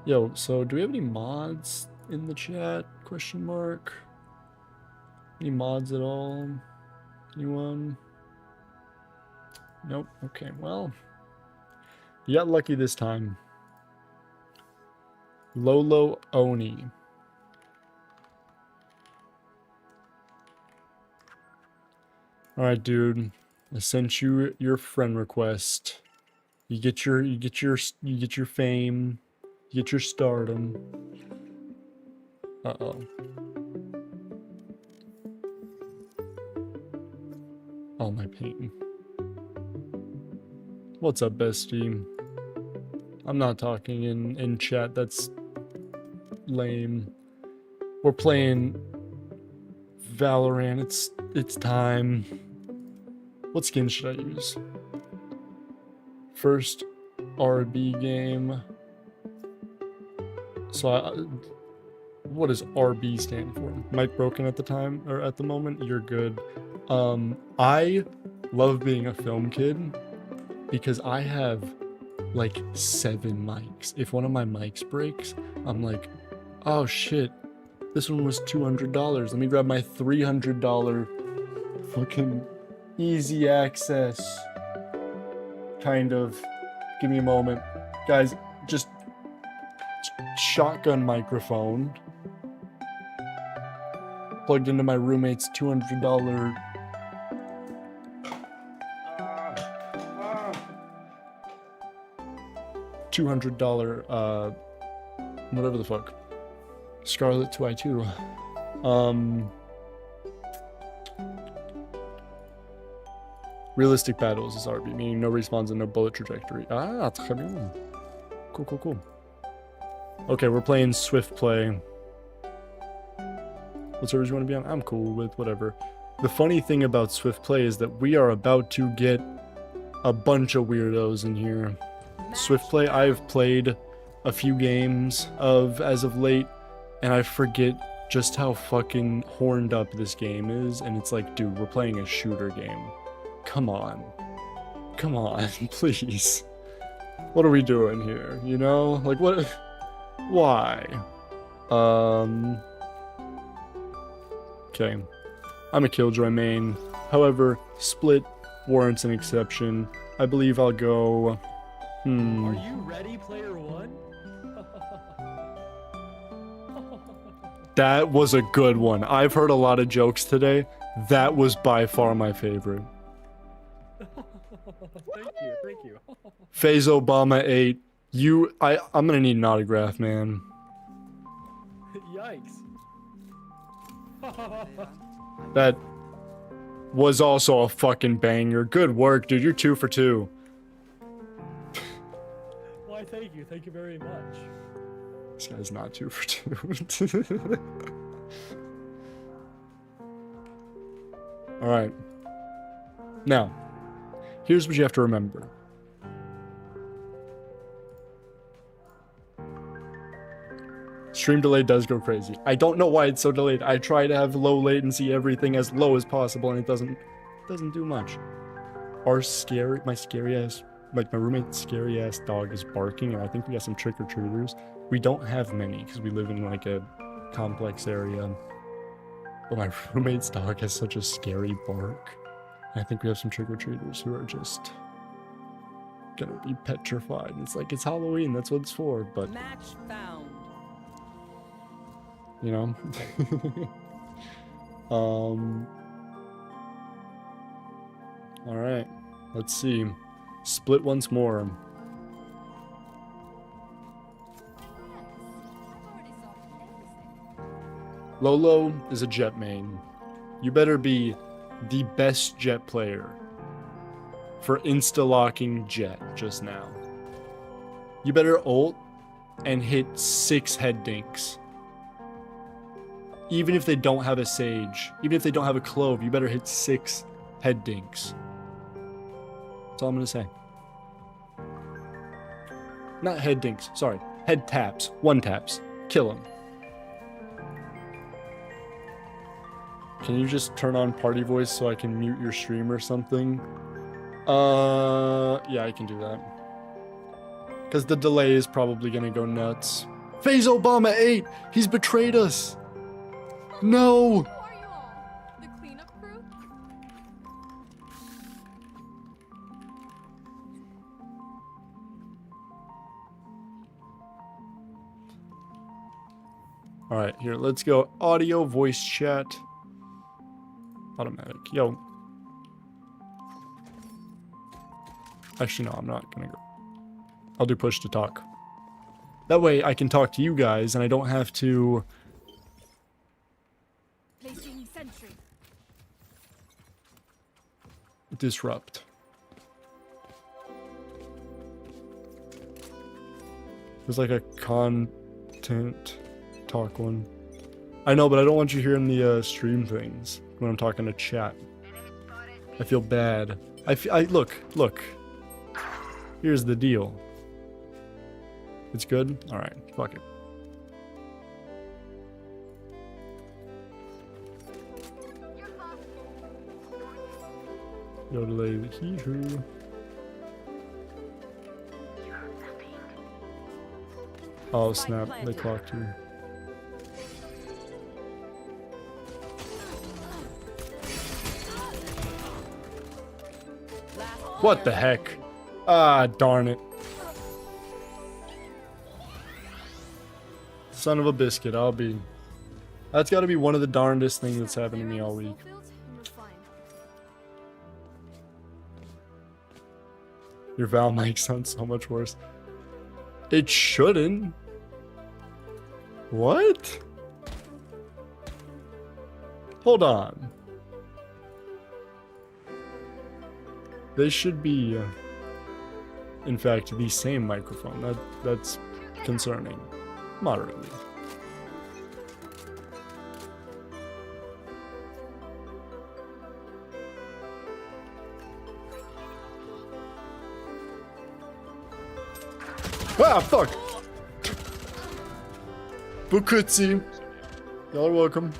Yo, so do we have any mods in the chat? Question mark. Any mods at all? Anyone? Nope. Okay, well, you got lucky this time. Lolo Oni. Alright, dude. I sent you your friend request. You get your fame. You get your stardom. Uh-oh. All my pain. What's up, bestie? I'm not talking in chat. That's lame. We're playing Valorant. It's time. What skin should I use? First RB game. So what does RB stand for? Mic broken at the time or at the moment? You're good. I love being a film kid because I have like 7 mics. If one of my mics breaks, I'm like, oh shit, this one was $200. Let me grab my $300 fucking easy access kind of. Give me a moment. Guys, just shotgun microphone plugged into my roommate's $200 $200 whatever the fuck Scarlet 2i2 realistic battles is RB, meaning no respawns and no bullet trajectory. Très bien. Cool. Okay, we're playing Swift Play. What servers you want to be on? I'm cool with whatever. The funny thing about Swift Play is that we are about to get a bunch of weirdos in here. Swift Play, I've played a few games of as of late, and I forget just how fucking horned up this game is, and it's like, dude, we're playing a shooter game. Come on, please. What are we doing here? You know, like what? Why? Okay. I'm a Killjoy main. However, Split warrants an exception. I believe I'll go. Are you ready, player one? That was a good one. I've heard a lot of jokes today. That was by far my favorite. Thank you. FaZe Obama 8. I'm gonna need an autograph, man. Yikes. That was also a fucking banger. Good work, dude. You're 2 for 2. Why, thank you. Thank you very much. This guy's not 2 for 2. Alright. Now, here's what you have to remember. Stream delay does go crazy. I don't know why it's so delayed. I try to have low latency, everything as low as possible, and it doesn't do much. My roommate's scary ass dog is barking, and I think we got some trick-or-treaters. We don't have many because we live in like a complex area. But my roommate's dog has such a scary bark. I think we have some trick-or-treaters who are just gonna be petrified. It's like, it's Halloween, that's what it's for, but Match found. you know. Alright. Let's see. Split once more. Lolo is a jet main. You better be the best jet player for insta-locking jet just now. You better ult and hit 6 head dinks. Even if they don't have a Sage, even if they don't have a Clove, you better hit 6 head dinks. That's all I'm gonna say. Not head dinks, sorry. Head taps. 1 taps. Kill him. Can you just turn on party voice so I can mute your stream or something? Yeah, I can do that. Because the delay is probably gonna go nuts. FaZe Obama 8! He's betrayed us! No! Who are you all? The cleanup crew? Alright, here, let's go. Audio, voice chat. Automatic. Yo. Actually, no, I'm not gonna go. I'll do push to talk. That way I can talk to you guys and I don't have to Placing sentry. disrupt. There's like a content talk one. I know, but I don't want you hearing the stream things when I'm talking to chat. I feel bad. Look. Here's the deal. It's good? Alright, fuck it. Yodelay the hee-hoo. Oh snap, they clocked you. What the heck? Ah, darn it. Son of a biscuit, I'll be. That's gotta be one of the darndest things that's happened to me all week. Your Val mic sounds so much worse. It shouldn't. What? Hold on. They should be, in fact, the same microphone. That's concerning. Moderately. Ah, fuck! Bukutsi! Y'all are welcome.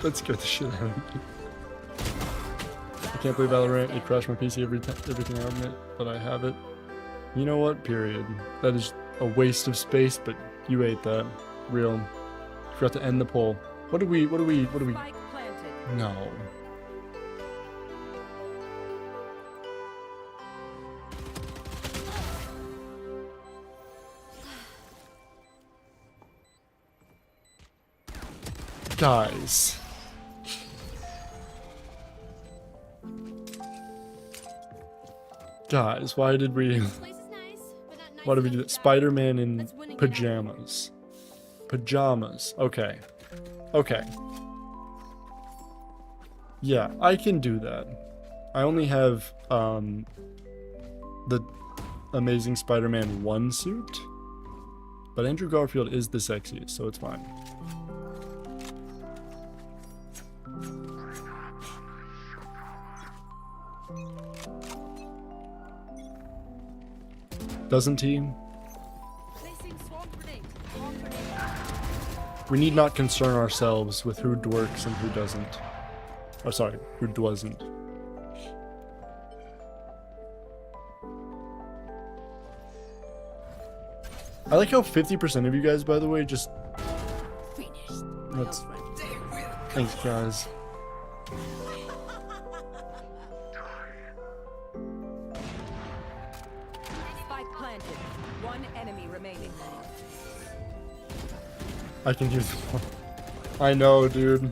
That scared the shit out of me. I can't play Valorant. It crashed my PC everything I own it, but I have it. You know what? Period. That is a waste of space, but you ate that. Real. Forgot to end the poll. What do we... No. Guys. Guys, why did we do that? Spider-Man in pajamas. Pajamas. Okay. Okay. Yeah, I can do that. I only have the Amazing Spider-Man 1 suit. But Andrew Garfield is the sexiest, so it's fine. Doesn't he? We need not concern ourselves with who dworks and who doesn't. Oh, sorry, who doesn't. I like how 50% of you guys, by the way, just... That's... Thanks, guys. I can hear the one. I know, dude.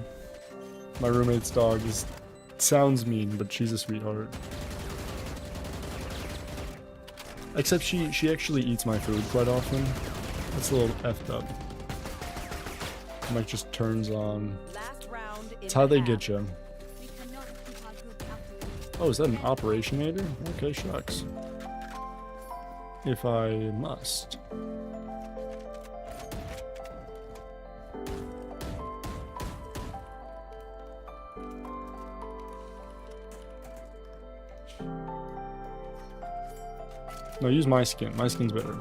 My roommate's dog is sounds mean, but she's a sweetheart. Except she actually eats my food quite often. That's a little effed up. Mic just turns on. It's how they get you. Oh, is that an operationator? Okay, shucks. If I must. No, use my skin. My skin's better.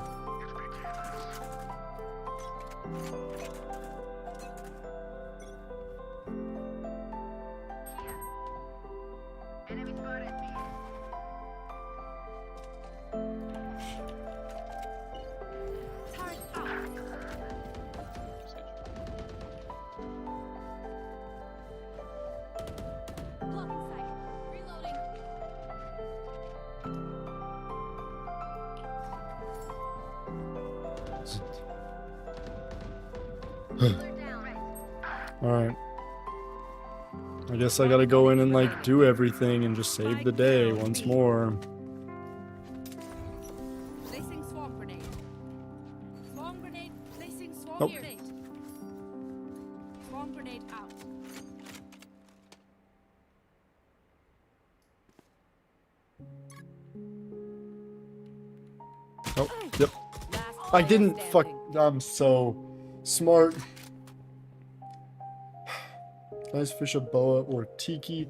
Alright. I guess I gotta go in and like do everything and just save the day once more. Placing swarm grenade. Swarm grenade. Placing swarm Nope. grenade. Swarm grenade out. I didn't fuck. I'm so smart. Nice fish, a boa, or tiki.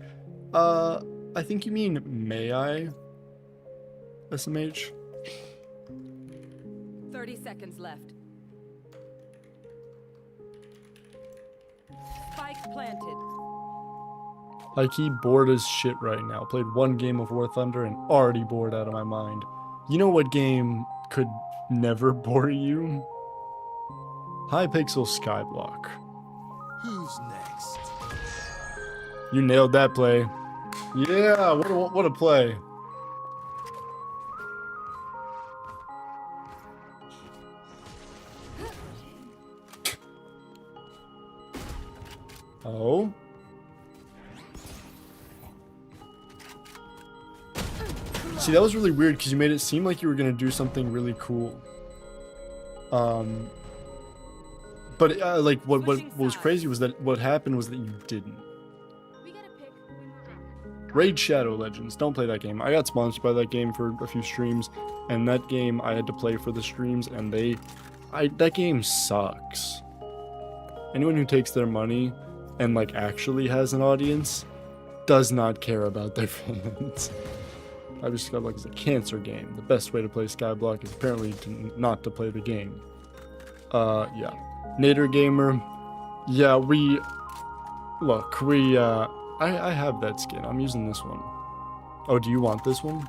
I think you mean may I? SMH. 30 seconds left. Spike planted. I keep bored as shit right now. Played one game of War Thunder and already bored out of my mind. You know what game could never bore you? Hypixel Skyblock. Who's next? You nailed that play. Yeah, what a play. Oh? See, that was really weird because you made it seem like you were gonna do something really cool. But like what was crazy was that what happened was that you didn't. We gotta pick when we're ready. Raid Shadow Legends. Don't play that game. I got sponsored by that game for a few streams, and that game I had to play for the streams, and that game sucks. Anyone who takes their money and like actually has an audience does not care about their fans. I just Skyblock is a cancer game. The best way to play Skyblock is apparently not to play the game. Yeah. Nader Gamer. Yeah, I have that skin. I'm using this one. Oh, do you want this one?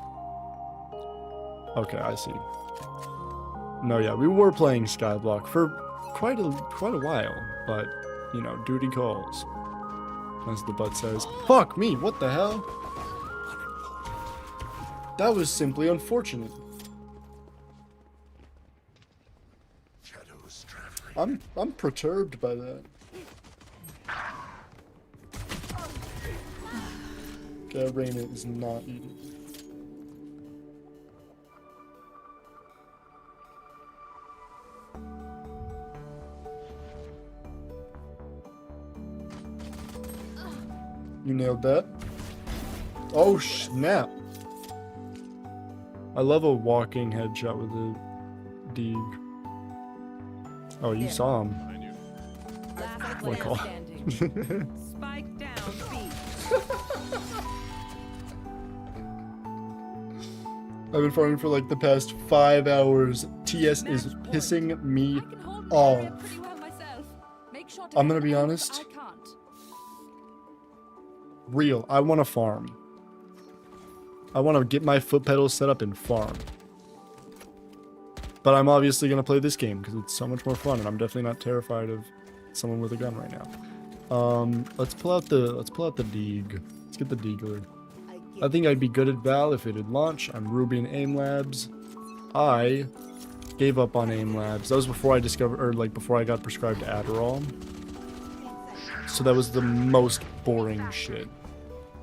Okay, I see. No, yeah, we were playing Skyblock for quite a while, but you know, duty calls. As the butt says. Fuck me, what the hell? That was simply unfortunate. I'm perturbed by that. Okay, Reyna is not eating. You nailed that. Oh snap! I love a walking headshot with a Deeg. Oh, you saw him. I knew. Last What player call? standing. Spike down B. I've been farming for like the past 5 hours. TS is pissing me I can hold my off. area pretty well myself. Make sure to I'm hit gonna the be ones honest. I can't. Real. I want to farm. I want to get my foot pedals set up and farm. But I'm obviously going to play this game because it's so much more fun, and I'm definitely not terrified of someone with a gun right now. Let's pull out the Deeg. Let's get the Deegler. I think I'd be good at Val if it'd launch. I'm Ruby in Aim Labs. I gave up on Aim Labs. That was before I before I got prescribed Adderall. So that was the most boring shit.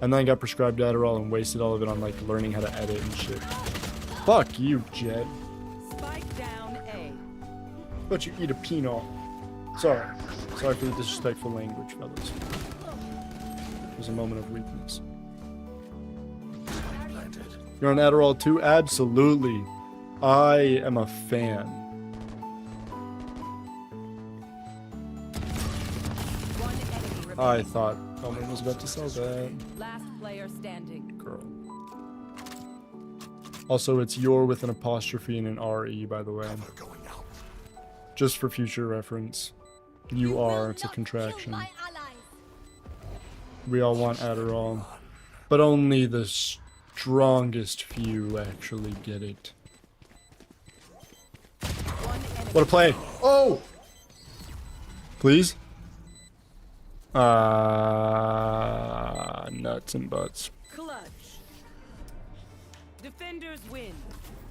And then I got prescribed Adderall and wasted all of it on like learning how to edit and shit. Fuck you, Jet. Spike down A. But you eat a peanut. Sorry. Sorry for the disrespectful language, fellas. It was a moment of weakness. You're on Adderall too? Absolutely. I am a fan. One enemy remaining. I thought someone was about to sell that. Last player standing. Girl. Also, it's your with an apostrophe and an RE, by the way. Just for future reference. You are, it's a contraction. We all want Adderall. But only the strongest few actually get it. One enemy. What a play! Oh! Please? Nuts and butts. Clutch. Defenders win.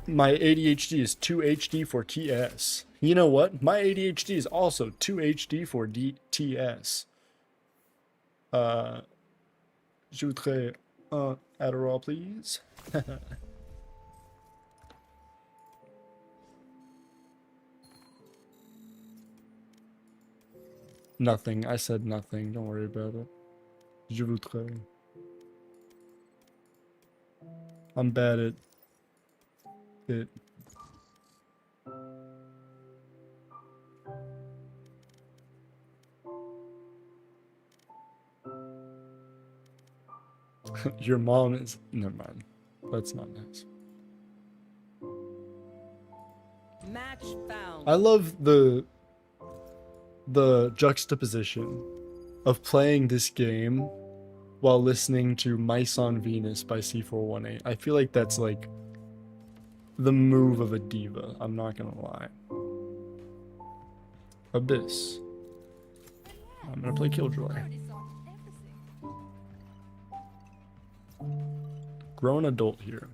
My ADHD is 2 HD for TS. You know what? My ADHD is also 2 HD for TS. Je voudrais un Adderall, please. Nothing. I said nothing. Don't worry about it. Je voudrais. I'm bad at it. Your mom is. Never mind. That's not nice. Match found. I love the juxtaposition of playing this game while listening to Mice on Venus by C418. I feel like that's like the move of a diva. I'm not gonna lie. Abyss. I'm gonna play Killjoy. Grown adult here.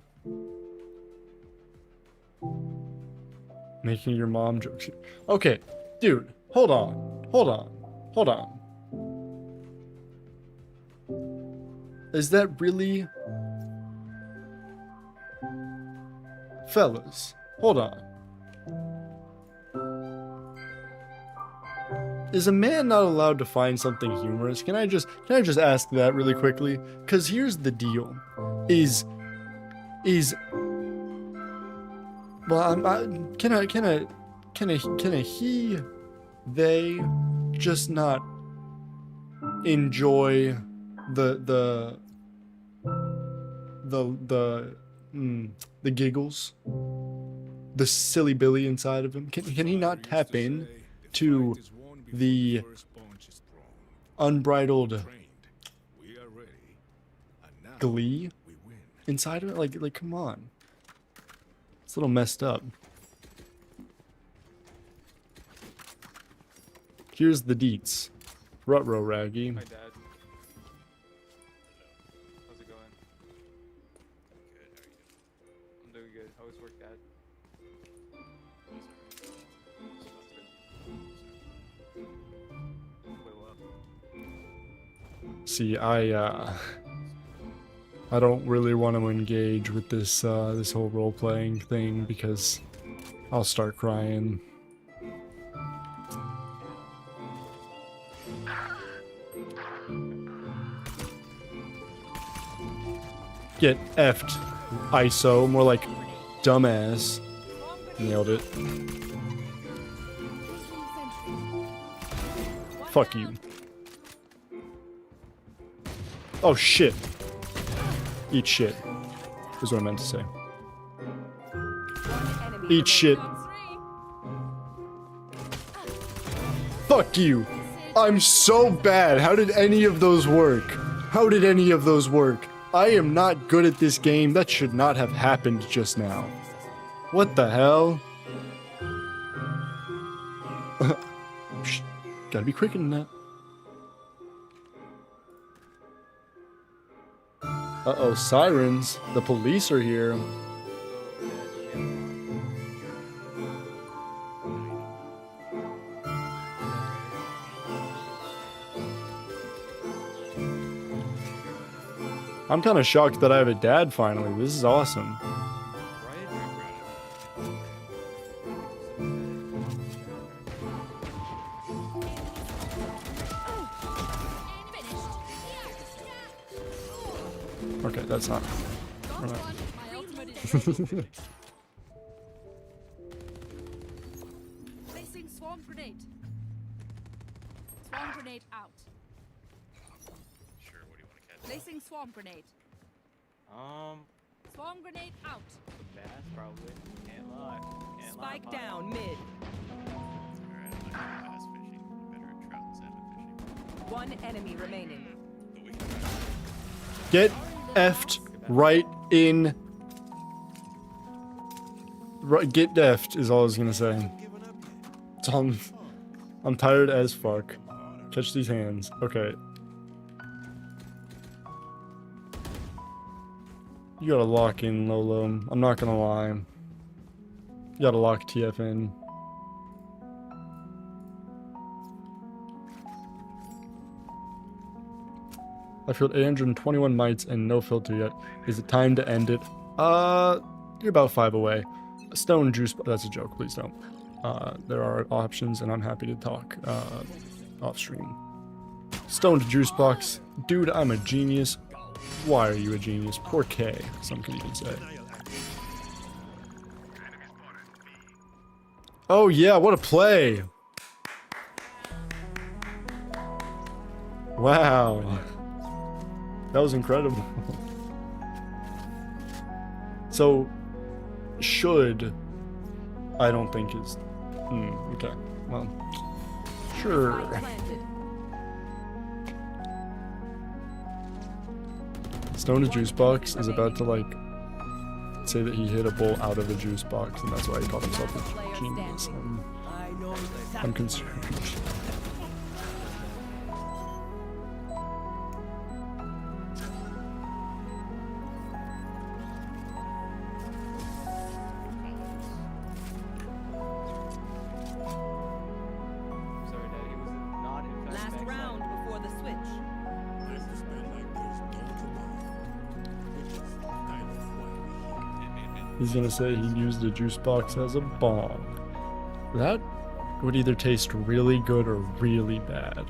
Making your mom jokes. Okay, dude, hold on. Hold on. Hold on. Is that really... Fellas, hold on. Is a man not allowed to find something humorous? Can I just ask that really quickly? Cause here's the deal. Well, can a he, they just not enjoy the giggles, the silly Billy inside of him? Can he not tap in to the unbridled glee inside of it? Like, come on. It's a little messed up. Here's the deets. Rutro Raggy. My dad. How's it going? Good, how are you doing? I'm doing good. How was work, Dad? See, I don't really want to engage with this this whole role-playing thing because I'll start crying. Get effed, ISO. More like dumbass. Nailed it. Fuck you. Oh shit. Eat shit. Is what I meant to say. Eat shit. Fuck you. I'm so bad. How did any of those work? How did any of those work? I am not good at this game. That should not have happened just now. What the hell? Gotta be quicker than that. Uh-oh, sirens. The police are here. I'm kind of shocked that I have a dad finally. This is awesome. Okay, that's not. We're not. Placing swarm grenade. Swarm grenade out. Sure, what do you want to catch? Placing swarm grenade. Swarm grenade out. The bass, probably. Can't lie. Can't lie. Spike down mid. Alright, I'm not gonna bass fishing. Better at trout and salmon fishing. One enemy remaining. But we can try. Get effed right in. Right, get effed is all I was gonna say. I'm tired as fuck. Catch these hands. Okay. You gotta lock in, Lolo. I'm not gonna lie. You gotta lock TF in. I feel 821 mites and no filter yet. Is it time to end it? You're about 5 away. Stone juice, that's a joke, please don't. There are options and I'm happy to talk off stream. Stoned juice box. Dude, I'm a genius. Why are you a genius? Poor K, some could even say. Oh yeah, what a play! Wow. That was incredible. So, should, I don't think is, okay, well, sure. Spike planted. Stone to Juice Box is about to, like, say that he hit a bull out of a juice box, and that's why he called himself a genius. I'm concerned. Sorry, Dad. It was not in fact Last backside. round before the switch. I suspect like there's no tomorrow, which is kind of why we He's gonna say he used the juice box as a bomb. That would either taste really good or really bad.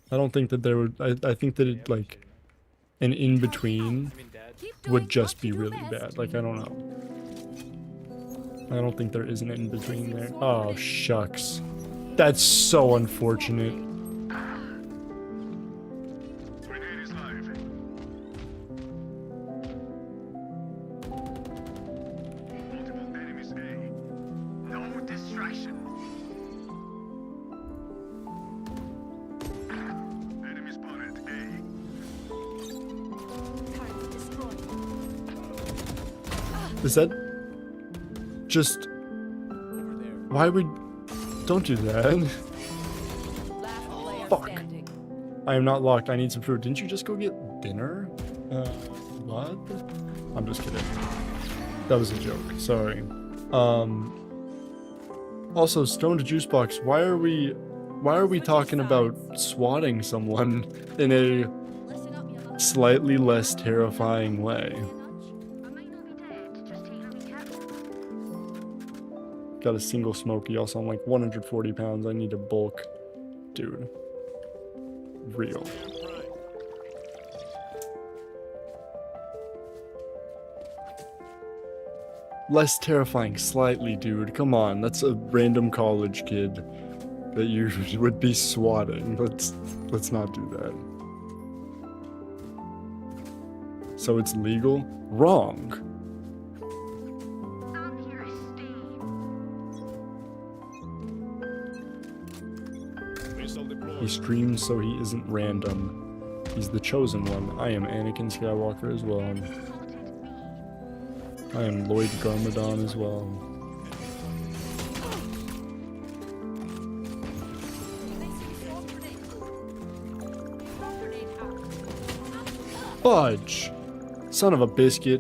I don't think that there would. I think that it, like, an in between I mean, Dad. Keep doing would just what be you do really best. bad. Like, I don't know. I don't think there is an in between there. Oh, shucks. That's so unfortunate. Is that just why would don't do that? Last player Fuck. standing. I am not locked. I need some food. Didn't you just go get dinner? What? I'm just kidding. That was a joke. Sorry. Also, Stone to Juice Box. Why are we talking about swatting someone in a slightly less terrifying way? Got a single smoky. Also, I'm like 140 pounds. I need to bulk. Dude. Real. Less terrifying slightly, dude. Come on. That's a random college kid that you would be swatting. Let's not do that. So it's legal? Wrong. He streams so he isn't random. He's the chosen one. I am Anakin Skywalker as well. I am Lloyd Garmadon as well. Fudge! Son of a biscuit.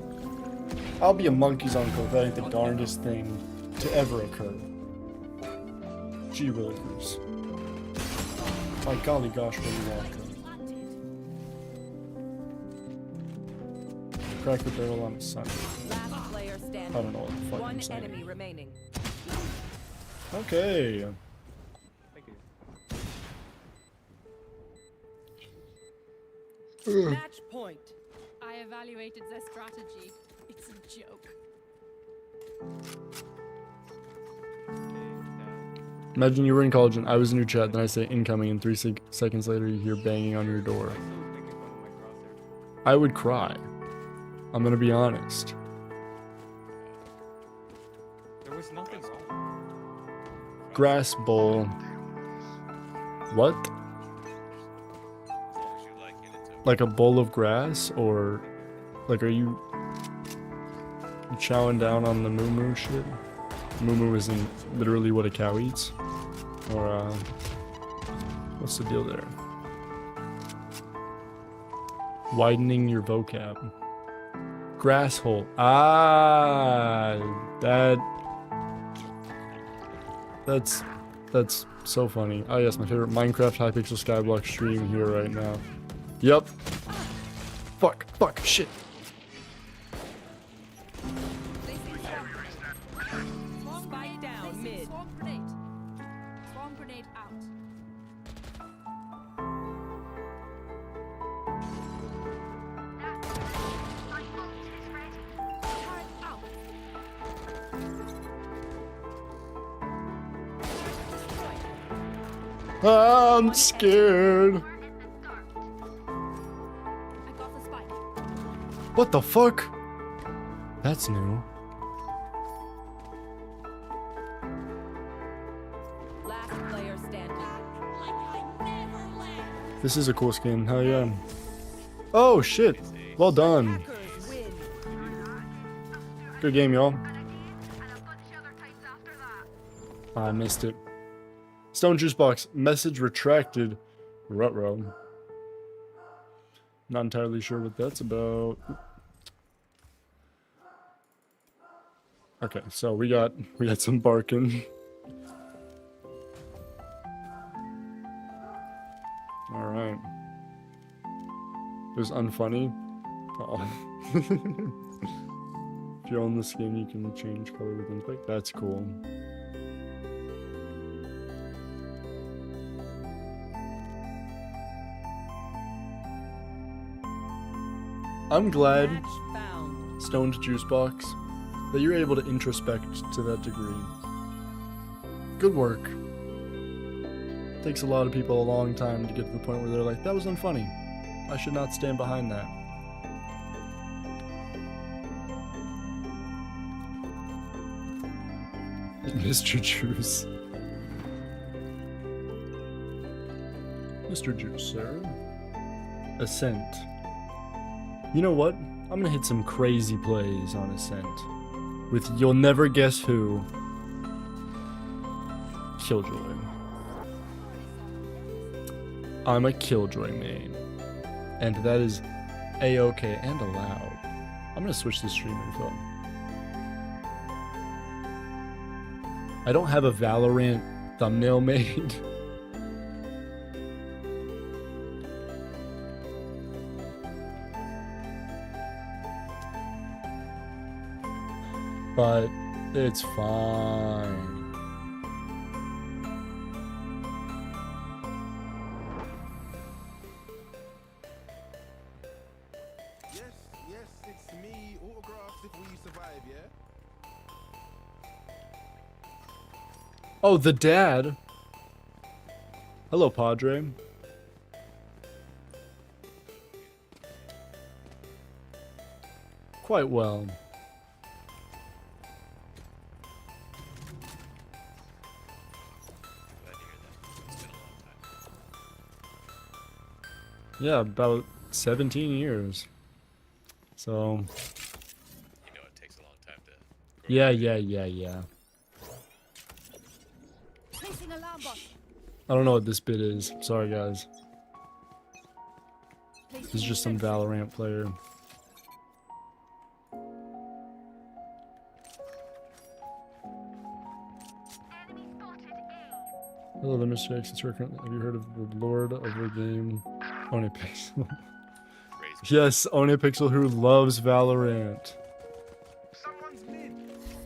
I'll be a monkey's uncle if that ain't the darndest thing to ever occur. Gee willikers. My golly gosh, Willy Wonka. Crack the barrel on a Sunday. Last player I standing. don't know what the fuck One I'm saying. enemy remaining. Okay. Thank you. Match point. I evaluated their strategy. It's a joke. Imagine you were in college and I was in your chat, then I say incoming, and 3 seconds later you hear banging on your door. I would cry. I'm gonna be honest. There was nothing wrong. Grass bowl. What? Like a bowl of grass? Or, like, are you chowing down on the moo shit? Moo isn't literally what a cow eats? Or, what's the deal there? Widening your vocab. Grass hole. Ah, that's so funny. Oh yes, my favorite Minecraft Hypixel Skyblock stream here right now. Yep. Fuck, shit. Spike down mid. Swarm grenade. Swarm grenade out. Turret out. I'm scared. I got the spike. What the fuck? That's new. Last player standing. This is a cool skin. Hell yeah. Oh shit. Well done. Hackers win. Good game, y'all. I missed it. Stone Juice Box. Message retracted. Ruh-roh. Not entirely sure what that's about. Okay, so we got some barking. All right. It was unfunny. Oh. If you own the skin, you can change color within click. That's cool. I'm glad, Match found. Stoned Juice Box, that you're able to introspect to that degree. Good work. Takes a lot of people a long time to get to the point where they're like, that was unfunny. I should not stand behind that. Mr. Juice. Mr. Juice, sir. Ascent. You know what? I'm gonna hit some crazy plays on Ascent. With you'll never guess who. Killjoy. I'm a Killjoy main. And that is A-OK and allowed. I'm gonna switch the stream info. I don't have a Valorant thumbnail made. But it's fine. Yes, it's me. Autographs if we survive, yeah? Oh, the dad. Hello, Padre. Quite well. Yeah, about 17 years. So. You know it takes a long time to grow. Yeah. Placing alarm bot. I don't know what this bit is. Sorry, guys. Placing This is just some Valorant player. Hello, the Mr. X. Have you heard of the Lord of the game, Hypixel? Yes, Hypixel, who loves Valorant. Someone's mid.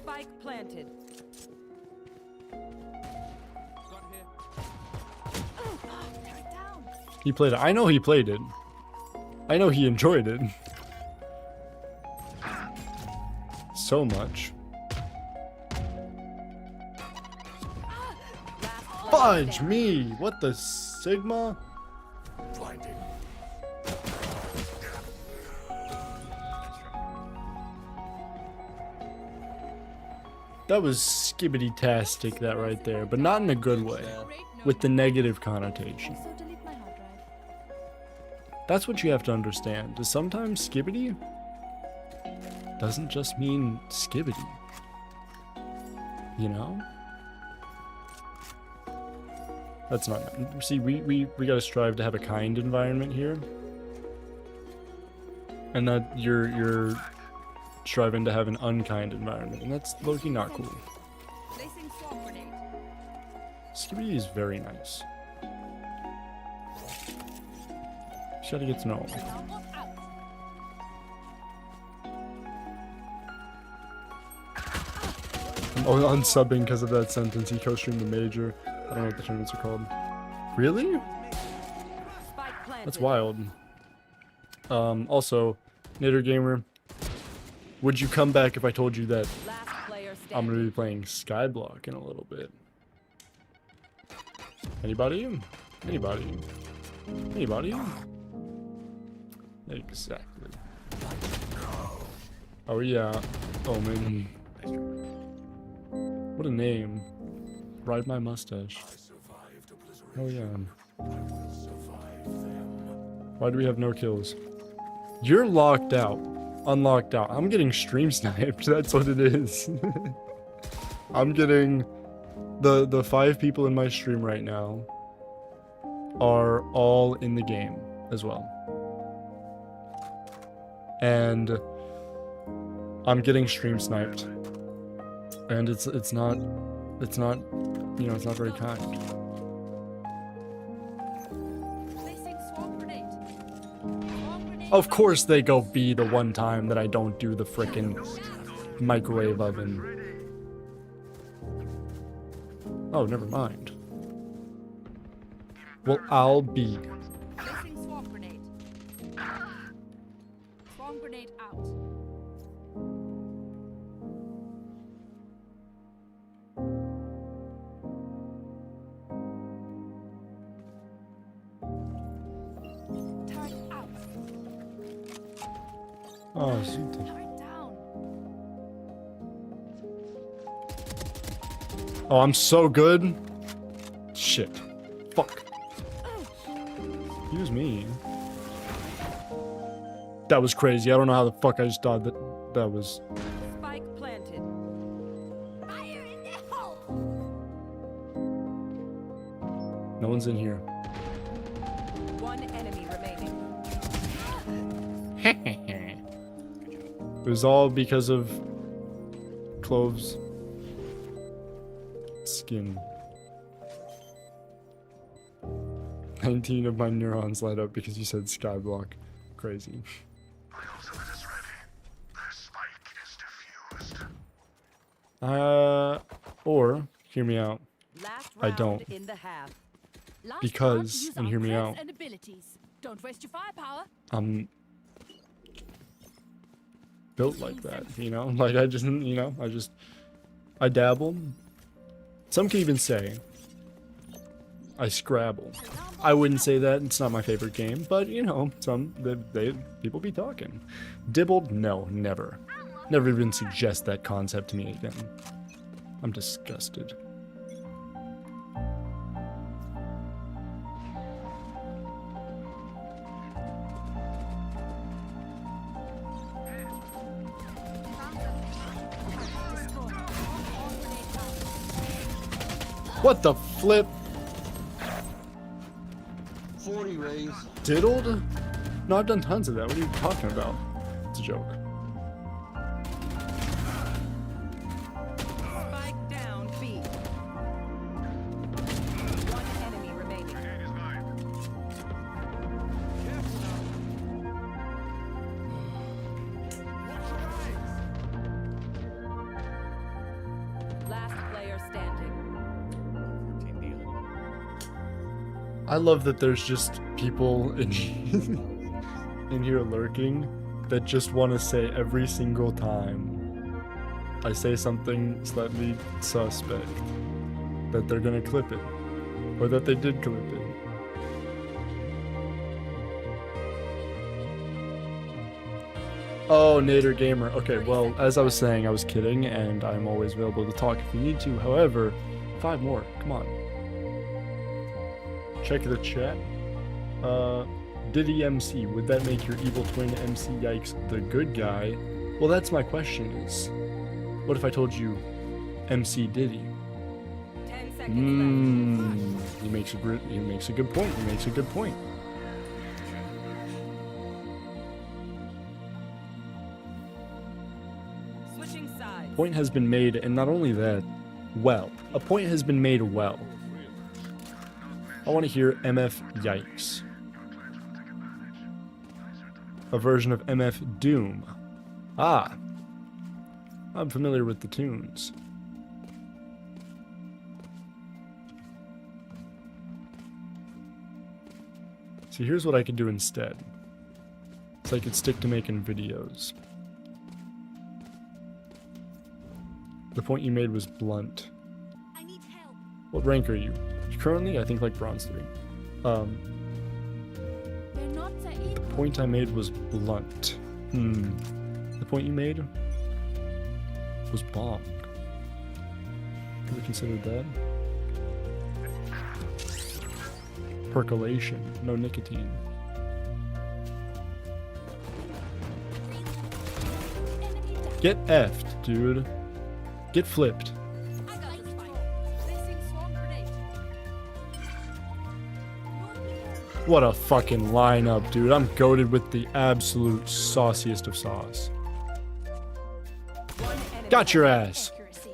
Spike planted. Got here. Tear it down. He played it. I know he played it. I know he enjoyed it. So much. Fudge me! What the Sigma? Blinding. That was skibbity-tastic, that right there, but not in a good way. With the negative connotation. So delete my hard drive. That's what you have to understand. Is sometimes skibbity doesn't just mean skibbity. You know? That's not. See, we gotta strive to have a kind environment here. And that you're striving to have an unkind environment. And that's low-key not cool. Placing swarm grenade. Skibbity is very nice. Just gotta get to know him. Alarm bot out. I'm unsubbing because of that sentence. He co-streamed the major. I don't know what the tournaments are called. Really? Spike planted. That's wild. Also, Nader Gamer, would you come back if I told you that Last player I'm standing. gonna be playing Skyblock in a little bit? Anybody? Anybody? Anybody? Exactly. Oh yeah. Omen. What a name. Ride my mustache. Oh yeah. Why do we have no kills? You're locked out. Unlocked out. I'm getting stream sniped. That's what it is. I'm getting... The 5 people in my stream right now are all in the game as well. And I'm getting stream sniped. And it's not, you know, it's not very kind. Placing swarm grenade. Swarm grenade. Of course they go B the one time that I don't do the frickin' microwave oven. Oh, never mind. Well, I'll be. Placing swarm grenade. Swarm grenade out. Turret out. Oh, sweet. Turret down. Oh, I'm so good. Shit. Fuck. Excuse me. That was crazy. I don't know how the fuck I just died. That was... Spike planted. Fire in the hole. No one's in here. One enemy remaining. It was all because of Clove's skin. 19 of my neurons light up because you said Skyblock. Crazy. Or, hear me out. Last I round don't. in the half. Last Because, round, use and our hear me creds out. and abilities. Don't waste your firepower. I'm built like that, you know? Like, I just, you know, I dabble. Some can even say I Scrabble. I wouldn't say that, it's not my favorite game, but, you know, people be talking. Dibbled? No, never. Never even suggest that concept to me again. I'm disgusted. What the flip? 40 raise. Diddled? No, I've done tons of that. What are you talking about? It's a joke. Spike down B. One enemy remaining. Last player standing. I love that there's just people in in here lurking that just want to say every single time I say something slightly suspect that they're gonna clip it, or that they did clip it. Oh, Nader Gamer. Okay, well, as I was saying, I was kidding, and I'm always available to talk if you need to. However, 5 more. Come on. Check the chat. Diddy MC, would that make your evil twin MC Yikes the good guy? Well, that's my question is, what if I told you MC Diddy? 10 seconds left. He makes a good point. He makes a good point. Switching sides. Point has been made, and not only that, well. A point has been made well. I want to hear MF Yikes. A version of MF Doom. Ah. I'm familiar with the tunes. See, here's what I could do instead. So I could stick to making videos. The point you made was blunt. I need help. What rank are you? You currently, I think, like bronze 3. They're not to eat. The point I made was blunt. The point you made was bomb. Could we consider that? Percolation, no nicotine. Enemy down. Get effed, dude. Get flipped. I got the spike. Placing swarm grenade. What a fucking lineup, dude. I'm goated with the absolute sauciest of sauce. One enemy Got your ass. Accuracy.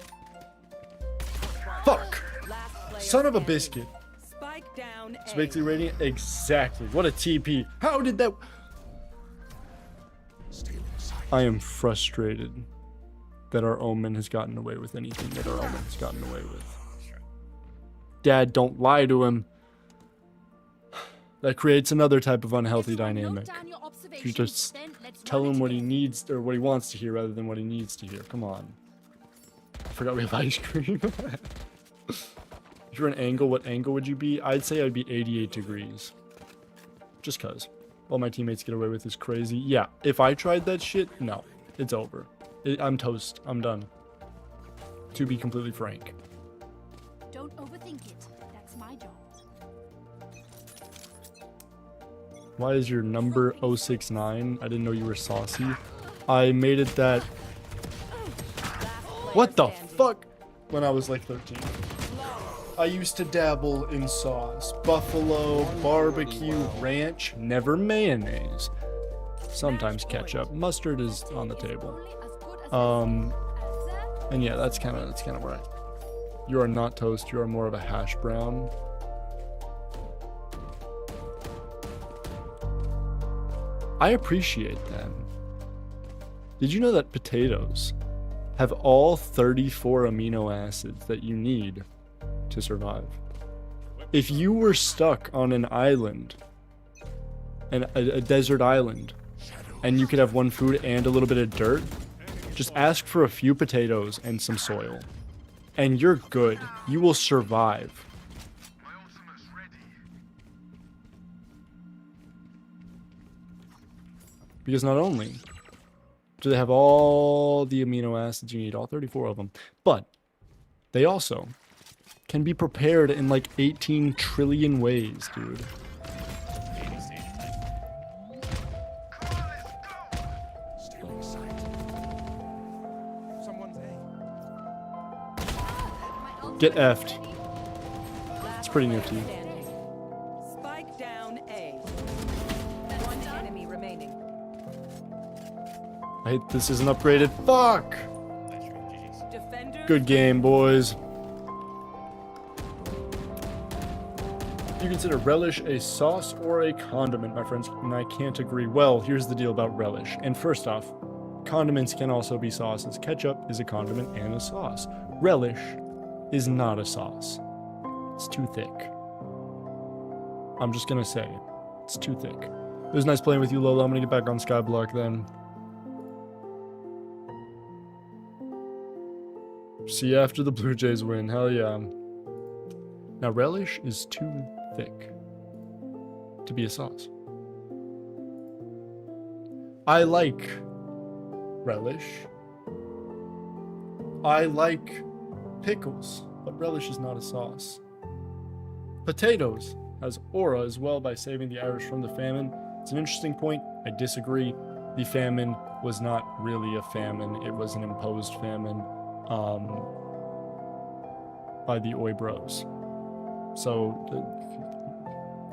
Fuck. Last player Son of a standing. biscuit. Spike down A. Spacely rating? Exactly. What a TP. How did that... I am frustrated that our Omen has gotten away with anything that our Omen has gotten away with. Dad, don't lie to him. That creates another type of unhealthy If I note dynamic. down your You observations, just then let's tell run him it what he together. needs or what he wants to hear rather than what he needs to hear. Come on. I forgot we have ice cream. If you're an angle, what angle would you be? I'd say I'd be 88 degrees. Just cause. All my teammates get away with is crazy. Yeah, if I tried that shit, no. It's over. I'm toast. I'm done. To be completely frank. Don't overthink it. That's my job. Why is your number 069? I didn't know you were saucy. I made it that... What the fuck? When I was like 13. I used to dabble in sauce. Buffalo, barbecue, ranch, never mayonnaise. Sometimes ketchup. Mustard is on the table. And yeah, that's kind of where you are not toast, you are more of a hash brown. I appreciate them. Did you know that potatoes have all 34 amino acids that you need to survive? If you were stuck on an island, a desert island, and you could have one food and a little bit of dirt, just ask for a few potatoes and some soil, and you're good. You will survive. Because not only do they have all the amino acids you need, all 34 of them, but they also can be prepared in like 18 trillion ways, dude. Someone's A. Get effed. It's pretty nifty. Spike down A. One enemy remaining. I hate this isn't upgraded. Fuck! Defender. Good game, boys. You consider relish a sauce or a condiment, my friends, and I can't agree. Well, here's the deal about relish. And first off, condiments can also be sauces. Ketchup is a condiment and a sauce. Relish is not a sauce. It's too thick. I'm just gonna say, it's too thick. It was nice playing with you, Lola. I'm gonna get back on Skyblock then. See you after the Blue Jays win. Hell yeah. Now, relish is too thick to be a sauce. I like relish. I like pickles, but relish is not a sauce. Potatoes has aura as well by saving the Irish from the famine. It's an interesting point. I disagree. The famine was not really a famine. It was an imposed famine by the Oi Bros. So,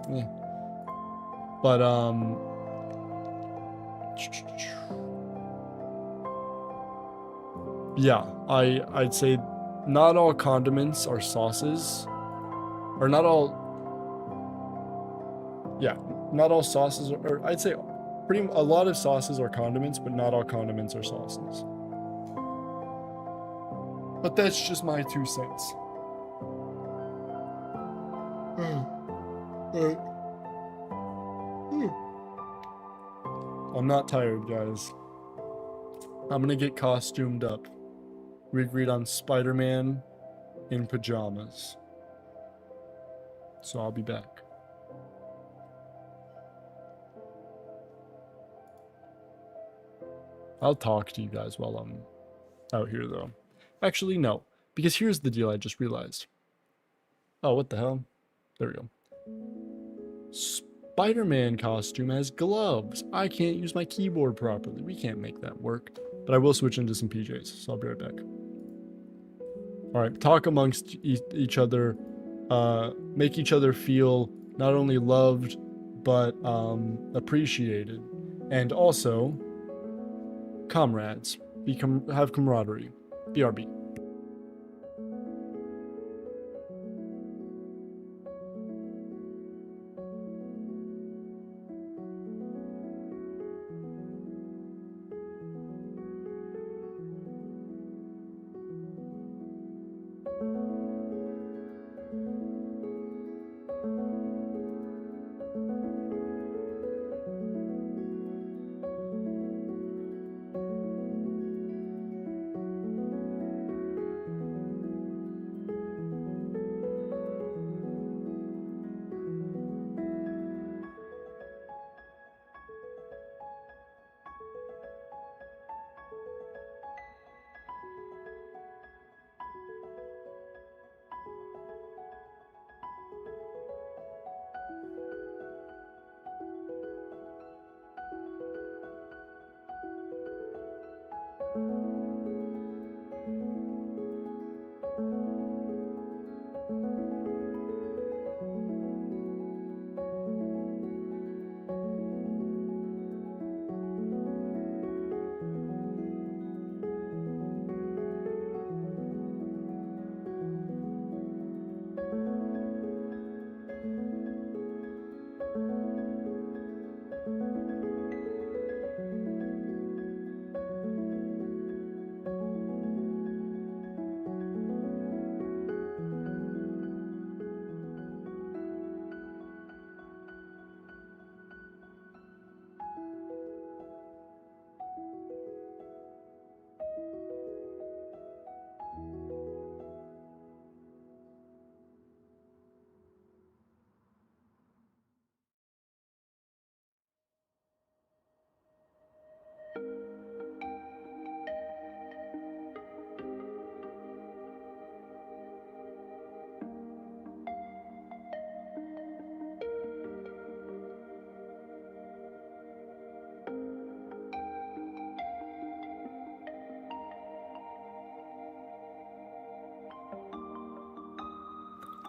yeah. But, yeah, I'd say not all condiments are sauces, or not all, yeah, not all sauces, or I'd say a lot of sauces are condiments, but not all condiments are sauces. But that's just my 2 cents. I'm not tired, guys. I'm gonna get costumed up. We agreed on Spider-Man in pajamas. So I'll be back. I'll talk to you guys while I'm out here, though. Actually, no. Because here's the deal I just realized. Oh, what the hell? There we go. Spider-Man costume has gloves. I can't use my keyboard properly. We can't make that work. But I will switch into some PJs, so I'll be right back. Alright, talk amongst each other. Make each other feel not only loved, but appreciated. And also, comrades. Have camaraderie. BRB.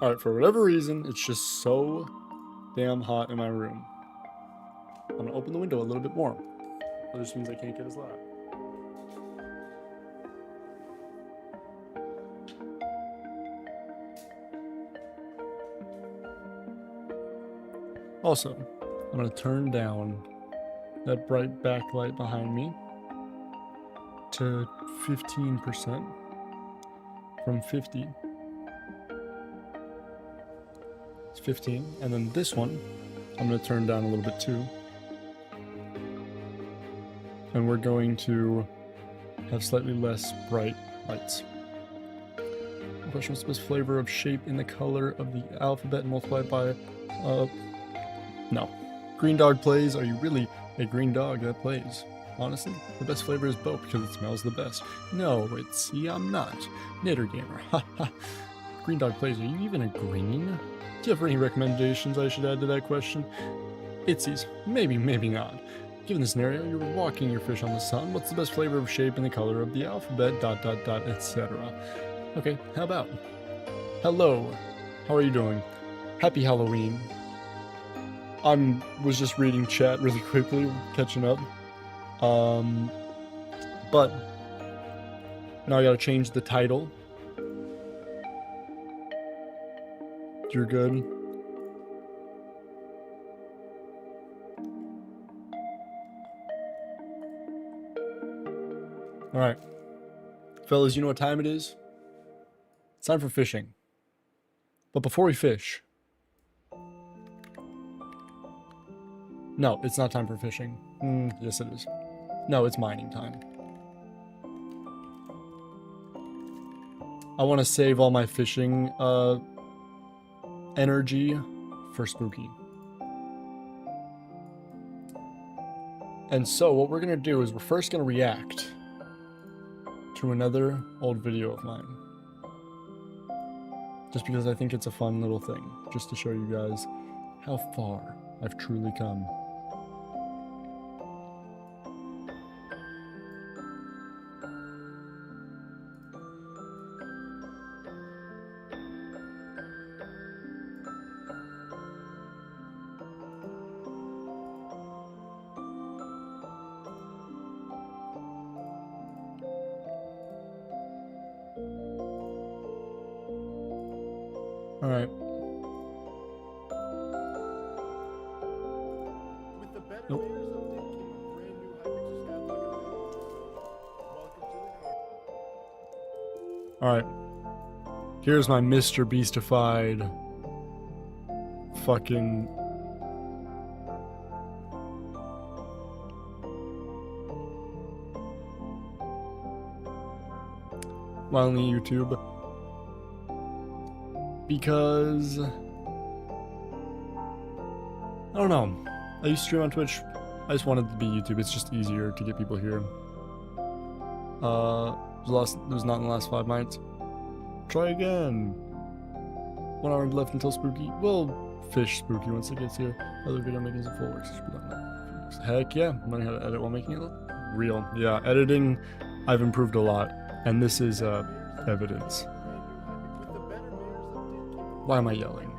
Alright, for whatever reason, it's just so damn hot in my room. I'm gonna open the window a little bit more. That just means I can't get as loud. Also, I'm gonna turn down that bright backlight behind me to 15% from 50. 15, and then this one I'm going to turn down a little bit too, and we're going to have slightly less bright lights. Question: what's the best flavor of shape in the color of the alphabet multiplied by no. Green dog plays. Are you really a green dog that plays? Honestly, the best flavor is both because it smells the best. No, it's see, I'm not. Knitter gamer. Haha. Green dog plays. Are you even a green? Do you have any recommendations I should add to that question? Itzies. Maybe, maybe not. Given the scenario, you're walking your fish on the sun. What's the best flavor of shape in the color of the alphabet, ... etc. Okay, how about? Hello. How are you doing? Happy Halloween. Was just reading chat really quickly, catching up. But now I gotta change the title. You're good. Alright. Fellas, you know what time it is? It's time for fishing. But before we fish... No, it's not time for fishing. Yes, it is. No, it's mining time. I want to save all my fishing energy for spooky. And so what we're gonna do is we're first gonna react to another old video of mine. Just because I think it's a fun little thing, just to show you guys how far I've truly come. Alright. With the better Nope. players update came a brand new Hypixel Skyblock event. Welcome to the Alright. Here's my Mr. Beastified fucking only YouTube. Because I don't know. I used to stream on Twitch. I just wanted to be YouTube. It's just easier to get people here. It was not in the last 5 nights. Try again. 1 hour left until spooky. We'll fish spooky once it gets here. Other video making is in full works. It should be done now. Heck yeah. I'm learning how to edit while making it look real. Yeah, editing, I've improved a lot. And this is evidence. Why am I yelling?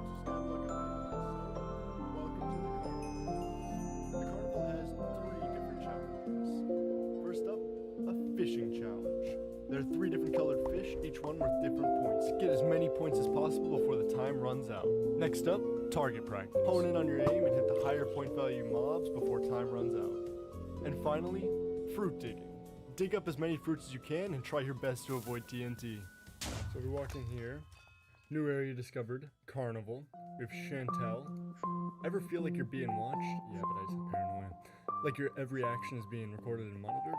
First up, a fishing challenge. There are 3 different colored fish, each one worth different points. Get as many points as possible before the time runs out. Next up, target practice. Hone in on your aim and hit the higher point value mobs before time runs out. And finally, fruit digging. Dig up as many fruits as you can and try your best to avoid TNT. So we walk in here. New area discovered. Carnival. We have Chantel. Ever feel like you're being watched? Yeah, but I just have paranoia. Like your every action is being recorded and monitored?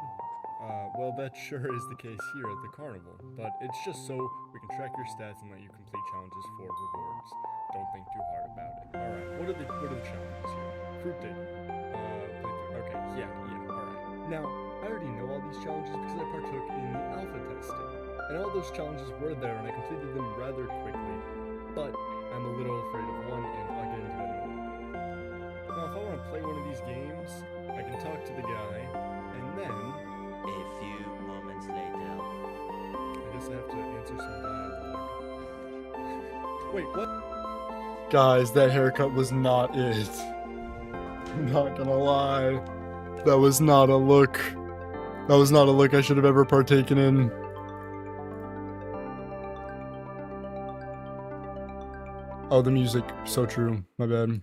Well, that sure is the case here at the carnival, but it's just so we can track your stats and let you complete challenges for rewards. Don't think too hard about it. Alright, what are the challenges here? Fruit digging. Okay, yeah, alright. Now, I already know all these challenges because I partook in the alpha testing. And all those challenges were there and I completed them rather quickly. But I'm a little afraid of one and I'll get into that in a little bit. Now if I want to play one of these games, I can talk to the guy, and then A few moments later. I guess I have to answer some dialogue. Wait, what? Guys, that haircut was not it. I'm not gonna lie. That was not a look. That was not a look I should have ever partaken in. Oh, the music. So true. My bad.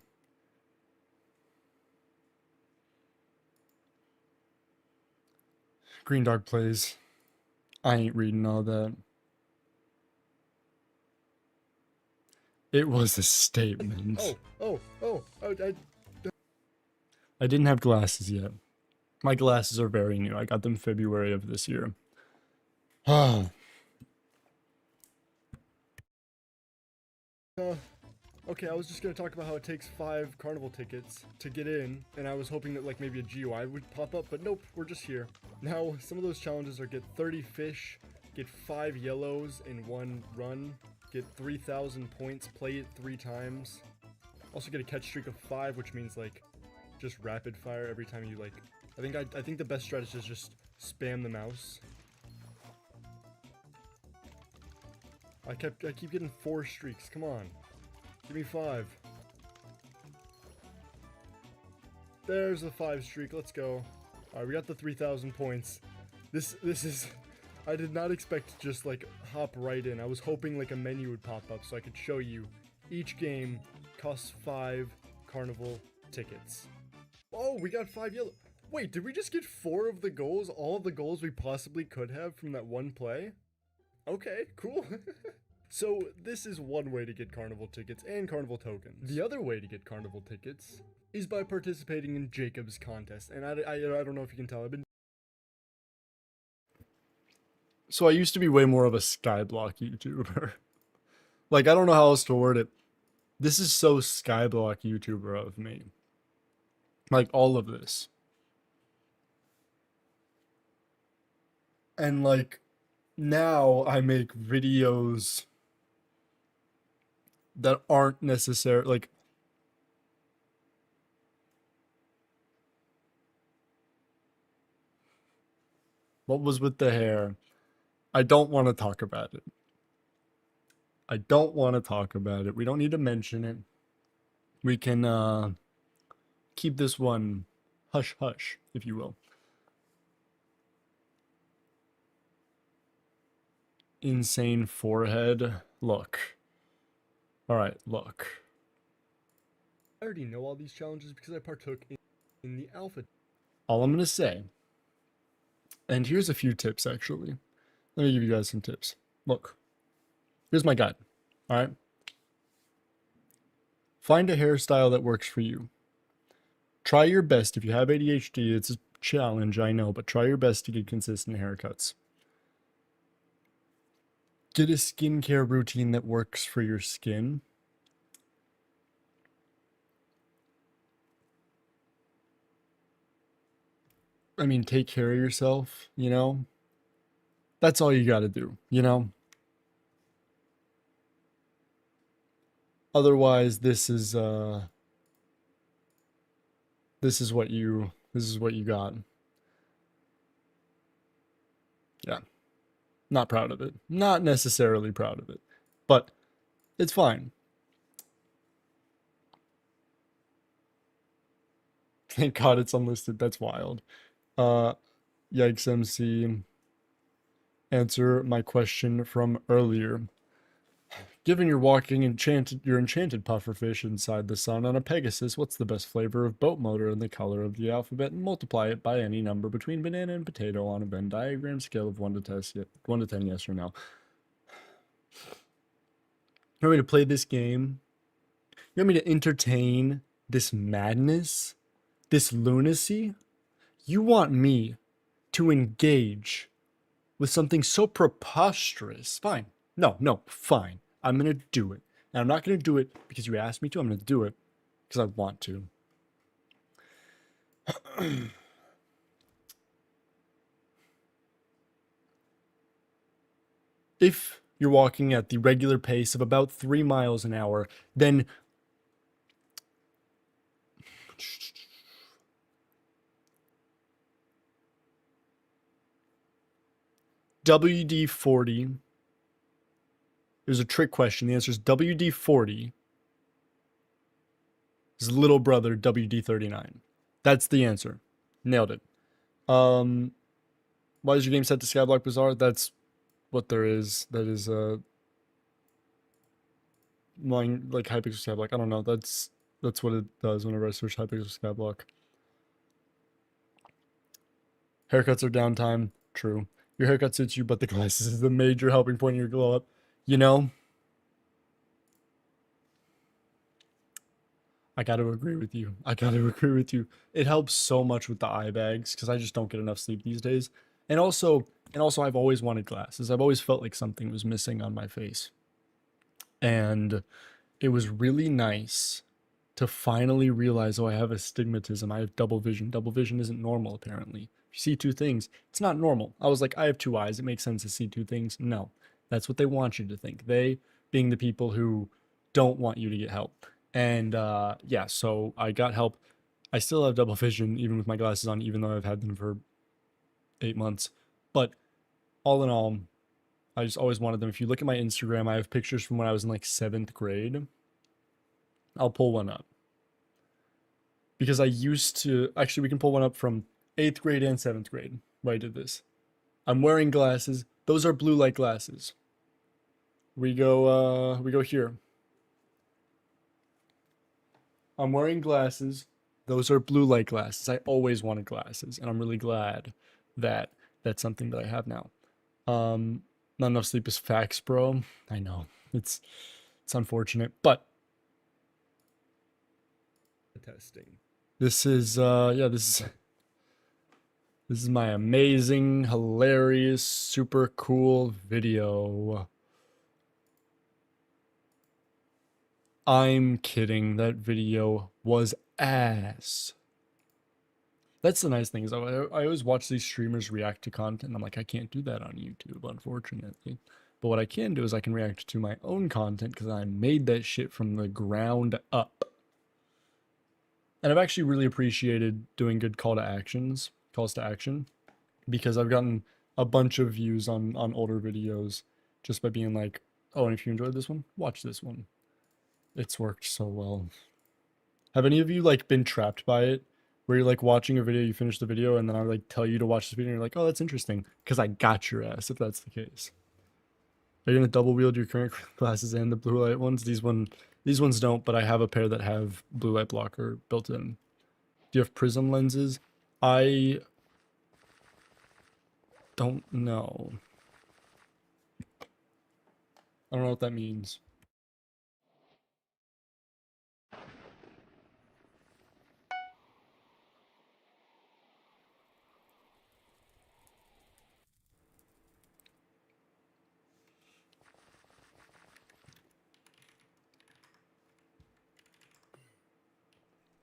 Green Dog plays. I ain't reading all that. It was a statement. I didn't have glasses yet. My glasses are very new. I got them February of this year. Okay, I was just gonna talk about how it takes 5 carnival tickets to get in, and I was hoping that like maybe a GUI would pop up, but nope, we're just here. Now, some of those challenges are get 30 fish, get 5 yellows in 1 run, get 3,000 points, play it 3 times. Also get a catch streak of 5, which means like just rapid fire every time you like. I think the best strategy is just spam the mouse. I keep getting 4 streaks. Come on. Give me 5. There's a 5 streak. Let's go. Alright, we got the 3,000 points. This is... I did not expect to just, like, hop right in. I was hoping, like, a menu would pop up so I could show you. Each game costs 5 carnival tickets. Oh, we got 5 yellow... Wait, did we just get 4 of the goals? All of the goals we possibly could have from that one play? Okay, cool. So, this is one way to get carnival tickets and carnival tokens. The other way to get carnival tickets is by participating in Jacob's contest. And I don't know if you can tell, I've been... So I used to be way more of a Skyblock YouTuber. Like, I don't know how else to word it. This is so Skyblock YouTuber of me. Like, all of this. And, like, now I make videos that aren't necessary. Like, what was with the hair? I don't want to talk about it. I don't want to talk about it. We don't need to mention it. We can keep this one hush hush, if you will. Insane forehead. Look. Alright, look. I already know all these challenges because I partook in the alpha. All I'm going to say, and here's a few tips actually. Let me give you guys some tips. Look. Here's my guide. Alright? Find a hairstyle that works for you. Try your best. If you have ADHD, it's a challenge, I know, but try your best to get consistent haircuts. Get a skincare routine that works for your skin. I mean, take care of yourself, you know? That's all you gotta do, you know? Otherwise, this is what you got. Yeah. Not proud of it. Not necessarily proud of it. But it's fine. Thank God it's unlisted. That's wild. YikesMC. Answer my question from earlier. Given you're walking your enchanted pufferfish inside the sun on a Pegasus, what's the best flavor of boat motor in the color of the alphabet, and multiply it by any number between banana and potato on a Venn diagram scale of 1 to 10, yes or no. You want me to play this game? You want me to entertain this madness? This lunacy? You want me to engage with something so preposterous? Fine. No, fine. I'm going to do it. And I'm not going to do it because you asked me to. I'm going to do it because I want to. If you're walking at the regular pace of about 3 miles an hour, then WD-40. There's a trick question. The answer is WD-40. His little brother, WD-39. That's the answer. Nailed it. Why is your game set to Skyblock Bazaar? That's what there is. That is mine, like Hypixel Skyblock. I don't know. That's what it does whenever I search Hypixel Skyblock. Haircuts are downtime. True. Your haircut suits you, but the glasses is the major helping point in your glow up. You know? I gotta agree with you. It helps so much with the eye bags because I just don't get enough sleep these days. And also I've always wanted glasses. I've always felt like something was missing on my face. And it was really nice to finally realize, oh, I have astigmatism. I have double vision. Double vision isn't normal, apparently. If you see two things, it's not normal. I was like, I have two eyes. It makes sense to see two things. No, that's what they want you to think. They being the people who don't want you to get help. And yeah, so I got help. I still have double vision, even with my glasses on, even though I've had them for 8 months. But all in all, I just always wanted them. If you look at my Instagram, I have pictures from when I was in like 7th grade. I'll pull one up. Because I used to... Actually, we can pull one up from 8th grade and 7th grade where I did this. I'm wearing glasses. Those are blue light glasses. We go here. I'm wearing glasses. Those are blue light glasses. I always wanted glasses, and I'm really glad that that's something that I have now. Not enough sleep is facts, bro. I know. It's unfortunate, but testing. This is yeah, this is my amazing, hilarious, super cool video. I'm kidding. That video was ass. That's the nice thing is I always watch these streamers react to content. I'm like, I can't do that on YouTube, unfortunately. But what I can do is I can react to my own content because I made that shit from the ground up. And I've actually really appreciated doing good calls to action, because I've gotten a bunch of views on older videos just by being like, oh, and if you enjoyed this one, watch this one. It's worked so well. Have any of you like been trapped by it? Where you're like watching a video, you finish the video, and then I like tell you to watch this video, and you're like, oh, that's interesting, because I got your ass, if that's the case. Are you gonna double wield your current glasses and the blue light ones? These ones don't, but I have a pair that have blue light blocker built in. Do you have prism lenses? I don't know. I don't know what that means.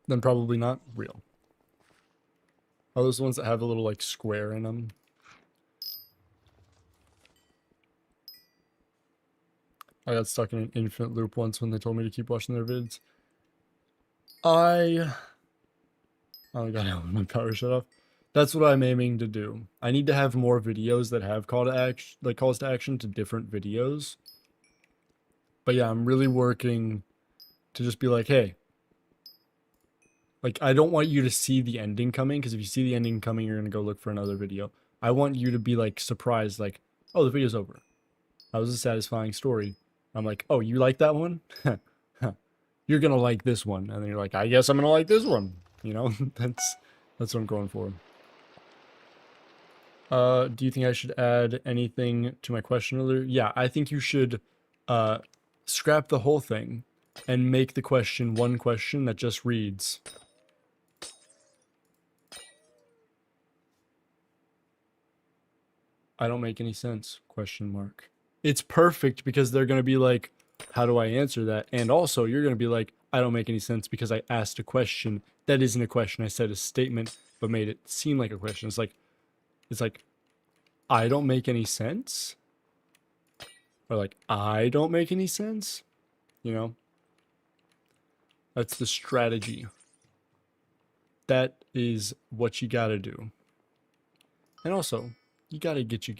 Then probably not real. Are those the ones that have a little like square in them? I got stuck in an infinite loop once when they told me to keep watching their vids. Oh god, my power shut off. That's what I'm aiming to do. I need to have more videos that have calls to action to different videos. But yeah, I'm really working to just be like, hey, like, I don't want you to see the ending coming, because if you see the ending coming, you're gonna go look for another video. I want you to be like surprised, like, oh, the video's over. That was a satisfying story. I'm like, oh, you like that one? You're gonna like this one. And then you're like, I guess I'm gonna like this one. You know, that's what I'm going for. Do you think I should add anything to my question earlier? Yeah, I think you should scrap the whole thing and make the question one question that just reads, I don't make any sense, question mark. It's perfect because they're going to be like, how do I answer that? And also you're going to be like, I don't make any sense because I asked a question that isn't a question. I said a statement, but made it seem like a question. It's like, I don't make any sense? Or like, I don't make any sense? You know? That's the strategy. That is what you gotta do. And also, you gotta get your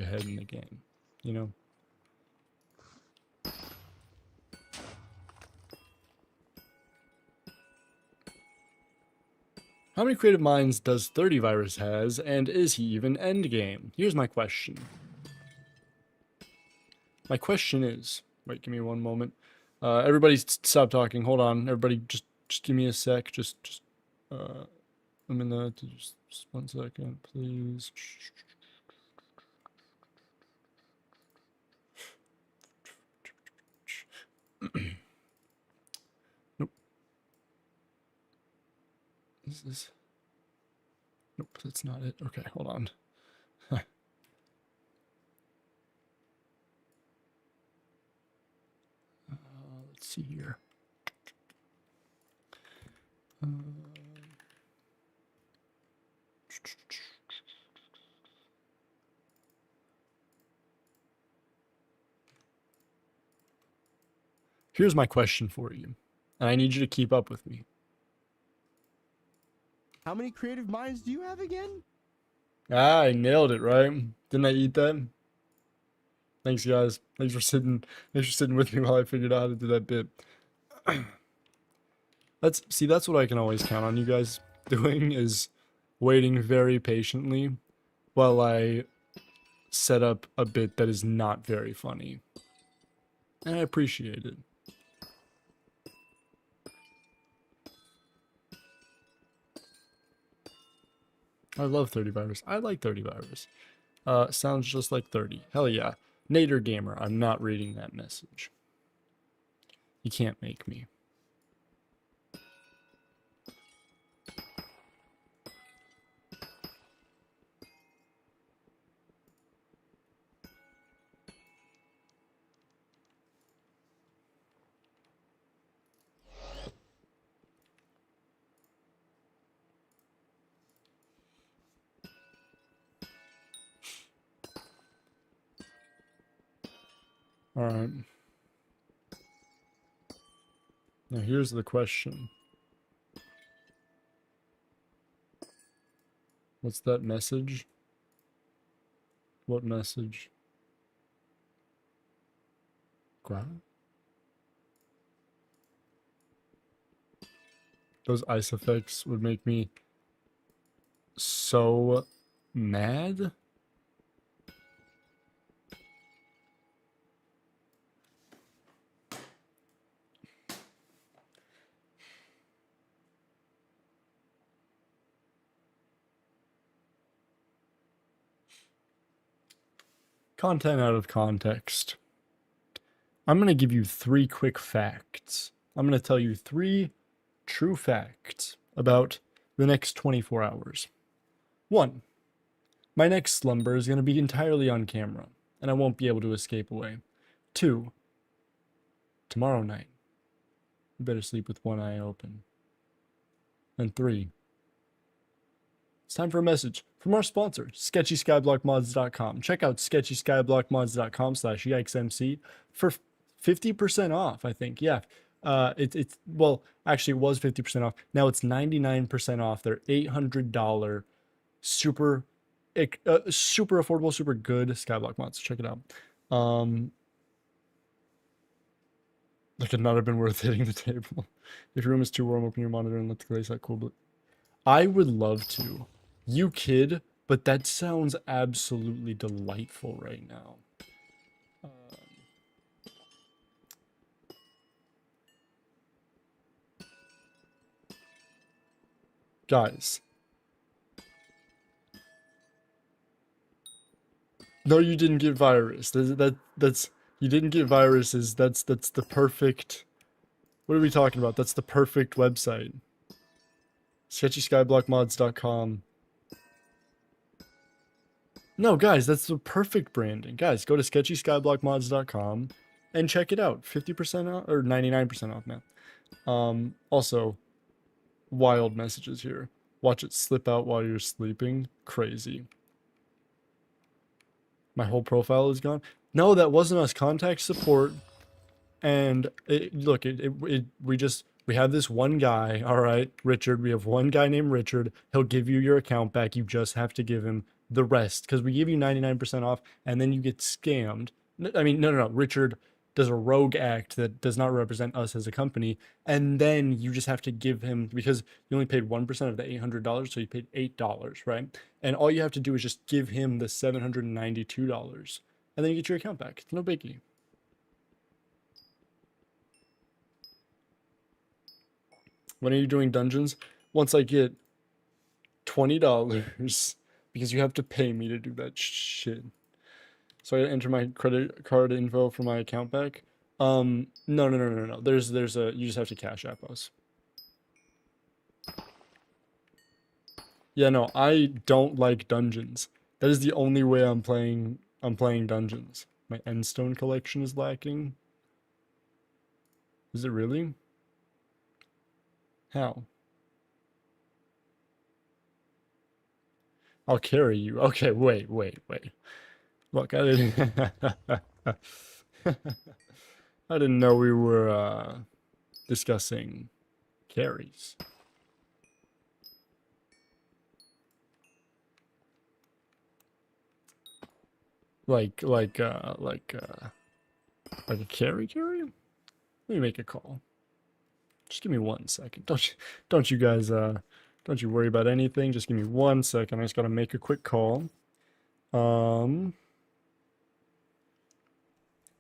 head in the game. You know? How many creative minds does 30 Virus has, and is he even endgame? Here's my question. My question is, wait, give me one moment. Everybody stop talking. Hold on. Everybody just give me a sec. I'm in the, just 1 second, please. Nope. Is this? Nope, that's not it. Okay, hold on. Let's see here. Here's my question for you, and I need you to keep up with me. How many creative minds do you have again? Ah, I nailed it, right? Didn't I eat that? Thanks, guys. Thanks for sitting with me while I figured out how to do that bit. That's what I can always count on you guys doing, is waiting very patiently while I set up a bit that is not very funny. And I appreciate it. I love 30 Virus. I like 30 Virus. Sounds just like 30. Hell yeah. Nader Gamer, I'm not reading that message. You can't make me. Alright. Now here's the question. What's that message? What message? Grab? Those ice effects would make me so mad. Content out of context. I'm going to give you 3 quick facts. I'm going to tell you 3 true facts about the next 24 hours. 1. My next slumber is going to be entirely on camera, and I won't be able to escape away. 2. Tomorrow night, you better sleep with one eye open. And 3. It's time for a message from our sponsor, sketchysskyblockmods.com. Check out sketchysskyblockmods.com/yikesmc for 50% off, I think. Yeah. Well, actually it was 50% off. Now it's 99% off their $800 super affordable, super good Skyblock mods. Check it out. That could not have been worth hitting the table. If your room is too warm, open your monitor and let the glaze out cool. But I would love to. You kid, but that sounds absolutely delightful right now. Guys. No, you didn't get virus. That's you didn't get viruses. That's the perfect. What are we talking about? That's the perfect website. sketchysskyblockmods.com. No, guys, that's the perfect branding. Guys, go to sketchysskyblockmods.com and check it out. 50% off or 99% off now. Also, wild messages here. Watch it slip out while you're sleeping. Crazy. My whole profile is gone. No, that wasn't us. Contact support. And look, we have this one guy. All right, Richard. We have one guy named Richard. He'll give you your account back. You just have to give him the rest because we give you 99% off and then you get scammed. I mean, no. Richard does a rogue act that does not represent us as a company. And then you just have to give him, because you only paid 1% of the $800, so you paid $8, right? And all you have to do is just give him the $792 and then you get your account back. It's no biggie. When are you doing dungeons? Once I get $20, because you have to pay me to do that shit. So I gotta enter my credit card info for my account back. No. There's a, you just have to Cash App us. Yeah, no, I don't like dungeons. That is the only way I'm playing dungeons. My Endstone collection is lacking. Is it really? How? I'll carry you. Okay, wait. Look, I didn't I didn't know we were discussing carries. Like a carry? Let me make a call. Just give me 1 second. Don't you guys don't you worry about anything. Just give me 1 second. I just gotta make a quick call.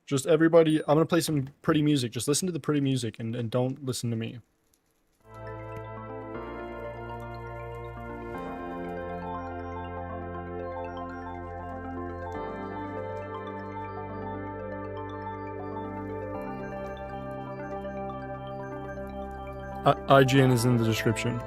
Just everybody, I'm gonna play some pretty music. Just listen to the pretty music and don't listen to me. IGN is in the description.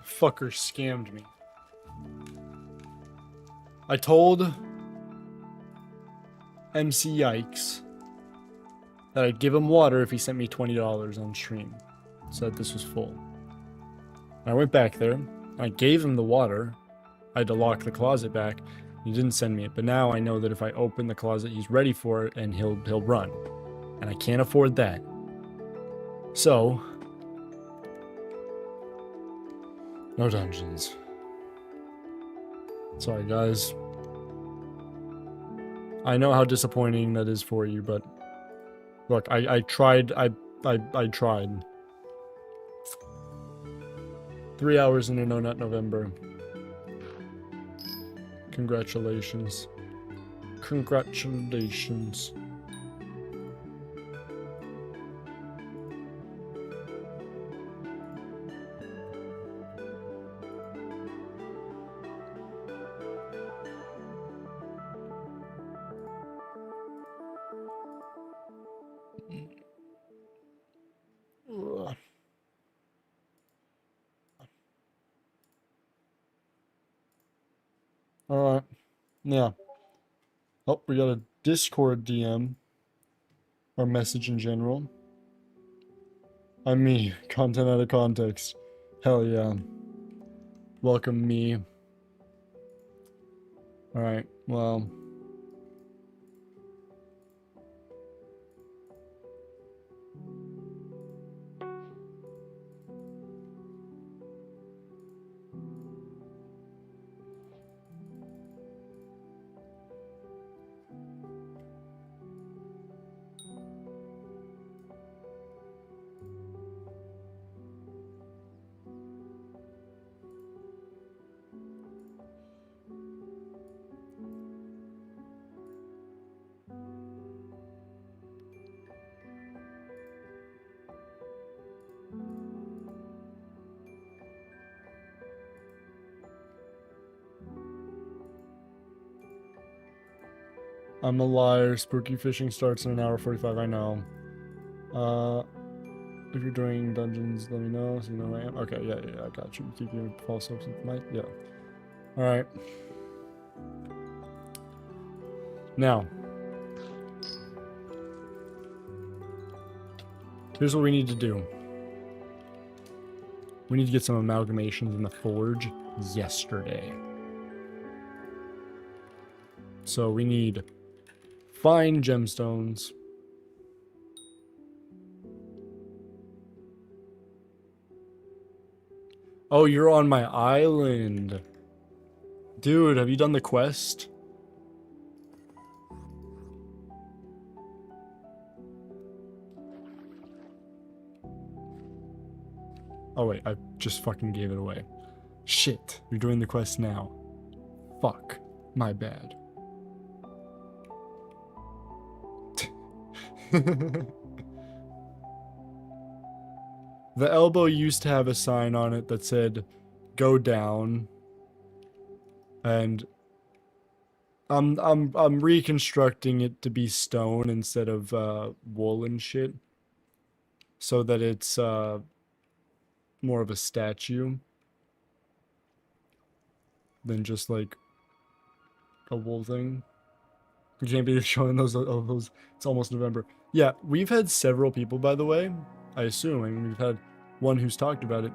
fucker scammed me. I told MC Yikes that I'd give him water if he sent me $20 on stream. Said this was full. I went back there. I gave him the water. I had to lock the closet back. He didn't send me it, but now I know that if I open the closet, he's ready for it and he'll run. And I can't afford that. So, no dungeons. Sorry, guys. I know how disappointing that is for you, but look, I tried. I tried. 3 hours into No Nut November. Congratulations. Congratulations. Ugh. Alright. Yeah. Oh, we got a Discord DM. Or message in general. I'm me. Content out of context. Hell yeah. Welcome me. Alright, well. I'm a liar. Spooky fishing starts in 1:45. I know. If you're doing dungeons, let me know so you know who I am. Okay, yeah, I got you. Keep your false hopes with might. Yeah. Alright. Now. Here's what we need to do. We need to get some amalgamations in the forge yesterday. So we need fine gemstones. Oh, you're on my island. Dude, have you done the quest? Oh wait, I just fucking gave it away. Shit, you're doing the quest now. Fuck, my bad. The elbow used to have a sign on it that said, "Go down," and I'm reconstructing it to be stone instead of wool and shit, so that it's more of a statue than just like a wool thing. You can't be showing those elbows. It's almost November. Yeah, we've had several people, by the way. I assume. I mean, we've had one who's talked about it,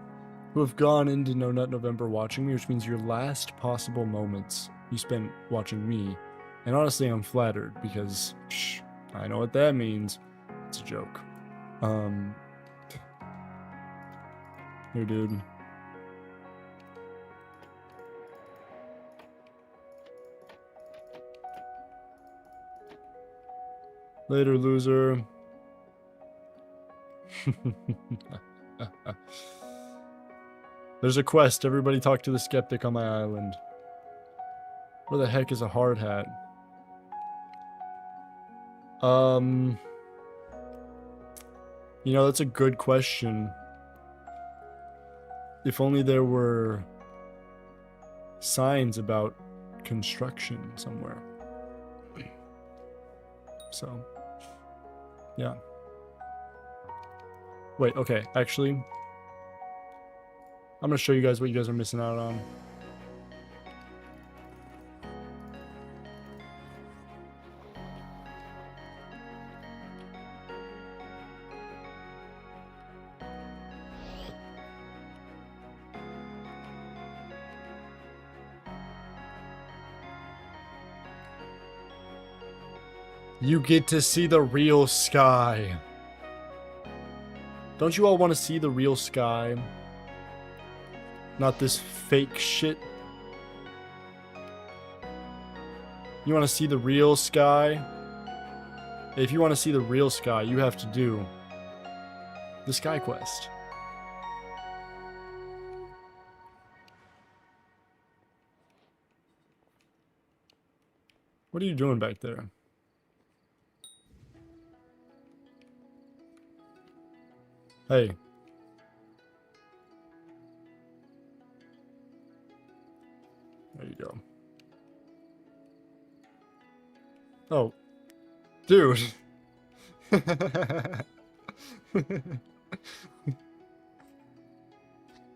who have gone into No Nut November watching me, which means your last possible moments you spent watching me. And honestly, I'm flattered because I know what that means. It's a joke. Here, dude. Later, loser. There's a quest. Everybody talk to the skeptic on my island. Where the heck is a hard hat? You know, that's a good question. If only there were signs about construction somewhere. So, yeah. Wait, okay, actually, I'm gonna show you guys what you guys are missing out on. You get to see the real sky. Don't you all want to see the real sky? Not this fake shit. You want to see the real sky? If you want to see the real sky, you have to do the Sky Quest. What are you doing back there? Hey. There you go. Oh. Dude.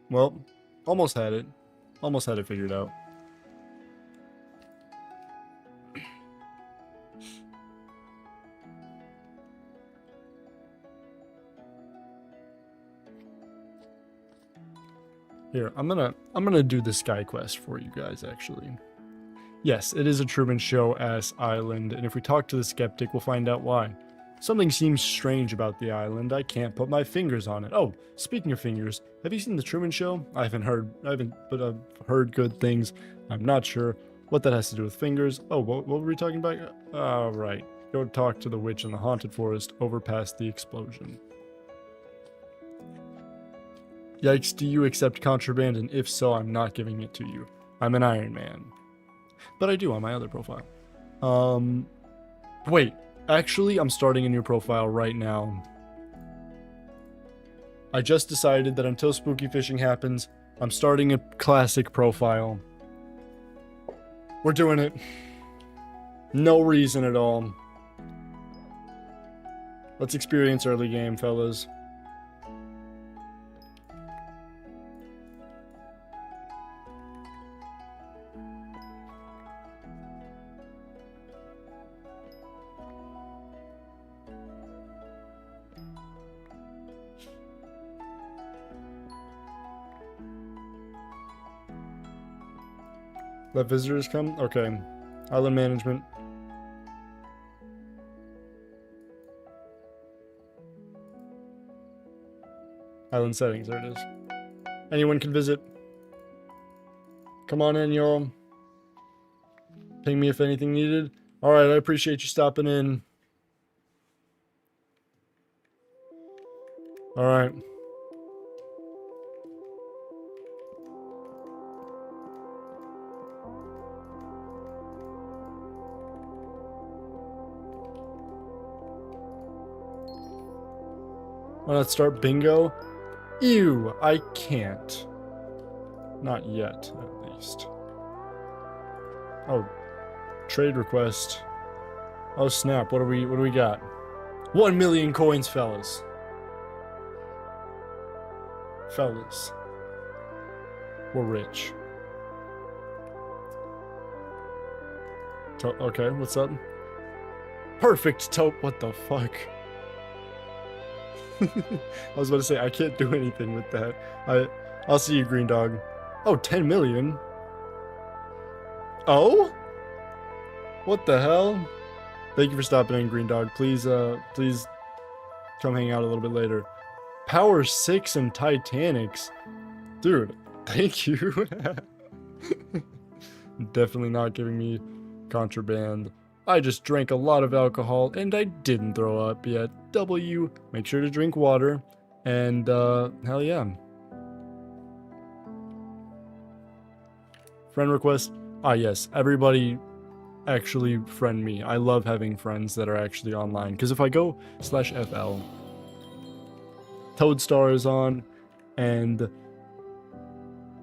Well, almost had it. Almost had it figured out. Here, I'm gonna do the Sky Quest for you guys, actually. Yes, it is a Truman Show-ass island, and if we talk to the skeptic, we'll find out why. Something seems strange about the island. I can't put my fingers on it. Oh, speaking of fingers, have you seen the Truman Show? I've heard good things. I'm not sure what that has to do with fingers. Oh, what were we talking about? Oh, right. Go talk to the witch in the haunted forest over past the explosion. Yikes, do you accept contraband? And if so, I'm not giving it to you. I'm an Iron Man. But I do on my other profile. Wait. Actually, I'm starting a new profile right now. I just decided that until spooky fishing happens, I'm starting a classic profile. We're doing it. No reason at all. Let's experience early game, fellas. Let visitors come? Okay. Island management. Island settings, there it is. Anyone can visit. Come on in, y'all. Ping me if anything needed. Alright, I appreciate you stopping in. Alright. Why not start bingo? Ew, I can't. Not yet, at least. Oh, trade request. Oh snap! What do we got? 1 million coins, fellas. Fellas, we're rich. Okay, what's up? Perfect taupe. What the fuck? I was about to say, I can't do anything with that. I'll see you, Green Dog. Oh, 10 million? Oh? What the hell? Thank you for stopping in, Green Dog. Please come hang out a little bit later. Power 6 and Titanics. Dude, thank you. Definitely not giving me contraband. I just drank a lot of alcohol and I didn't throw up yet. W, make sure to drink water. And, hell yeah. Friend request. Ah, yes. Everybody actually friend me. I love having friends that are actually online. Because if I go /FL, Toadstar is on, and,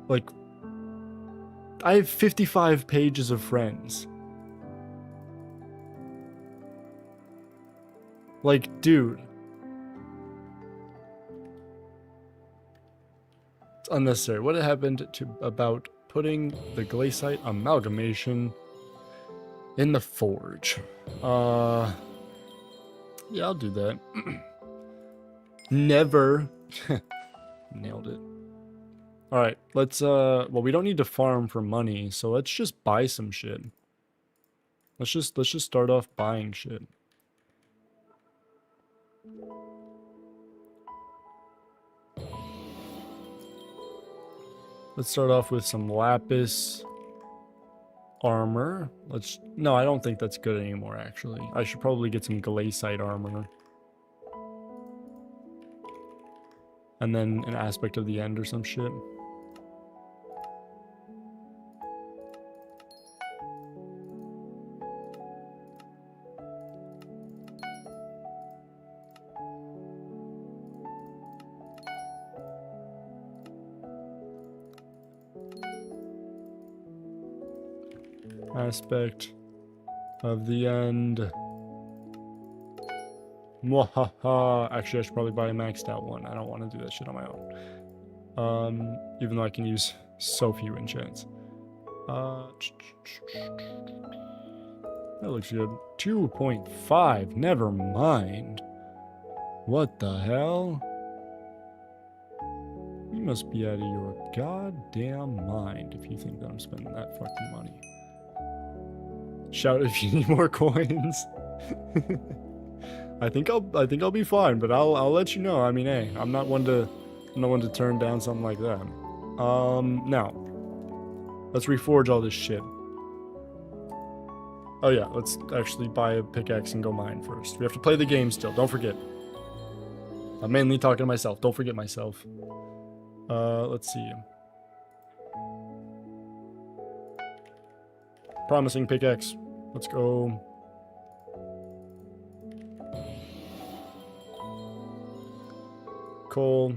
like, I have 55 pages of friends. Like, dude. It's unnecessary. What happened to about putting the glaciate amalgamation in the forge? Yeah, I'll do that. Never. Nailed it. Alright, let's well, we don't need to farm for money, so let's just buy some shit. Let's just start off buying shit. Let's start off with some lapis armor. No, I don't think that's good anymore, actually. I should probably get some glaciate armor. And then an aspect of the end or some shit. Aspect of the end. Mwahaha. Actually, I should probably buy a maxed out one. I don't want to do that shit on my own. Even though I can use so few enchants. That looks good. 2.5. Never mind. What the hell? You must be out of your goddamn mind if you think that I'm spending that fucking money. Shout if you need more coins. I think I'll be fine, but I'll let you know. I mean, hey, I'm not one to turn down something like that. Now let's reforge all this shit. Oh yeah, let's actually buy a pickaxe and go mine first. We have to play the game still. Don't forget. I'm mainly talking to myself. Don't forget myself. Let's see. Promising pickaxe. Let's go. Coal.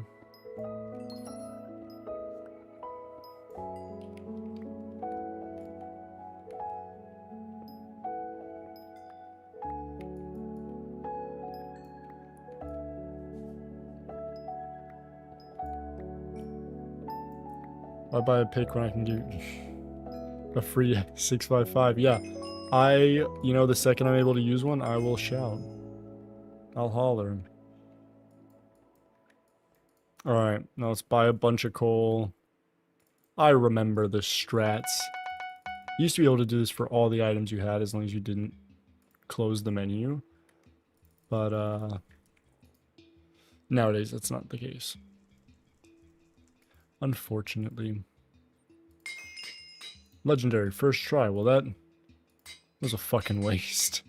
I buy a pick when I can get a free 655. Yeah. You know, the second I'm able to use one, I will shout. I'll holler. Alright, now let's buy a bunch of coal. I remember the strats. You used to be able to do this for all the items you had as long as you didn't close the menu. But, nowadays that's not the case. Unfortunately. Legendary, first try. Well, that was a fucking waste.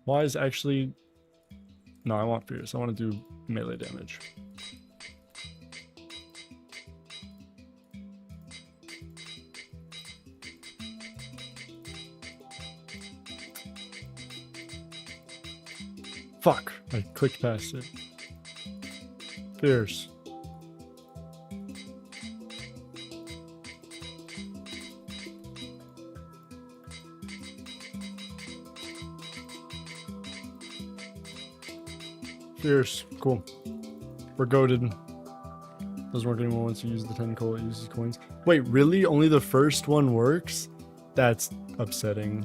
Why is actually... No, I want fierce. I want to do melee damage. Fuck! I clicked past it. Fierce. Fierce. Cool. We're goated. Doesn't work anymore once you use the 10 coal, it uses coins. Wait, really? Only the first one works? That's upsetting.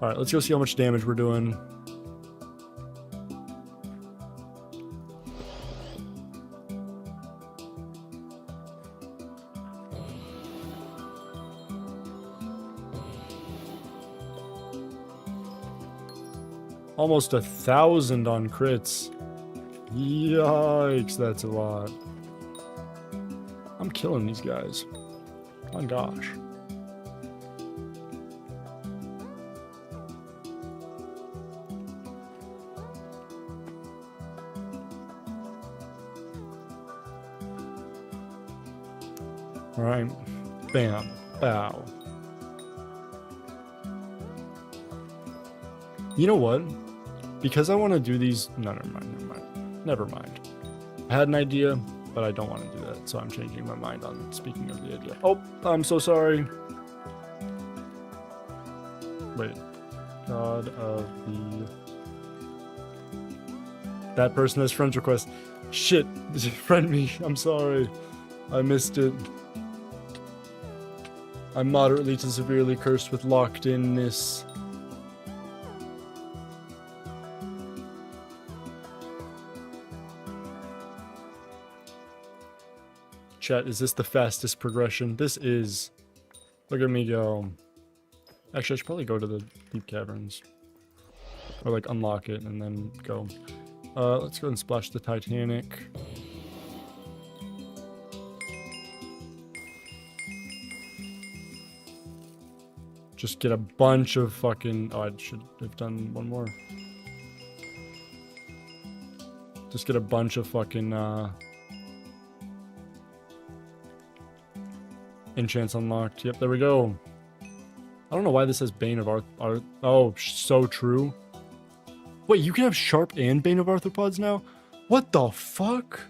Alright, let's go see how much damage we're doing. Almost 1,000 on crits. Yikes, that's a lot. I'm killing these guys. My gosh. Alright. Bam. Bow. You know what? Because I want to do these... No, never mind. Never mind. I had an idea, but I don't want to do that, so I'm changing my mind on speaking of the idea. Oh, I'm so sorry. Wait. God of the... That person has friend request. Shit, friend me. I'm sorry. I missed it. I'm moderately to severely cursed with locked inness. Chat, is this the fastest progression? This is. Look at me go. Actually, I should probably go to the deep caverns. Or like unlock it and then go. Let's go and splash the Titanic. Just get a bunch of fucking... Oh, I should have done one more. Just get a bunch of fucking, enchants unlocked. Yep, there we go. I don't know why this says Bane of Arth... Oh, so true. Wait, you can have Sharp and Bane of Arthropods now? What the fuck?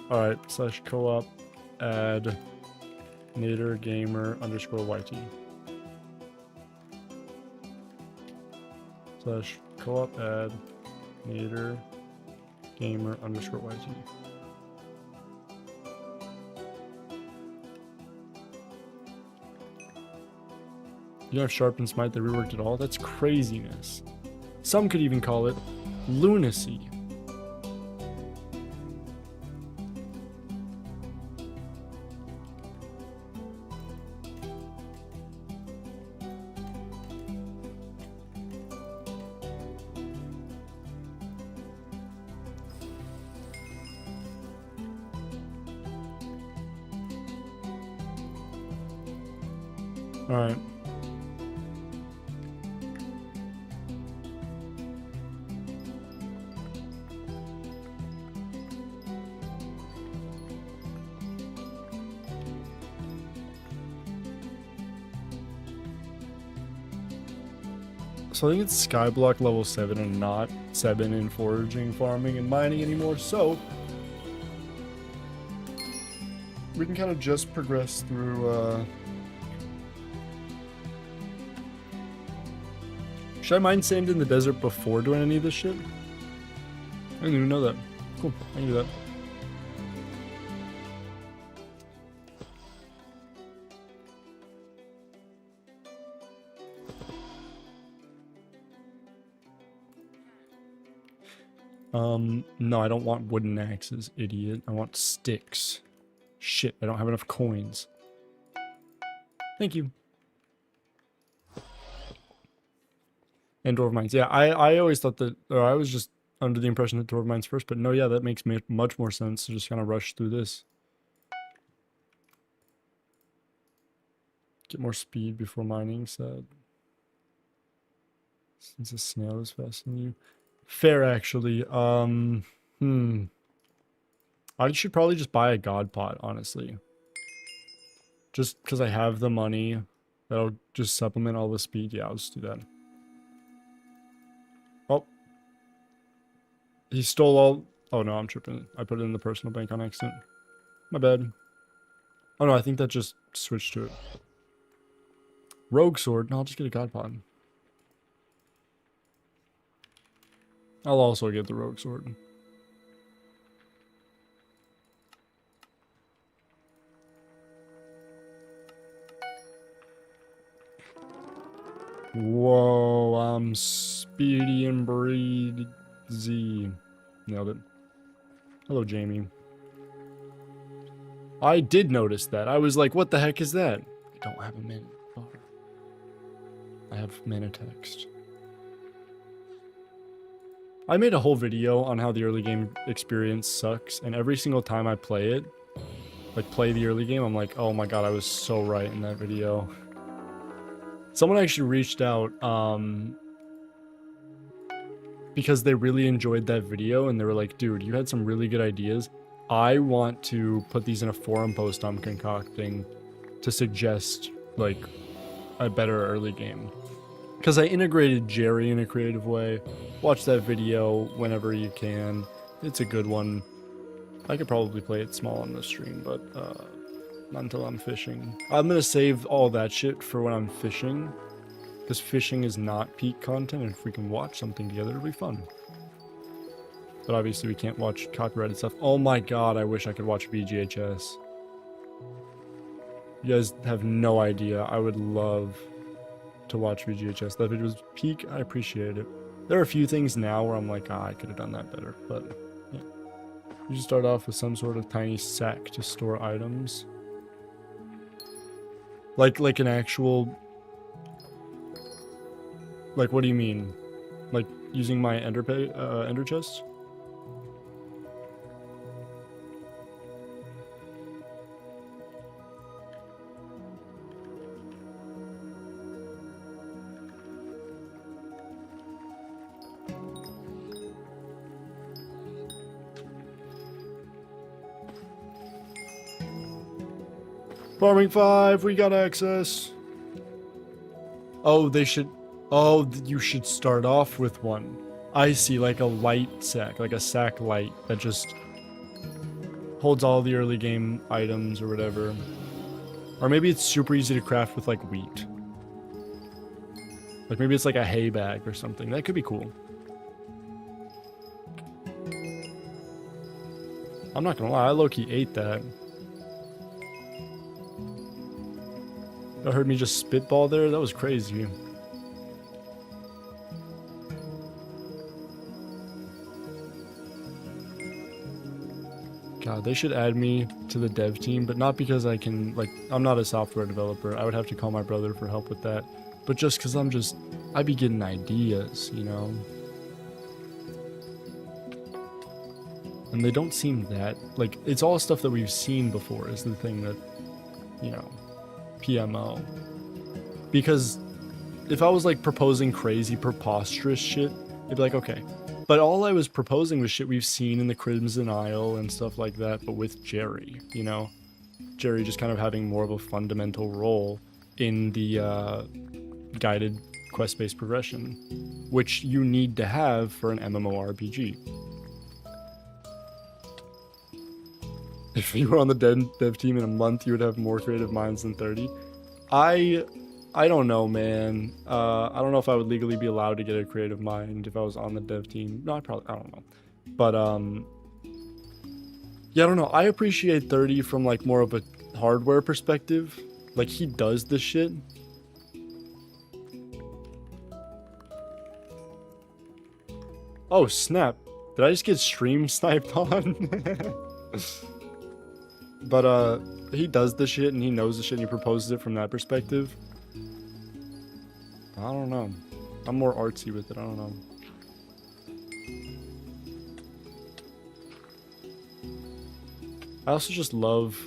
Alright, slash co-op, add, nader gamer underscore YT. Slash co-op, add, nader gamer underscore YT. You have Sharp and Smite, they reworked it all? That's craziness. Some could even call it lunacy. All right. So I think it's Skyblock level 7 and not 7 in foraging, farming, and mining anymore, so we can kind of just progress through, Should I mine sand in the desert before doing any of this shit? I didn't even know that. Cool, I can do that. No, I don't want wooden axes, idiot. I want sticks. Shit, I don't have enough coins. Thank you. And Dwarf Mines. Yeah, I always thought that, or I was just under the impression that Dwarf Mines first, but no, yeah, that makes much more sense to just kind of rush through this. Get more speed before mining, said. Since a snail is faster than you. Fair, actually. I should probably just buy a god pot, honestly. Just because I have the money, that'll just supplement all the speed. Yeah, I'll just do that. Oh. He stole all... Oh, no, I'm tripping. I put it in the personal bank on accident. My bad. Oh, no, I think that just switched to it. Rogue sword. No, I'll just get a god pot. I'll also get the rogue sword. Whoa, I'm speedy and breezy. Nailed it. Hello, Jamie. I did notice that. I was like, what the heck is that? I don't have a mana bar. I have mana text. I made a whole video on how the early game experience sucks, and every single time I play it, like play the early game, I'm like, oh my god, I was so right in that video. Someone actually reached out, because they really enjoyed that video, and they were like, dude, you had some really good ideas. I want to put these in a forum post I'm concocting to suggest, like, a better early game. Because I integrated Jerry in a creative way. Watch that video whenever you can. It's a good one. I could probably play it small on the stream, but not until I'm fishing. I'm gonna save all that shit for when I'm fishing. Because fishing is not peak content, and if we can watch something together, it'll be fun. But obviously we can't watch copyrighted stuff. Oh my god, I wish I could watch VGHS. You guys have no idea. I would love to watch VGHS. That video was peak. I appreciate it. There are a few things now where I'm like, ah, I could have done that better. But yeah. You just start off with some sort of tiny sack to store items. Like an actual... Like, what do you mean? Like, using my ender chest? Farming 5, we got access. Oh, they should... Oh, you should start off with one. I see, like a light sack, like a sack light that just holds all the early game items or whatever. Or maybe it's super easy to craft with like wheat. Like maybe it's like a hay bag or something. That could be cool. I'm not gonna lie, I low-key ate that. I heard me just spitball there? That was crazy. God, they should add me to the dev team, but not because I can, like, I'm not a software developer. I would have to call my brother for help with that. But just because I be getting ideas, you know? And they don't seem that, like, it's all stuff that we've seen before is the thing that, you know, PMO. Because if I was, like, proposing crazy, preposterous shit, it'd be like, okay. But all I was proposing was shit we've seen in the Crimson Isle and stuff like that, but with Jerry, you know? Jerry just kind of having more of a fundamental role in the guided quest-based progression, which you need to have for an MMORPG. If you were on the dev team in a month, you would have more creative minds than 30. I don't know, man. I don't know if I would legally be allowed to get a creative mind if I was on the dev team. No, I don't know. But, yeah, I don't know. I appreciate 30 from, like, more of a hardware perspective. Like, he does this shit. Oh, snap. Did I just get stream sniped on? But, he does the shit and he knows the shit and he proposes it from that perspective. I don't know. I'm more artsy with it. I don't know. I also just love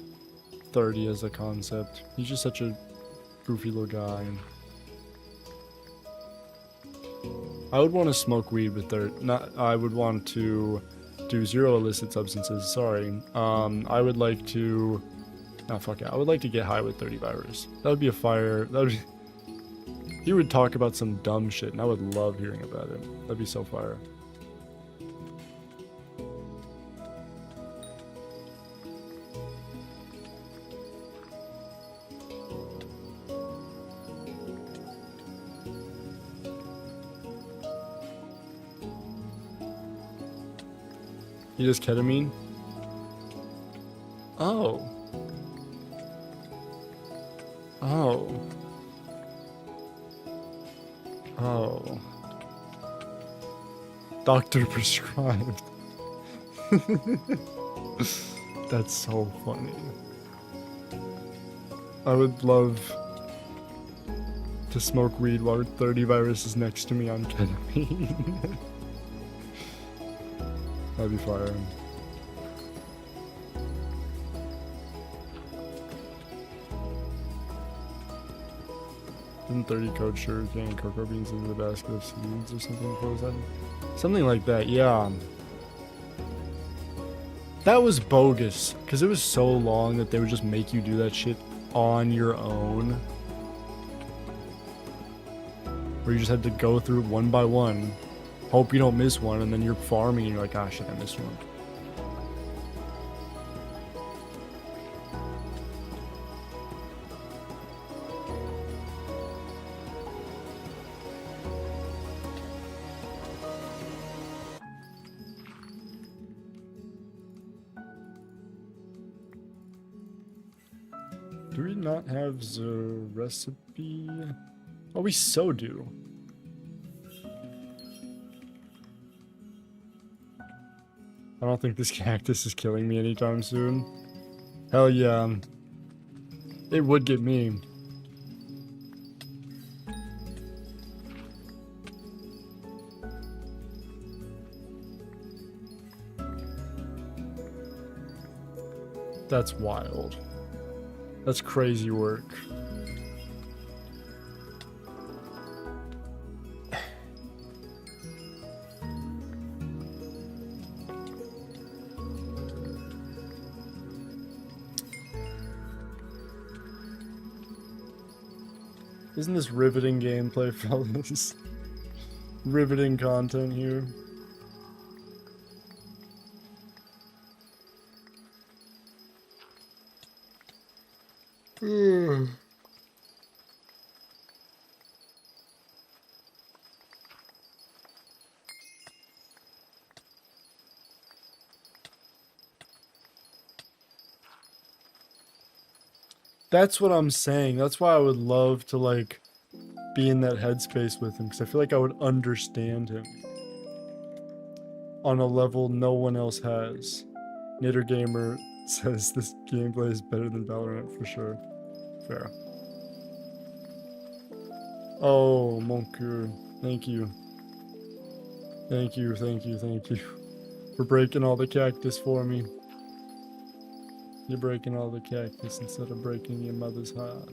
30 as a concept. He's just such a goofy little guy. I would want to smoke weed with 30. I would want to do 0 illicit substances. Sorry. I would like to... Nah, fuck it. I would like to get high with 30 virus. That would be a fire... That would be... He would talk about some dumb shit, and I would love hearing about it. That'd be so fire. He does ketamine? Oh. Oh. Oh. Doctor prescribed. That's so funny. I would love to smoke weed while 30 virus is next to me on ketamine. That'd be fire. Isn't 30 code sure getting cocoa beans into the basket of seeds or something before that? Something like that, yeah. That was bogus, because it was so long that they would just make you do that shit on your own. Where you just had to go through one by one, hope you don't miss one, and then you're farming and you're like, ah shit, I missed one. Do we not have the recipe? Oh, we so do. I don't think this cactus is killing me anytime soon. Hell yeah. It would get me. That's wild. That's crazy work. Isn't this riveting gameplay, fellas? Riveting content here. That's what I'm saying. That's why I would love to, like, be in that headspace with him, because I feel like I would understand him on a level no one else has. Nader Gamer says this gameplay is better than Valorant for sure. Fair. Oh, mon cœur. Thank you. Thank you, thank you, thank you. For breaking all the cactus for me. You're breaking all the cactus instead of breaking your mother's heart.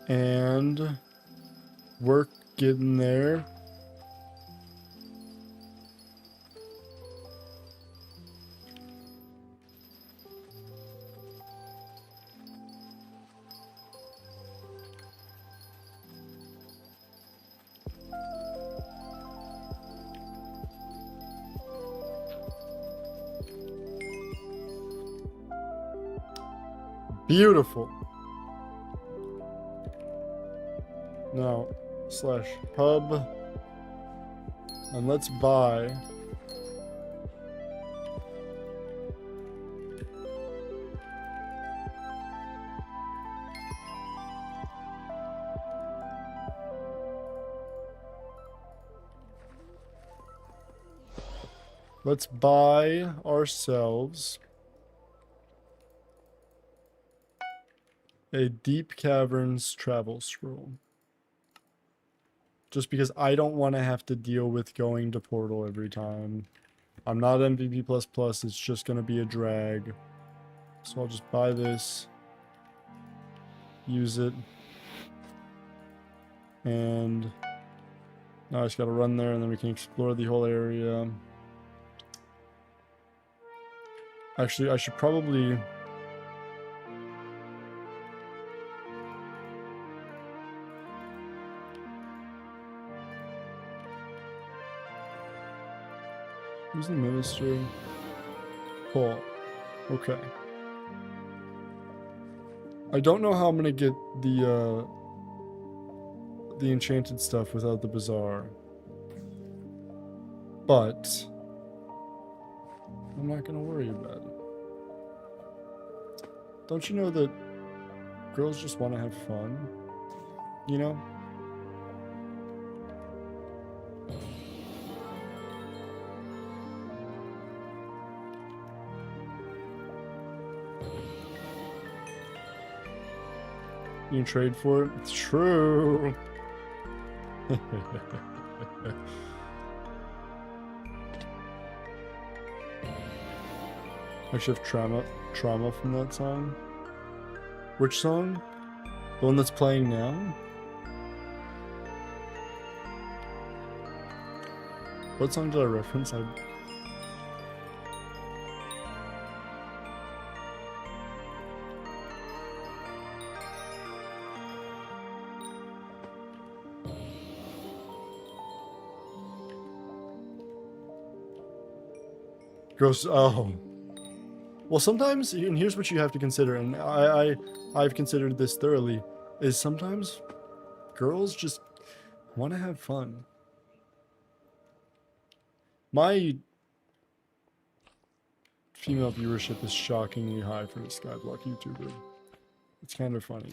And work getting there. Beautiful. Now, /pub, and let's buy ourselves a Deep Caverns travel scroll. Just because I don't want to have to deal with going to Portal every time. I'm not MVP++, it's just going to be a drag. So I'll just buy this, use it, and now I just got to run there and then we can explore the whole area. Actually, I should probably... Who's the minister? Paul. Okay. I don't know how I'm gonna get the enchanted stuff without the bazaar. But I'm not gonna worry about it. Don't you know that girls just want to have fun? You know? You can trade for it? It's true. I should have trauma from that song. Which song? The one that's playing now? What song did I reference? Gross. Oh. Well, sometimes, and here's what you have to consider, and I've considered this thoroughly, is sometimes girls just want to have fun. My female viewership is shockingly high for a Skyblock YouTuber. It's kind of funny.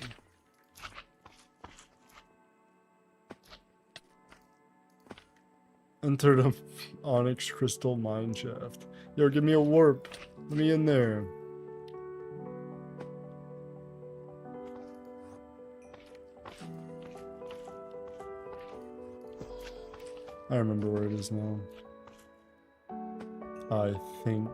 Entered a onyx crystal mine shaft. Yo, give me a warp. Let me in there. I remember where it is now. I think.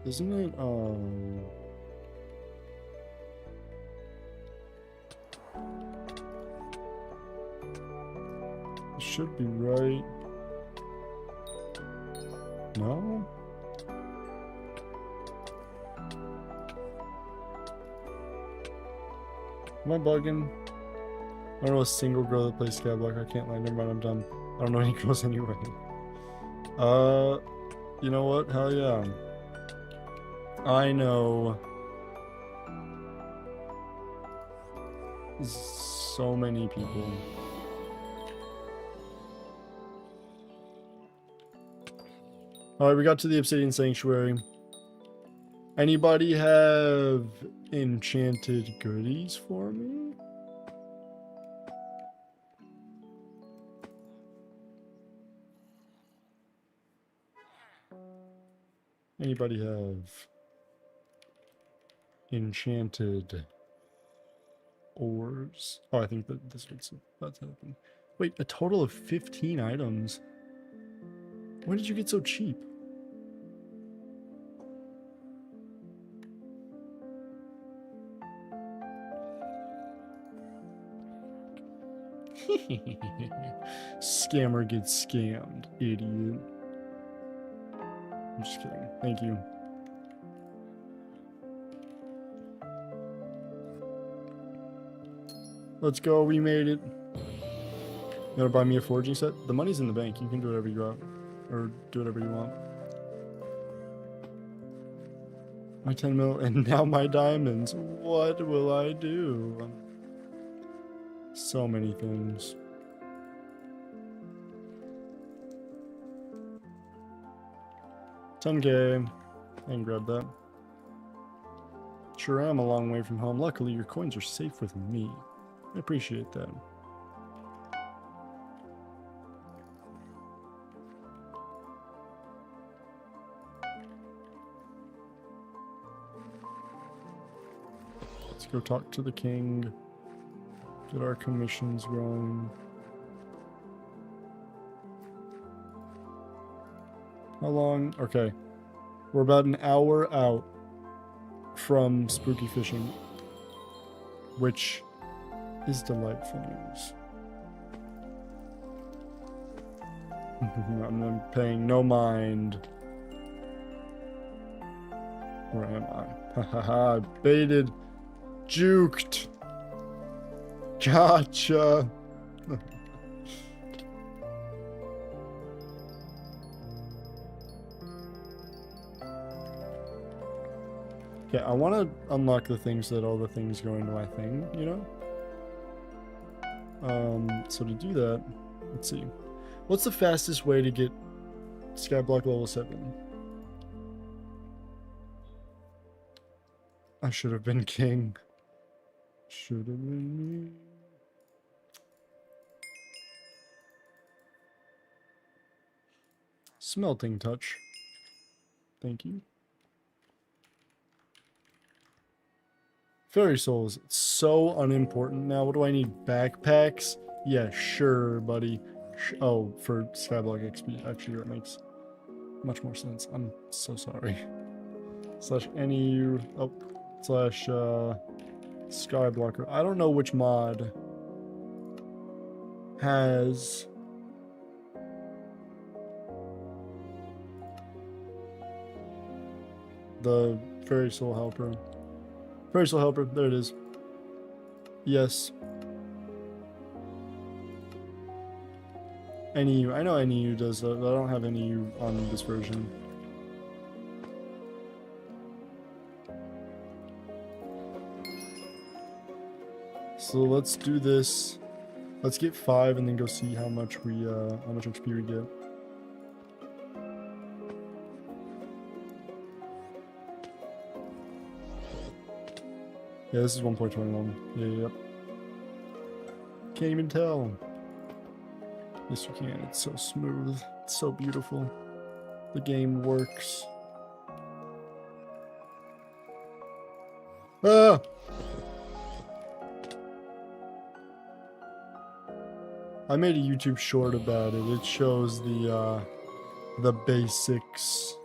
Isn't it, it should be right. No? Am I bugging? I don't know a single girl that plays Skyblock. I can't lie. Never mind, I'm done. I don't know any girls anyway. You know what? Hell yeah. I know so many people. Alright, we got to the Obsidian Sanctuary. Anybody have enchanted goodies for me? Anybody have enchanted ores? Oh, I think that this one's about to happen. Wait, a total of 15 items? When did you get so cheap? Scammer gets scammed, idiot. I'm just kidding. Thank you. Let's go, we made it. You wanna buy me a forging set? The money's in the bank, you can do whatever you want. Or do whatever you want. My 10 mil and now my diamonds. What will I do? So many things. $10K. I can grab that. Sure am a long way from home. Luckily, your coins are safe with me. I appreciate that. Let's go talk to the king. Get our commissions going. How long? Okay. We're about an hour out from spooky fishing, which is delightful news. I'm paying no mind. Where am I? Hahaha, baited. Juked. Gotcha. Okay, I want to unlock the things that all the things go into my thing, you know? So to do that, let's see. What's the fastest way to get Skyblock level 7? I should have been king. Should have been me. Smelting touch. Thank you. Fairy souls. It's so unimportant now. What do I need? Backpacks? Yeah, sure, buddy. Oh, for Skyblock XP. Actually, that makes much more sense. I'm so sorry. Slash NEU. Oh, slash Skyblocker. I don't know which mod has the Fairy Soul Helper. Fairy Soul Helper, there it is. Yes. NEU. I know NEU does that, but I don't have NEU on this version. So let's do this. Let's get 5 and then go see how much XP we get. Yeah, this is 1.21. Yep. Can't even tell. Yes, you can. It's so smooth. It's so beautiful. The game works. Ah! I made a YouTube short about it. It shows the basics.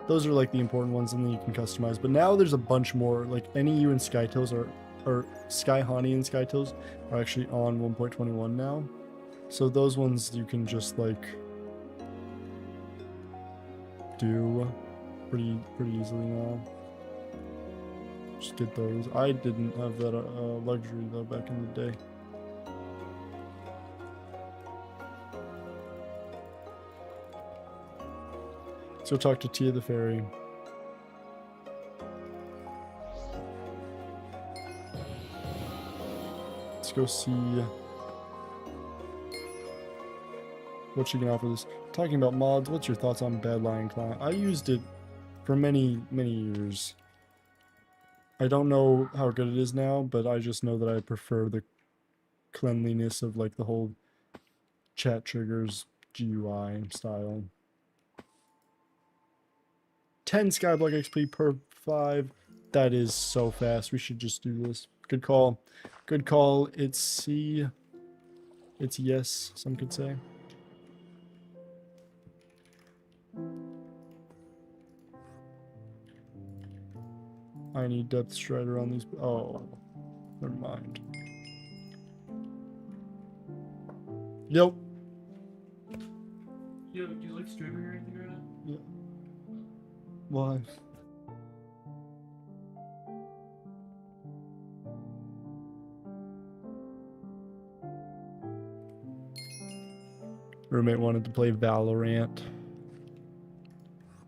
Those are like the important ones, and then you can customize. But now there's a bunch more. Like NEU and Skytoes or Sky Honey and Skytoes are actually on 1.21 now. So those ones you can just like do pretty easily now. Just get those. I didn't have that luxury though back in the day. Let's go talk to Tia the Fairy. Let's go see what she can offer this. Talking about mods, what's your thoughts on Bad Lion Client? I used it for many years. I don't know how good it is now, but I just know that I prefer the cleanliness of like the whole chat triggers GUI style. 10 Skyblock XP per 5. That is so fast. We should just do this. Good call. Good call. It's C. It's yes, some could say. I need Depth Strider on these. Oh, never mind. Yep. Do you like streaming or anything right now? Yeah. Why? Roommate wanted to play Valorant.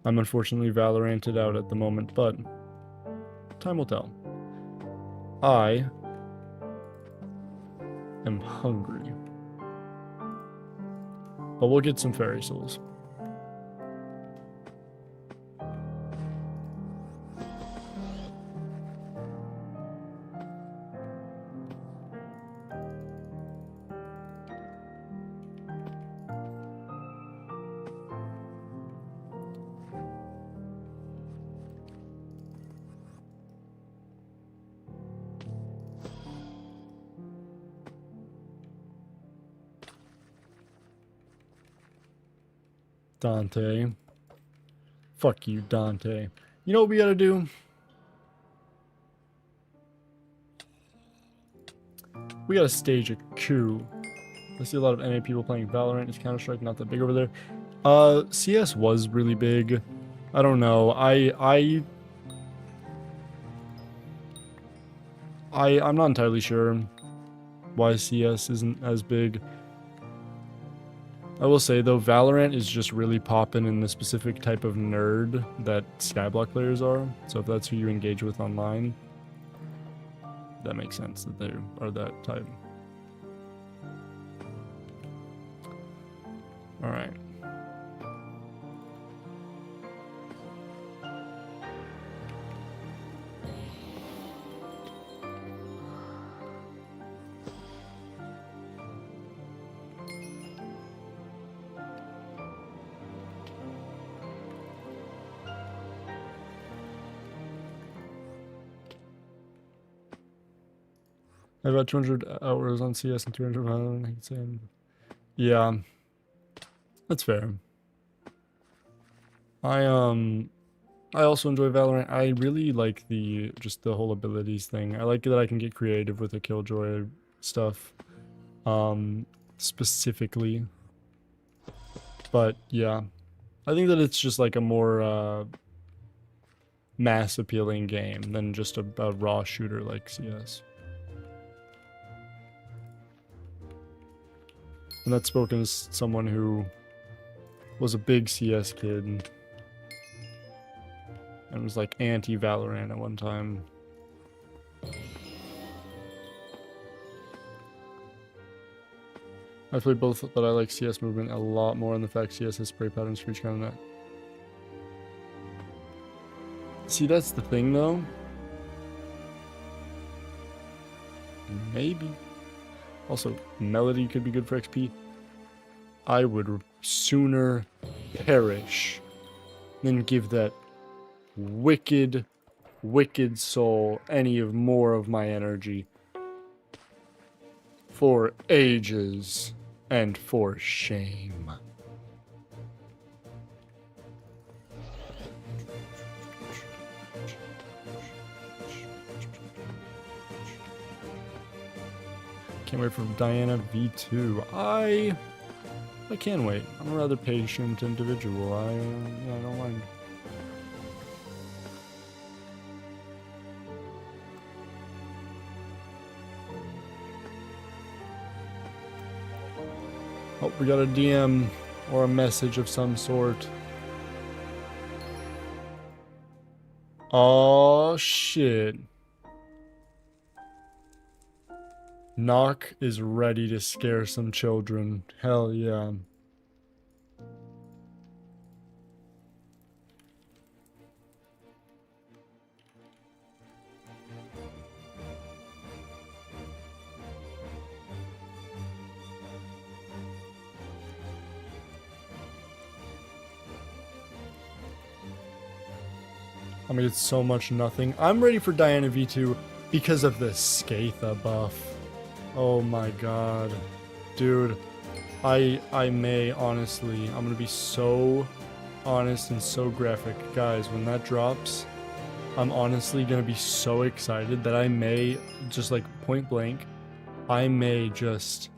I'm unfortunately Valoranted out at the moment, but time will tell. I am hungry. But we'll get some fairy souls. Dante. Fuck you, Dante. You know what we gotta do? We gotta stage a coup. I see a lot of NA people playing Valorant. Is Counter-Strike not that big over there? CS was really big. I don't know. I'm not entirely sure why CS isn't as big. I will say though, Valorant is just really popping in the specific type of nerd that Skyblock players are. So if that's who you engage with online, that makes sense that they are that type. Alright. I have about 200 hours on CS and 200 Valorant. I can say yeah, that's fair. I also enjoy Valorant. I really like just the whole abilities thing. I like that I can get creative with the Killjoy stuff, specifically. But yeah, I think that it's just like a more mass appealing game than just a raw shooter like CS. And that's spoken as someone who was a big CS kid and was like anti-Valorant at one time. I play both, but I like CS movement a lot more than the fact CS has spray patterns for each kind of net. See, that's the thing though. Maybe. Also, Melody could be good for XP. I would sooner perish than give that wicked, wicked soul any of more of my energy for ages and for shame. Can't wait for Diana V2. I can wait. I'm a rather patient individual. Yeah, I don't mind. Oh, we got a DM or a message of some sort. Oh shit. Knock is ready to scare some children. Hell yeah. I mean, it's so much nothing. I'm ready for Diana V2 because of the Skatha buff. Oh my god. Dude, I may honestly, I'm gonna be so honest and so graphic. Guys, when that drops, I'm honestly gonna be so excited that I may, just like point blank, I may just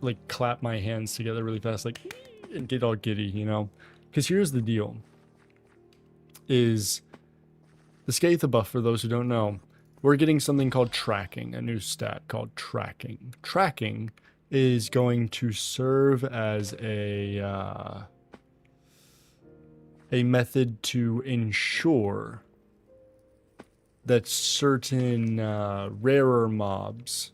like clap my hands together really fast, like, and get all giddy, you know? Because here's the deal. Is the Skatha buff, for those who don't know, we're getting something called tracking, a new stat called tracking. Tracking is going to serve as a method to ensure that certain rarer mobs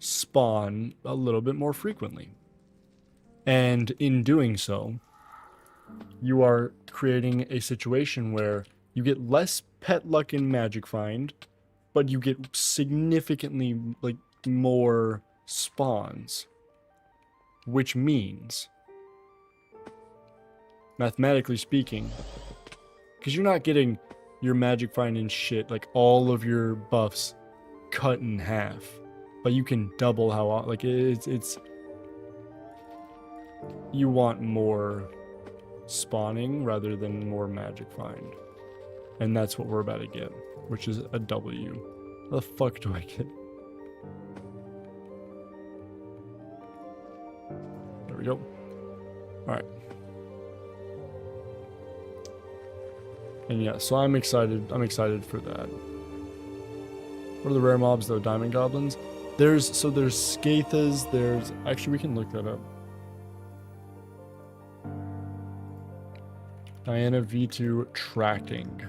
spawn a little bit more frequently. And in doing so, you are creating a situation where you get less pet luck in Magic Find, but you get significantly like more spawns, which means, mathematically speaking, because you're not getting your Magic Find and shit, like all of your buffs cut in half, but you can double how, like it's you want more spawning rather than more Magic Find. And that's what we're about to get, which is a W. How the fuck do I get? There we go. Alright. And yeah, so I'm excited for that. What are the rare mobs though? Diamond Goblins? There's Skathas, actually we can look that up. Diana V2 tracking.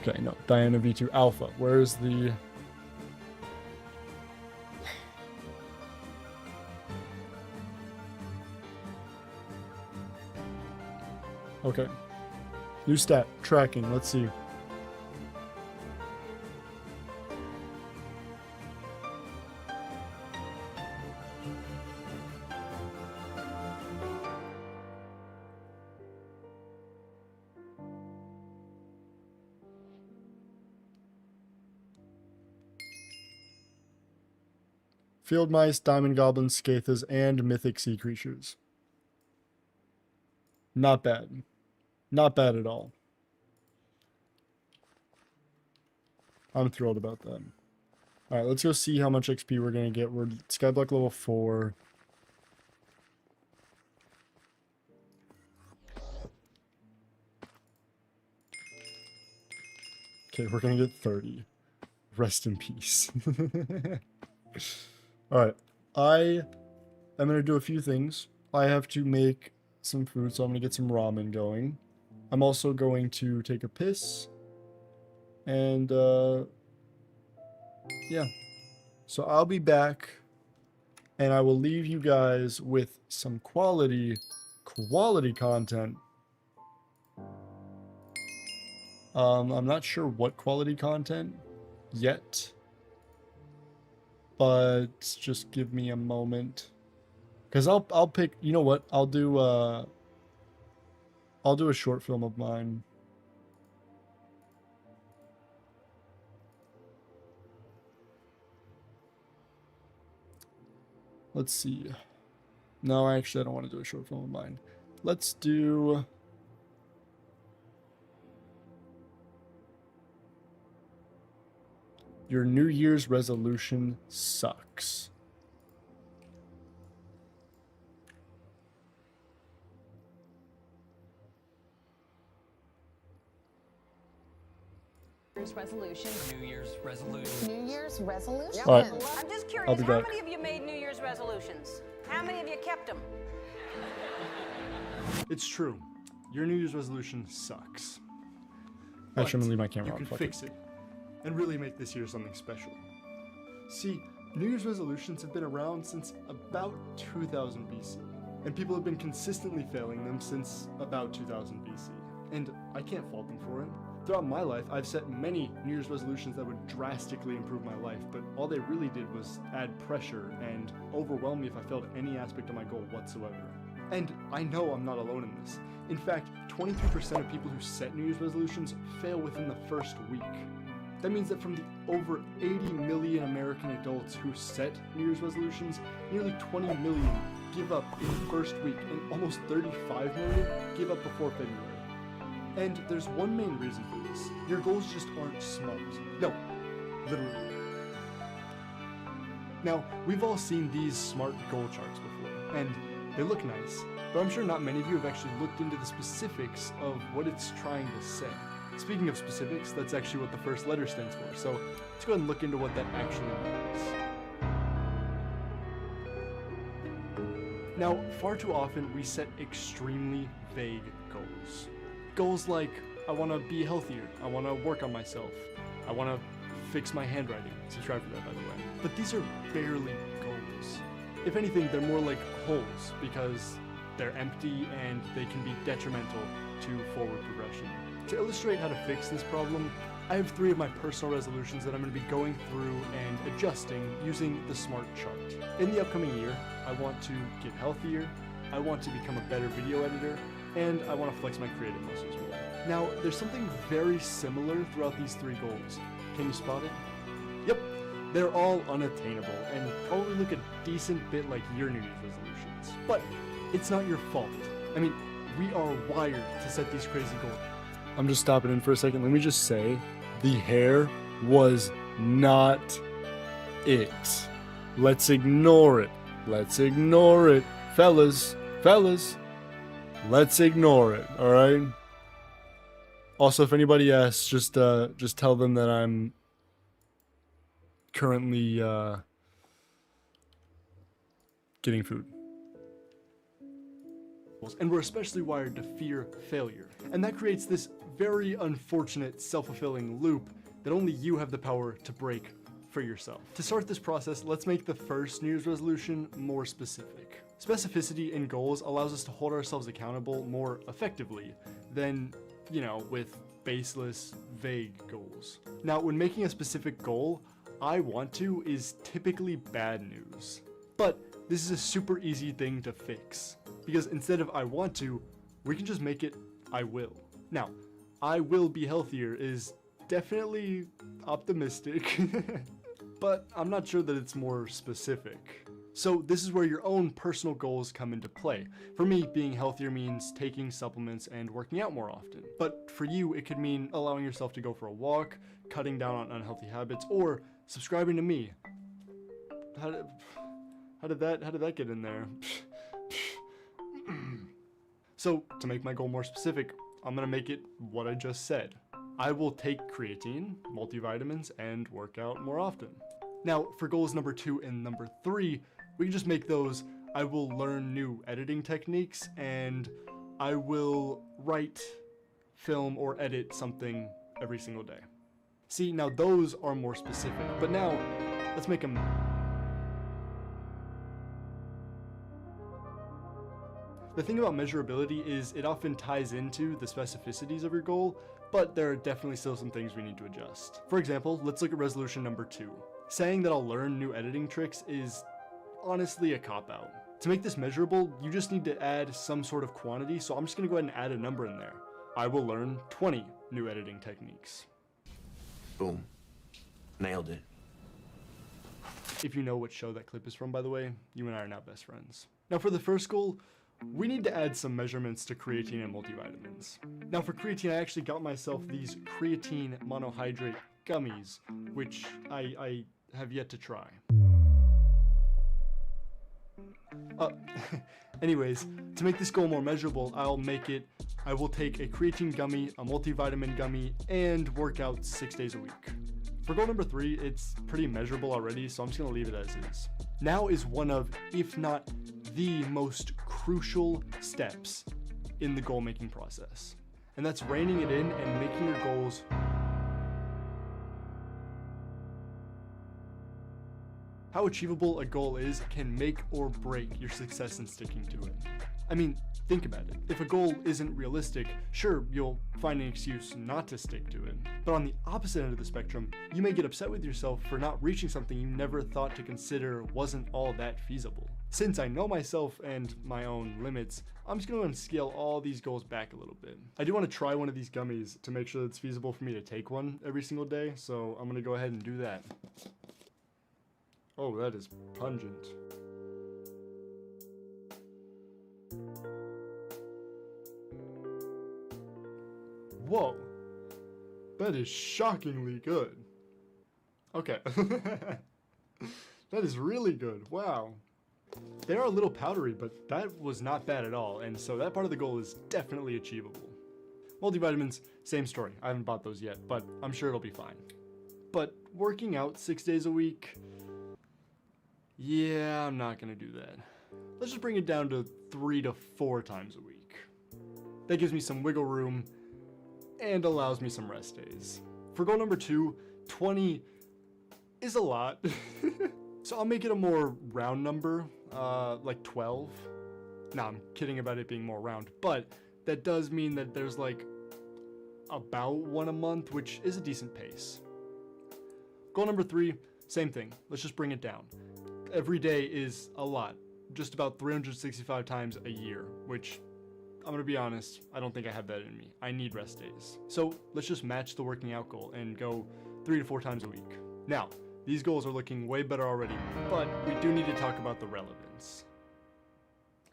Okay, no, Diana V2 Alpha. Where's the... Okay. New stat. Tracking. Let's see. Field mice, diamond goblins, scathas, and mythic sea creatures. Not bad. Not bad at all. I'm thrilled about that. Alright, let's go see how much XP we're going to get. We're Skyblock level 4. Okay, we're going to get 30. Rest in peace. Alright, I am going to do a few things. I have to make some food, so I'm going to get some ramen going. I'm also going to take a piss. And, yeah. So I'll be back, and I will leave you guys with some quality content. I'm not sure what quality content yet, but just give me a moment, because I'll pick. You know what? I'll do a short film of mine. Let's see. No, actually, I don't want to do a short film of mine. Let's do... Your New Year's resolution sucks. Resolution. New Year's resolution. New Year's resolution? All right. I'm just I'll curious, be how back. many of you made New Year's resolutions? How many of you kept them? It's true. Your New Year's resolution sucks. Actually, I'm gonna leave my camera on. You can Fuck fix it and really make this year something special. See, New Year's resolutions have been around since about 2000 BC, and people have been consistently failing them since about 2000 BC. And I can't fault them for it. Throughout my life, I've set many New Year's resolutions that would drastically improve my life, but all they really did was add pressure and overwhelm me if I failed any aspect of my goal whatsoever. And I know I'm not alone in this. In fact, 23% of people who set New Year's resolutions fail within the first week. That means that from the over 80 million American adults who set New Year's resolutions, nearly 20 million give up in the first week, and almost 35 million give up before February. And there's one main reason for this. Your goals just aren't smart. No, literally. Now, we've all seen these SMART goal charts before, and they look nice, but I'm sure not many of you have actually looked into the specifics of what it's trying to say. Speaking of specifics, that's actually what the first letter stands for, so let's go ahead and look into what that actually means. Now, far too often we set extremely vague goals. Goals like, I want to be healthier, I want to work on myself, I want to fix my handwriting. Subscribe for that, by the way. But these are barely goals. If anything, they're more like holes, because they're empty and they can be detrimental to forward progression. To illustrate how to fix this problem, I have 3 of my personal resolutions that I'm going to be going through and adjusting using the SMART chart. In the upcoming year, I want to get healthier, I want to become a better video editor, and I want to flex my creative muscles more. Now, there's something very similar throughout these 3 goals. Can you spot it? Yep, they're all unattainable and probably look a decent bit like your New Year's resolutions. But it's not your fault. I mean, we are wired to set these crazy goals. I'm just stopping in for a second. Let me just say, the hair was not it. Let's ignore it. Let's ignore it. Fellas, let's ignore it, alright? Also, if anybody asks, just tell them that I'm currently getting food. And we're especially wired to fear failure. And that creates this very unfortunate self-fulfilling loop that only you have the power to break for yourself. To start this process, let's make the first New Year's resolution more specific. Specificity in goals allows us to hold ourselves accountable more effectively than, with baseless, vague goals. Now, when making a specific goal, I want to is typically bad news. But this is a super easy thing to fix, because instead of I want to, we can just make it I will. Now, I will be healthier is definitely optimistic, but I'm not sure that it's more specific. So this is where your own personal goals come into play. For me, being healthier means taking supplements and working out more often. But for you, it could mean allowing yourself to go for a walk, cutting down on unhealthy habits, or subscribing to me. How did that get in there? So to make my goal more specific, I'm gonna make it what I just said. I will take creatine, multivitamins, and work out more often. Now, for goals number 2 and number 3, we can just make those, I will learn new editing techniques, and I will write, film, or edit something every single day. See, now those are more specific, but now, let's make them. The thing about measurability is it often ties into the specificities of your goal, but there are definitely still some things we need to adjust. For example, let's look at resolution number 2. Saying that I'll learn new editing tricks is honestly a cop-out. To make this measurable, you just need to add some sort of quantity, so I'm just gonna go ahead and add a number in there. I will learn 20 new editing techniques. Boom. Nailed it. If you know what show that clip is from, by the way, you and I are now best friends. Now for the first goal, we need to add some measurements to creatine and multivitamins. Now for creatine, I actually got myself these creatine monohydrate gummies, which I have yet to try. Anyways, to make this goal more measurable, I will take a creatine gummy, a multivitamin gummy, and work out 6 days a week. For goal number 3, it's pretty measurable already, so I'm just gonna leave it as is. Now is one of, if not the most crucial steps in the goal making process. And that's reining it in and making your goals how achievable a goal is can make or break your success in sticking to it. I mean, think about it. If a goal isn't realistic, sure, you'll find an excuse not to stick to it. But on the opposite end of the spectrum, you may get upset with yourself for not reaching something you never thought to consider wasn't all that feasible. Since I know myself and my own limits, I'm just going to scale all these goals back a little bit. I do want to try one of these gummies to make sure that it's feasible for me to take one every single day, so I'm going to go ahead and do that. Oh, that is pungent. Whoa, that is shockingly good. Okay, that is really good, wow. They are a little powdery, but that was not bad at all, and so that part of the goal is definitely achievable. Multivitamins, same story, I haven't bought those yet, but I'm sure it'll be fine. But working out 6 days a week, yeah, I'm not gonna do that. Let's just bring it down to 3 to 4 times a week. That gives me some wiggle room and allows me some rest days. For goal number 2, 20 is a lot. So I'll make it a more round number, like 12. Nah, I'm kidding about it being more round, but that does mean that there's like about 1 a month, which is a decent pace. Goal number 3, same thing. Let's just bring it down. Every day is a lot, just about 365 times a year, which I'm gonna be honest, I don't think I have that in me. I need rest days. So let's just match the working out goal and go 3 to 4 times a week. Now, these goals are looking way better already, but we do need to talk about the relevance.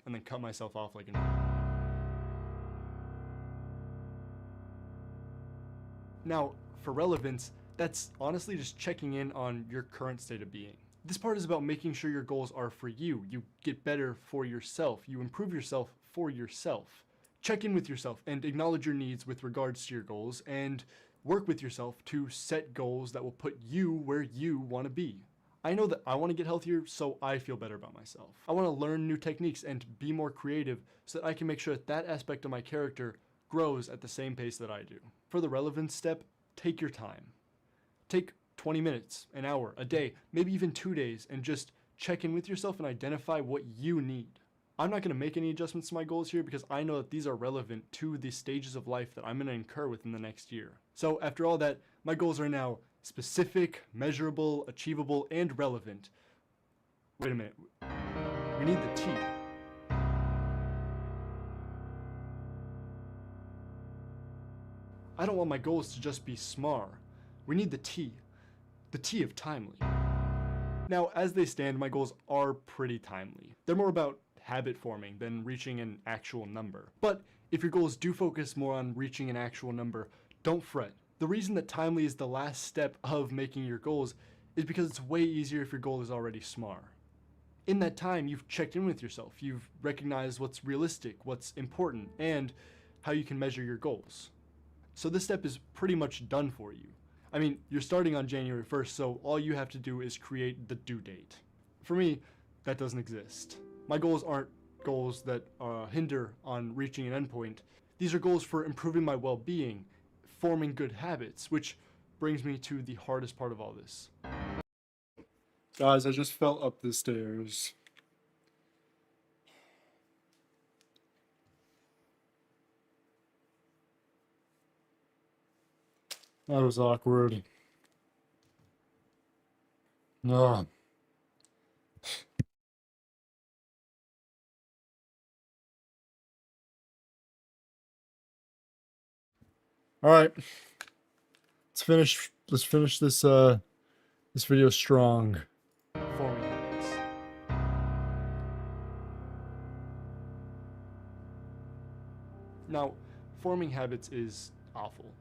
And then cut myself off like an... Now, for relevance, that's honestly just checking in on your current state of being. This part is about making sure your goals are for you. You get better for yourself. You improve yourself for yourself. Check in with yourself and acknowledge your needs with regards to your goals, and work with yourself to set goals that will put you where you want to be. I know that I want to get healthier, so I feel better about myself. I want to learn new techniques and be more creative so that I can make sure that that aspect of my character grows at the same pace that I do. For the relevance step, take your time. Take 20 minutes, an hour, a day, maybe even 2 days, and just check in with yourself and identify what you need. I'm not going to make any adjustments to my goals here because I know that these are relevant to the stages of life that I'm going to incur within the next year. So after all that, my goals are now specific, measurable, achievable, and relevant. Wait a minute. We need the T. I don't want my goals to just be SMAR. We need the T. The T of timely. Now, as they stand, my goals are pretty timely. They're more about habit forming than reaching an actual number. But if your goals do focus more on reaching an actual number, don't fret. The reason that timely is the last step of making your goals is because it's way easier if your goal is already SMAR. In that time, you've checked in with yourself. You've recognized what's realistic, what's important, and how you can measure your goals. So this step is pretty much done for you. I mean, you're starting on January 1st, so all you have to do is create the due date. For me, that doesn't exist. My goals aren't goals that hinder on reaching an endpoint. These are goals for improving my well-being, forming good habits, which brings me to the hardest part of all this. Guys, I just fell up the stairs. That was awkward. Ugh. All right. Let's finish this this video strong. Forming habits. Now, forming habits is awful.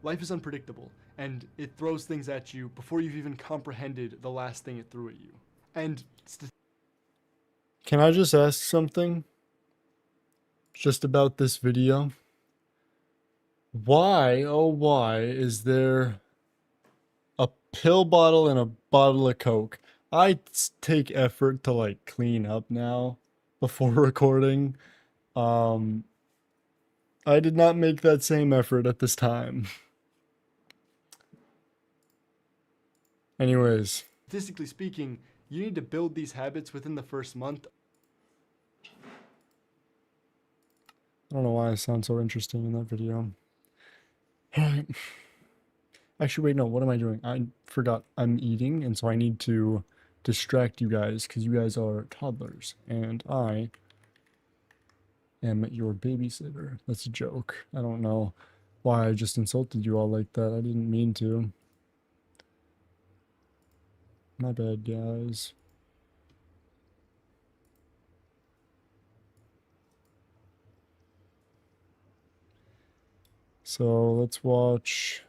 Life is unpredictable, and it throws things at you before you've even comprehended the last thing it threw at you. And Can I just ask something? Just about this video? Why, oh why, is there a pill bottle and a bottle of Coke? I take effort to like clean up now before recording. I did not make that same effort at this time. Anyways. statistically speaking, you need to build these habits within the first month. I don't know why I sound so interesting in that video. Alright. Actually, wait, no, what am I doing? I forgot I'm eating, and so I need to distract you guys, because you guys are toddlers, and I am your babysitter. That's a joke. I don't know why I just insulted you all like that. I didn't mean to. My bad, guys. So let's watch.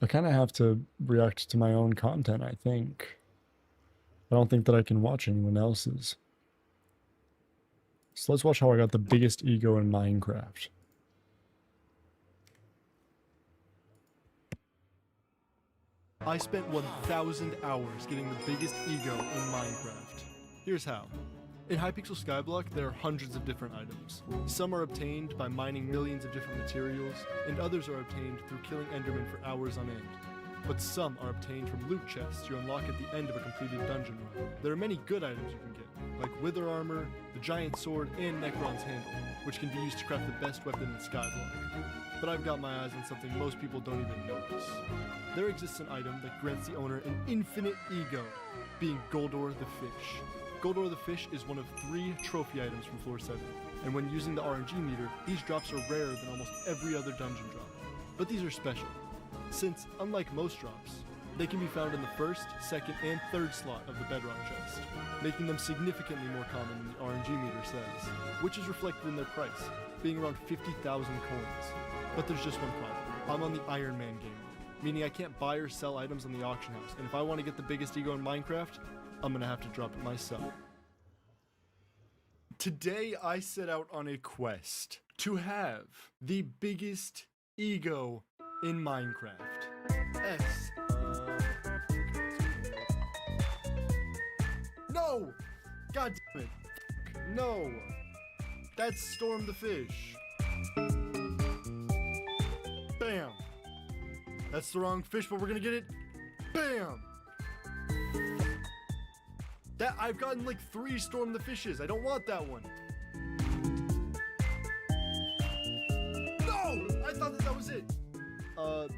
I kind of have to react to my own content, I think. I don't think that I can watch anyone else's. So let's watch how I got the biggest ego in Minecraft. I spent 1,000 hours getting the biggest ego in Minecraft. Here's how. In Hypixel Skyblock, there are hundreds of different items. Some are obtained by mining millions of different materials, and others are obtained through killing Endermen for hours on end. But some are obtained from loot chests you unlock at the end of a completed dungeon run. There are many good items you can get, like Wither Armor, the Giant Sword, and Necron's Handle, which can be used to craft the best weapon in Skyblock. But I've got my eyes on something most people don't even notice. There exists an item that grants the owner an infinite ego, being Goldor the Fish. Goldor the Fish is one of 3 trophy items from floor 7, and when using the RNG meter, these drops are rarer than almost every other dungeon drop. But these are special, since, unlike most drops, they can be found in the 1st, 2nd, and 3rd slot of the bedrock chest, making them significantly more common than the RNG meter says, which is reflected in their price, being around 50,000 coins. But there's just one problem. I'm on the Iron Man game, meaning I can't buy or sell items on the auction house, and if I want to get the biggest ego in Minecraft, I'm gonna have to drop it myself. Today I set out on a quest to have the biggest ego in Minecraft. No! God damn it. No! That's Storm the Fish. Bam! That's the wrong fish, but we're gonna get it. Bam! That I've gotten like 3 Storm the Fishes. I don't want that one. No! I thought that was it.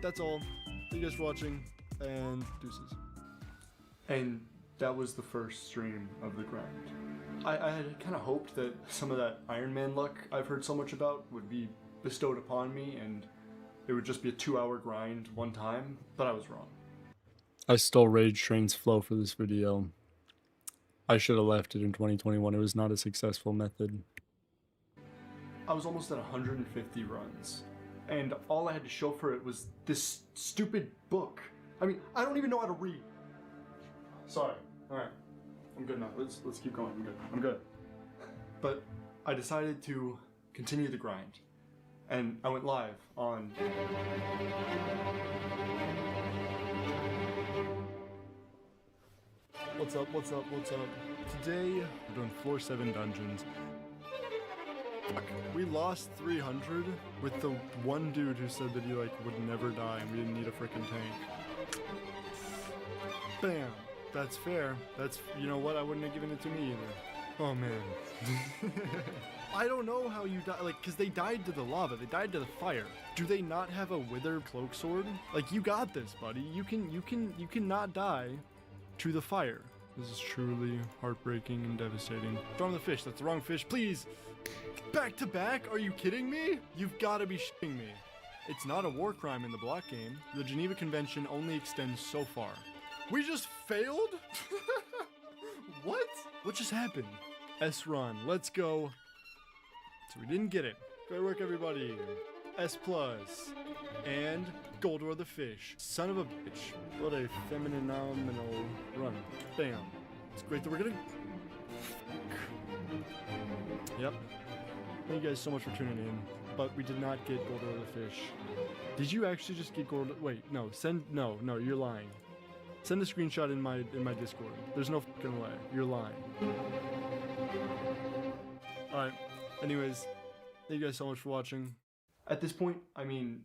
That's all. Thank you guys for watching, and deuces. And that was the first stream of the grind. I had kind of hoped that some of that Iron Man luck I've heard so much about would be bestowed upon me, and it would just be a 2-hour grind one time, but I was wrong. I stole Rage Train's flow for this video. I should have left it in 2021. It was not a successful method. I was almost at 150 runs, and all I had to show for it was this stupid book. I mean, I don't even know how to read. Sorry. Alright. I'm good now. Let's keep going. I'm good. But I decided to continue the grind. And I went live on What's up? Today we're doing floor 7 dungeons. Fuck. We lost 300 with the one dude who said that he like would never die and we didn't need a freaking tank. Bam. That's fair. That's, you know what, I wouldn't have given it to me either. Oh man. I don't know how you die, like, cause they died to the lava, they died to the fire. Do they not have a wither cloak sword? Like, you got this, buddy. You can not die to the fire. This is truly heartbreaking and devastating. Storm the fish, that's the wrong fish, please! Back to back? Are you kidding me? You've gotta be shitting me. It's not a war crime in the block game. The Geneva Convention only extends so far. We just failed? What? What just happened? S run, let's go. So we didn't get it. Great work, everybody. S plus. And Goldor the fish. Son of a bitch. What a phenomenal run. Bam. It's great that we're gonna... Yep. Thank you guys so much for tuning in. But we did not get Goldor the fish. Did you actually just get Goldor? Wait, no. No, you're lying. Send a screenshot in my Discord. There's no fucking way. You're lying. Alright. Anyways, thank you guys so much for watching. At this point, I mean,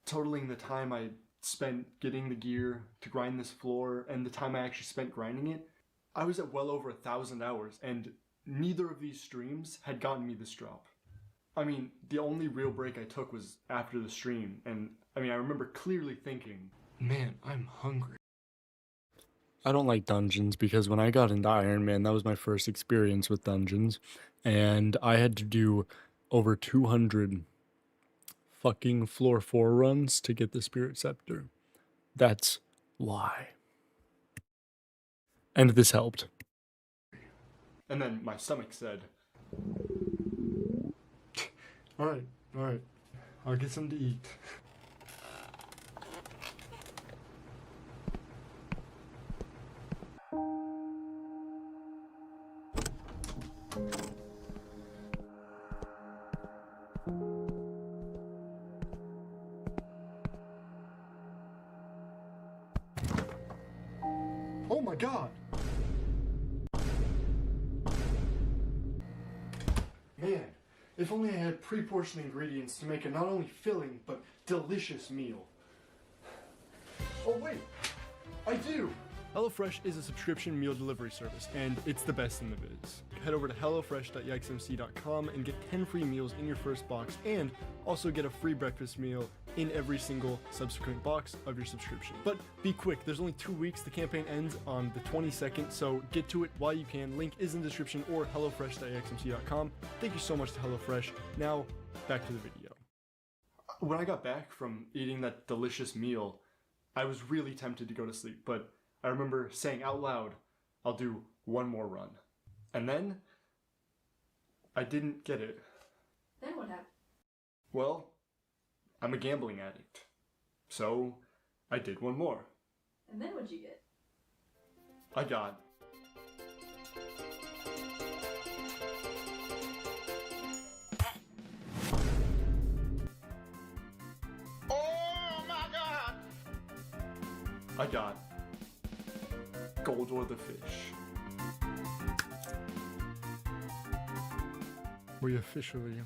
totaling the time I spent getting the gear to grind this floor and the time I actually spent grinding it, I was at well over 1,000 hours, and neither of these streams had gotten me this drop. I mean, the only real break I took was after the stream, and I mean, I remember clearly thinking, man, I'm hungry. I don't like dungeons because when I got into Iron Man, that was my first experience with dungeons, and I had to do over 200 fucking floor 4 runs to get the Spirit Scepter. That's why. And this helped. And then my stomach said, Alright, I'll get something to eat. Oh my god! Man, if only I had pre-portioned ingredients to make a not only filling, but delicious meal. Oh wait, I do! HelloFresh is a subscription meal delivery service, and it's the best in the biz. Head over to hellofresh.yikesmc.com and get 10 free meals in your first box, and also get a free breakfast meal in every single subsequent box of your subscription. But be quick, there's only 2 weeks. The campaign ends on the 22nd, so get to it while you can. Link is in the description or hellofresh.yikesmc.com. Thank you so much to HelloFresh. Now, back to the video. When I got back from eating that delicious meal, I was really tempted to go to sleep, but I remember saying out loud, I'll do one more run. And then, I didn't get it. Then what happened? Well, I'm a gambling addict. So, I did one more. And then what'd you get? I got... Oh my god! I got... Goldor the fish. We officially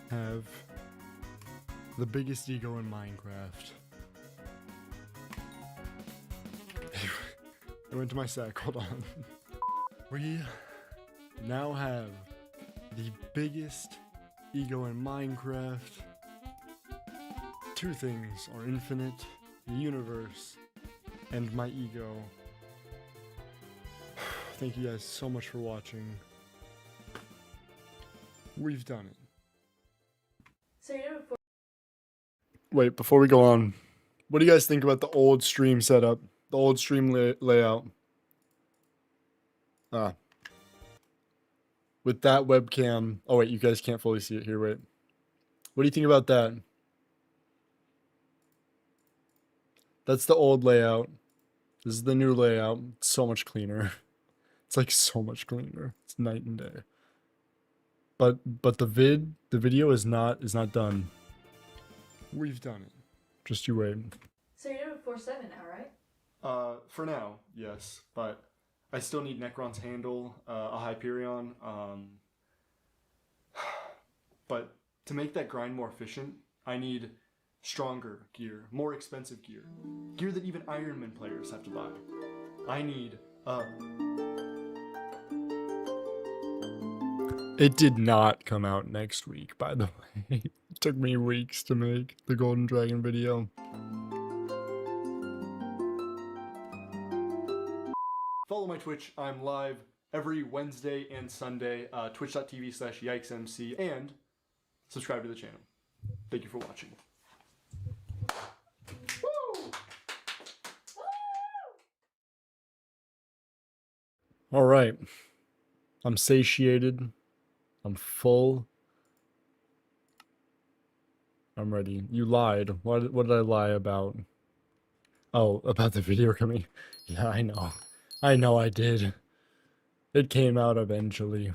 have the biggest ego in Minecraft. I went to my sack. Hold on. We now have the biggest ego in Minecraft. Two things are infinite: the universe and my ego. Thank you guys so much for watching. We've done it. So you're before. Wait, before we go on, what do you guys think about the old stream setup? The old stream layout? With that webcam. Oh wait, you guys can't fully see it here. Wait. What do you think about that? That's the old layout. This is the new layout. It's so much cleaner. It's like so much cleaner. It's night and day. But the video is not done. We've done it. Just you wait. So you're doing 4-7 now, right? For now, yes, but I still need Necron's handle, a Hyperion, but to make that grind more efficient, I need stronger gear, more expensive gear, gear that even Ironman players have to buy. I need, It did not come out next week, by the way. It took me weeks to make the Golden Dragon video. Follow my Twitch. I'm live every Wednesday and Sunday, twitch.tv/YikesMC, and subscribe to the channel. Thank you for watching. All right. I'm satiated. I'm full. I'm ready. You lied. What did I lie about? Oh, about the video coming. Yeah, I know. I know I did. It came out eventually.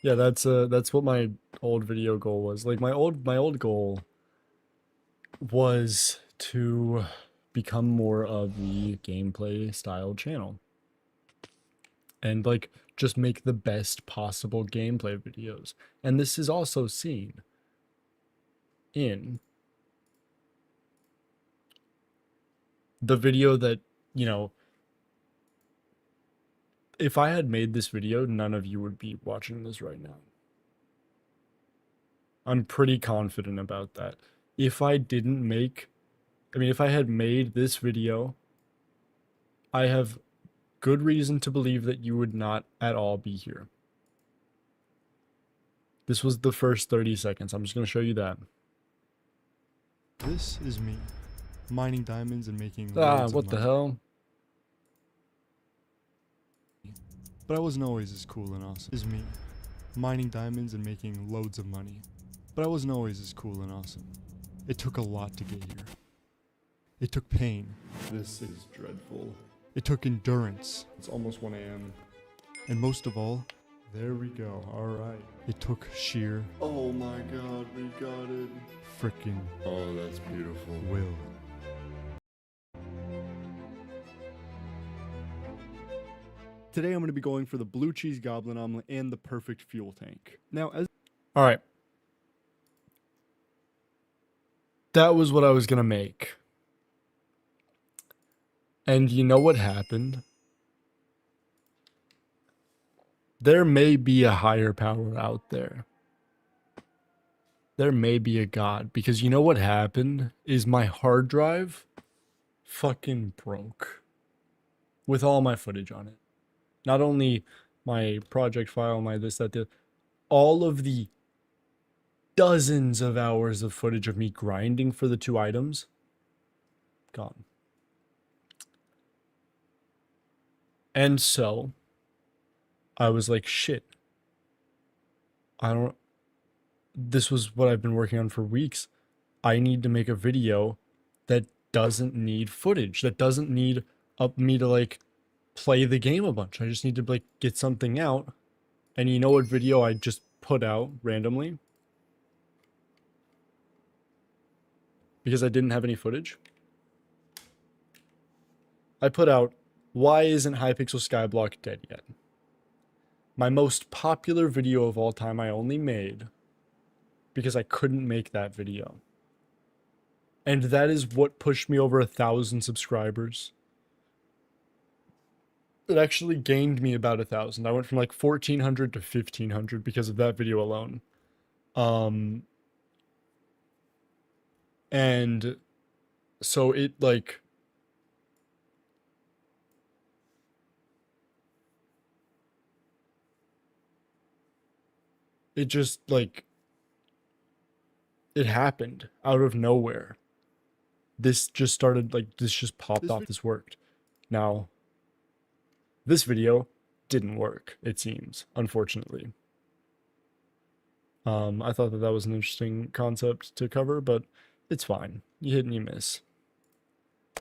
Yeah, that's what my old video goal was. Like my old goal was to become more of the gameplay style channel. And like just make the best possible gameplay videos. And this is also seen in the video that, you know, if I had made this video, none of you would be watching this right now. I'm pretty confident about that. If I had made this video, I have good reason to believe that you would not at all be here. This was the first 30 seconds. I'm just going to show you that. This is me, mining diamonds and making loads of what the money. hell? But I wasn't always as cool and awesome. This is me, mining diamonds and making loads of money. But I wasn't always as cool and awesome. It took a lot to get here. It took pain. This is dreadful. It took endurance. It's almost 1 a.m. And most of all, there we go. Alright. It took sheer Oh my god, we got it. frickin' Oh, that's beautiful. will. Today I'm going to be going for the blue cheese goblin omelet and the perfect fuel tank. Now, as All right. That was what I was going to make. And you know what happened? There may be a higher power out there. There may be a god. Because you know what happened? Is my hard drive fucking broke. With all my footage on it. Not only my project file, my this, that, the... all of the dozens of hours of footage of me grinding for the 2 items. Gone. And so, I was like, shit. This was what I've been working on for weeks. I need to make a video that doesn't need footage. That doesn't need me to, like, play the game a bunch. I just need to, like, get something out. And you know what video I just put out randomly? Because I didn't have any footage. I put out, why isn't Hypixel Skyblock dead yet? My most popular video of all time I only made because I couldn't make that video. And that is what pushed me over 1,000 subscribers. It actually gained me about 1,000. I went from like 1,400 to 1,500 because of that video alone. And so it like it just like it happened out of nowhere. This just started like this just popped off. This worked. Now this video didn't work, it seems, unfortunately. I thought that was an interesting concept to cover, but it's fine. You hit and you miss.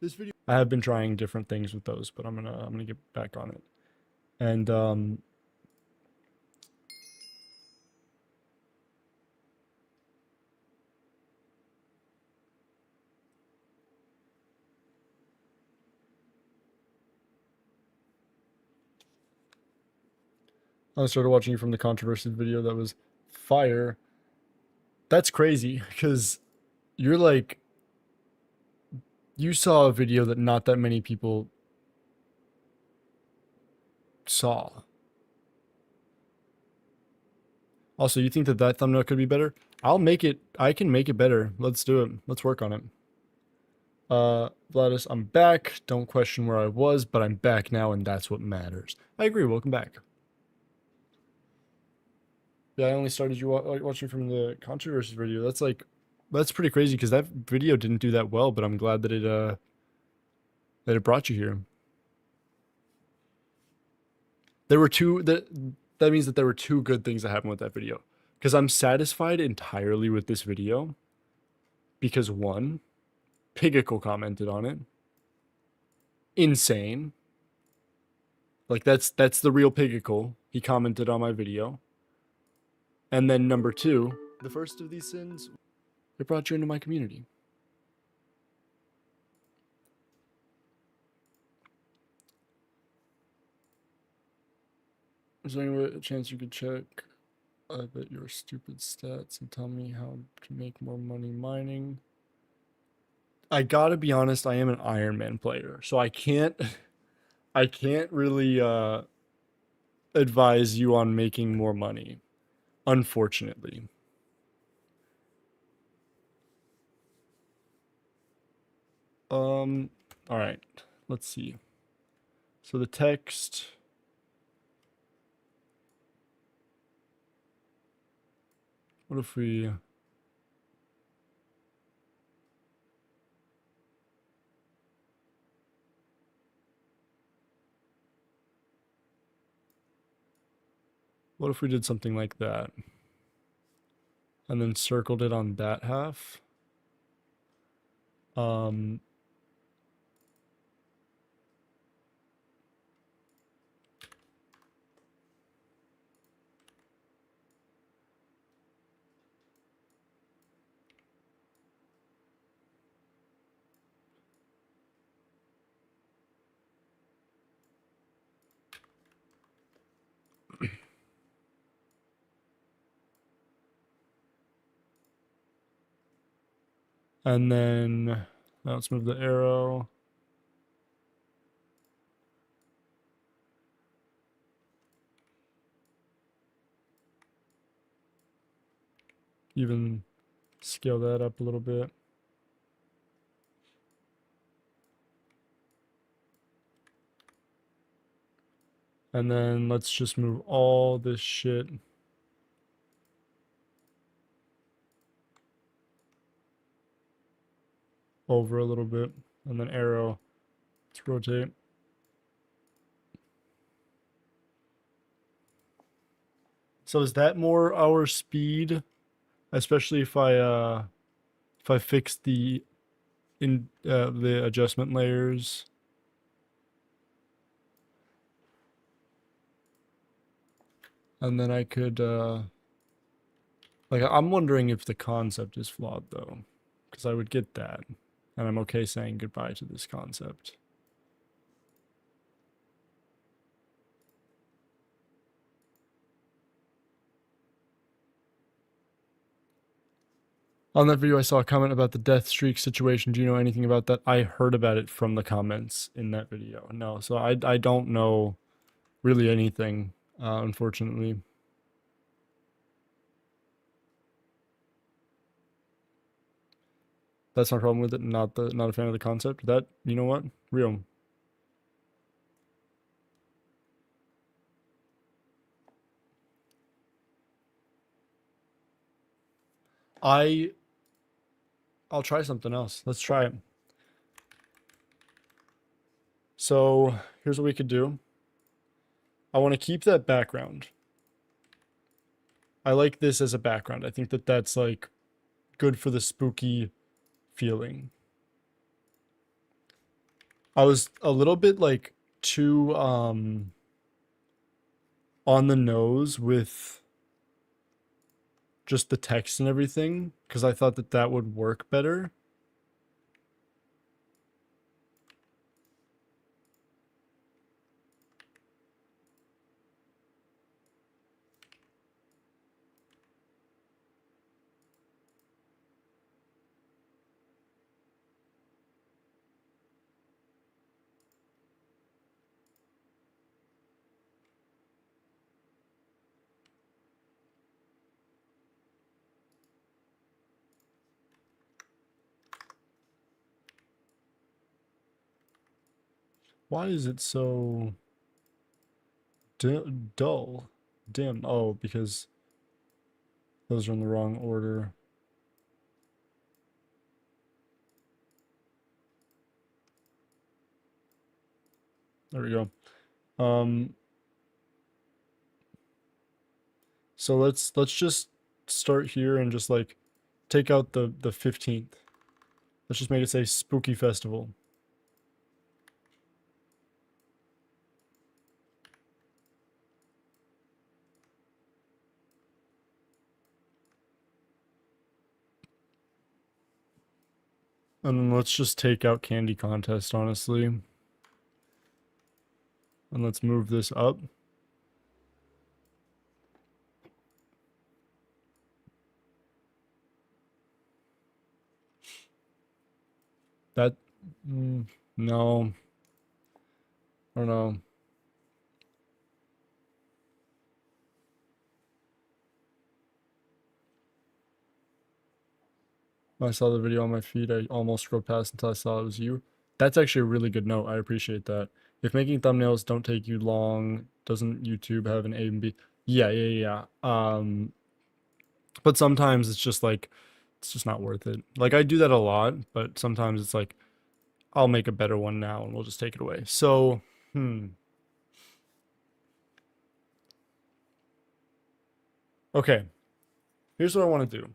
This video, I have been trying different things with those, but I'm gonna get back on it. And I started watching you from the controversy video that was fire. That's crazy because you're like, you saw a video that not that many people saw. Also, you think that that thumbnail could be better? I'll make it. I can make it better. Let's do it. Let's work on it. Vladis, I'm back. Don't question where I was, but I'm back now, and that's what matters. I agree. Welcome back. Yeah, I only started you watching from the controversy video. That's like, that's pretty crazy because that video didn't do that well, but I'm glad that it brought you here. There were that means that there were two good things that happened with that video. Because I'm satisfied entirely with this video. Because one, Pigicle commented on it. Insane. Like that's the real Pigicle. He commented on my video. And then number two, the first of these sins, it brought you into my community. Is there any chance you could check I bet your stupid stats and tell me how to make more money mining? I gotta be honest, I am an Iron Man player, so I can't really advise you on making more money, unfortunately. All right, let's see. So the text. What if we... What if we did something like that? And then circled it on that half? And then now let's move the arrow. Even scale that up a little bit. And then let's just move all this shit over a little bit. And then arrow, let's rotate. So is that more our speed? Especially if I fix the adjustment layers. And then I could like I'm wondering if the concept is flawed though, because I would get that. And I'm okay saying goodbye to this concept. On that video, I saw a comment about the death streak situation. Do you know anything about that? I heard about it from the comments in that video. No, so I don't know really anything, unfortunately. That's my problem with it. Not a fan of the concept. That, you know what? Real. I'll try something else. Let's try it. So here's what we could do. I want to keep that background. I like this as a background. I think that that's like good for the spooky feeling. I was a little bit like too on the nose with just the text and everything because I thought that that would work better. Why is it so dull? Dim. Oh, because those are in the wrong order. There we go. So let's just start here and just like take out the 15th. Let's just make it say Spooky Festival. And then let's just take out Candy Contest, honestly. And let's move this up. That, no. I don't know. When I saw the video on my feed, I almost scrolled past until I saw it was you. That's actually a really good note. I appreciate that. If making thumbnails don't take you long, doesn't YouTube have an A and B? Yeah. But sometimes it's just like, it's just not worth it. Like I do that a lot, but sometimes it's like, I'll make a better one now and we'll just take it away. So, Okay. Here's what I want to do.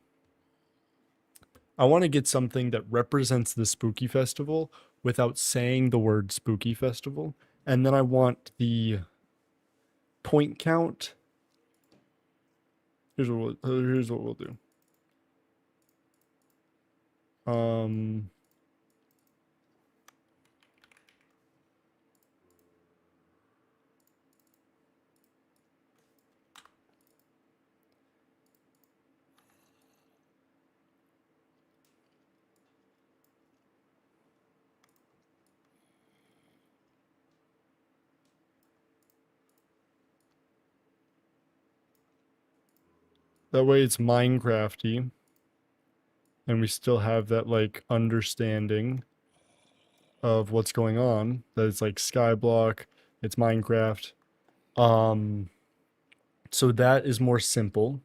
I want to get something that represents the Spooky Festival without saying the word Spooky Festival. And then I want the point count. Here's what we'll do. That way it's Minecrafty. And we still have that like understanding of what's going on. That it's like Skyblock, it's Minecraft. So that is more simple.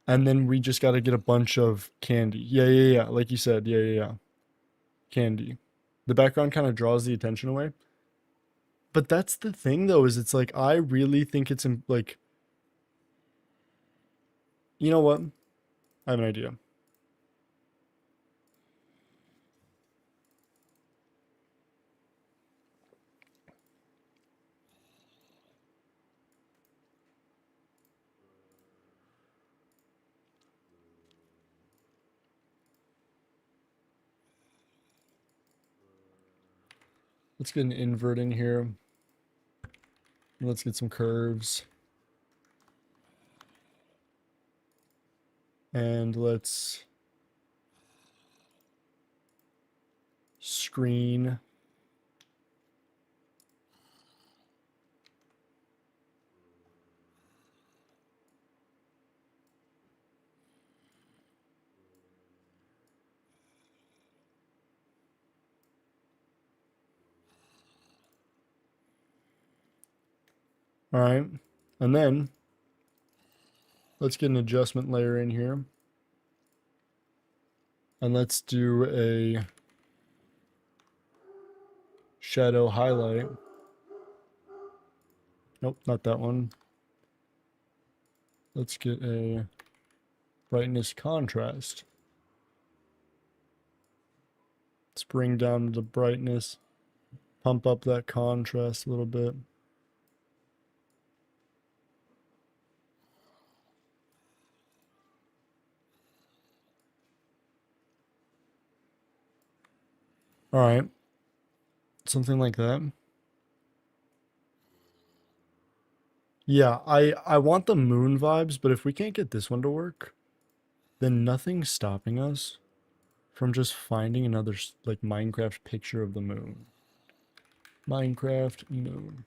And then we just got to get a bunch of candy. Yeah. Like you said, yeah. Candy. The background kind of draws the attention away. But that's the thing though, is it's like, I really think it's like, you know what? I have an idea. Let's get an invert in here. Let's get some curves. And let's screen. All right, and then let's get an adjustment layer in here. And let's do a shadow highlight. Nope, not that one. Let's get a brightness contrast. Let's bring down the brightness, pump up that contrast a little bit. All right, something like that. Yeah, I want the moon vibes, but if we can't get this one to work, then nothing's stopping us from just finding another like Minecraft picture of the moon. Minecraft moon.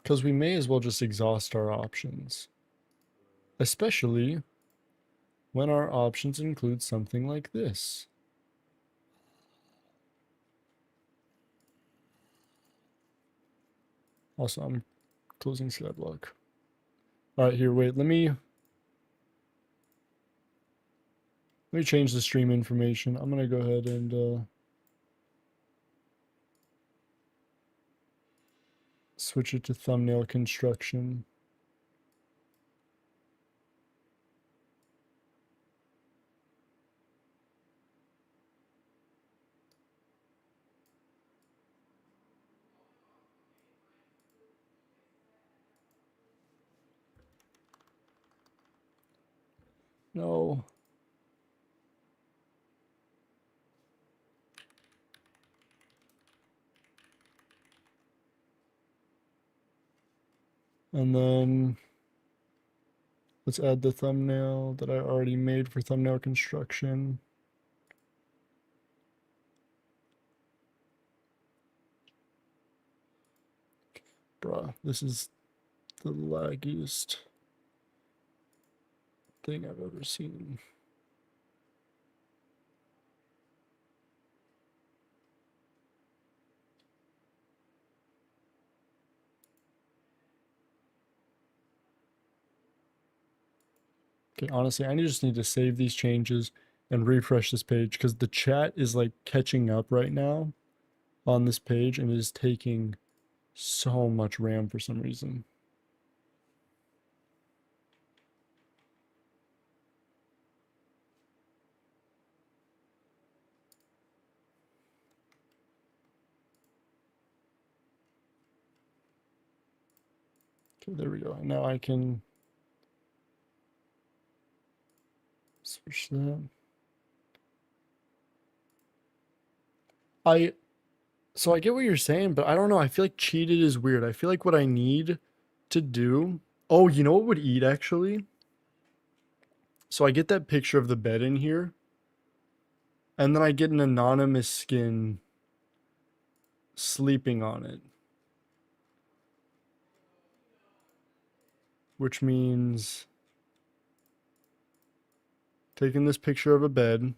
Because we may as well just exhaust our options. Especially when our options include something like this. Also, I'm closing Skyblock. Alright, here, wait, let me change the stream information. I'm gonna go ahead and switch it to thumbnail construction. No. And then let's add the thumbnail that I already made for thumbnail construction. Bruh, this is the laggiest thing I've ever seen. Okay, honestly, I just need to save these changes and refresh this page because the chat is like catching up right now on this page and it is taking so much RAM for some reason. Okay, there we go. Now I can switch that. So I get what you're saying, but I don't know. I feel like cheated is weird. I feel like what I need to do. Oh, you know what would eat actually? So I get that picture of the bed in here. And then I get an anonymous skin sleeping on it. Which means taking this picture of a bed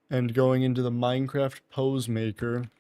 and going into the Minecraft pose maker.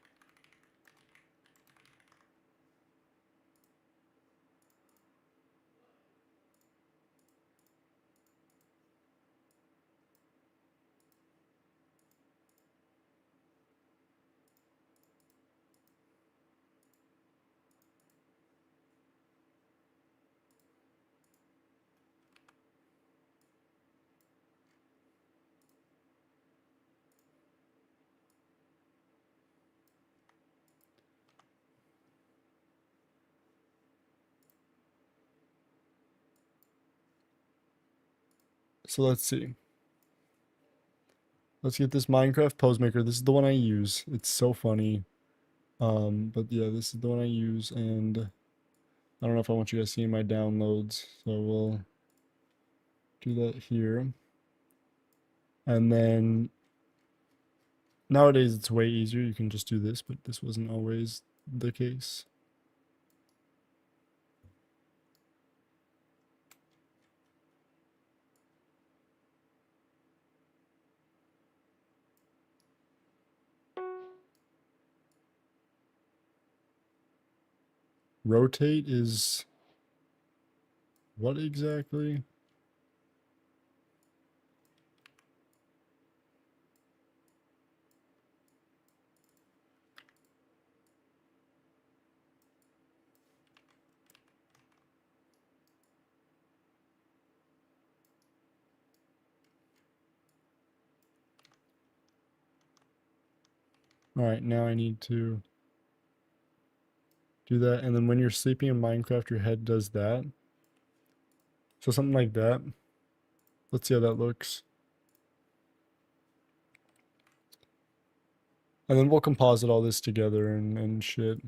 So let's see. Let's get this Minecraft pose maker. This is the one I use. It's so funny. But yeah, this is the one I use, and I don't know if I want you guys seeing my downloads, so we'll do that here. And then nowadays it's way easier. You can just do this, but this wasn't always the case. Rotate is what exactly? All right, now I need to do that. And then when you're sleeping in Minecraft, your head does that. So something like that. Let's see how that looks. And then we'll composite all this together and shit.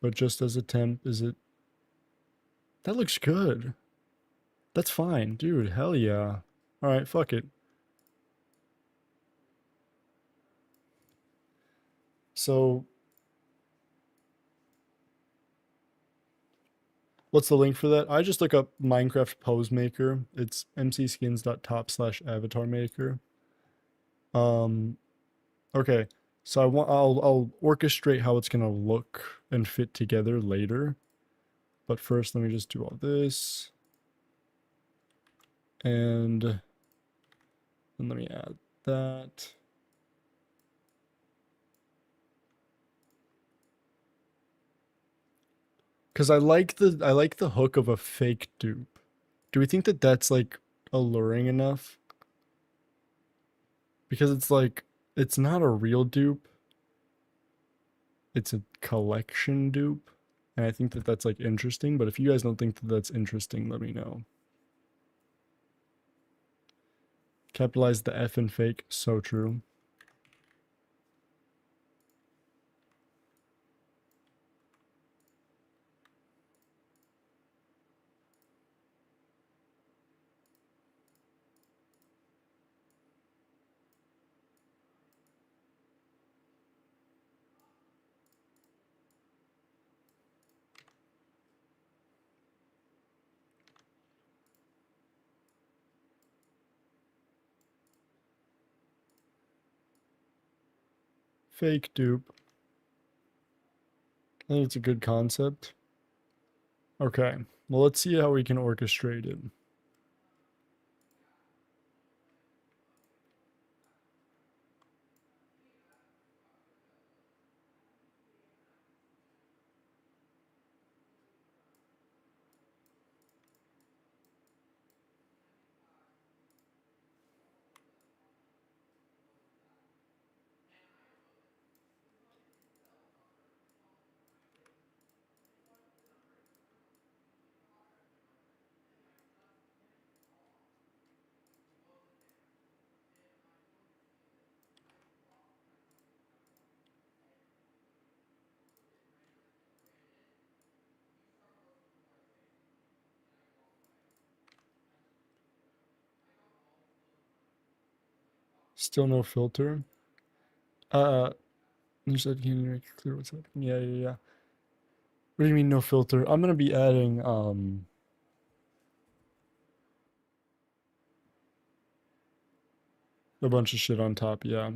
But just as a temp, is it... That looks good. That's fine. Dude, hell yeah. Alright, fuck it. So... What's the link for that? I just look up Minecraft Pose Maker. It's mcskins.top/avatar maker. Okay. So I'll orchestrate how it's gonna look and fit together later. But first, let me just do all this. And then let me add that. Because I like the hook of a fake dupe. Do we think that that's like alluring enough? Because it's like, it's not a real dupe. It's a collection dupe. And I think that that's like interesting. But if you guys don't think that that's interesting, let me know. Capitalize the F in fake. So true. Fake dupe. I think it's a good concept. Okay. Well, let's see how we can orchestrate it. Still no filter. You said can you make it clear what's happening? Yeah. What do you mean no filter? I'm gonna be adding a bunch of shit on top, yeah.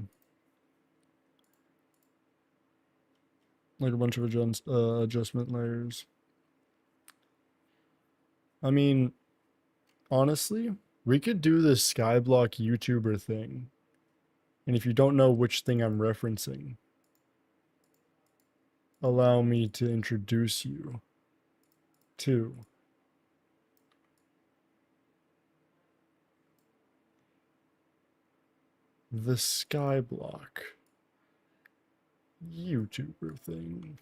Like a bunch of adjustment layers. I mean, honestly, we could do this Skyblock YouTuber thing. And if you don't know which thing I'm referencing, allow me to introduce you to the Skyblock YouTuber thing.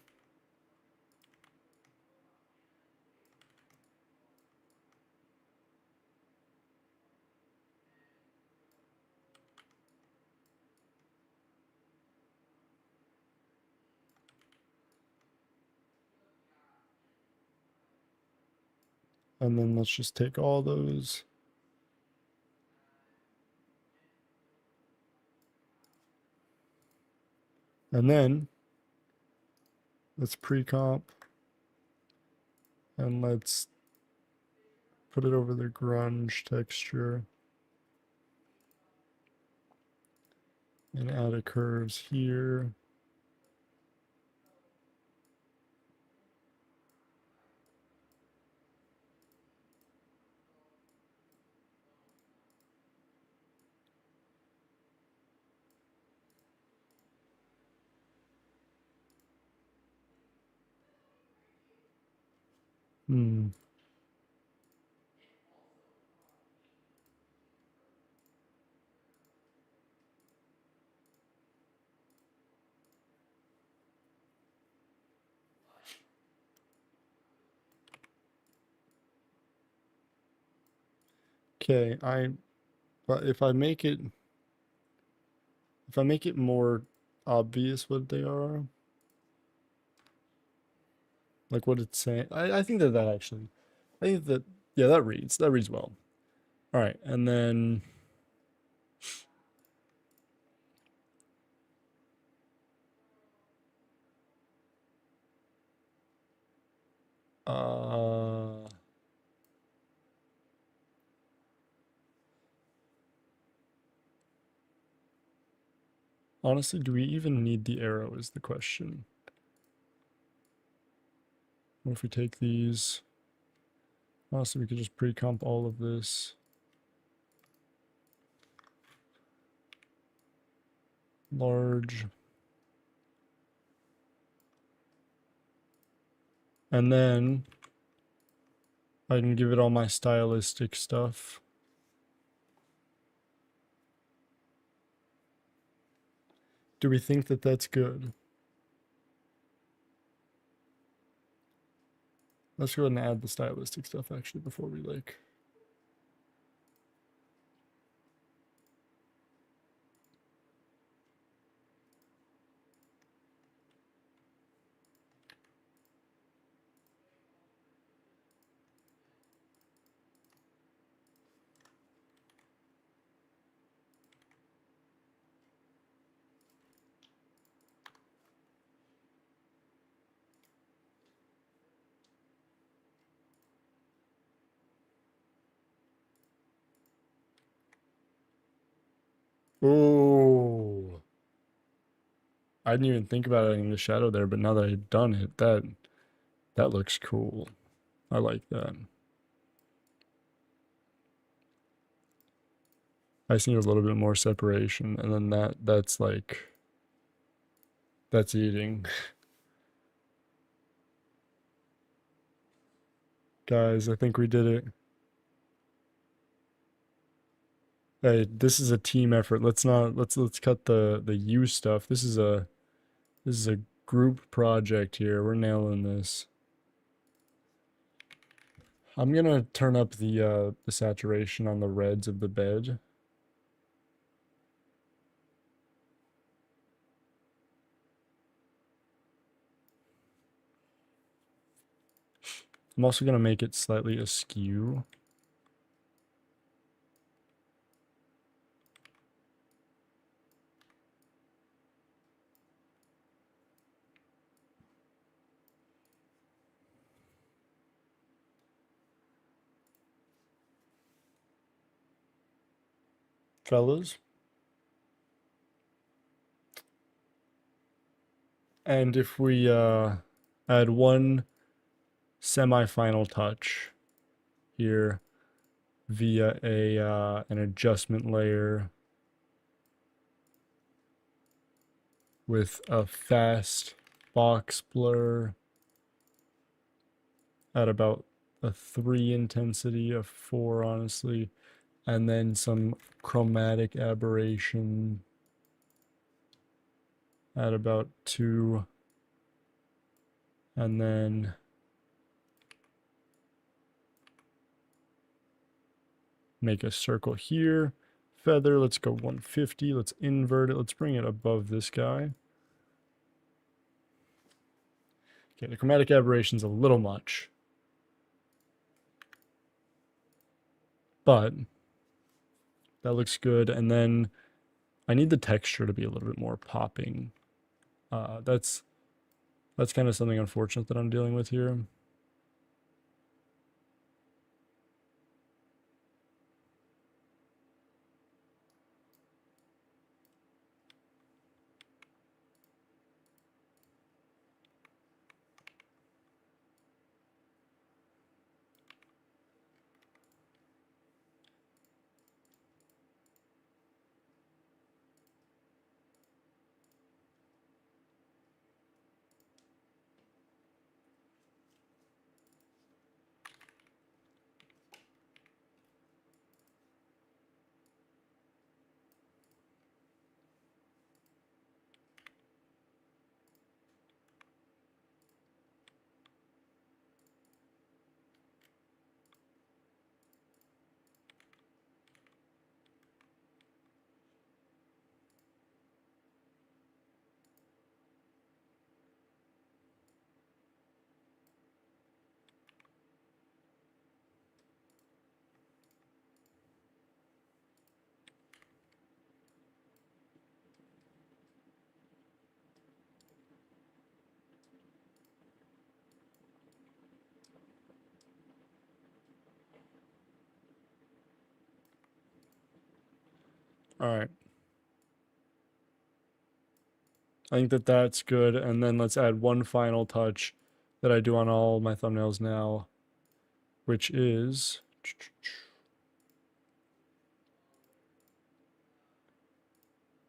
And then let's just take all those. And then let's pre-comp and let's put it over the grunge texture and add a curves here. Hmm. Okay, but if I make it more obvious what they are, like what it's saying, I think that actually, I think that, yeah, that reads well. All right, and then honestly, do we even need the arrow is the question. What if we take these? Honestly, we could just pre-comp all of this. Large. And then I can give it all my stylistic stuff. Do we think that that's good? Let's go ahead and add the stylistic stuff actually before we like. Oh, I didn't even think about adding the shadow there, but now that I've done it, that looks cool. I like that. I just need a little bit more separation, and then that's like, that's eating. Guys, I think we did it. Hey, this is a team effort. Let's cut the you stuff. This is a group project here. We're nailing this. I'm gonna turn up the saturation on the reds of the bed. I'm also gonna make it slightly askew. Fellas. And if we add one semi-final touch here via an adjustment layer with a fast box blur at about a 3 intensity, of 4 honestly, and then some chromatic aberration at about 2, and then make a circle here. Feather, let's go 150. Let's invert it. Let's bring it above this guy. Okay, the chromatic aberration's a little much, but that looks good. And then I need the texture to be a little bit more popping. That's kind of something unfortunate that I'm dealing with here. All right. I think that that's good. And then let's add one final touch that I do on all my thumbnails now, which is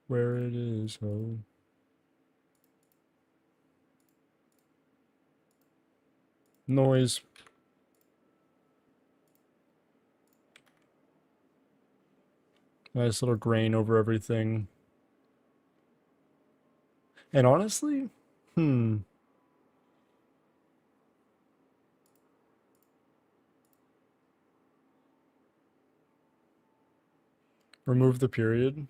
where it is. Oh. Noise. Nice little grain over everything. And honestly, remove the period.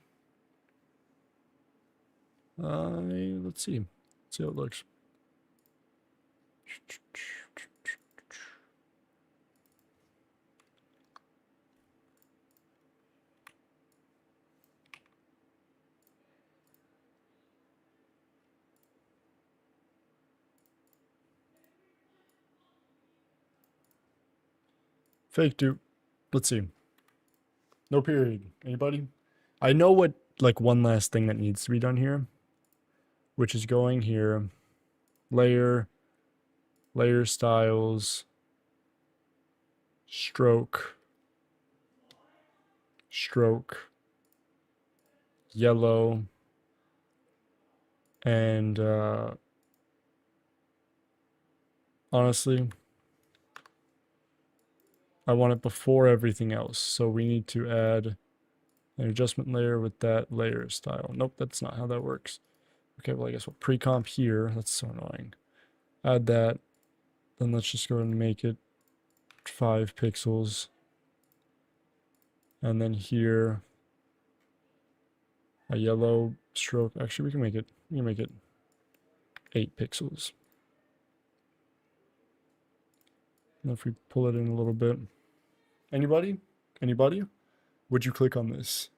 Let's see. Let's see how it looks. Fake dupe. Let's see. No period. Anybody? I know what, like, one last thing that needs to be done here, which is going here, layer styles, stroke, yellow, and honestly, I want it before everything else, so we need to add an adjustment layer with that layer style. Nope, that's not how that works. Okay, well, I guess we'll pre-comp here. That's so annoying. Add that. Then let's just go and make it 5 pixels. And then here, a yellow stroke. Actually, we can make it 8 pixels. And if we pull it in a little bit. Anybody? Anybody? Would you click on this?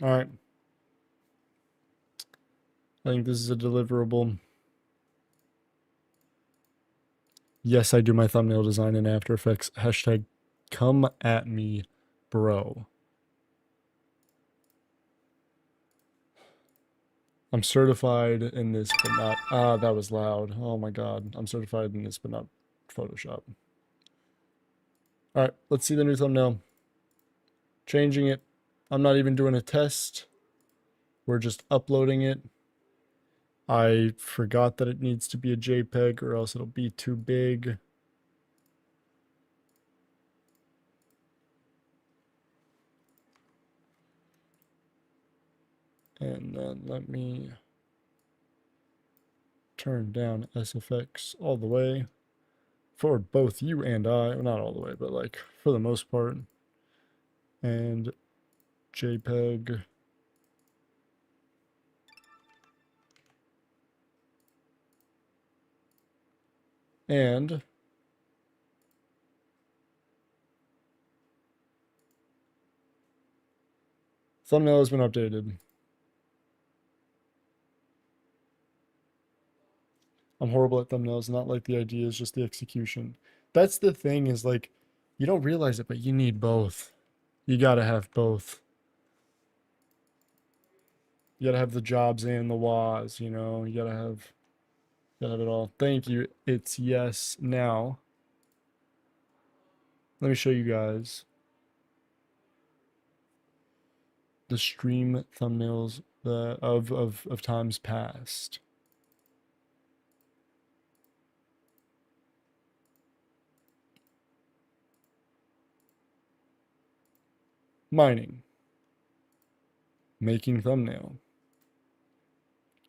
All right. I think this is a deliverable. Yes, I do my thumbnail design in After Effects. Hashtag come at me, bro. I'm certified in this, but not... Ah, that was loud. Oh my god. I'm certified in this, but not Photoshop. Alright, let's see the new thumbnail. Changing it. I'm not even doing a test. We're just uploading it. I forgot that it needs to be a JPEG or else it'll be too big. And then let me turn down SFX all the way for both you and I. Well, not all the way, but like for the most part. and JPEG. And thumbnail has been updated. I'm horrible at thumbnails, not like the idea, is just the execution. That's the thing, is like, you don't realize it, but you need both. You gotta have both. You gotta have the jobs and the wahs, you know? You gotta have it all. Thank you. It's yes. Now, let me show you guys the stream thumbnails of times past. Mining. Making thumbnail.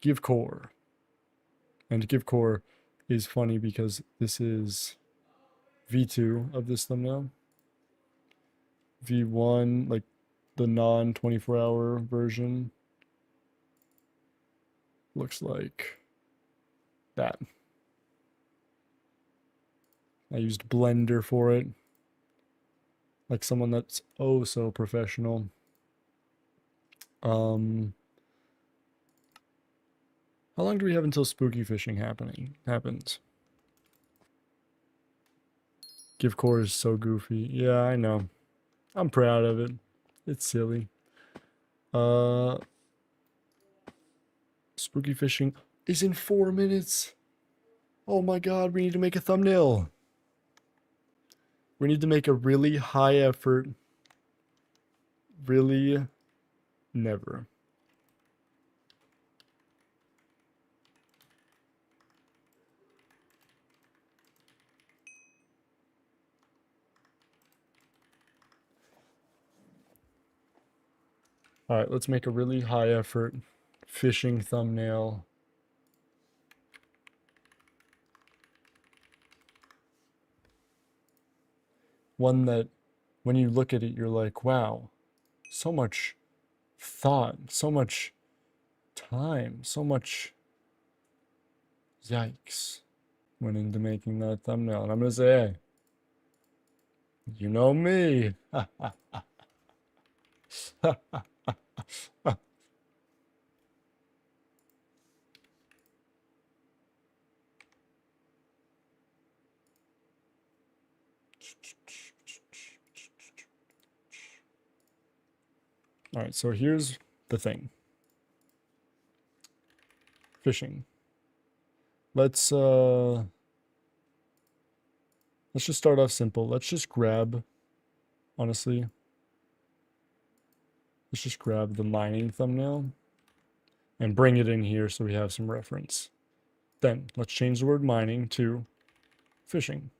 Give core. And give core is funny because this is V2 of this thumbnail. V1, like the non 24-hour version, looks like that. I used Blender for it, like someone that's oh so professional. How long do we have until spooky fishing happens? Give core is so goofy. Yeah, I know. I'm proud of it. It's silly. Spooky fishing is in 4 minutes. Oh my god, we need to make a thumbnail. We need to make a really high effort. Really never. Alright, let's make a really high effort fishing thumbnail. One that, when you look at it, you're like, wow, so much thought, so much time, so much yikes went into making that thumbnail. And I'm going to say, hey, you know me. All right, so here's the thing. Fishing. Let's just start off simple. Let's just grab, honestly, let's just grab the mining thumbnail and bring it in here so we have some reference. Then let's change the word mining to fishing.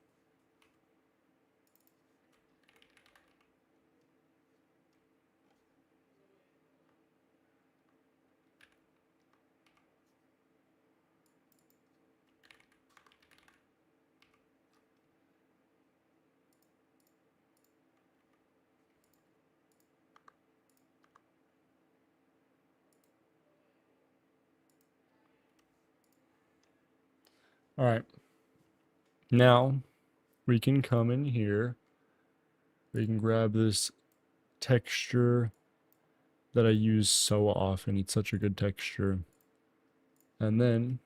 All right. Now we can come in here. We can grab this texture that I use so often. It's such a good texture. And then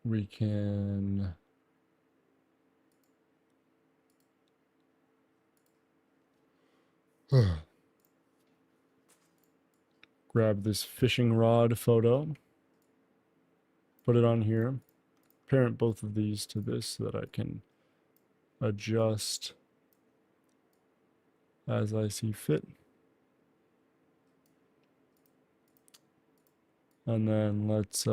we can grab this fishing rod photo, put it on here, parent both of these to this so that I can adjust as I see fit. And then let's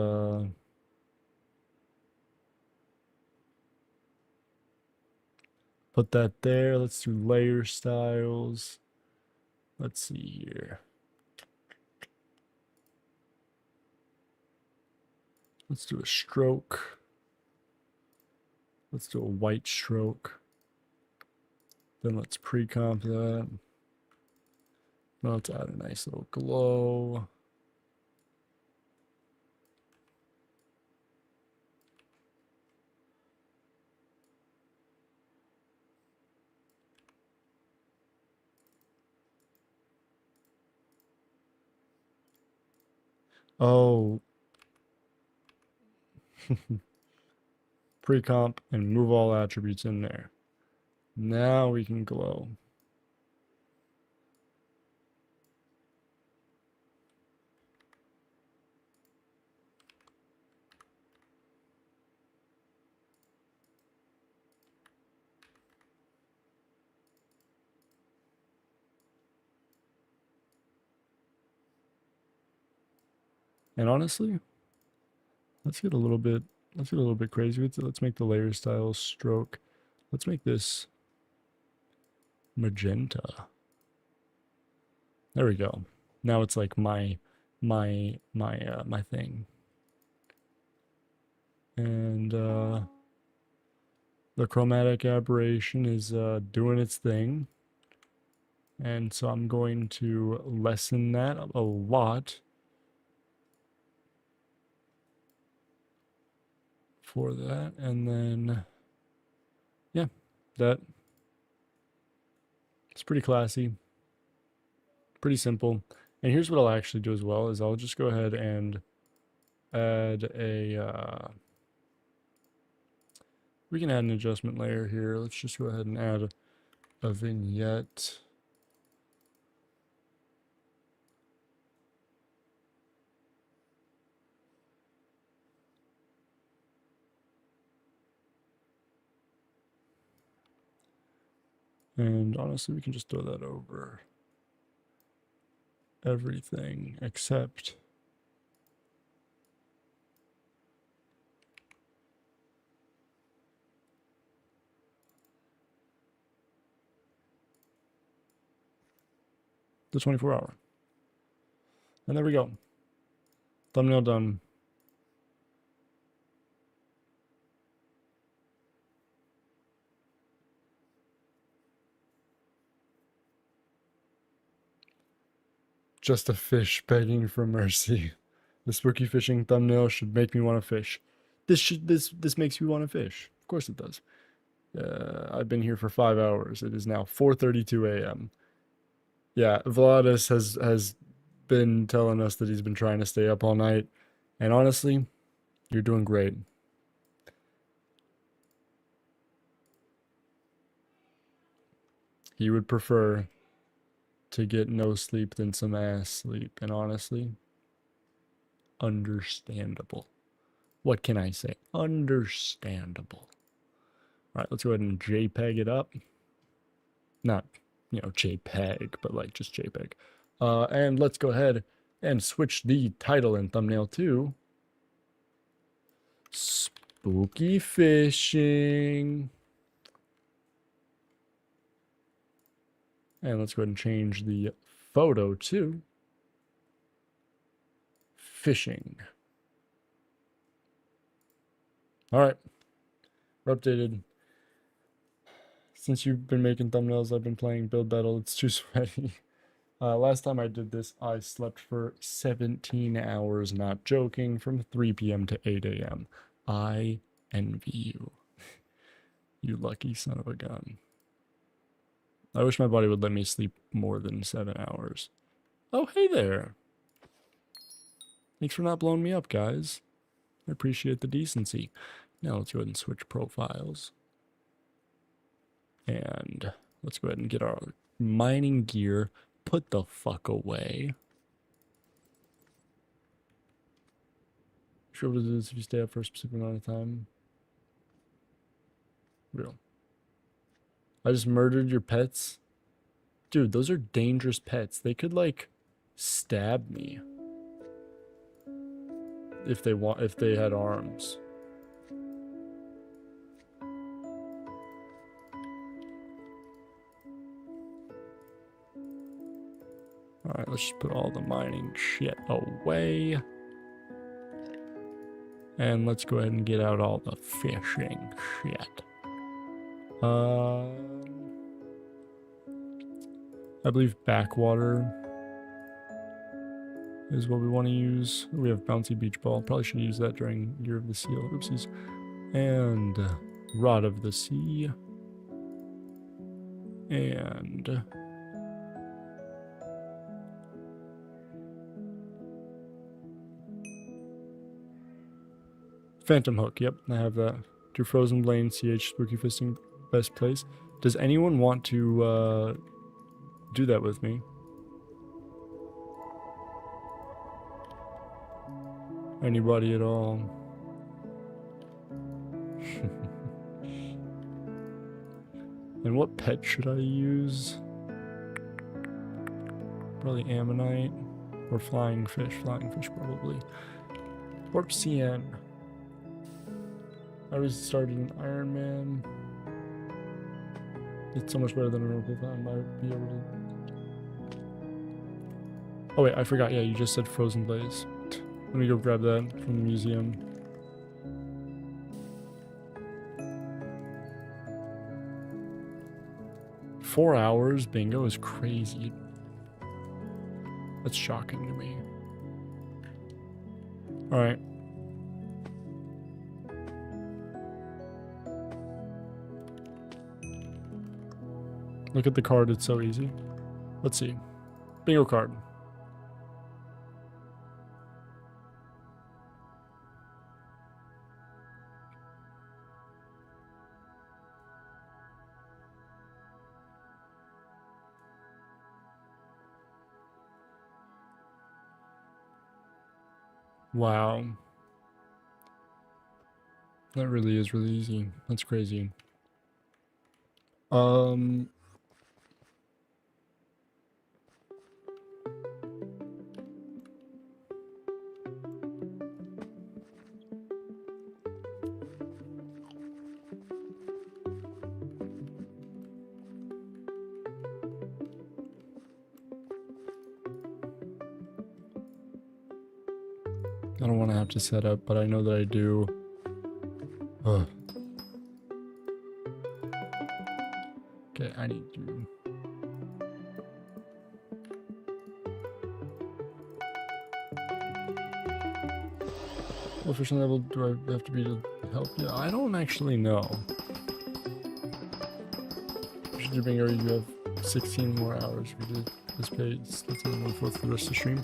put that there. Let's do layer styles. Let's see here. Let's do a stroke. Let's do a white stroke. Then let's pre-comp that. Now let's add a nice little glow. Oh. Pre-comp and move all attributes in there. Now we can glow. And honestly, let's get a little bit crazy with it. Let's make the layer style stroke. Let's make this magenta. There we go. Now it's like my thing. And the chromatic aberration is doing its thing. And so I'm going to lessen that a lot for that. And then, yeah, that it's pretty classy, pretty simple. And here's what I'll actually do as well, is I'll just go ahead and add a, we can add an adjustment layer here. Let's just go ahead and add a vignette. And honestly, we can just throw that over everything except the 24-hour. And there we go. Thumbnail done. Just a fish begging for mercy. The spooky fishing thumbnail should make me want to fish. This makes me want to fish. Of course it does. I've been here for 5 hours. It is now 4:32 a.m. Yeah, Vladis has been telling us that he's been trying to stay up all night. And honestly, you're doing great. He would prefer to get no sleep than some ass sleep. And honestly, understandable. What can I say? Understandable. All right, let's go ahead and JPEG it up. Not, you know, JPEG, but like just JPEG. And let's go ahead and switch the title and thumbnail to Spooky Fishing. And let's go ahead and change the photo to Fishing. All right, we're updated. Since you've been making thumbnails, I've been playing Build Battle. It's too sweaty. Last time I did this, I slept for 17 hours, not joking, from 3 p.m. to 8 a.m. I envy you. You lucky son of a gun. I wish my body would let me sleep more than 7 hours. Oh, hey there. Thanks for not blowing me up, guys. I appreciate the decency. Now let's go ahead and switch profiles. And let's go ahead and get our mining gear put the fuck away. Sure, able to do this if you stay up for a specific amount of time. Real. I just murdered your pets? Dude, those are dangerous pets. They could, like, stab me. If they had arms. Alright, let's just put all the mining shit away. And let's go ahead and get out all the fishing shit. I believe backwater is what we want to use. We have bouncy beach ball. Probably should use that during Year of the Seal. Oopsies. And Rod of the Sea. And Phantom Hook. Yep, I have that. Do Frozen Blade, CH, Spooky Fisting, best place. Does anyone want to do that with me? Anybody at all? And what pet should I use? Probably Ammonite or Flying Fish. Flying Fish probably. Warpsian. I always started an Iron Man. It's so much better than a Miracle Fan. I might be able to. Oh wait, I forgot. Yeah, you just said Frozen Blaze. Let me go grab that from the museum. Four hours? Bingo is crazy. That's shocking to me. Alright. Look at the card, it's so easy. Let's see. Bingo card. Wow. That really is really easy. That's crazy. I don't want to have to set up, but I know that I do. Ugh. Okay, I need to. What fishing level do I have to be to help you? I don't actually know. Should you bingo? You have 16 more hours. We did this pace. That's only 1/4 for the rest of the stream.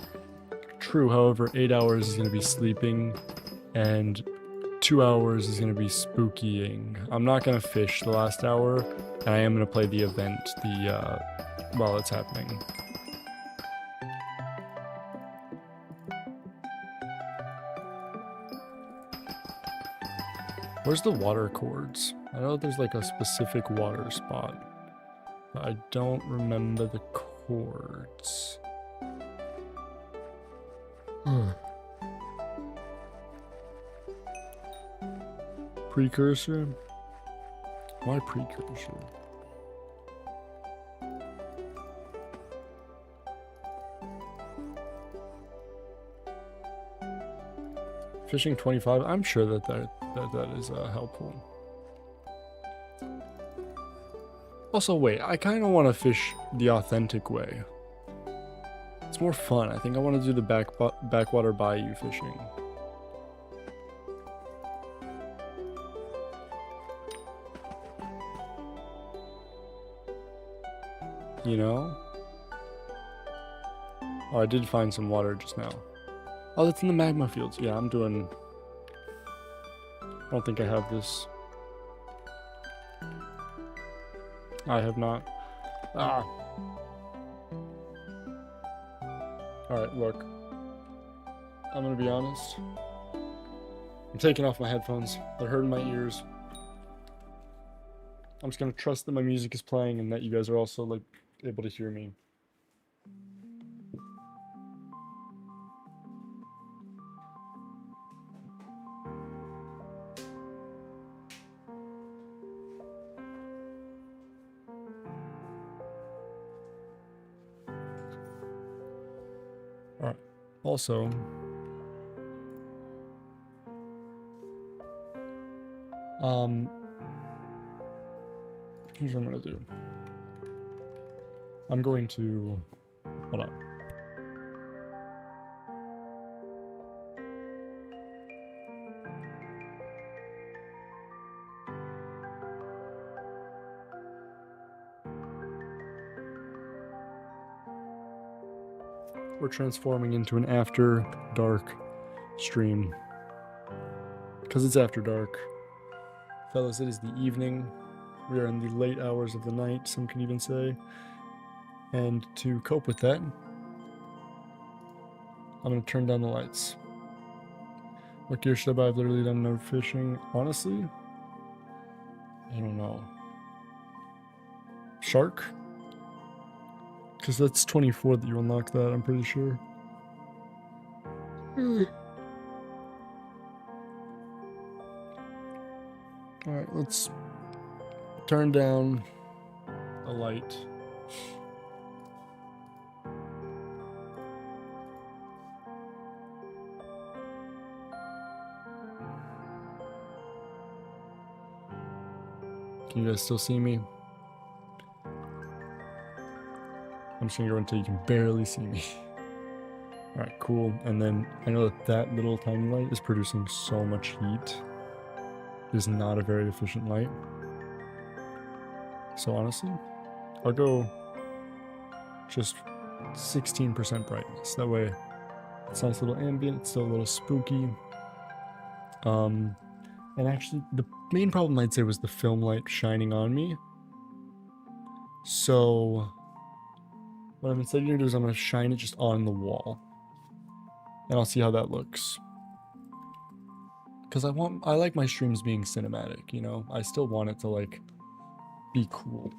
True, however, 8 hours is going to be sleeping, and 2 hours is going to be spookying. I'm not going to fish the last hour, and I am going to play the event while it's happening. Where's the water chords? I know there's like a specific water spot, but I don't remember the chords. Precursor? Why precursor? Fishing 25? I'm sure that is helpful. Also, wait, I kind of want to fish the authentic way. It's more fun. I think I want to do the backwater bayou fishing. You know? Oh, I did find some water just now. Oh, that's in the magma fields. Yeah, I'm doing... I don't think I have this. I have not. Ah! Alright, look. I'm gonna be honest. I'm taking off my headphones. They're hurting my ears. I'm just gonna trust that my music is playing and that you guys are also, like, able to hear me. Alright. Also, Here's what I'm gonna do. I'm going to hold on. We're transforming into an after dark stream. Because it's after dark. Fellas, it is the evening. We are in the late hours of the night, some can even say. And to cope with that, I'm going to turn down the lights. What gear should I buy? I've literally done no fishing. Honestly, I don't know. Shark? Because that's 24 that you unlock that, I'm pretty sure. Alright, let's turn down the light. Can you guys still see me? I'm just gonna go until you can barely see me. Alright, cool. And then I know that that little tiny light is producing so much heat. It is not a very efficient light. So honestly, I'll go just 16% brightness. That way it's nice little ambient, it's still a little spooky. And actually the main problem I'd say was the film light shining on me. So what I'm instead gonna do is I'm gonna shine it just on the wall. And I'll see how that looks. Because I like my streams being cinematic, you know? I still want it to like be cool.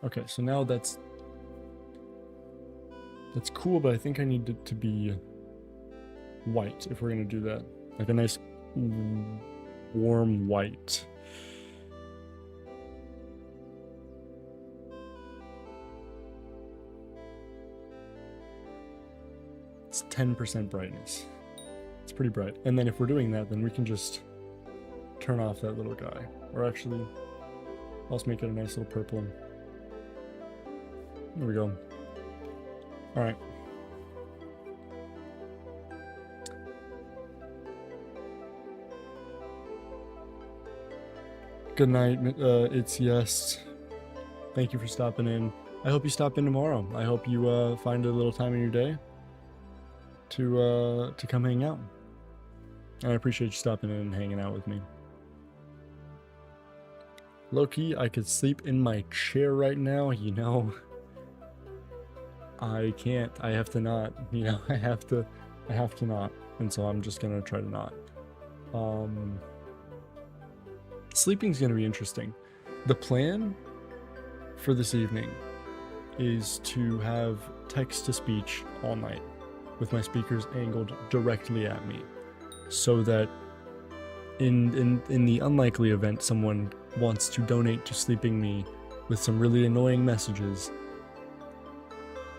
Okay, so now that's cool, but I think I need it to be white if we're gonna do that. Like a nice warm white. It's 10% brightness. It's pretty bright. And then if we're doing that, then we can just turn off that little guy. Or actually, let's make it a nice little purple. There we go. Alright. Good night, it's Yes. Thank you for stopping in. I hope you stop in tomorrow. I hope you find a little time in your day to come hang out. And I appreciate you stopping in and hanging out with me. Low-key, I could sleep in my chair right now, you know. I can't. I have to not. You know, I have to not. And so I'm just gonna try to not. Sleeping's gonna be interesting. The plan for this evening is to have text-to-speech all night with my speakers angled directly at me, so that in the unlikely event someone wants to donate to Sleeping Me with some really annoying messages,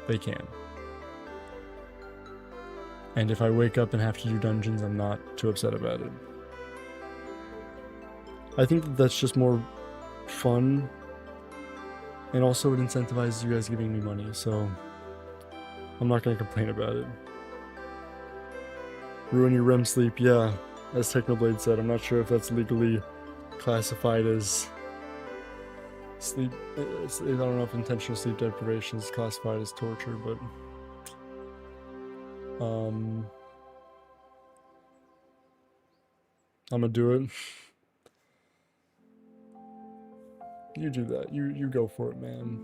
they can. And if I wake up and have to do dungeons, I'm not too upset about it. I think that that's just more fun, and also it incentivizes you guys giving me money, so I'm not going to complain about it. Ruin your REM sleep, yeah, as Technoblade said. I'm not sure if that's legally classified as sleep. I don't know if intentional sleep deprivation is classified as torture, but I'm gonna do it. You do that. You go for it, man.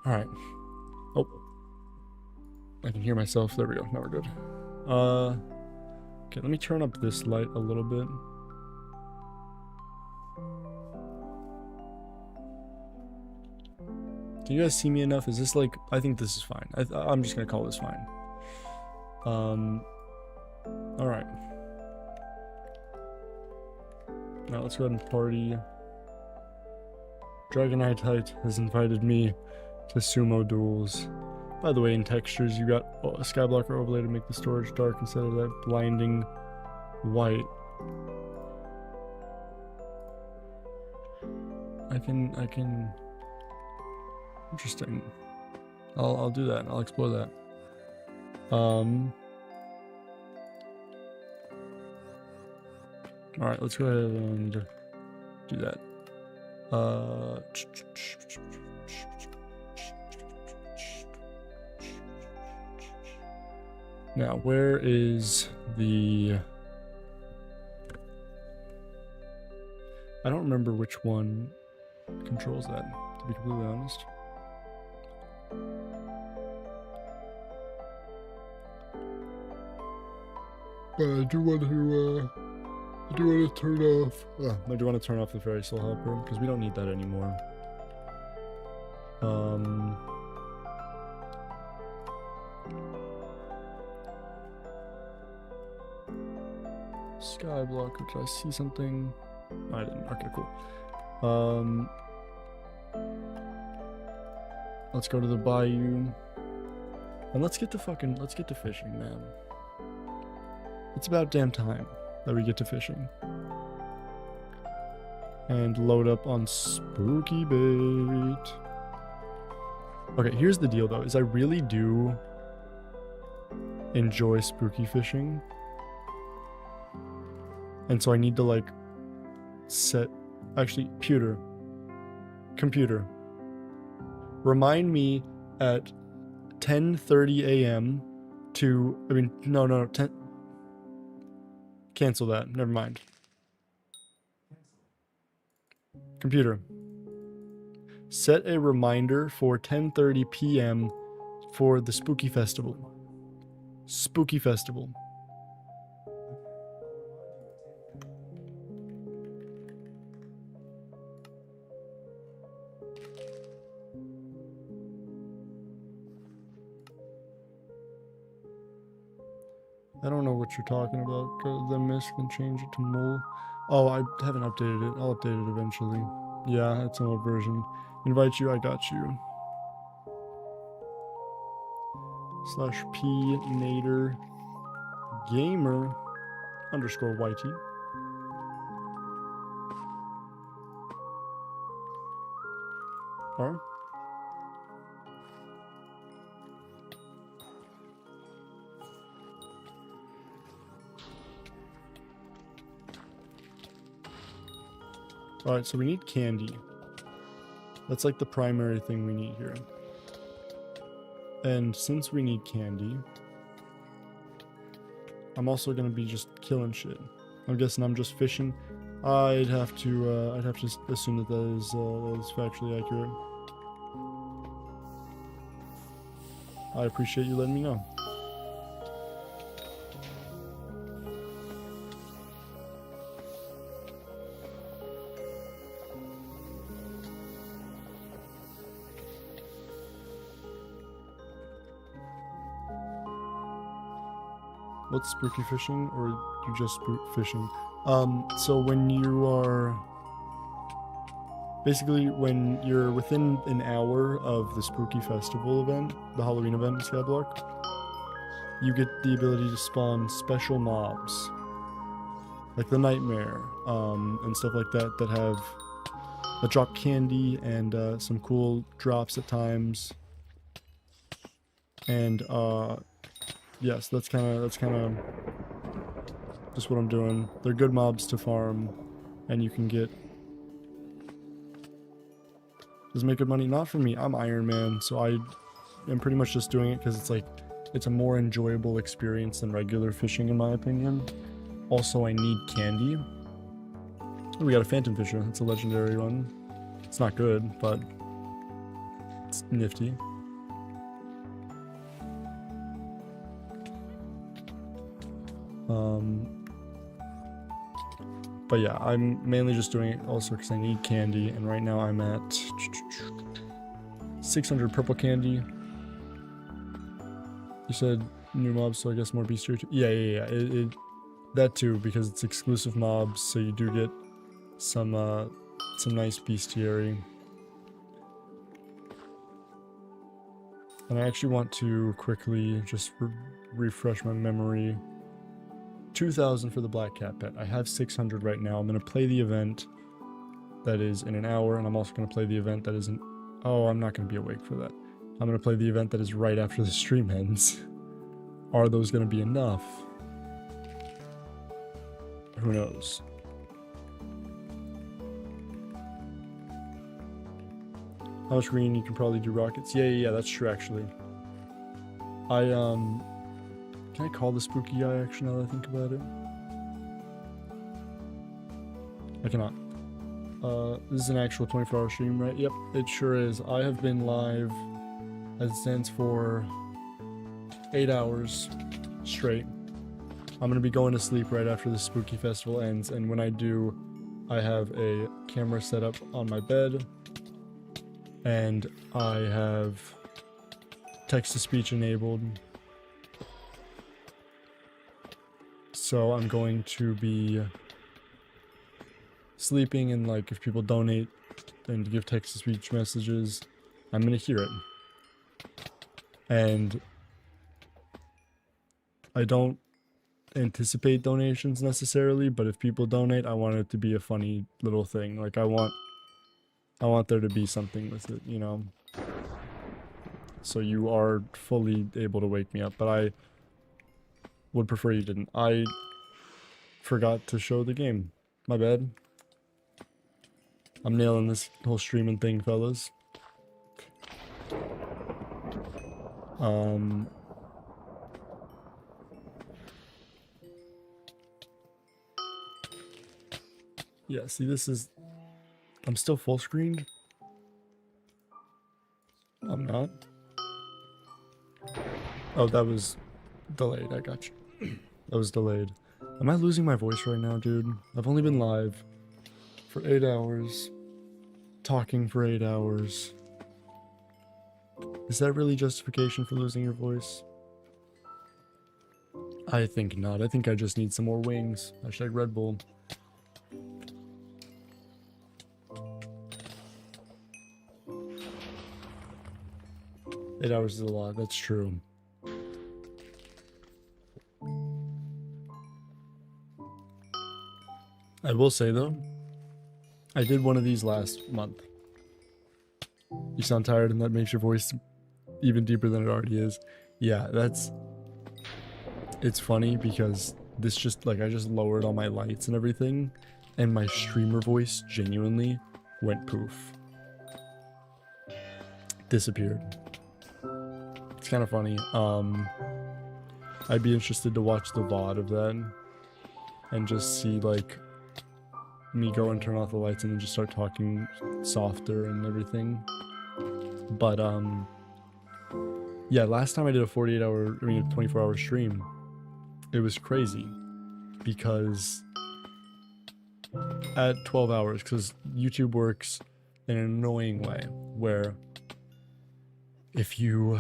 All right. Oh, I can hear myself. There we go. Now we're good. Okay, let me turn up this light a little bit. Can you guys see me enough? Is this like, I think this is fine. I'm just gonna call this fine. Alright. Now let's go ahead and party. Dragonite has invited me to sumo duels. By the way, in textures, you got a Skyblock overlay to make the storage dark instead of that blinding white. I can. Interesting. I'll do that. I'll explore that. Alright, let's go ahead and do that. Now, where is the... I don't remember which one controls that, to be completely honest. But I do want to turn off. I do want to turn off the Fairy Soul Helper because we don't need that anymore. Skyblock. Did I see something? I didn't. Okay, cool. Let's go to the bayou. And let's get to fishing, man. It's about damn time that we get to fishing. And load up on spooky bait. Okay, here's the deal though, is I really do enjoy spooky fishing. And so I need to like set, actually, computer, remind me at 10:30 a.m. to, no, cancel that, never mind. Computer, set a reminder for 10:30 p.m. for the Spooky Festival. Spooky Festival. I don't know what you're talking about. Go to the mist and change it to mole. Oh, I haven't updated it. I'll update it eventually. Yeah, it's an old version. Invite you, I got you. /p nader gamer _YT. Alright. Alright, so we need candy. That's like the primary thing we need here. And since we need candy, I'm also gonna be just killing shit. I'm guessing I'm just fishing. I'd have to assume that that is factually accurate. I appreciate you letting me know. What's spooky fishing, or you just spook fishing? So when you are... Basically, when you're within an hour of the Spooky Festival event, the Halloween event in Skyblock, you get the ability to spawn special mobs. Like the Nightmare, and stuff like that, that drop candy and some cool drops at times. And yes, that's kind of just what I'm doing. They're good mobs to farm, and you can get. Does it make good money? Not for me. I'm Iron Man, so I am pretty much just doing it because it's a more enjoyable experience than regular fishing, in my opinion. Also, I need candy. Oh, we got a Phantom Fisher. It's a legendary one. It's not good, but it's nifty. But yeah, I'm mainly just doing it also because I need candy, and right now I'm at 600 purple candy. You said new mobs, so I guess more bestiary. Yeah. That too, because it's exclusive mobs, so you do get some nice bestiary. And I actually want to quickly just refresh my memory. 2,000 for the black cat pet. I have 600 right now. I'm going to play the event that is in an hour, and I'm also going to play the event that isn't... Oh, I'm not going to be awake for that. I'm going to play the event that is right after the stream ends. Are those going to be enough? Who knows? How much green? You can probably do rockets. Yeah, that's true actually. Can I call the spooky guy actually now that I think about it? I cannot. This is an actual 24-hour stream, right? Yep, it sure is. I have been live, as it stands, for 8 hours straight. I'm gonna be going to sleep right after the spooky festival ends, and when I do, I have a camera set up on my bed, and I have text-to-speech enabled. So I'm going to be sleeping, and like if people donate and give text-to-speech messages, I'm gonna hear it. And I don't anticipate donations necessarily, but if people donate, I want it to be a funny little thing. Like I want there to be something with it, you know. So you are fully able to wake me up, but I would prefer you didn't. I forgot to show the game. My bad. I'm nailing this whole streaming thing, fellas. Yeah, see, this is... I'm still full screened? I'm not. Oh, that was delayed. I got you. That was delayed. Am I losing my voice right now, dude? I've only been live for 8 hours. Talking for 8 hours. Is that really justification for losing your voice? I think not. I think I just need some more wings. Hashtag Red Bull. Eight hours is a lot, that's true. I will say though, I did one of these last month. You sound tired and that makes your voice even deeper than it already is. Yeah, it's funny because this just, like, I just lowered all my lights and everything, and my streamer voice genuinely went poof. Disappeared. It's kind of funny. I'd be interested to watch the VOD of that and just see, like, me go and turn off the lights and then just start talking softer and everything. But, yeah, last time I did a 24-hour stream, it was crazy because at 12 hours, because YouTube works in an annoying way where if you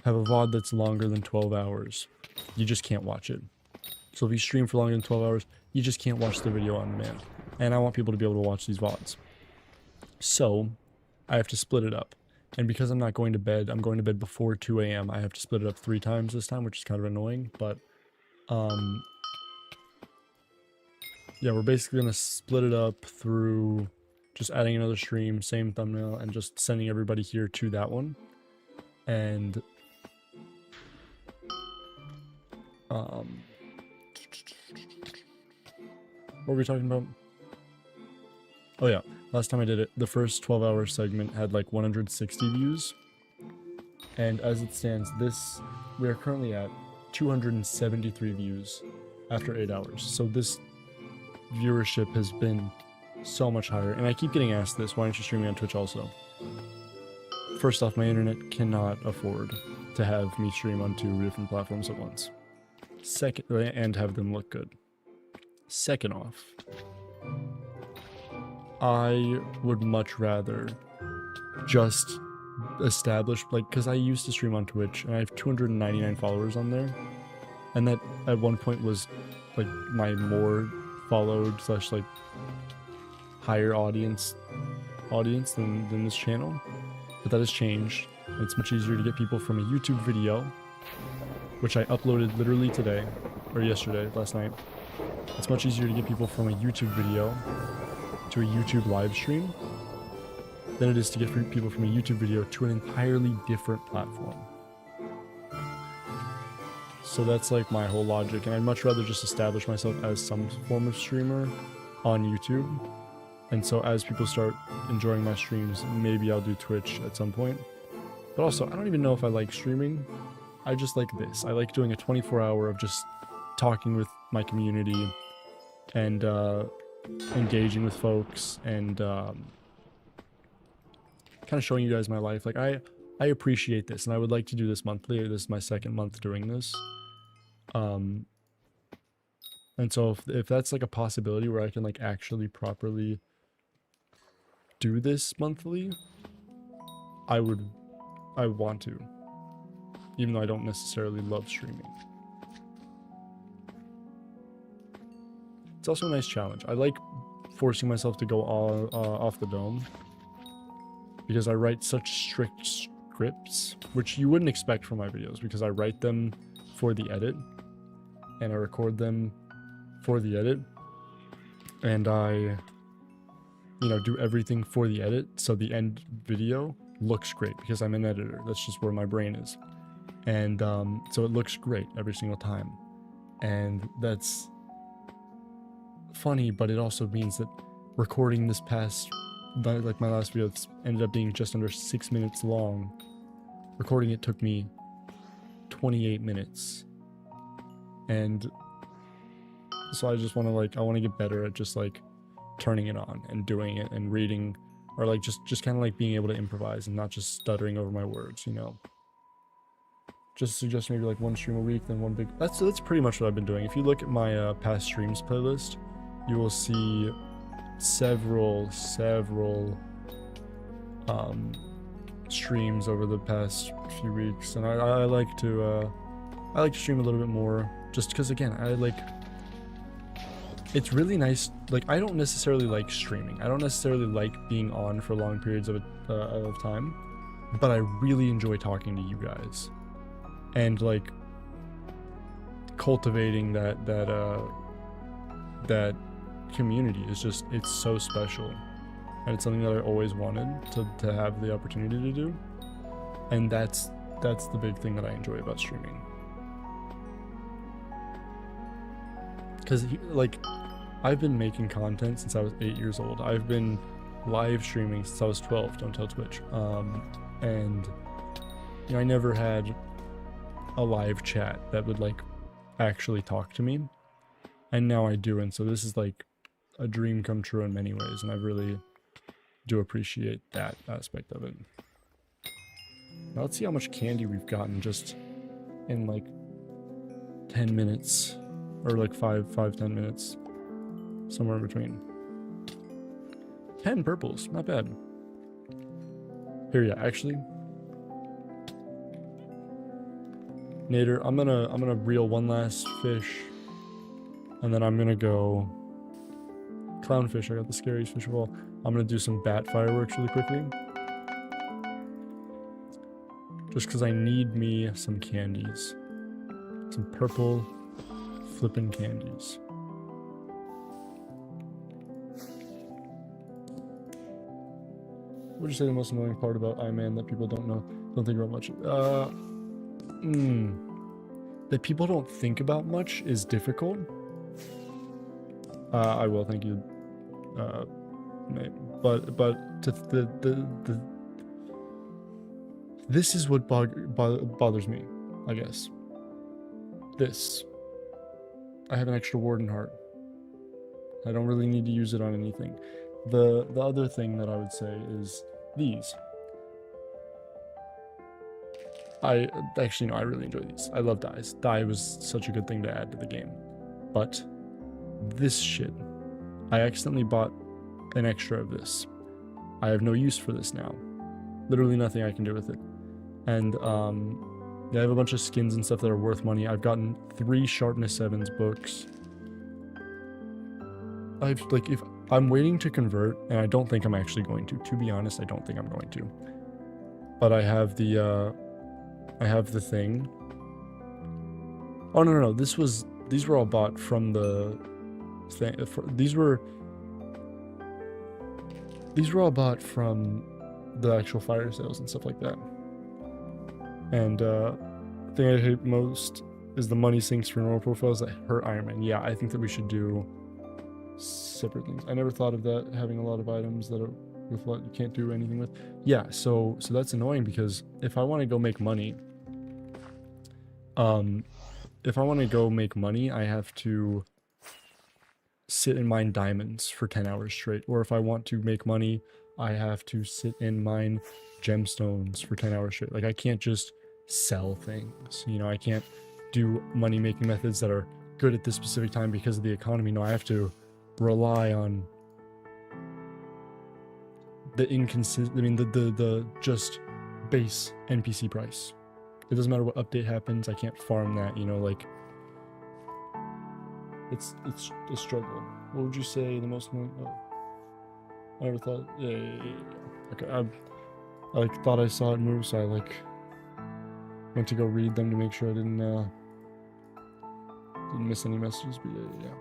have a VOD that's longer than 12 hours, you just can't watch it. So if you stream for longer than 12 hours, you just can't watch the video on demand. And I want people to be able to watch these VODs. So I have to split it up. And because I'm not going to bed, I'm going to bed before 2 a.m. I have to split it up 3 times this time, which is kind of annoying. But, yeah, we're basically going to split it up through just adding another stream, same thumbnail, and just sending everybody here to that one. And what were we talking about? Oh yeah, last time I did it, the first 12-hour segment had like 160 views. And as it stands, we are currently at 273 views after 8 hours. So this viewership has been so much higher. And I keep getting asked this, why aren't you streaming on Twitch also? First off, my internet cannot afford to have me stream on 2 different platforms at once. Second, and have them look good. Second off, I would much rather just establish, like, because I used to stream on Twitch and I have 299 followers on there, and that at one point was like my more followed slash like higher audience than this channel. But that has changed. It's much easier to get people from a YouTube video, which I uploaded literally today or yesterday, last night. It's much easier to get people from a YouTube video to a YouTube live stream than it is to get people from a YouTube video to an entirely different platform. So that's like my whole logic, and I'd much rather just establish myself as some form of streamer on YouTube. And so as people start enjoying my streams, maybe I'll do Twitch at some point. But also, I don't even know if I like streaming. I just like this. I like doing a 24-hour of just talking with my community and engaging with folks and kind of showing you guys my life. Like, I appreciate this, and I would like to do this monthly. This is my second month doing this. And so if that's like a possibility where I can like actually properly do this monthly, I want to, even though I don't necessarily love streaming. It's also a nice challenge. I like forcing myself to go all off the dome, because I write such strict scripts, which you wouldn't expect from my videos, because I write them for the edit and I record them for the edit, and I, you know, do everything for the edit, so the end video looks great because I'm an editor. That's just where my brain is. And so it looks great every single time. And that's funny, but it also means that recording this past, like my last video ended up being just under 6 minutes long. Recording it took me 28 minutes. And so I just want to I want to get better at just like turning it on and doing it and reading, or like just kind of like being able to improvise and not just stuttering over my words, you know. Just suggest maybe like one stream a week, then one big. That's pretty much what I've been doing. If you look at my past streams playlist, you will see several streams over the past few weeks, and I like to stream a little bit more, just because again it's really nice. Like, I don't necessarily like streaming. I don't necessarily like being on for long periods of time, but I really enjoy talking to you guys and like cultivating that community is just, it's so special, and it's something that I always wanted to have the opportunity to do, and that's the big thing that I enjoy about streaming. Because like, I've been making content since I was 8 years old. I've been live streaming since I was 12. Don't tell Twitch. And you know, I never had a live chat that would like actually talk to me, and now I do. And so this is like a dream come true in many ways, and I really do appreciate that aspect of it. Now let's see how much candy we've gotten just in like 10 minutes, or like 5-10 minutes, somewhere in between. 10 purples, not bad. Here, yeah, actually, Nader, I'm gonna reel one last fish, and then I'm gonna go clownfish. I got the scariest fish of all. I'm gonna do some bat fireworks really quickly, just because I need me some candies, some purple flippin' candies. What would you say the most annoying part about iMan that people don't think about much? That people don't think about much is difficult. I will, thank you. But this is what bothers me, I guess. This. I have an extra warden heart. I don't really need to use it on anything. The other thing that I would say is these. I actually no, I really enjoy these. I love dyes. Dye was such a good thing to add to the game. But this shit, I accidentally bought an extra of this. I have no use for this now. Literally nothing I can do with it. And yeah, I have a bunch of skins and stuff that are worth money. I've gotten 3 Sharpness 7s books. I've like, if I'm waiting to convert, and I don't think I'm actually going to. To be honest, I don't think I'm going to. But I have the thing. Oh no, these were all bought from the thing. These were all bought from the actual fire sales and stuff like that. And the thing I hate most is the money sinks for normal profiles that hurt Iron Man. Yeah, I think that we should do separate things. I never thought of that, having a lot of items that are with what you can't do anything with. Yeah, so that's annoying because if I want to go make money, I have to sit and mine diamonds for 10 hours straight. Or if I want to make money, I have to sit and mine gemstones for 10 hours straight. Like, I can't just sell things, you know. I can't do money making methods that are good at this specific time because of the economy. No, I have to rely on the the just base NPC price. It doesn't matter what update happens, I can't farm that, you know. Like, it's a struggle. What would you say the most annoying? I never thought. Yeah. Okay, I like thought I saw it move, so I like went to go read them to make sure I didn't miss any messages. But yeah.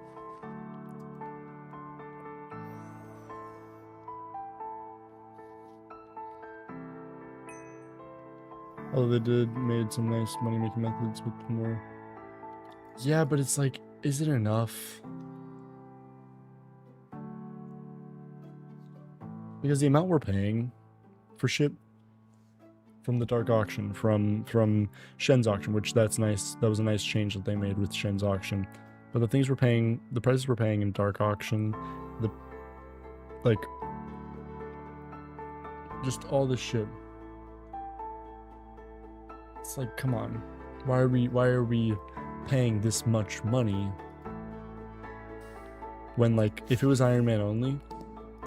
Although they made some nice money making methods with more. Yeah, but it's like, is it enough? Because the amount we're paying for shit from the dark auction, from Shen's auction, which that's nice. That was a nice change that they made with Shen's auction. But the things we're paying, the prices we're paying in dark auction, just all this shit. It's like, come on, why are we paying this much money when, like, if it was Iron Man only,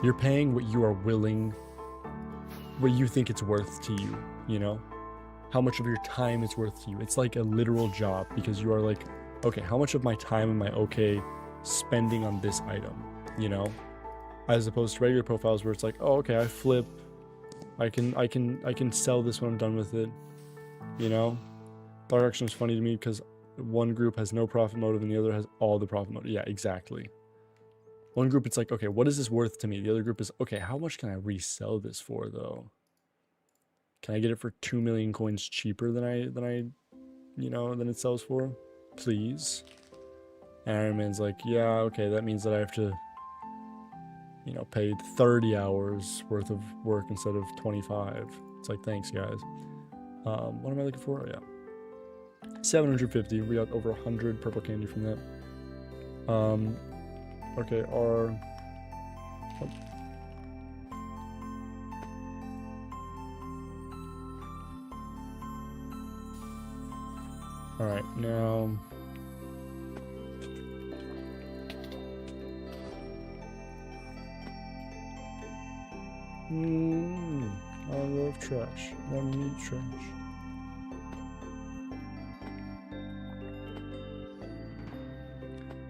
you're paying what you are willing, what you think it's worth to you, you know? How much of your time it's worth to you. It's like a literal job, because you are like, okay, how much of my time am I okay spending on this item, you know? As opposed to regular profiles where it's like, oh, okay, I flip, I can sell this when I'm done with it, you know? Dark auction is funny to me because one group has no profit motive and the other has all the profit motive. Yeah, exactly. One group, it's like, okay, what is this worth to me? The other group is, okay, how much can I resell this for, though? Can I get it for 2 million coins cheaper than than it sells for? Please. And Iron Man's like, yeah, okay, that means that I have to, you know, pay 30 hours worth of work instead of 25. It's like, thanks, guys. What am I looking for? Oh, yeah. 750. We got over 100 purple candy from that. Okay, our... Alright, now... I love trash. Let me eat trash.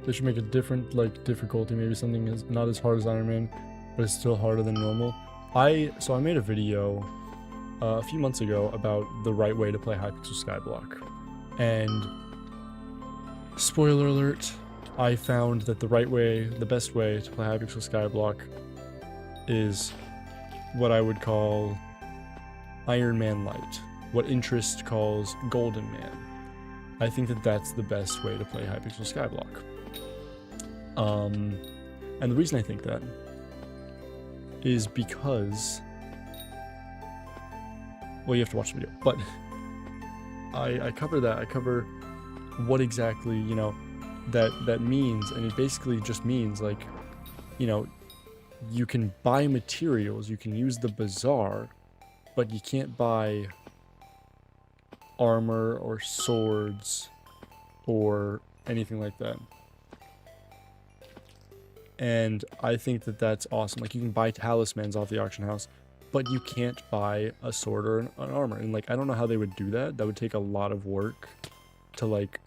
They should make a different, like, difficulty. Maybe something is not as hard as Iron Man, but it's still harder than normal. So I made a video a few months ago about the right way to play Hypixel Skyblock. And spoiler alert, I found that the best way to play Hypixel Skyblock is what I would call Iron Man Light, what Interest calls Golden Man. I think that that's the best way to play Hypixel Skyblock. And the reason I think that is because, well, you have to watch the video, but I cover that. I cover what exactly, you know, that means, and it basically just means, like, you know, you can buy materials, you can use the bazaar, but you can't buy armor or swords or anything like that. And I think that that's awesome. Like, you can buy talismans off the auction house, but you can't buy a sword or an armor. And like, I don't know how they would do that. That would take a lot of work to like,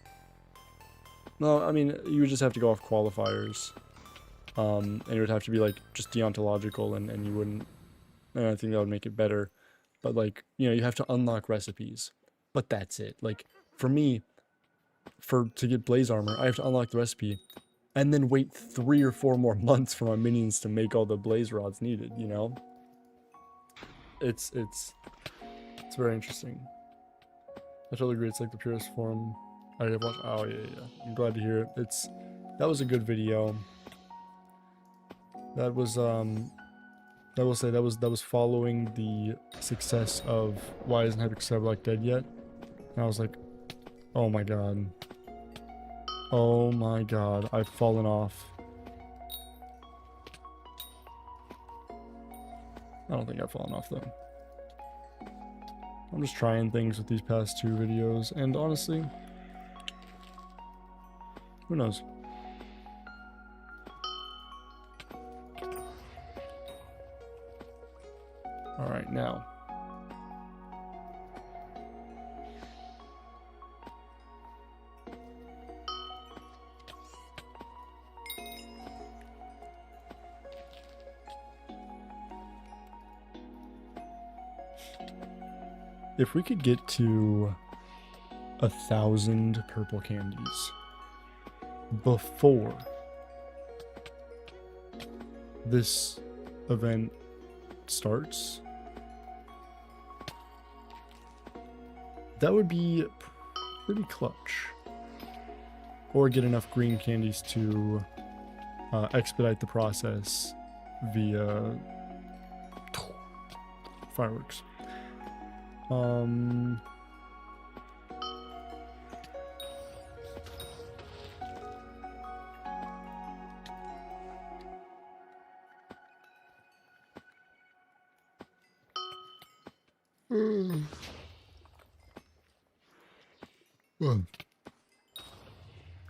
no, I mean, you would just have to go off qualifiers. And it would have to be like just deontological, and you wouldn't, and I think that would make it better. But like, you know, you have to unlock recipes, but that's it. Like, for me, to get blaze armor, I have to unlock the recipe and then wait 3 or 4 more months for my minions to make all the blaze rods needed, you know? It's very interesting. I totally agree. It's like the purest form. I have watched. Oh yeah. I'm glad to hear it. That was a good video. That was I will say that was following the success of why isn't Hypixel Skyblock dead yet? And I was like, oh my god. Oh my god, I've fallen off. I don't think I've fallen off though. I'm just trying things with these past 2 videos, and honestly, who knows? Alright, now. If we could get to 1,000 purple candies before this event starts, that would be pretty clutch. Or get enough green candies to expedite the process via fireworks.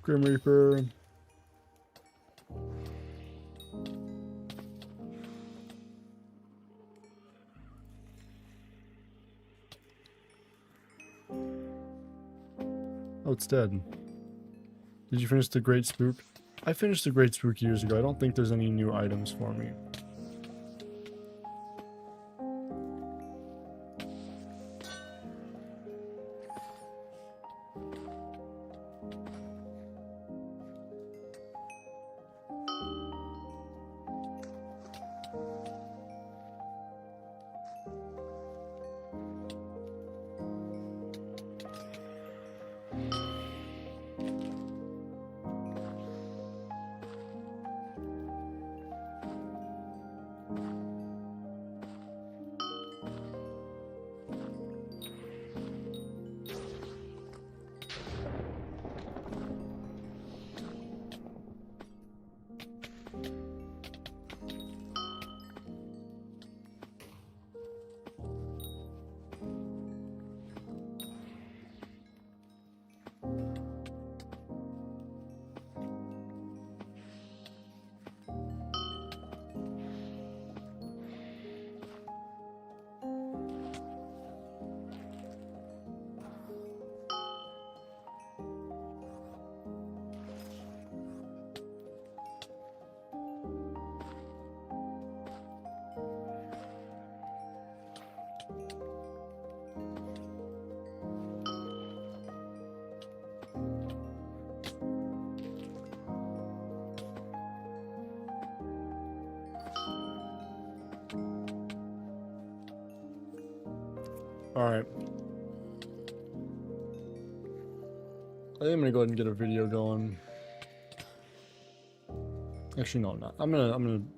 Grim Reaper. Oh, it's dead. Did you finish the Great Spook? I finished the Great Spook years ago. I don't think there's any new items for me. Alright. I think I'm gonna go ahead and get a video going. Actually, no, I'm not. I'm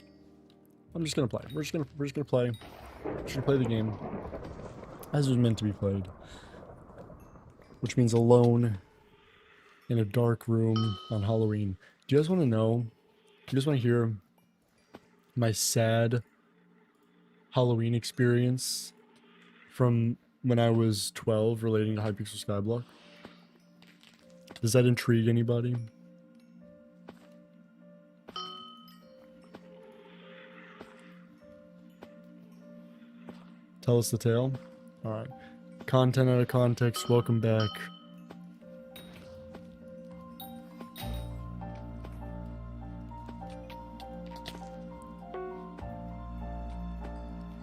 just gonna play. We're just gonna play. We're just gonna play the game as it was meant to be played. Which means alone in a dark room on Halloween. Do you guys want to know? Do you guys want to hear my sad Halloween experience from when I was 12 relating to Hypixel Skyblock? Does that intrigue anybody? Tell us the tale. Alright. Content out of context, welcome back.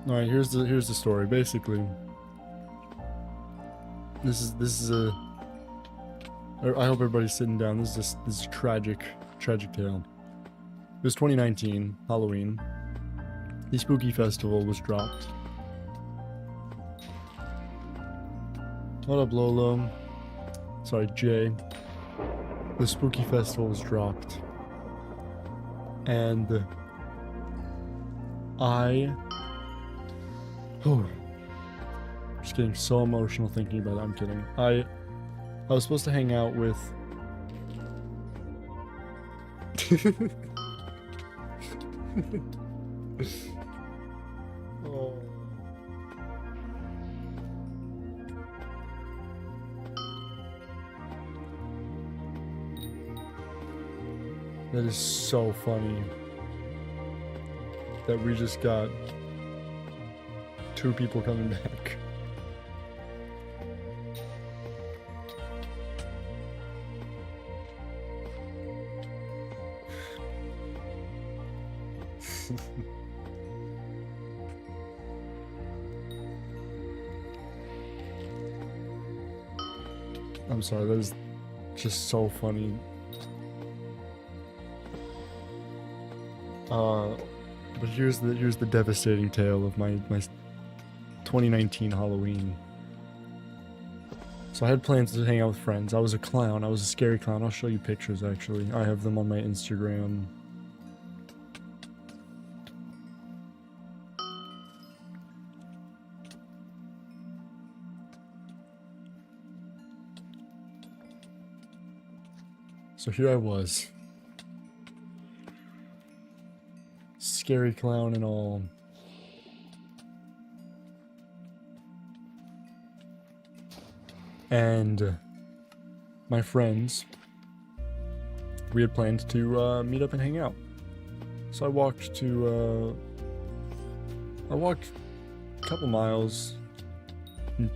Alright, here's the story. Basically, this is a. I hope everybody's sitting down. This is a tragic tale. It was 2019, Halloween. The Spooky Festival was dropped. What up, Lolo? Sorry, Jay. The Spooky Festival was dropped. And oh, just getting so emotional thinking about it. I'm kidding. I was supposed to hang out with oh. That is so funny that we just got 2 people coming back. I'm sorry, that is just so funny. But here's the devastating tale of my 2019 Halloween. So I had plans to hang out with friends. I was a clown. I was a scary clown. I'll show you pictures, actually. I have them on my Instagram. So here I was. Scary clown and all. And my friends, we had planned to meet up and hang out. So I walked a couple miles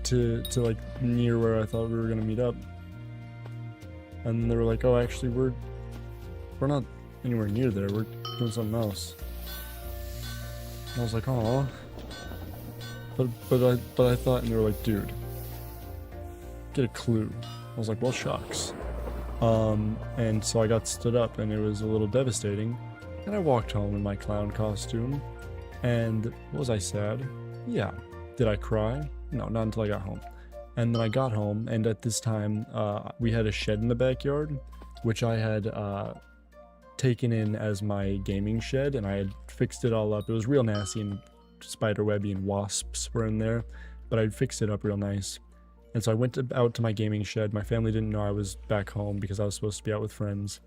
to like near where I thought we were gonna meet up. And they were like, "Oh, actually, we're not anywhere near there. We're doing something else." And I was like, "Oh," but I thought, and they were like, "Dude, get a clue." I was like, "Well, shucks." And so I got stood up, and it was a little devastating. And I walked home in my clown costume. And was I sad? Yeah. Did I cry? No, not until I got home. And then I got home, and at this time, we had a shed in the backyard, which I had taken in as my gaming shed, and I had fixed it all up. It was real nasty, and spiderwebby and wasps were in there, but I'd fixed it up real nice. And so I went out to my gaming shed. My family didn't know I was back home because I was supposed to be out with friends.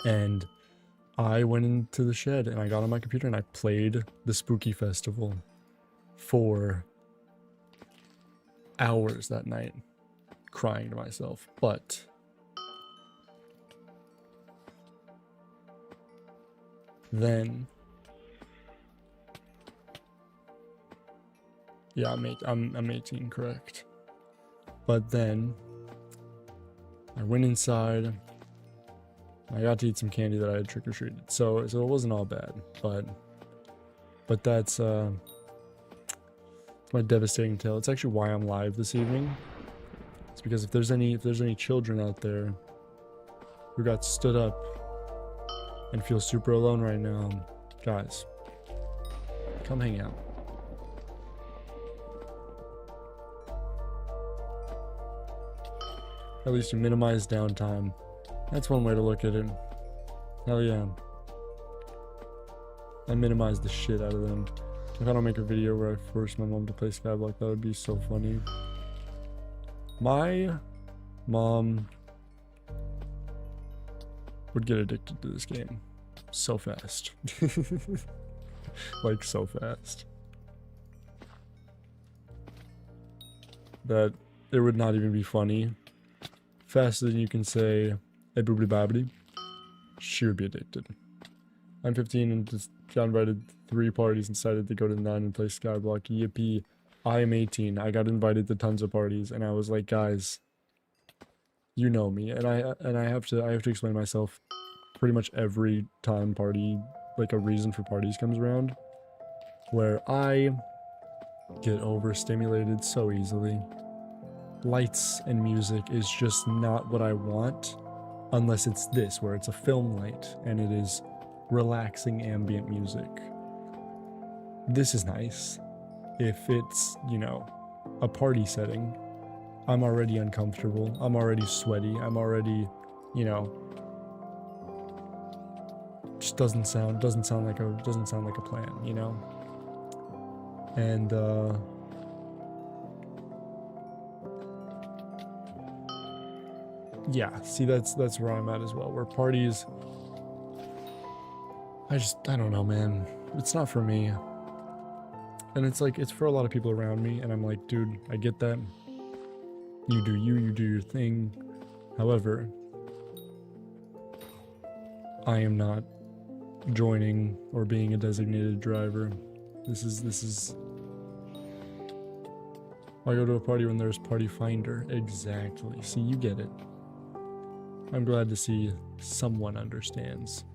And I went into the shed, and I got on my computer, and I played the Spooky Festival for hours that night, crying to myself. But then, yeah, I'm 18, correct. But then I went inside. I got to eat some candy that I had trick-or-treated, so it wasn't all bad. But that's my devastating tale. It's actually why I'm live this evening. It's because if there's any children out there who got stood up and feel super alone right now, guys, come hang out. At least you minimize downtime. That's one way to look at it. Hell yeah. I minimize the shit out of them. If I don't make a video where I force my mom to play Skyblock, that would be so funny. My mom would get addicted to this game so fast. Like, so fast. that it would not even be funny. Faster than you can say a boobly babbly, she would be addicted. I'm 15 and just got invited to 3 parties and decided to go to 9 and play Skyblock. Yippee. I am 18. I got invited to tons of parties and I was like, guys, you know me, and I have to explain myself pretty much every time party, like a reason for parties comes around, where I get overstimulated so easily. Lights and music is just not what I want, unless it's this, where it's a film light and it is relaxing ambient music. This is nice. If it's, you know, a party setting, I'm already uncomfortable, I'm already sweaty, I'm already, you know, just doesn't sound like a plan, you know? And yeah, see, that's where I'm at as well, where parties, I don't know, man, it's not for me. And it's like, it's for a lot of people around me, and I'm like, dude, I get that. You do your thing. However, I am not joining or being a designated driver. This is I go to a party when there's party finder. Exactly. See, you get it. I'm glad to see someone understands.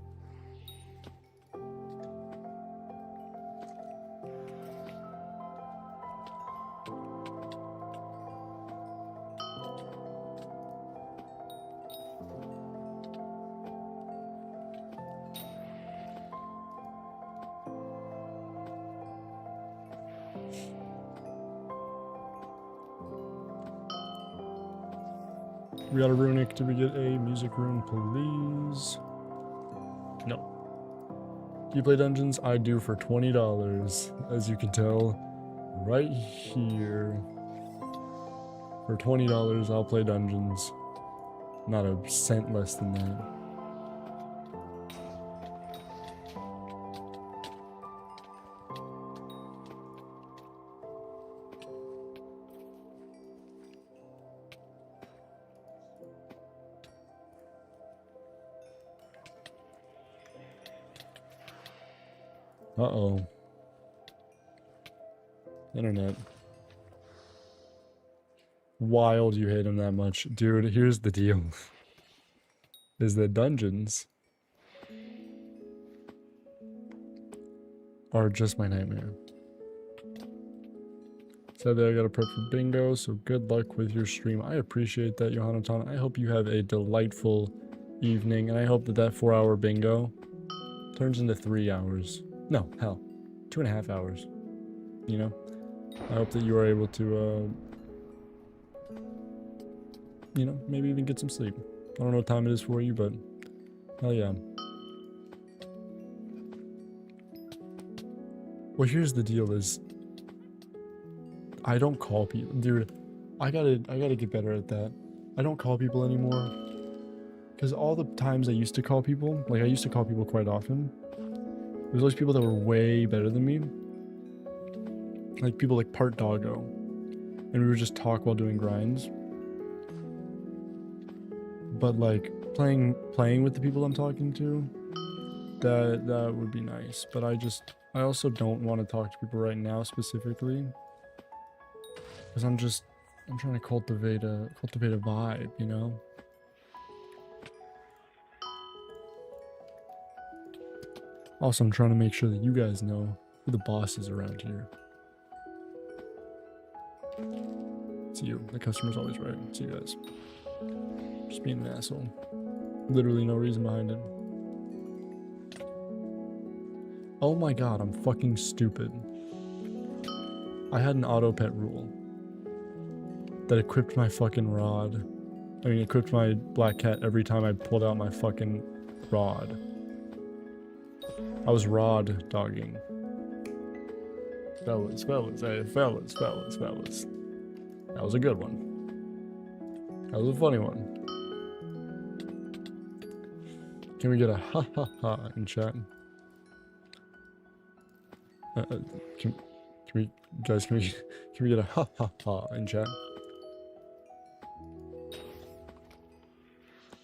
We got a runic. Did we get a music rune, please? No. Do you play dungeons? I do for $20, as you can tell right here. For $20, I'll play dungeons. Not a cent less than that. Uh-oh. Internet. Wild you hate him that much. Dude, here's the deal. Is that dungeons are just my nightmare. Sadly, I gotta prep for bingo, so good luck with your stream. I appreciate that, Johanatan. I hope you have a delightful evening, and I hope that that 4-hour bingo turns into 3 hours. No, hell, 2.5 hours. You know? I hope that you are able to, you know, maybe even get some sleep. I don't know what time it is for you, but hell yeah. Well, here's the deal is, I don't call people, dude. I gotta get better at that. I don't call people anymore, because all the times I used to call people, like I used to call people quite often, there's always people that were way better than me, like people like Part Doggo, and we would just talk while doing grinds. But like playing with the people I'm talking to, that would be nice. But I also don't want to talk to people right now specifically, because I'm trying to cultivate a vibe, you know. Also, I'm trying to make sure that you guys know who the boss is around here. It's you. The customer's always right. It's you guys. Just being an asshole. Literally no reason behind it. Oh my god, I'm fucking stupid. I had an auto pet rule that equipped my fucking rod. I mean, equipped my black cat every time I pulled out my fucking rod. I was rod dogging. Fellas, hey, fellas. That was a good one. That was a funny one. Can we get a ha ha ha in chat? Can we get a ha ha ha in chat?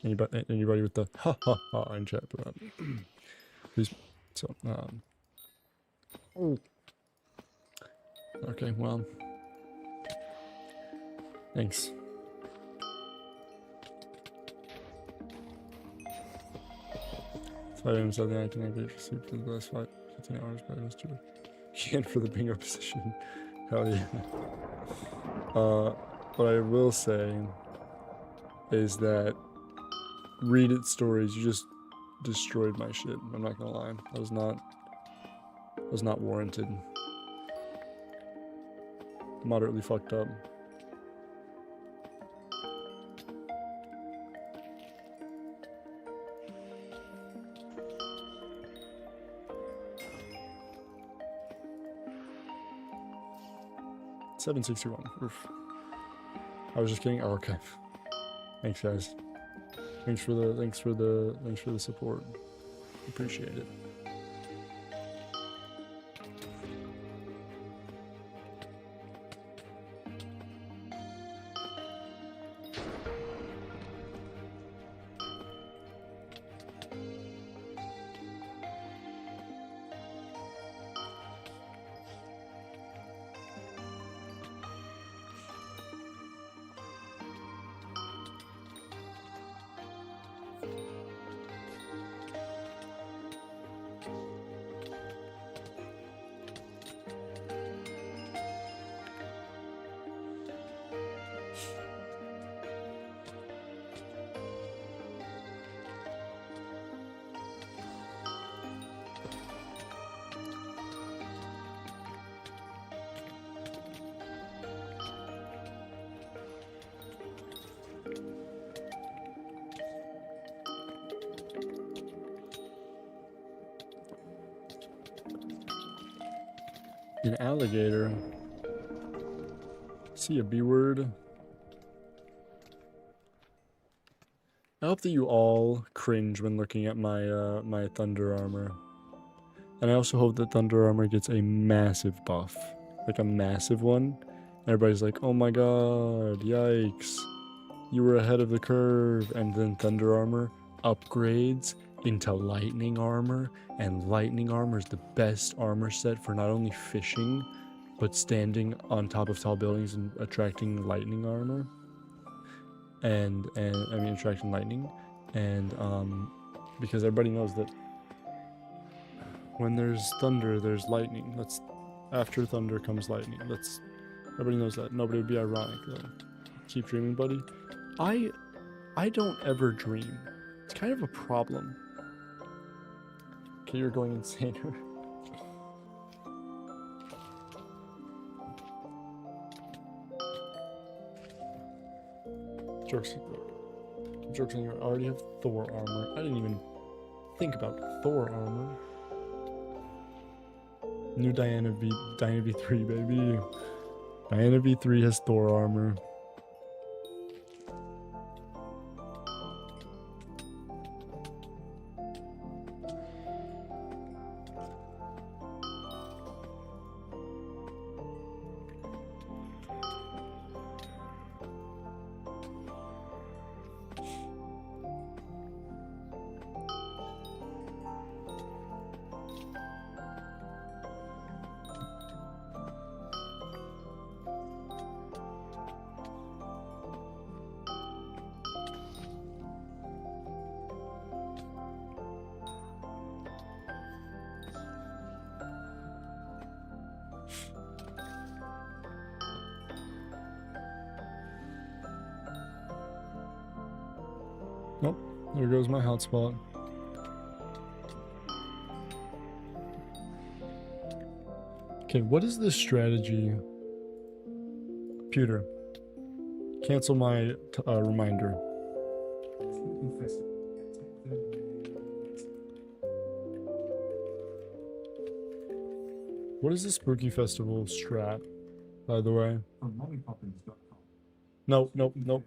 Anybody with the ha ha ha in chat, please. So, okay, well, thanks. I am something I can get sleep for the last 15 hours, but it was too can't for the bingo position. Hell yeah. What I will say is that read it stories, you just destroyed my shit. I'm not gonna lie. That was not warranted. Moderately fucked up. $761. Oof. I was just kidding. Oh, okay. Thanks, guys. Thanks for the support. Appreciate it. An alligator. See a B word. I hope that you all cringe when looking at my my thunder armor. And I also hope that thunder armor gets a massive buff. Like a massive one. Everybody's like, oh my god, yikes. You were ahead of the curve. And then thunder armor upgrades into lightning armor, and lightning armor is the best armor set for not only fishing but standing on top of tall buildings and attracting lightning armor and I mean attracting lightning, and because everybody knows that when there's thunder there's lightning. That's after thunder comes lightning. That's everybody knows that. Nobody would be ironic though. Keep dreaming, buddy. I don't ever dream. It's kind of a problem. Okay, you're going insane. Jokes on you. I already have Thor armor. I didn't even think about Thor armor. New Diana V3, baby. Diana V3 has Thor armor. Nope, there goes my hotspot. Okay, what is this strategy? Computer, cancel my reminder. What is the Spooky Festival strat, by the way? No, nope, nope.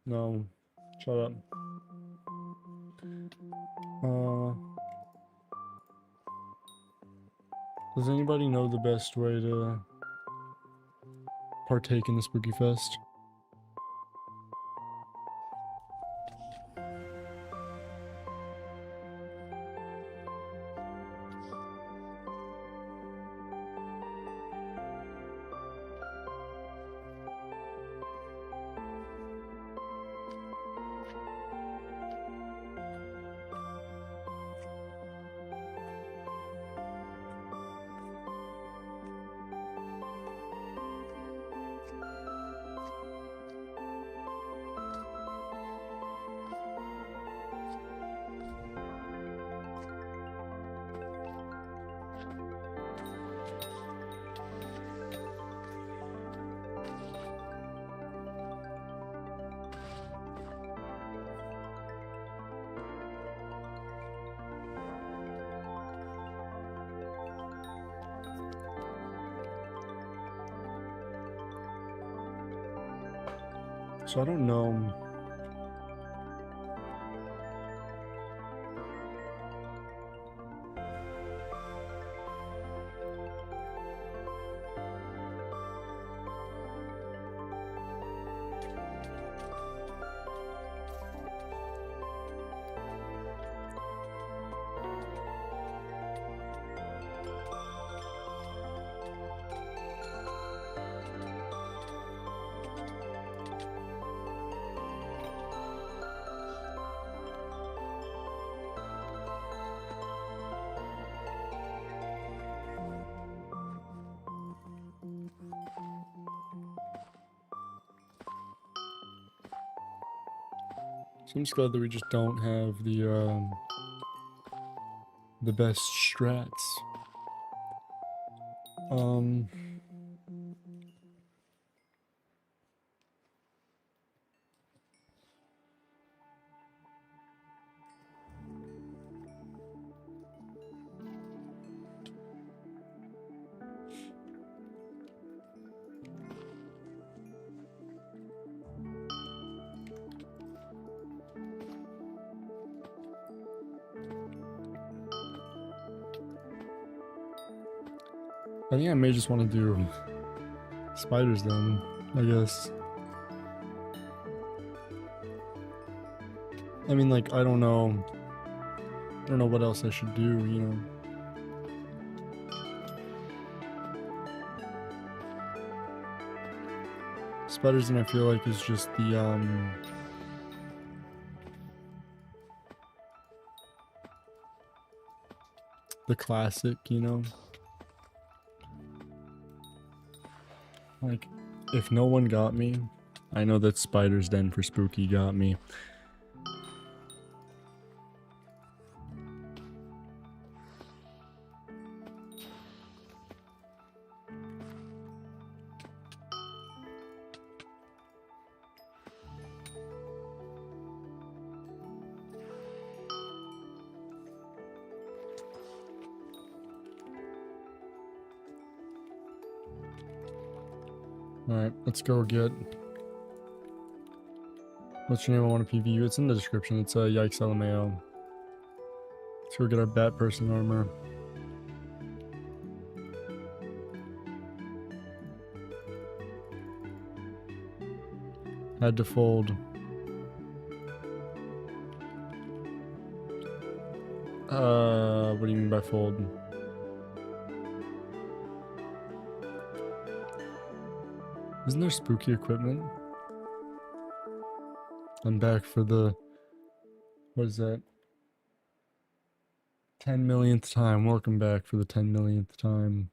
No, shut up. Does anybody know the best way to partake in the Spooky Fest? So I don't know. So I'm just glad that we just don't have the best strats. I think I may just want to do spiders then, I guess. I mean, like, I don't know what else I should do, you know. Spiders, and I feel like is just the classic, you know. Like, if no one got me, I know that Spider's Den for Spooky got me. Alright, let's go get... What's your name? I want a PVU. It's in the description. It's yikeslmao. Let's go get our bat person armor. Had to fold. What do you mean by fold? Isn't there spooky equipment? I'm back for the... What is that? 10 millionth time. Welcome back for the 10 millionth time.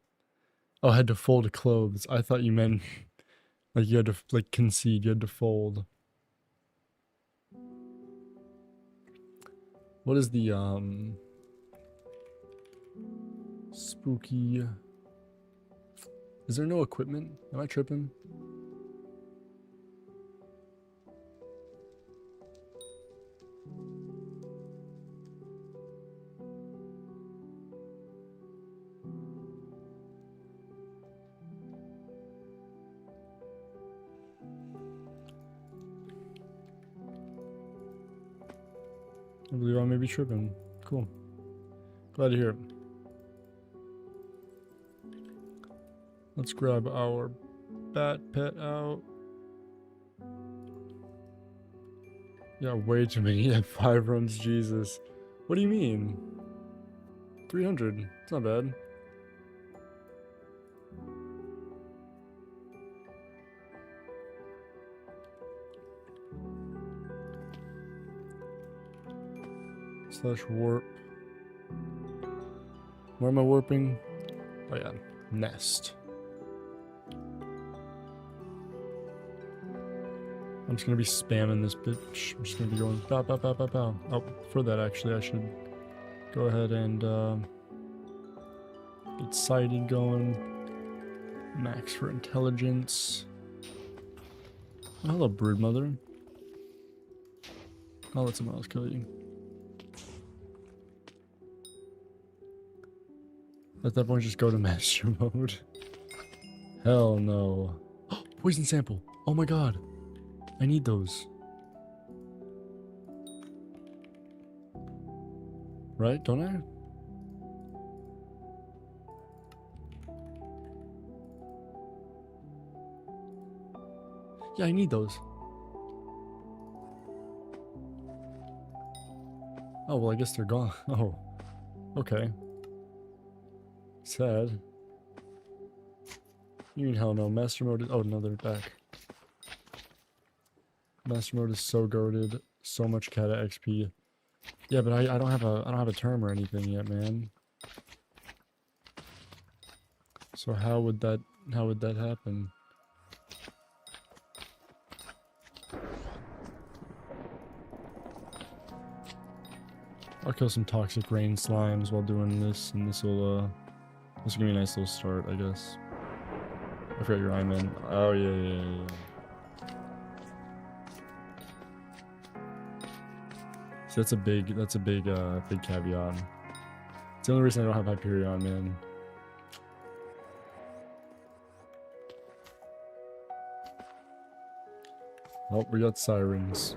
Oh, I had to fold a clothes. I thought you meant... like you had to, like, concede. You had to fold. What is the, spooky... Is there no equipment? Am I tripping? I believe I may be tripping. Cool. Glad to hear it. Let's grab our bat pet out. Yeah, way too many. Yeah, 5 runs, Jesus. What do you mean? 300. It's not bad. Slash warp. Where am I warping? Oh yeah, nest. I'm just gonna be spamming this bitch. I'm just gonna be going bow bow bow bow bow. Oh, for that actually I should go ahead and get sighted going. Max for intelligence. Oh, hello, broodmother. I'll let someone else kill you. At that point, just go to master mode. Hell no. Poison sample. Oh my god. I need those. Right? Don't I? Yeah, I need those. Oh, well, I guess they're gone. Oh. Okay. Sad. You mean hell no. Master mode is... Oh, no, they're back. Master mode is so goated. So much Kata XP. Yeah, but I don't have a term or anything yet, man. So how would that happen? I'll kill some toxic rain slimes while doing this, and this will give me a nice little start, I guess. I forgot your Iman. Oh yeah. So that's a big caveat. It's the only reason I don't have Hyperion, man. Oh, we got sirens.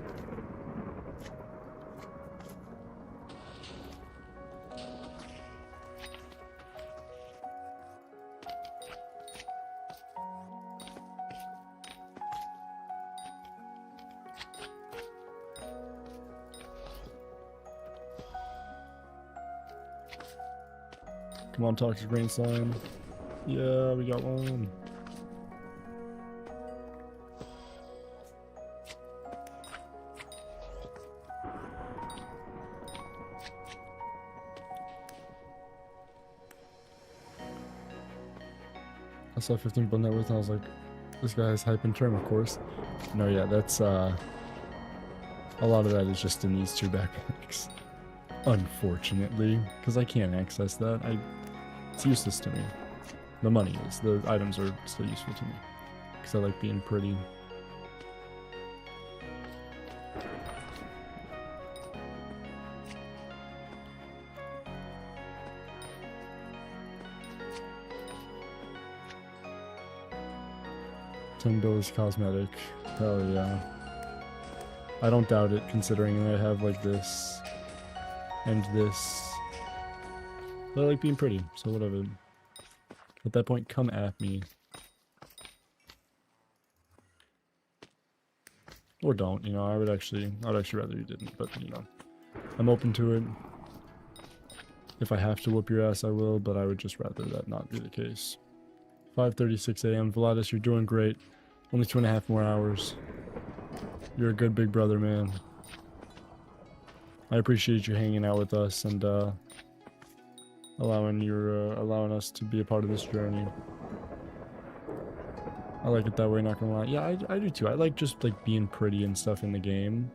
Come on, toxic rain slime. Yeah, we got one. I saw 15 build net worth and I was like, this guy has hype in term, of course. No, yeah, that's a lot of that is just in these 2 backpacks. Unfortunately, because I can't access that. It's useless to me. The money is. The items are still useful to me. Because I like being pretty. $10 cosmetic. Hell yeah. I don't doubt it, considering I have like this and this. But I like being pretty, so whatever. At that point, come at me. Or don't, you know, I'd actually rather you didn't, but you know. I'm open to it. If I have to whoop your ass, I will, but I would just rather that not be the case. 5:36 a.m. Vladis, you're doing great. Only 2.5 more hours. You're a good big brother, man. I appreciate you hanging out with us and allowing us to be a part of this journey. I like it that way, not gonna lie. Yeah, I do too. I like just like being pretty and stuff in the game.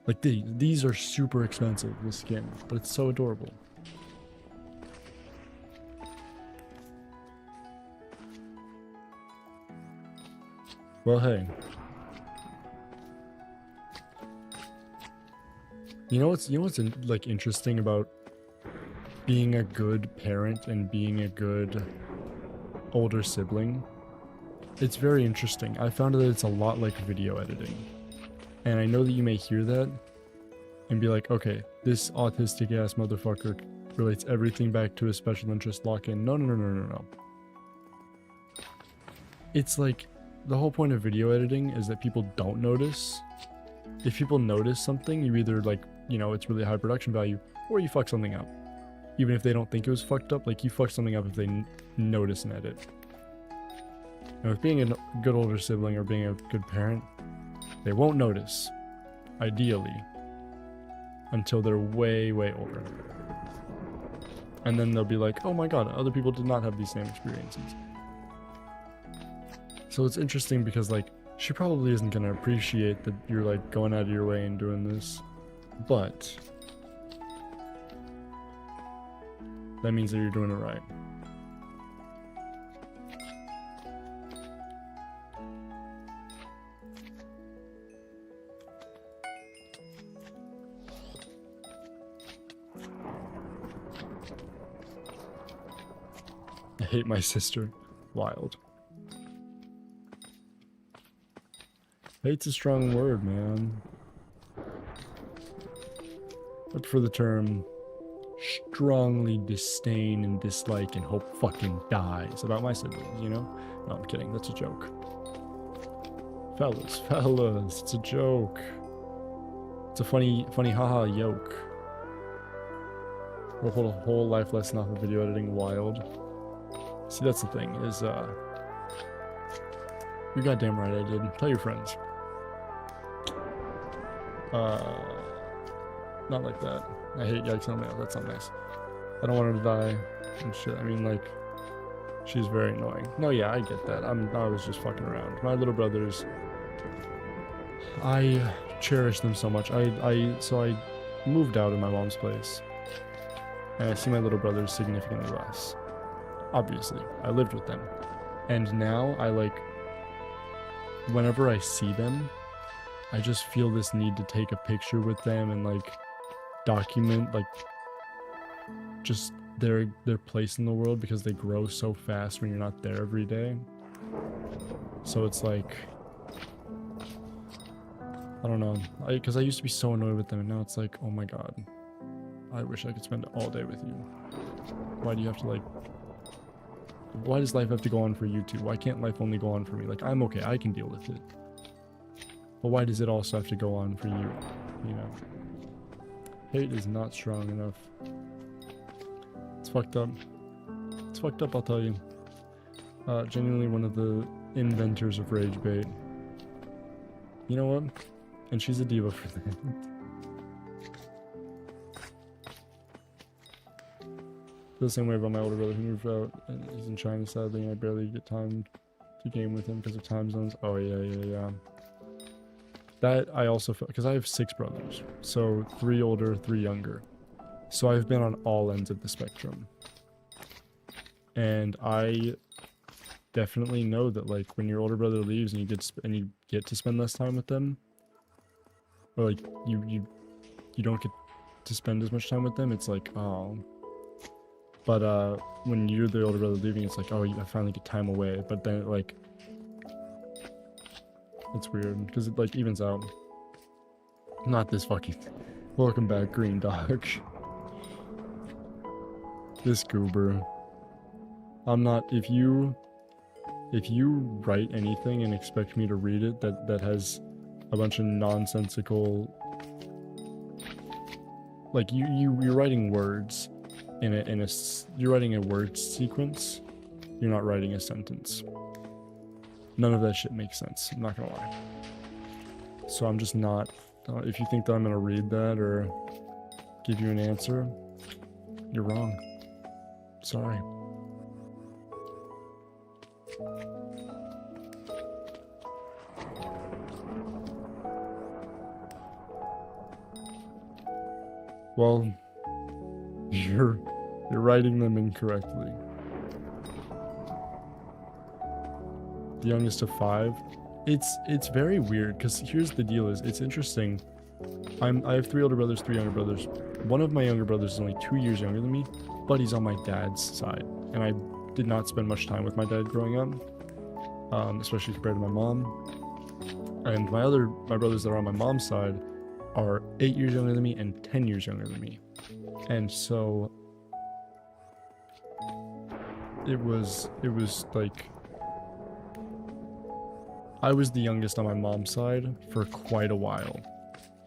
Like these are super expensive, this skin, but it's so adorable. Well, hey. You know what's like interesting about being a good parent and being a good older sibling? It's very interesting. I found that it's a lot like video editing. And I know that you may hear that and be like, okay, this autistic ass motherfucker relates everything back to a special interest lock-in. No. It's like, the whole point of video editing is that people don't notice if people notice something, you either like, you know, it's really high production value, or you fuck something up. Even if they don't think it was fucked up, like you fuck something up if they notice and edit. And with being a good older sibling or being a good parent, they won't notice, ideally, until they're way, way older. And then they'll be like, oh my god, other people did not have these same experiences. So it's interesting because like, she probably isn't gonna appreciate that you're like going out of your way and doing this, but that means that you're doing it right. I hate my sister. Wild. Hate's a strong word, man. I prefer the term strongly disdain and dislike and hope fucking dies about my siblings, you know? No, I'm kidding. That's a joke. Fellas, it's a joke. It's a funny haha yoke. We'll hold a whole life lesson off of video editing. Wild. See, that's the thing, is, you're goddamn right I did. Tell your friends. Not like that. I hate YikesMC. That's not nice. I don't want her to die and shit. I mean, like, she's very annoying. No, yeah, I get that. I was just fucking around. My little brothers, I cherish them so much. So I moved out of my mom's place, and I see my little brothers significantly less. Obviously, I lived with them, and now I like, whenever I see them, I just feel this need to take a picture with them and like document like just their place in the world, because they grow so fast when you're not there every day. So it's like, I don't know, because I used to be so annoyed with them, and now it's like, oh my god, I wish I could spend all day with you. Why do you have to like, why does life have to go on for you two? Why can't life only go on for me? Like, I'm okay, I can deal with it. But why does it also have to go on for you? You know? Hate is not strong enough. It's fucked up. It's fucked up, I'll tell you. Genuinely one of the inventors of rage bait. You know what? And she's a diva for that. Feel the same way about my older brother who moved out, and he's in China sadly, and I barely get time to game with him because of time zones. Oh yeah. That I also feel, because I have 6 brothers, so 3 older, 3 younger. So I've been on all ends of the spectrum. And I definitely know that like when your older brother leaves and you get to spend less time with them, or like you don't get to spend as much time with them, it's like, oh. But when you're the older brother leaving, it's like, oh, I finally get time away. But then it, like, it's weird because it like evens out. Not this fucking. Welcome back, Green Dog. This goober. I'm not. If you write anything and expect me to read it, that has a bunch of nonsensical. Like you're writing words. You're writing a word sequence, you're not writing a sentence. None of that shit makes sense, I'm not gonna lie. So I'm just not, if you think that I'm gonna read that or give you an answer, you're wrong. Sorry. Well, you're writing them incorrectly. The youngest of 5. It's very weird because here's the deal: is it's interesting. I have 3 older brothers, 3 younger brothers. One of my younger brothers is only 2 years younger than me, but he's on my dad's side, and I did not spend much time with my dad growing up, especially compared to my mom. And my brothers that are on my mom's side are 8 years younger than me and 10 years younger than me. And so it was like I was the youngest on my mom's side for quite a while.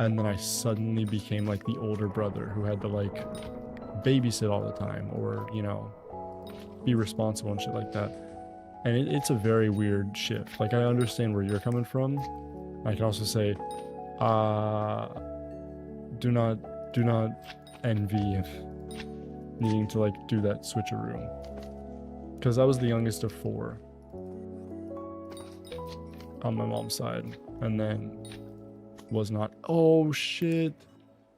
And then I suddenly became like the older brother who had to like babysit all the time, or, you know, be responsible and shit like that. And it's a very weird shift. Like, I understand where you're coming from. I can also say, do not envy needing to like do that switcheroo. Because I was the youngest of 4 on my mom's side, and then was not. Oh shit,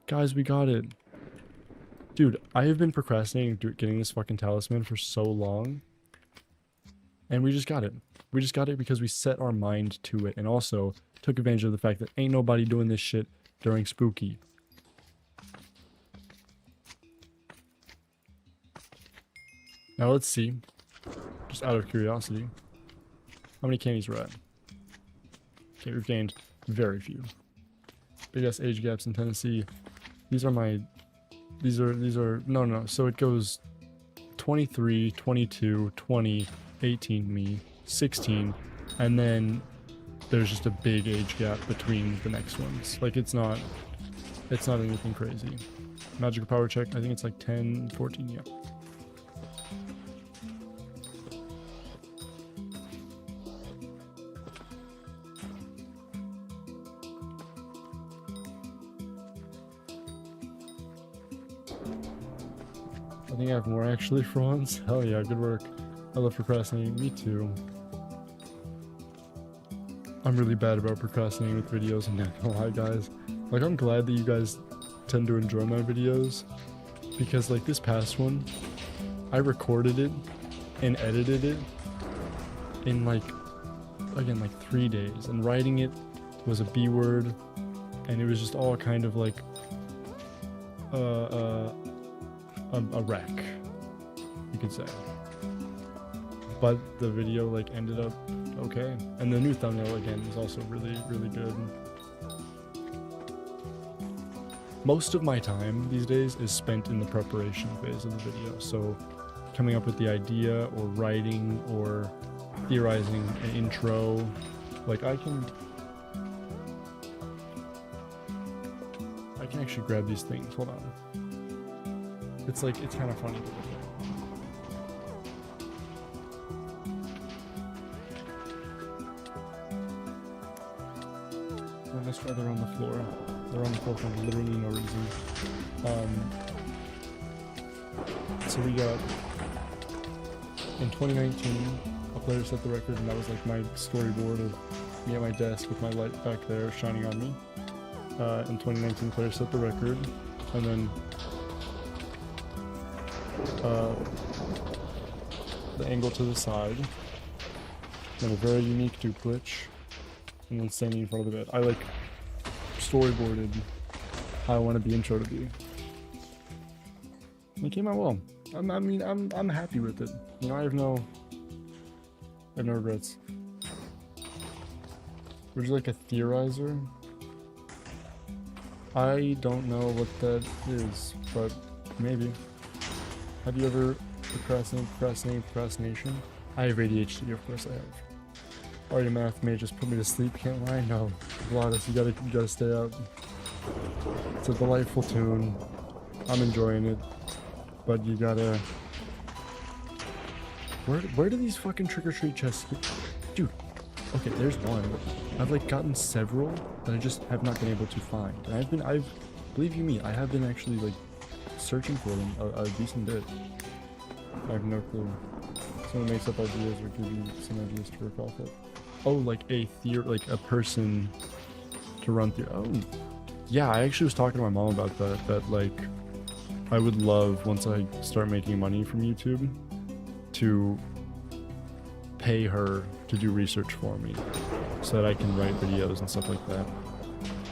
guys, we got it. Dude, I have been procrastinating getting this fucking talisman for so long, and we just got it. We just got it because we set our mind to it, and also took advantage of the fact that ain't nobody doing this shit during spooky. Now let's see, just out of curiosity, how many candies we're at. Okay, we've gained very few. Big ass age gaps in Tennessee. These are no, so it goes 23, 22, 20, 18 me, 16, and then there's just a big age gap between the next ones. Like, it's not anything crazy. Magical power check, I think it's like 10, 14, yeah. I think I have more actually for once. Hell yeah, good work. I love procrastinating. Me too. I'm really bad about procrastinating with videos, I'm not gonna lie, guys. Like, I'm glad that you guys tend to enjoy my videos, because like this past one, I recorded it and edited it in like 3 days, and writing it was a B word, and it was just all kind of like a wreck, you could say. But the video like ended up okay, and the new thumbnail again is also really good. Most of my time these days is spent in the preparation phase of the video, so coming up with the idea or writing or theorizing an intro. Like, I can actually grab these things. Hold on. It's like, it's kind of funny to look at. And that's why they're on the floor. They're on the floor for literally no reason. So we got, in 2019, a player set the record, and that was like my storyboard of me at my desk with my light back there shining on me. In 2019, player set the record, and then the angle to the side, then a very unique dupe glitch, and then standing in front of the bed. I like storyboarded how I wanted the intro to be. And it came out well. I'm happy with it. You know, I have no regrets. Would you like a theorizer? I don't know what that is, but maybe. Have you ever procrastination? I have ADHD, of course I have. Already math may just put me to sleep, can't lie? No. Gladys, you gotta stay up. It's a delightful tune. I'm enjoying it. But you gotta... Where do these fucking trick-or-treat chests get... Dude, okay, there's one. I've like gotten several that I just have not been able to find. And believe you me, I have been actually like searching for them a decent bit. I have no clue. Someone makes up ideas or give you some ideas to work off of. Oh, like a person to run through. Oh, yeah, I actually was talking to my mom about that like, I would love, once I start making money from YouTube, to pay her to do research for me so that I can write videos and stuff like that.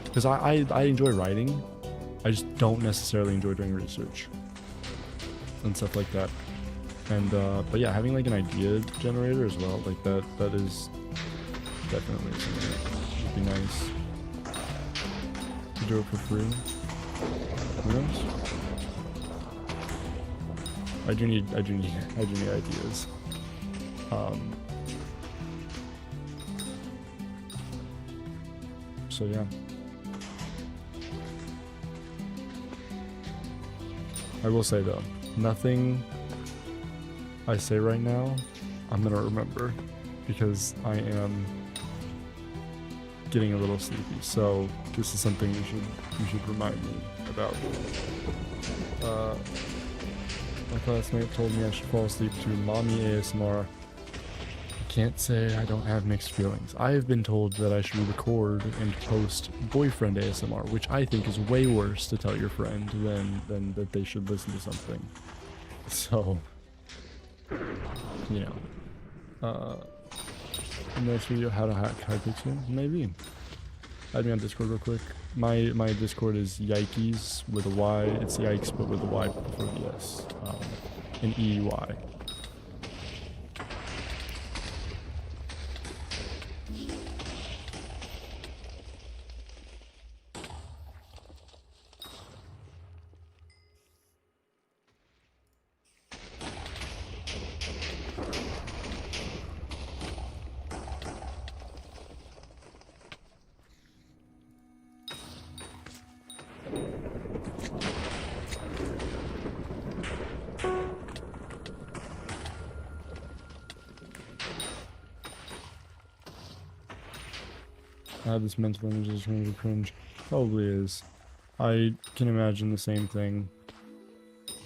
Because I enjoy writing, I just don't necessarily enjoy doing research and stuff like that. And but yeah, having like an idea generator as well, like that is definitely something that would be nice to do it for free. Who knows? I do need ideas. So yeah. I will say though, nothing I say right now, I'm gonna remember because I am getting a little sleepy. So this is something you should remind me about. My classmate told me I should fall asleep to mommy ASMR. I can't say I don't have mixed feelings. I have been told that I should record and post boyfriend ASMR, which I think is way worse to tell your friend than that they should listen to something. So, you know. Next video, how to hack Hypixel? Maybe. Add me on Discord real quick. My Discord is Yikes with a Y. It's Yikes but with a Y before the S. An EY. I have this mental image that's going to cringe. Probably is. I can imagine the same thing.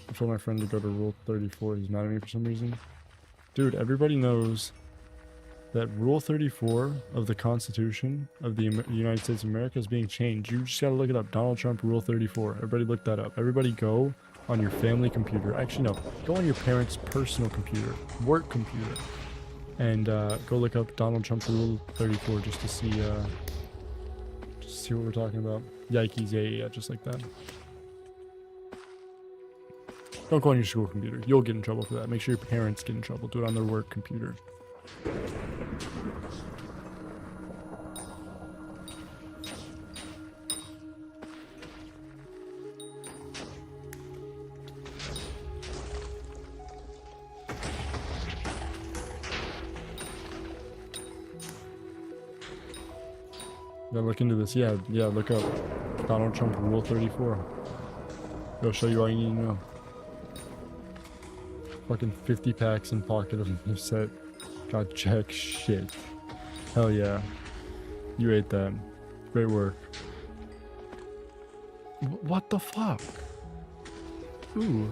I told my friend to go to Rule 34. He's mad at me for some reason. Dude, everybody knows that Rule 34 of the Constitution of the United States of America is being changed. You just gotta look it up. Donald Trump, Rule 34. Everybody look that up. Everybody go on your family computer. Actually, no. Go on your parents' personal computer. Work computer. And go look up Donald Trump Rule 34 just to see what we're talking about. Yikes, yeah, just like that. Don't go on your school computer. You'll get in trouble for that. Make sure your parents get in trouble. Do it on their work computer. Yeah, look into this. Yeah, look up Donald Trump Rule 34. It'll show you all you need to know. Fucking 50 packs in pocket of the set. Got jack shit. Hell yeah. You ate that. Great work. What the fuck? Ooh.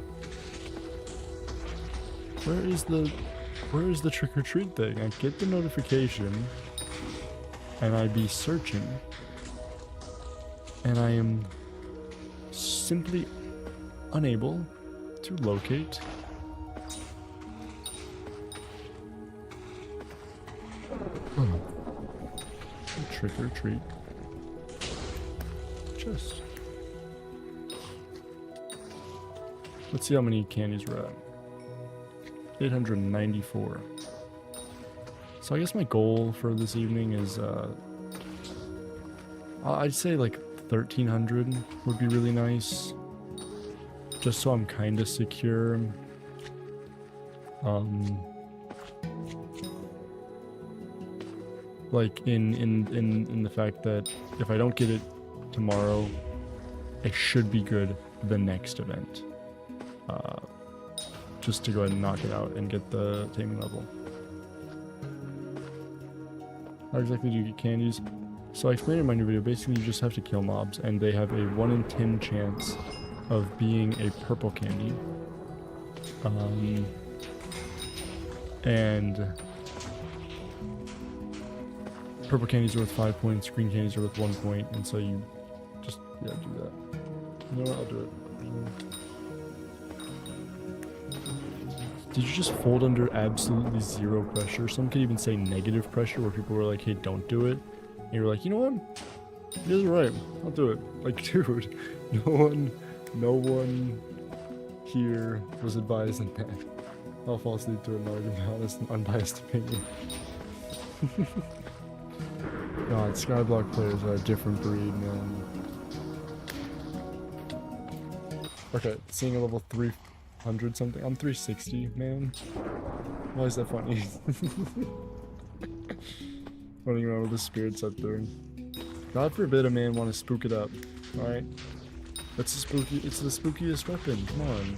Where is the trick-or-treat thing? I get the notification and I be searching and I am simply unable to locate trick or treat chest. Let's see how many candies we're at. 894. So I guess my goal for this evening is I'd say like 1300 would be really nice, just so I'm kind of secure. Like in the fact that if I don't get it tomorrow, I should be good the next event. Just to go ahead and knock it out and get the taming level. How exactly do you get candies? So I explained in my new video, basically you just have to kill mobs and they have a 1 in 10 chance of being a purple candy. And purple candies are worth 5 points, green candies are worth 1 point, and so you just, yeah, do that. You know what, I'll do it. Did you just fold under absolutely zero pressure? Some could even say negative pressure, where people were like, hey, don't do it. And you're like, you know what? You guys are right, I'll do it. Like, dude, no one here was advised in that. I'll fall asleep to it now, to be honest, an unbiased opinion. God, Skyblock players are a different breed, man. Okay, seeing a level 300 something. I'm 360, man. Why is that funny? Running around with the spirits up there. God forbid a man want to spook it up, alright? It's the spookiest weapon. Come on.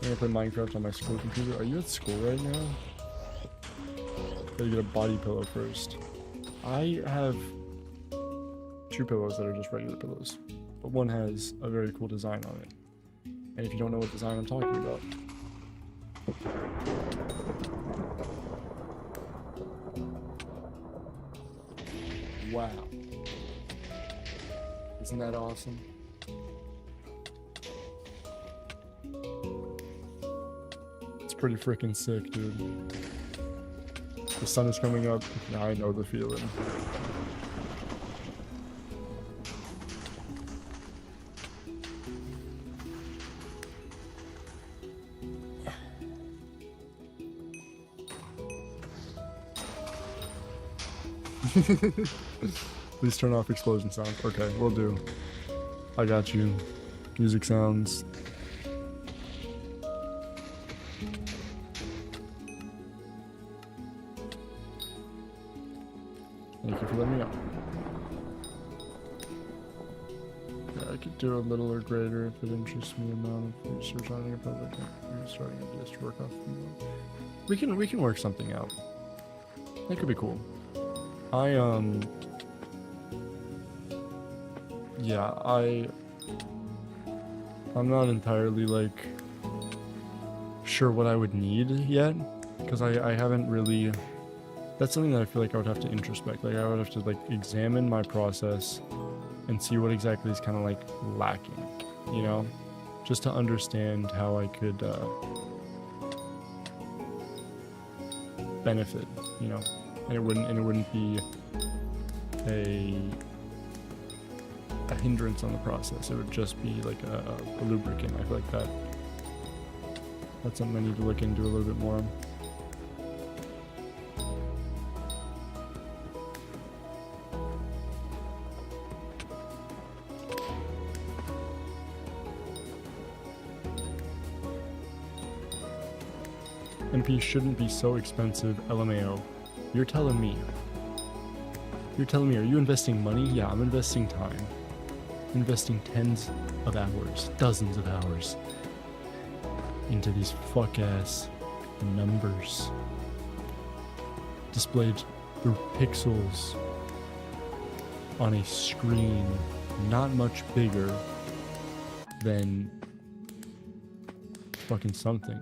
I'm gonna play Minecraft on my school computer. Are you at school right now? Gotta get a body pillow first. I have 2 pillows that are just regular pillows, but one has a very cool design on it. And if you don't know what design I'm talking about, wow. Isn't that awesome? It's pretty freaking sick, dude. The sun is coming up. Now I know the feeling. Please turn off explosion sounds. Okay, will do. I got you. Music sounds. Thank you for letting me know. Yeah, I could do a little or greater if it interests me amount of research on your public. You're starting to just work off. We can work something out. That could be cool. Yeah, I'm not entirely like sure what I would need yet, because I haven't really. That's something that I feel like I would have to introspect. Like I would have to like examine my process and see what exactly is kind of like lacking, you know, just to understand how I could benefit, you know, and it wouldn't be a hindrance on the process. It would just be like a lubricant. I feel like that's something I need to look into a little bit more. MP shouldn't be so expensive, LMAO. You're telling me, are you investing money? Yeah, I'm investing time. Investing tens of hours, dozens of hours into these fuck-ass numbers displayed through pixels on a screen not much bigger than fucking something.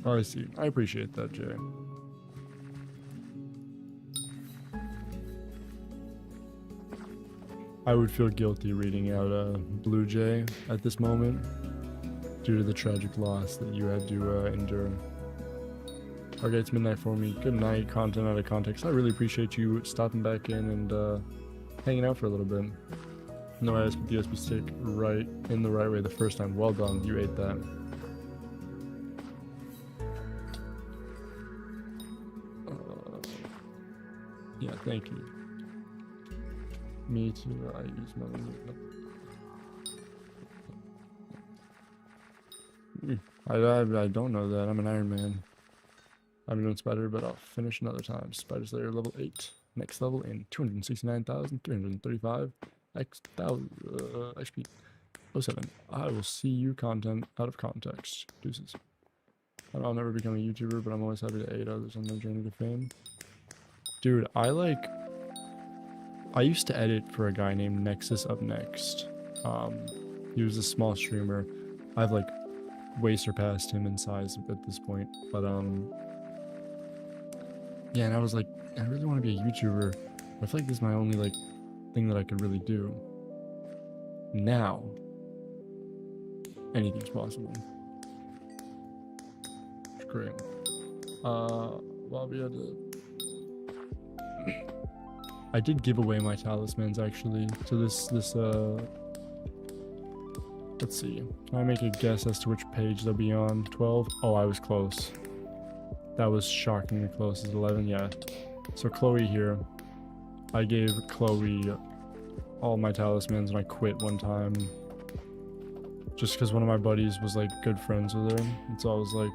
Oh, I see. I appreciate that, Jay. I would feel guilty reading out Blue Jay at this moment due to the tragic loss that you had to endure. Okay, it's midnight for me. Good night, content out of context. I really appreciate you stopping back in and hanging out for a little bit. No, I just put the USB stick right in the right way the first time. Well done, you ate that. Yeah, thank you. Me too. I use I don't know that. I'm an Iron Man. I'm doing Spider, but I'll finish another time. Spider Slayer level 8. Next level in 269,335 XP. 07. I will see you content out of context. Deuces. I'll never become a YouTuber, but I'm always happy to aid others on their journey to fame. Dude, I used to edit for a guy named Nexus Up Next. He was a small streamer. I've like way surpassed him in size at this point. But yeah, and I was like, I really want to be a YouTuber. I feel like this is my only like thing that I could really do. Now, anything's possible. It's great. Well, we had to. I did give away my talismans actually to this let's see. Can I make a guess as to which page they'll be on? 12? Oh, I was close. That was shockingly close. Is 11? Yeah. So Chloe here. I gave Chloe all my talismans and I quit one time. Just because one of my buddies was like good friends with her. And so I was like,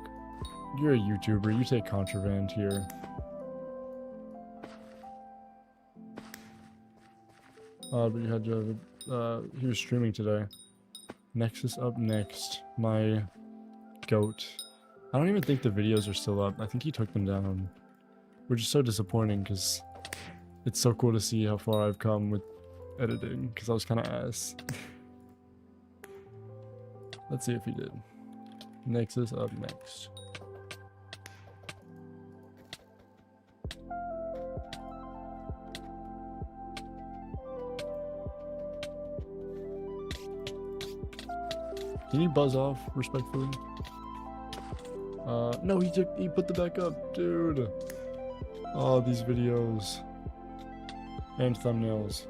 you're a YouTuber, you take contraband here. But you had to, he was streaming today. Nexus up next. My goat. I don't even think the videos are still up. I think he took them down. Which is so disappointing because it's so cool to see how far I've come with editing. Because I was kind of ass. Let's see if he did. Nexus up next. Can you buzz off respectfully? No, he put the back up, dude. Oh, these videos and thumbnails.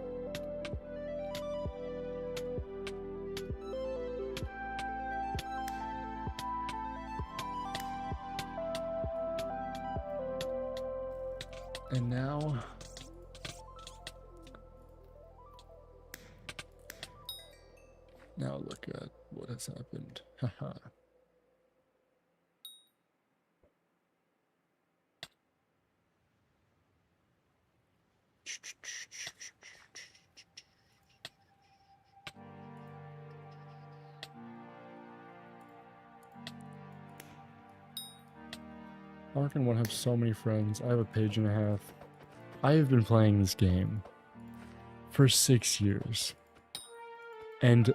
And now look at what has happened. Haha. How can one have so many friends? I have a page and a half. I have been playing this game for 6 years. And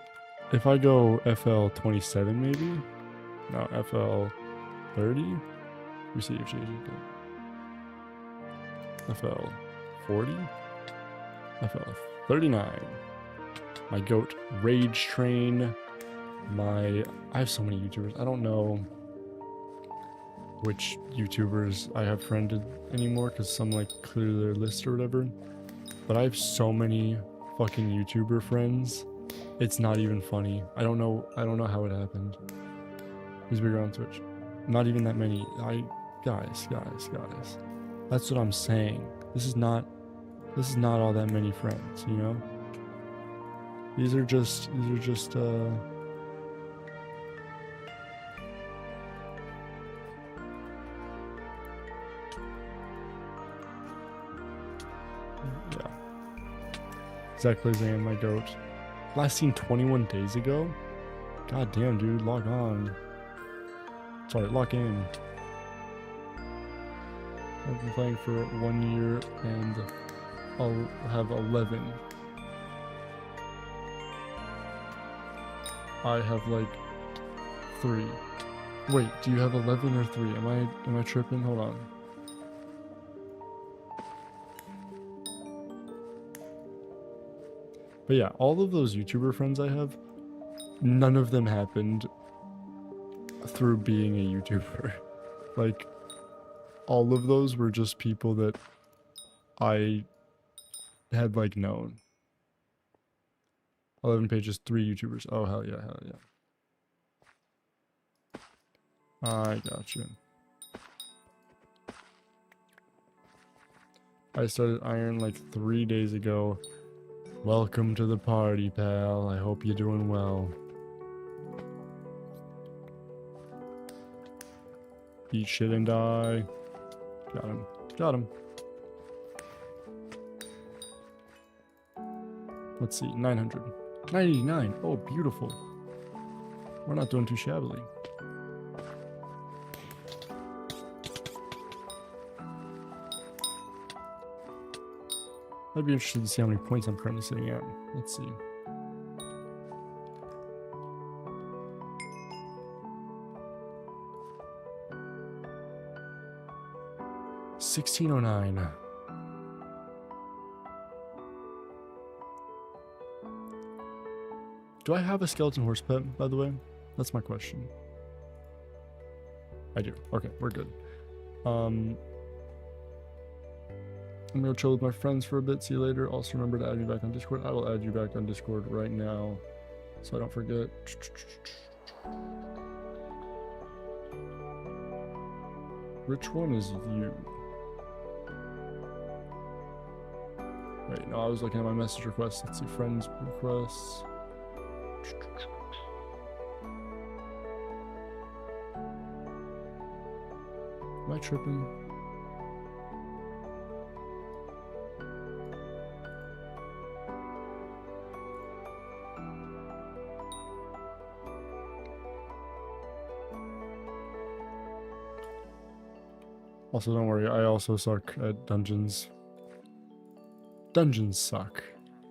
if I go FL 27 maybe? No, FL 30? We see if she's good. FL 40? FL 39. My goat Rage Train. I have so many YouTubers. I don't know which YouTubers I have friended anymore because some like clear their list or whatever. But I have so many fucking YouTuber friends. It's not even funny. I don't know how it happened. Who's bigger on Twitch? Not even that many. Guys. That's what I'm saying. This is not all that many friends, you know? These are just yeah. Exactly, Zan, my goat. Last seen 21 days ago? God damn, dude, log on. Sorry, log in. I've been playing for 1 year and I'll have 11. I have like 3. Wait, do you have 11 or 3? Am I tripping? Hold on. But yeah, all of those YouTuber friends I have, none of them happened through being a YouTuber. Like, all of those were just people that I had like known. 11 pages, 3 YouTubers. Oh, hell yeah. I got you. I started Iron like 3 days ago. Welcome to the party, pal. I hope you're doing well. Eat shit and die. Got him. Let's see, 900. 989. Oh, beautiful. We're not doing too shabbily. I'd be interested to see how many points I'm currently sitting at. Let's see. $1609. Do I have a skeleton horse pet, by the way? That's my question. I do. Okay, we're good. I'm gonna chill with my friends for a bit. See you later. Also remember to add me back on Discord. I will add you back on Discord right now, so I don't forget. Which one is you? Wait, no, I was looking at my message requests. Let's see, friends requests. Am I tripping? Also, don't worry, I also suck at dungeons. Dungeons suck.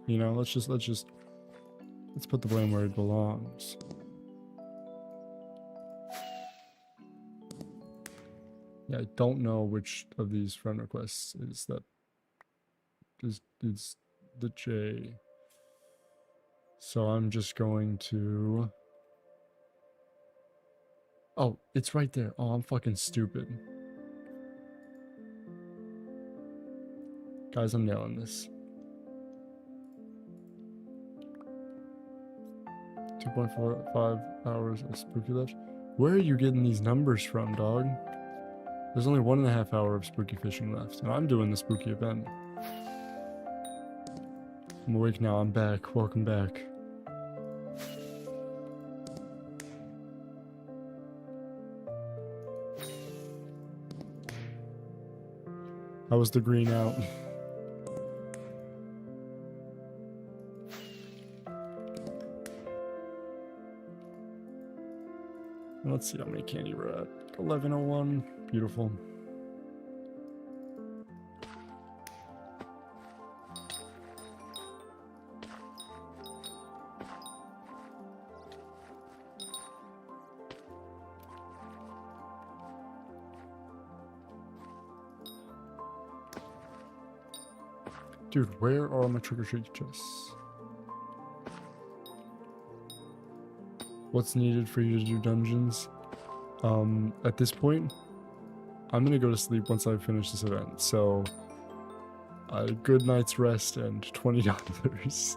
You know, let's put the blame where it belongs. Yeah, I don't know which of these friend requests is the J. So I'm just going to... Oh, it's right there. Oh, I'm fucking stupid. Guys, I'm nailing this. 2.45 hours of spooky left. Where are you getting these numbers from, dog? There's only 1.5 hour of spooky fishing left, and I'm doing the spooky event. I'm awake now, I'm back. Welcome back. How was the green out? Let's see how many candy we're at. 1101. Beautiful. Dude, where are my trick-or-treat chests? What's needed for you to do dungeons? At this point, I'm gonna go to sleep once I finish this event, so a good night's rest and $20.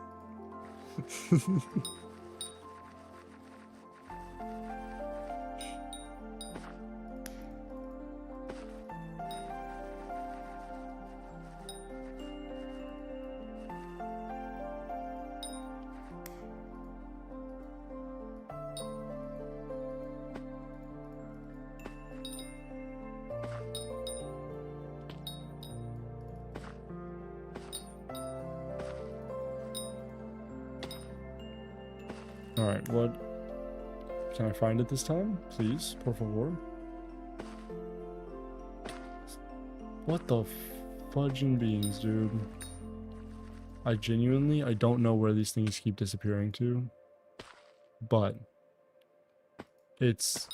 Alright, what? Can I find it this time? Please, por favor. What the fudging beans, dude? I don't know where these things keep disappearing to. But it's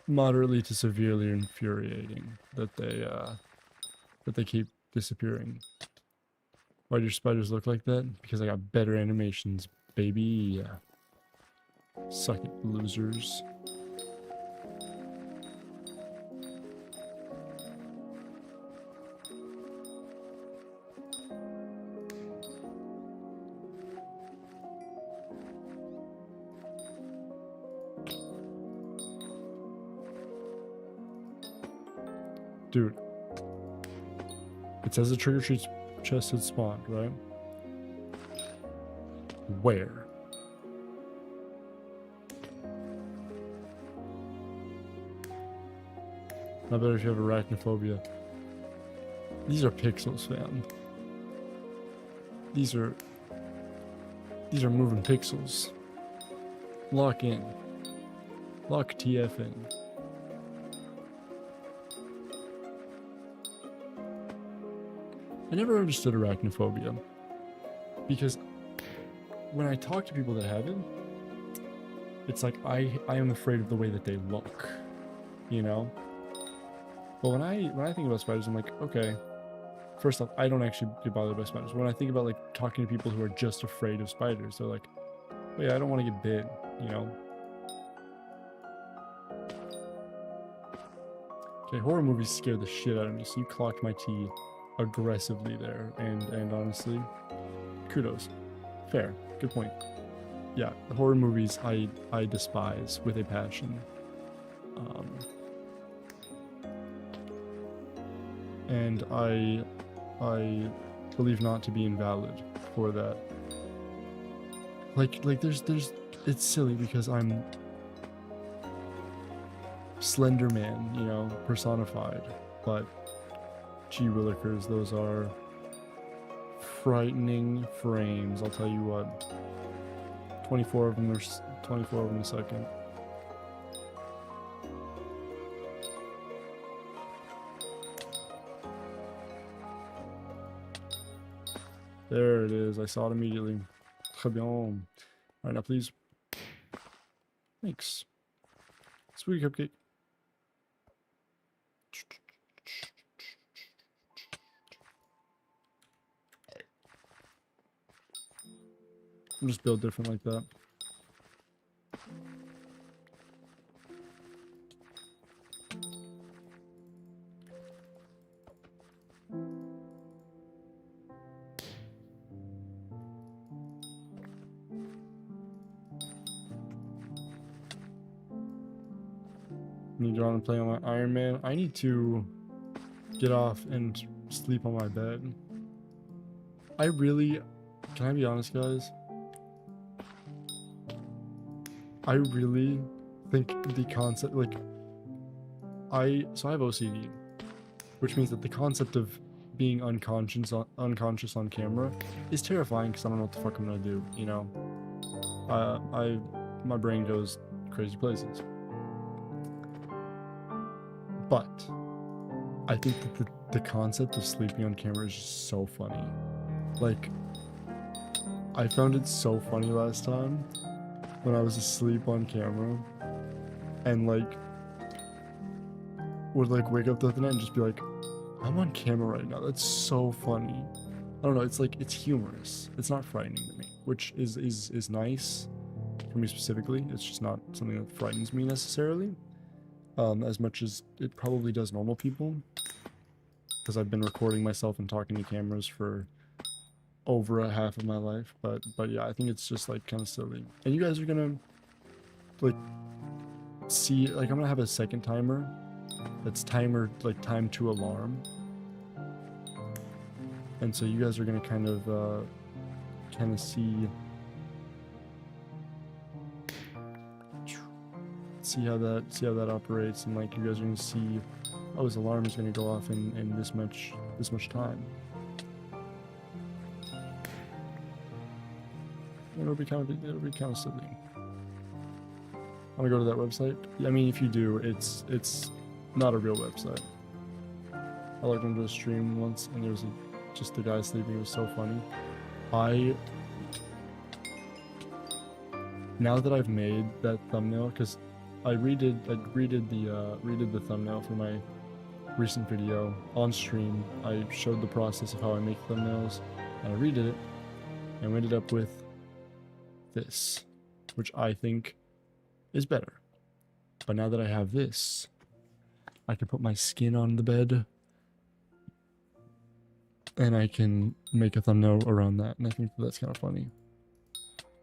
moderately to severely infuriating that they keep disappearing. Why do your spiders look like that? Because I got better animations, baby. Suck it, losers. Dude, it says the trick-or-treat chest had spawned, right? Where? Not better if you have arachnophobia. These are pixels, fam. These are moving pixels. Lock in. Lock TF in. I never understood arachnophobia, because when I talk to people that have it, it's like I am afraid of the way that they look, you know? But when I think about spiders, I'm like, okay, first off, I don't actually get bothered by spiders. When I think about like talking to people who are just afraid of spiders, they're like, oh yeah, I don't want to get bit, you know? Okay, horror movies scare the shit out of me, so you clocked my T aggressively there, and honestly, kudos. Fair. Good point. Yeah, the horror movies I despise with a passion. And I believe not to be invalid for that. Like there's it's silly because I'm Slender Man, you know, personified, but gee willikers, those are frightening frames, I'll tell you what. 24 of them are 24 of them a second. There it is. I saw it immediately. Très bien. Alright, now please. Thanks. Sweet cupcake. I'll just build different like that. Need to get on and play on my Iron Man. I need to get off and sleep on my bed. Can I be honest, guys? I really think the concept, like, I have OCD, which means that the concept of being unconscious on camera is terrifying because I don't know what the fuck I'm gonna do, you know? My brain goes crazy places. But I think that the concept of sleeping on camera is just so funny. Like, I found it so funny last time when I was asleep on camera and like would like wake up the other night and just be like, I'm on camera right now. That's so funny. I don't know, it's like, it's humorous. It's not frightening to me, which is nice for me specifically. It's just not something that frightens me necessarily. As much as it probably does normal people, because I've been recording myself and talking to cameras for over a half of my life, but yeah, I think it's just like kind of silly. And you guys are gonna like see, like, I'm gonna have a second timer that's timer like time to alarm, and so you guys are gonna kind of see how that operates, and like you guys are gonna see, oh, his alarm is gonna go off in this much time. It'll be kind of silly. Wanna go to that website? I mean, if you do, it's not a real website. I logged into a stream once and there was just the guy sleeping. It was so funny. Now that I've made that thumbnail, because I redid the thumbnail for my recent video on stream. I showed the process of how I make thumbnails, and I redid it, and we ended up with this, which I think is better. But now that I have this, I can put my skin on the bed, and I can make a thumbnail around that, and I think that's kind of funny.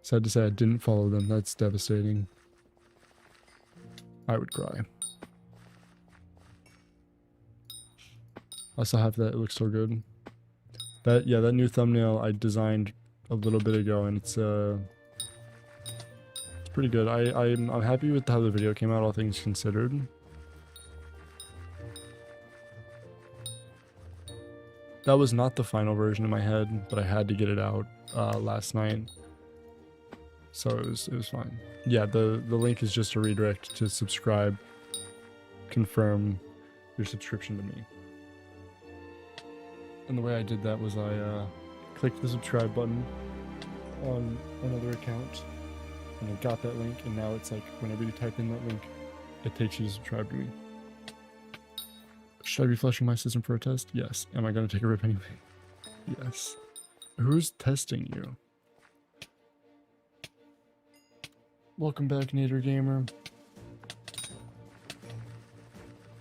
Sad to say I didn't follow them. That's devastating. I would cry. I still have that. It looks so good. That new thumbnail I designed a little bit ago, and it's pretty good. I'm happy with how the video came out, all things considered. That was not the final version in my head, but I had to get it out last night. So it was fine. Yeah, the link is just a redirect to subscribe. Confirm your subscription to me. And the way I did that was I clicked the subscribe button on another account, and I got that link, and now it's like whenever you type in that link, it takes you to subscribe to me. Should I be flushing my system for a test? Yes. Am I going to take a rip anyway? Yes. Who's testing you? Welcome back, Nader Gamer.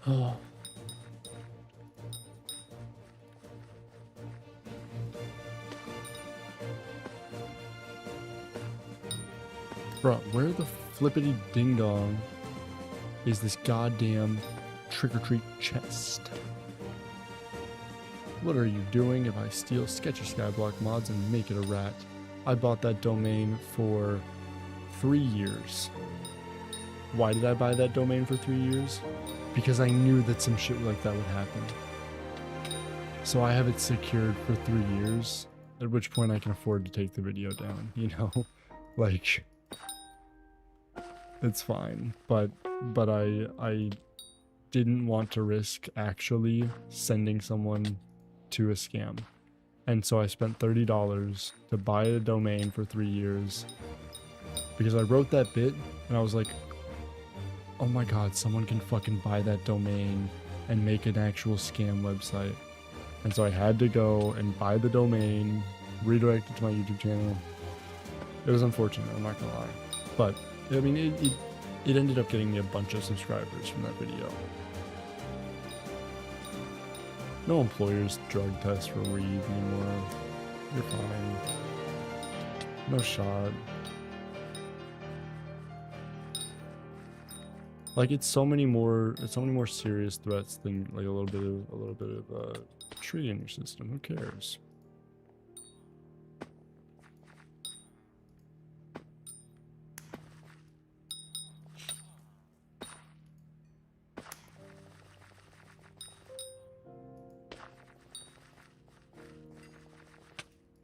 Oh. Bro, where the flippity ding dong is this goddamn trick-or-treat chest? What are you doing if I steal Sketchy Skyblock mods and make it a rat? I bought that domain for 3 years. Why did I buy that domain for 3 years? Because I knew that some shit like that would happen. So I have it secured for 3 years, at which point I can afford to take the video down, you know? Like, it's fine, but I didn't want to risk actually sending someone to a scam. And so I spent $30 to buy a domain for 3 years because I wrote that bit and I was like, oh my god, someone can fucking buy that domain and make an actual scam website. And so I had to go and buy the domain, redirect it to my YouTube channel. It was unfortunate, I'm not gonna lie. But, I mean, it ended up getting me a bunch of subscribers from that video. No employers drug test for weed anymore. You're fine. No shot. Like, it's so many more serious threats than like a little bit of tree in your system. Who cares?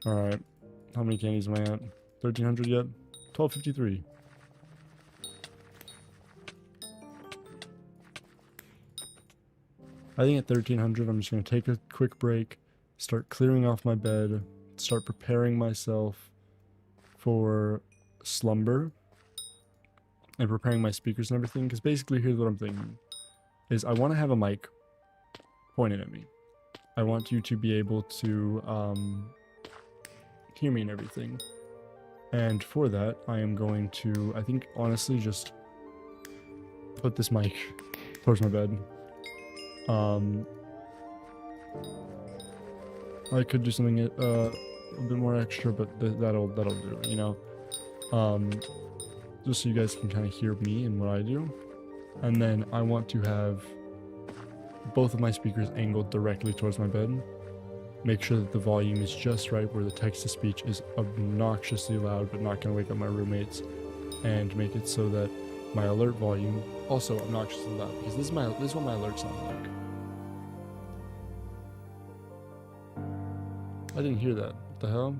Alright. How many candies am I at? 1,300 yet? 1,253. I think at 1,300 I'm just going to take a quick break, start clearing off my bed, start preparing myself for slumber, and preparing my speakers and everything, because basically here's what I'm thinking, is I want to have a mic pointed at me. I want you to be able to hear me and everything. And for that, I am going to, I think, honestly, just put this mic towards my bed. I could do something a bit more extra, but that'll do, you know. Just so you guys can kind of hear me and what I do. And then I want to have both of my speakers angled directly towards my bed. Make sure that the volume is just right where the text-to-speech is obnoxiously loud but not going to wake up my roommates, and make it so that my alert volume also obnoxiously loud, because this is what my alerts sound like. I didn't hear that. What the hell?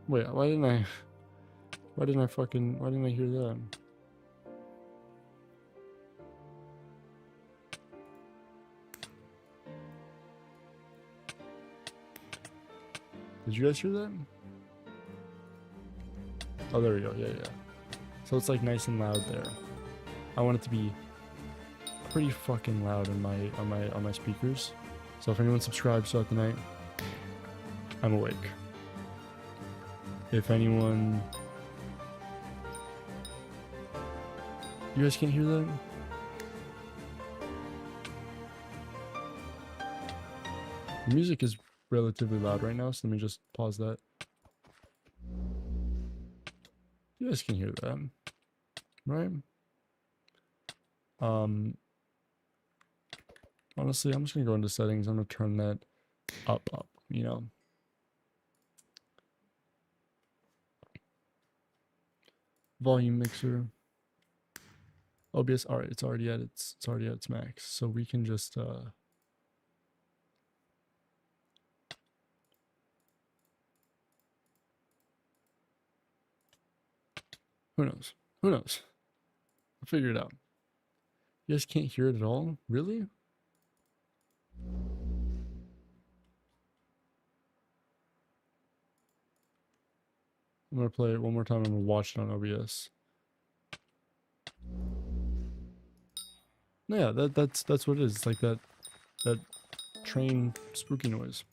Wait, why didn't I hear that? Did you guys hear that? Oh, there we go. Yeah. So it's like nice and loud there. I want it to be pretty fucking loud on my speakers. So if anyone subscribes throughout the night, I'm awake. If anyone, you guys can't hear that? The music is relatively loud right now, so let me just pause that. You guys can hear that, right? Honestly, I'm just gonna go into settings. I'm gonna turn that up, you know. Volume mixer. OBS, alright, it's already at its max. So we can just who knows? Who knows? I'll figure it out. You guys can't hear it at all? Really? I'm gonna play it one more time. I'm gonna watch it on OBS. Yeah, that's what it is. It's like that train spooky noise.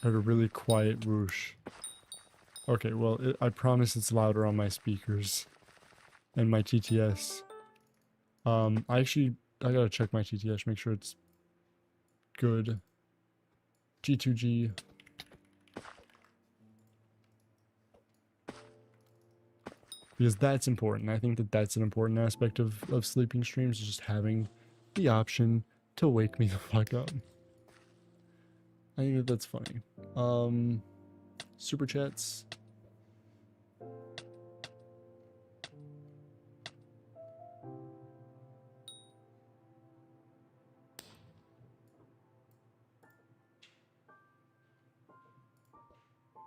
I heard a really quiet whoosh. Okay, well, I promise it's louder on my speakers and my TTS. I gotta check my TTS, make sure it's good. G2G. Because that's important. I think that that's an important aspect of sleeping streams, is just having the option to wake me the fuck up. I think that that's funny. Super chats.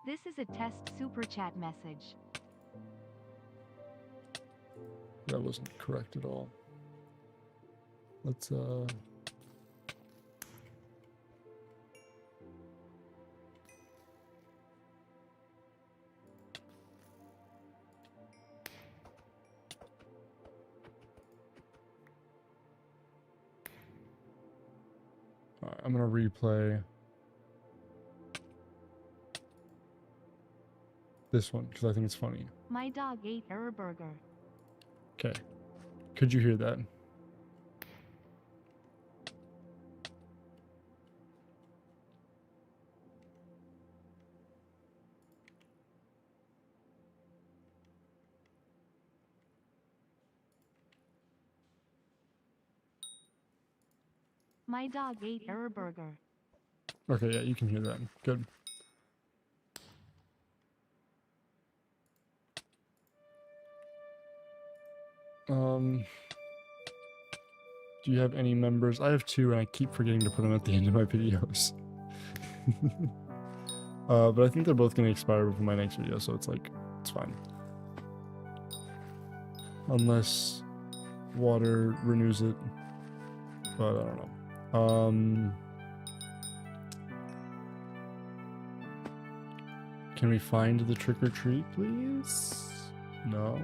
This is a test super chat message. That wasn't correct at all. Let's Alright, I'm gonna replay this one because I think it's funny. My dog ate a burger. Okay. Could you hear that? My dog ate a burger. Okay, yeah, you can hear that. Good. Do you have any members? I have 2 and I keep forgetting to put them at the end of my videos. But I think they're both gonna expire before my next video, so it's like, it's fine. Unless water renews it. But I don't know. Can we find the trick or treat, please? No?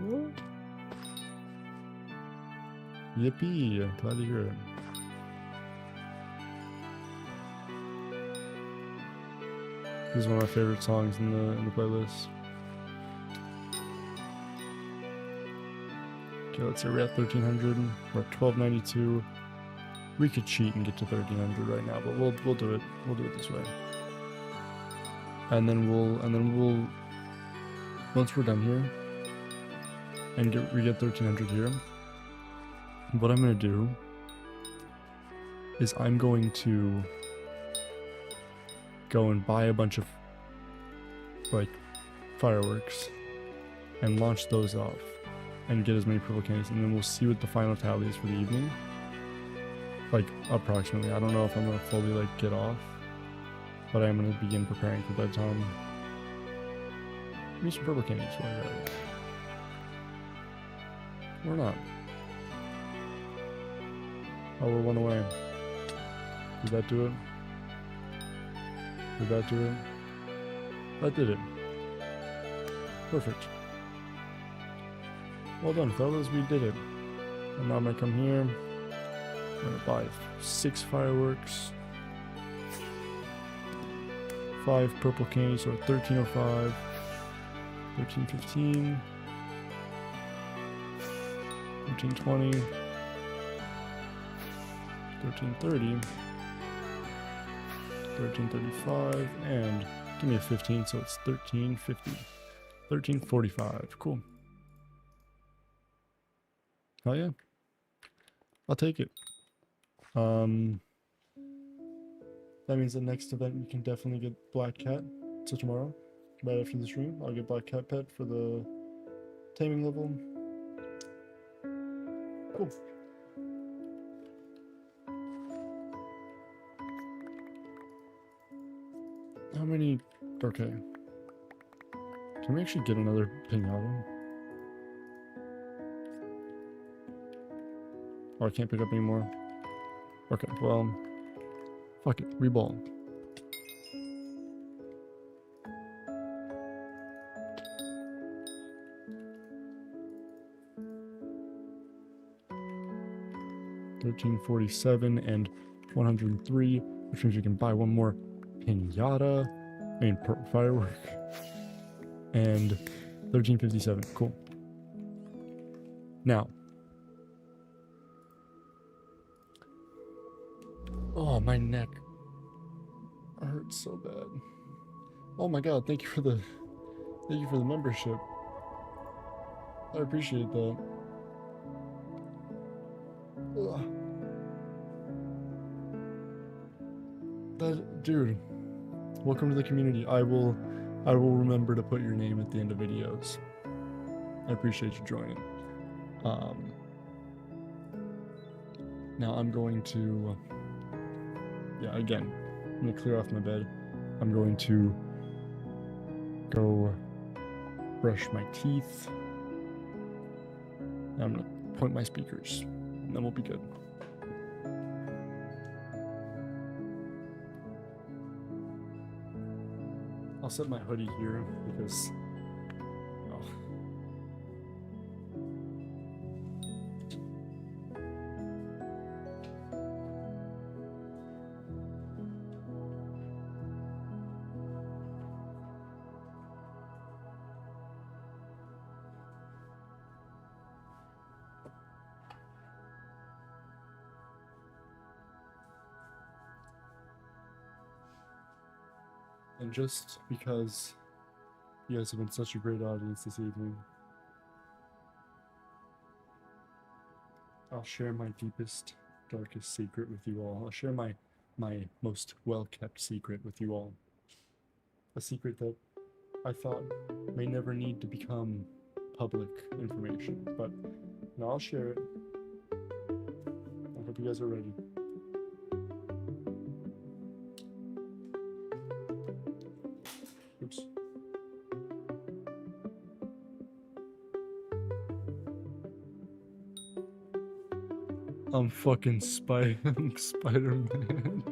Yippee! Glad to hear it. This is one of my favorite songs in the playlist. Okay, let's say we're at 1300. We're at 1292. We could cheat and get to 1300 right now, but we'll do it. We'll do it this way. And then we'll once we're done here and we get 1300 here. What I'm going to do is I'm going to go and buy a bunch of like fireworks and launch those off and get as many purple candies, and then we'll see what the final tally is for the evening, like approximately. I don't know if I'm going to fully like get off, but I'm going to begin preparing for bedtime. Give me some purple candies while you're at it. Or not. Oh, we're 1 away. Did that do it? Did that do it? That did it. Perfect. Well done, fellas. We did it. And now I'm gonna come here. I'm gonna buy 6 fireworks. 5 purple candies, so 1305. 1315. 1320. 1330, 1335, and give me a 15, so it's 1350, 1345. Cool. Oh yeah, I'll take it. That means the next event you can definitely get Black Cat. So tomorrow, right after the stream, I'll get Black Cat Pet for the taming level. Cool. How many? Okay. Can we actually get another pinata? Oh, I can't pick up anymore. Okay, well, fuck it. We ball. $13.47 and 103, which means we can buy one more pinata, firework, and 1357. Cool. Now. Oh, my neck hurts so bad. Oh my god, thank you for the membership. I appreciate that. Ugh. That dude, welcome to the community. I will remember to put your name at the end of videos. I appreciate you joining. Now I'm going to again, I'm gonna clear off my bed. I'm going to go brush my teeth. I'm gonna point my speakers, and then we'll be good. I'll set my hoodie here because and just because you guys have been such a great audience this evening, I'll share my deepest, darkest secret with you all. I'll share my most well-kept secret with you all. A secret that I thought may never need to become public information, but now I'll share it. I hope you guys are ready. Oops. I'm fucking Spider-Man. I'm Spider-Man.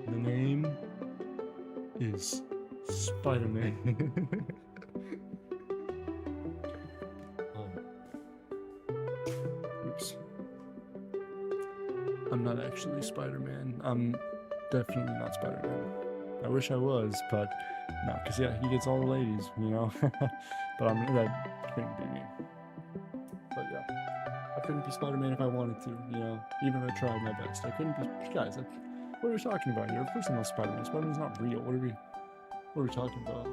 The name is Spider-Man. Oops. I'm not actually Spider-Man. I'm definitely not Spider-Man. I wish I was, but no, because yeah, he gets all the ladies, you know? But that couldn't be me. But yeah, I couldn't be Spider-Man if I wanted to, you know? Even if I tried my best. I couldn't be... Guys, what are we talking about here? Of course I'm not Spider-Man. Spider-Man's not real. What are we talking about?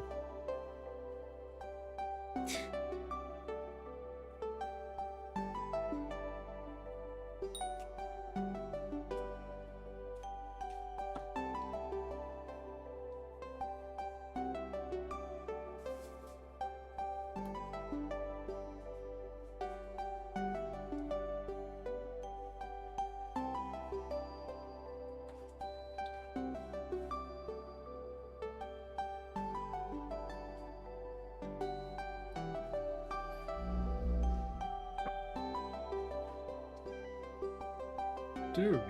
Dude,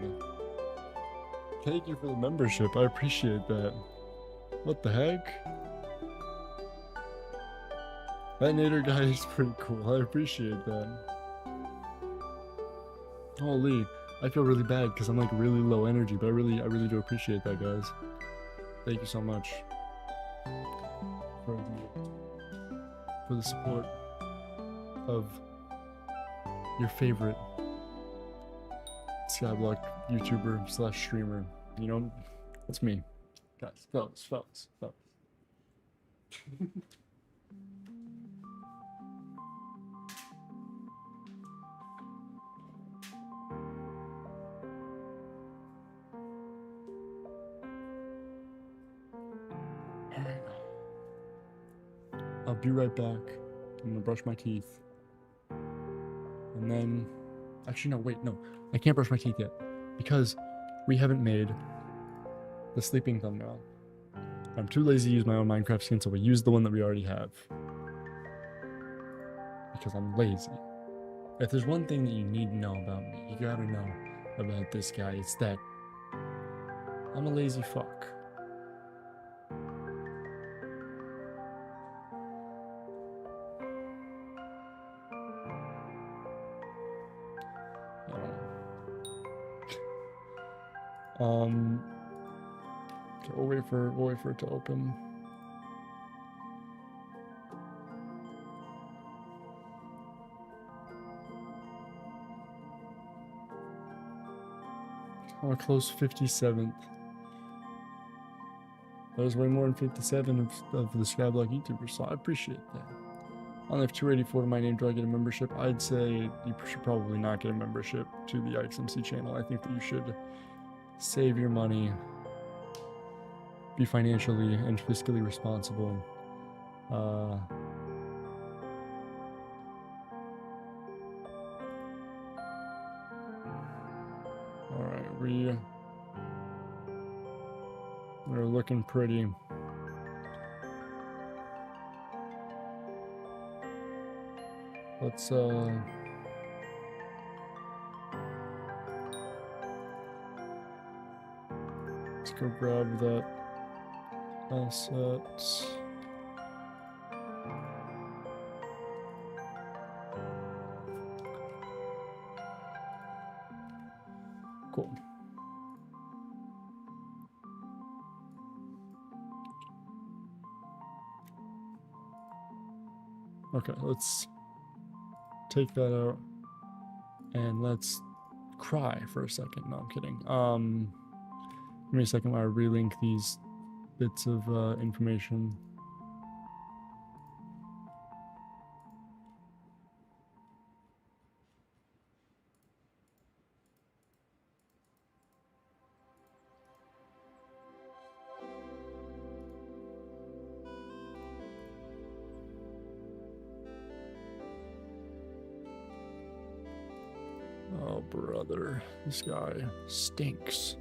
thank you for the membership. I appreciate that. What the heck? That Nader guy is pretty cool. I appreciate that. Holy, I feel really bad because I'm like really low energy, but I really do appreciate that, guys. Thank you so much for the support of your favorite Skyblock YouTuber / streamer. You know, it's me. Guys, fellas. Alright. I'll be right back. I'm gonna brush my teeth. And then... Actually, no, wait, no. I can't brush my teeth yet. Because we haven't made the sleeping thumbnail. I'm too lazy to use my own Minecraft skin, so we use the one that we already have. Because I'm lazy. If there's one thing that you need to know about me, you gotta know about this guy, it's that I'm a lazy fuck. Okay, we'll wait for it to open. Oh, close 57th. That was way more than 57 of the Skyblock YouTubers, so I appreciate that. I only have 284 to my name. Do I get a membership? I'd say you should probably not get a membership to the YikesMC channel. I think that you should save your money, be financially and fiscally responsible. Alright, we're looking pretty. Let's go grab that asset. Cool. Okay, let's take that out and let's cry for a second. No, I'm kidding. Give me a second while I relink these bits of information. Oh, brother. This guy stinks.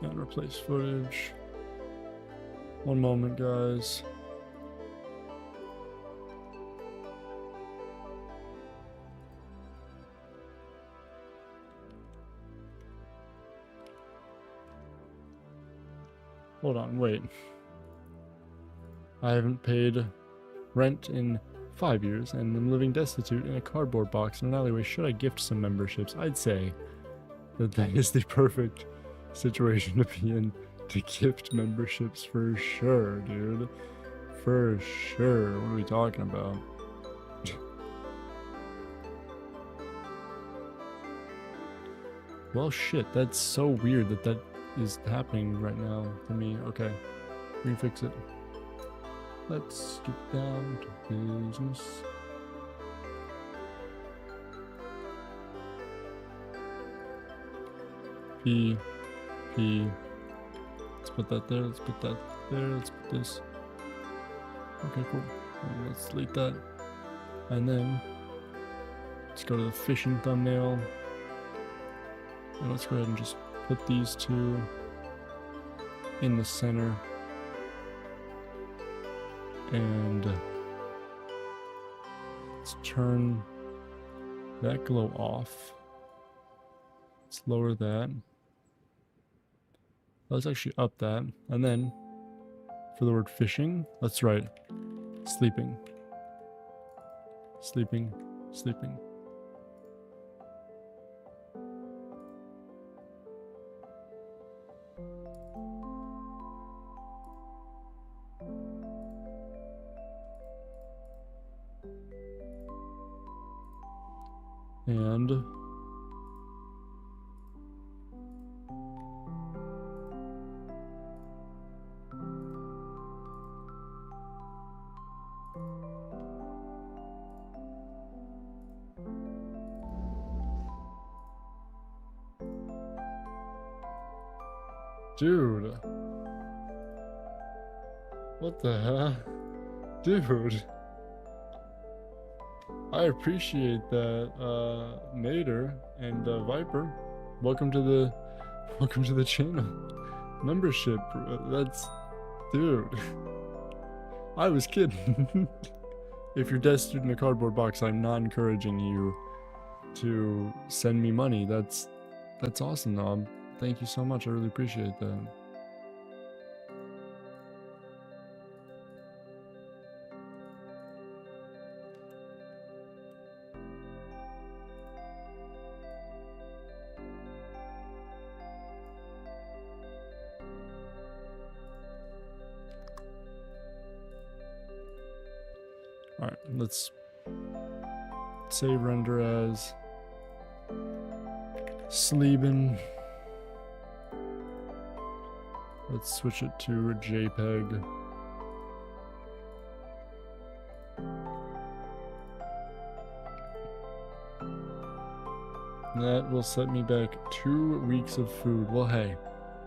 And replace footage. One moment, guys. Hold on, wait. I haven't paid rent in 5 years and I'm living destitute in a cardboard box in an alleyway. Should I gift some memberships? I'd say that is the perfect situation to be in to gift memberships for sure, dude. For sure. What are we talking about? Well, shit, that's so weird that that is happening right now to me. Okay, we can fix it. Let's get down to business. P. Let's put that there. Let's put that there. Let's put this. Okay, cool. And let's delete that. And then let's go to the fishing thumbnail. And let's go ahead and just put these two in the center. And let's turn that glow off. Let's lower that. Let's actually up that. And then for the word fishing, let's write sleeping. Sleeping. Sleeping. And dude, what the hell? Dude, I appreciate that, Nader and Viper. Welcome to the channel. Membership, that's Dude. I was kidding. If you're destitute in a cardboard box, I'm not encouraging you to send me money. That's awesome, though. Thank you so much. I really appreciate that. Alright, let's save render as Sleebin. Let's switch it to a JPEG. That will set me back 2 weeks of food. Well, hey,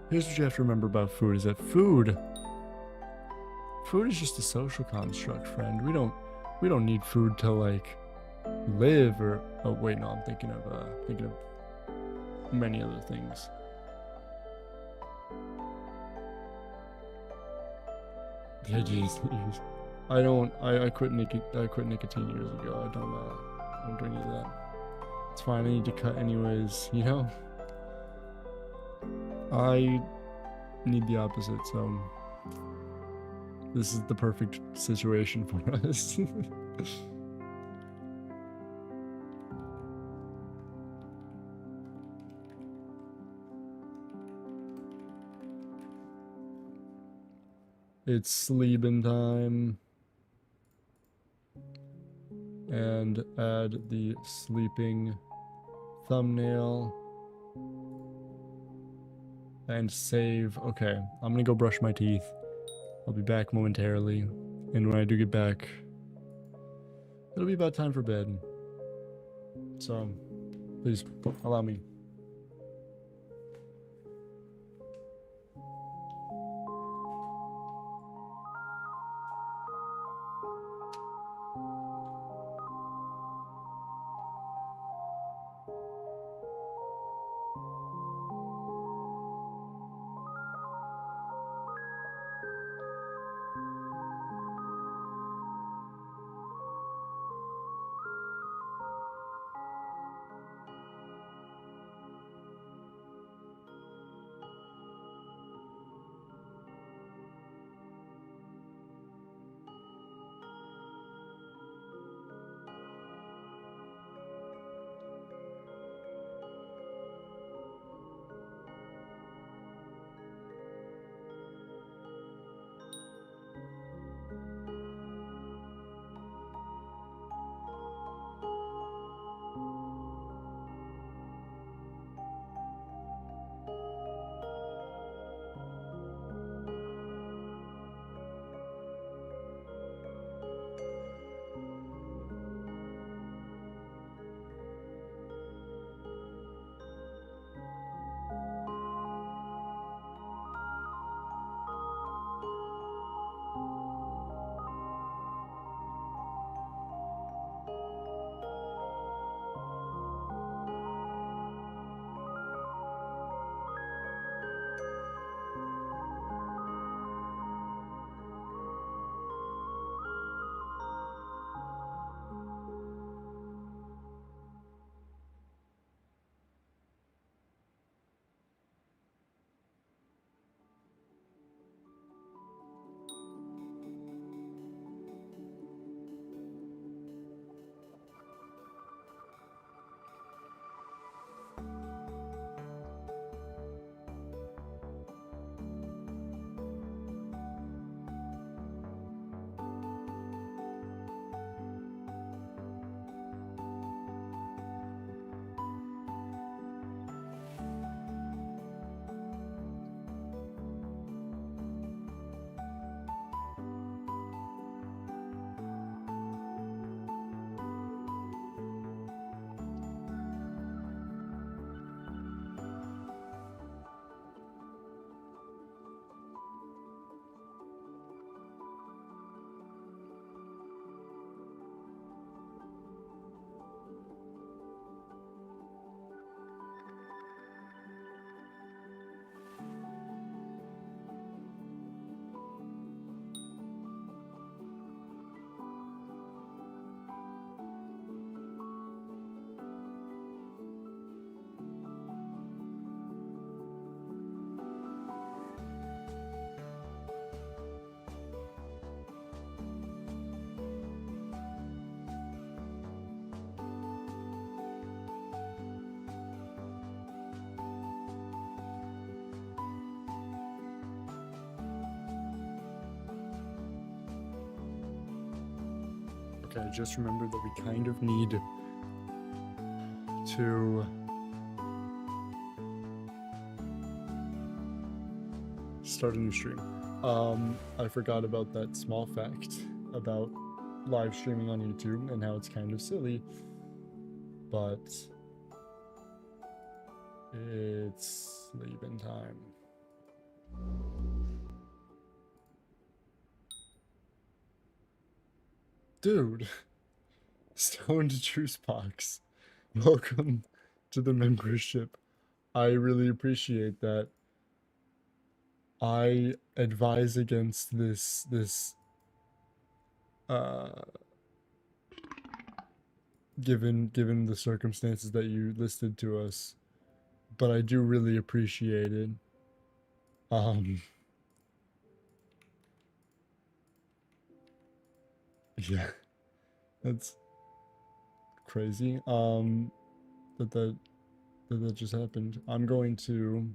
here's what you have to remember about food, is that food is just a social construct, friend. We don't need food to, like, live or... Oh, wait, no, I'm thinking of many other things. Yeah, jeez. I quit nicotine years ago. I don't do any of that. It's fine, I need to cut anyways, you know? I need the opposite, so... This is the perfect situation for us. It's Sleebin time. And add the sleeping thumbnail. And save. Okay, I'm gonna go brush my teeth. I'll be back momentarily. And when I do get back, it'll be about time for bed. So, please allow me. Okay, I just remembered that we kind of need to start a new stream. I forgot about that small fact about live streaming on YouTube and how it's kind of silly, but it's Sleebin time. Dude, Stoned Juice Box, welcome to the membership. I really appreciate that. I advise against this given the circumstances that you listed to us, but I do really appreciate it. Yeah, that's crazy. That just happened. I'm going to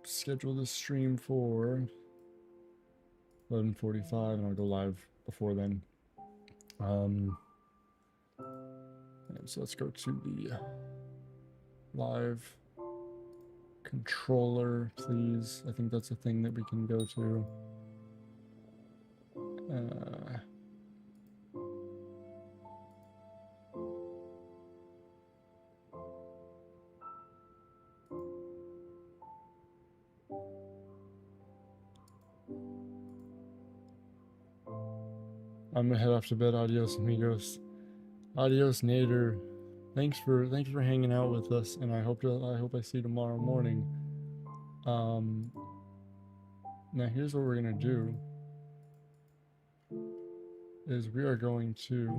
schedule this stream for 11:45, and I'll go live before then. And so let's go to the live controller, please. I think that's a thing that we can go to. I'm gonna head off to bed. Adios, amigos. Adios, Nader. Thanks for hanging out with us, and I hope I see you tomorrow morning. Now here's what we're gonna do. Is we are going to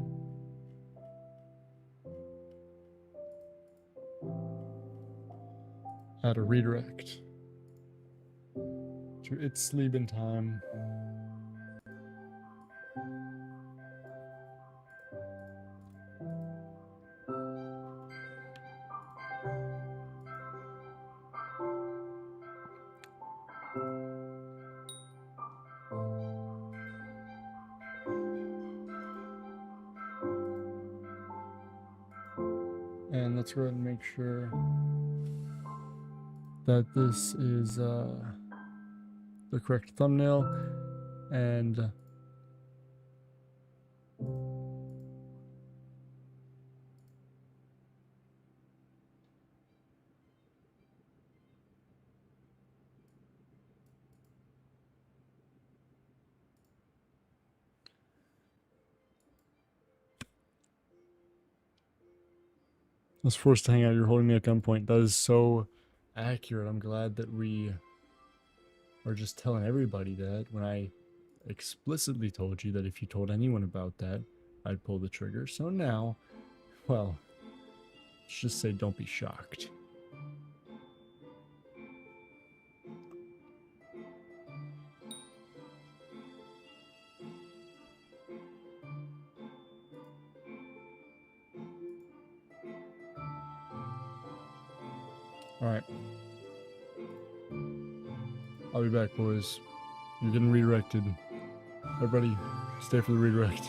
add a redirect to It's Sleebin time. And let's go ahead and make sure that this is the correct thumbnail, and I was forced to hang out. You're holding me at gunpoint. That is so accurate. I'm glad that we are just telling everybody that, when I explicitly told you that if you told anyone about that, I'd pull the trigger. So now, well, let's just say don't be shocked. Alright. I'll be back, boys. You're getting redirected. Everybody, stay for the redirect.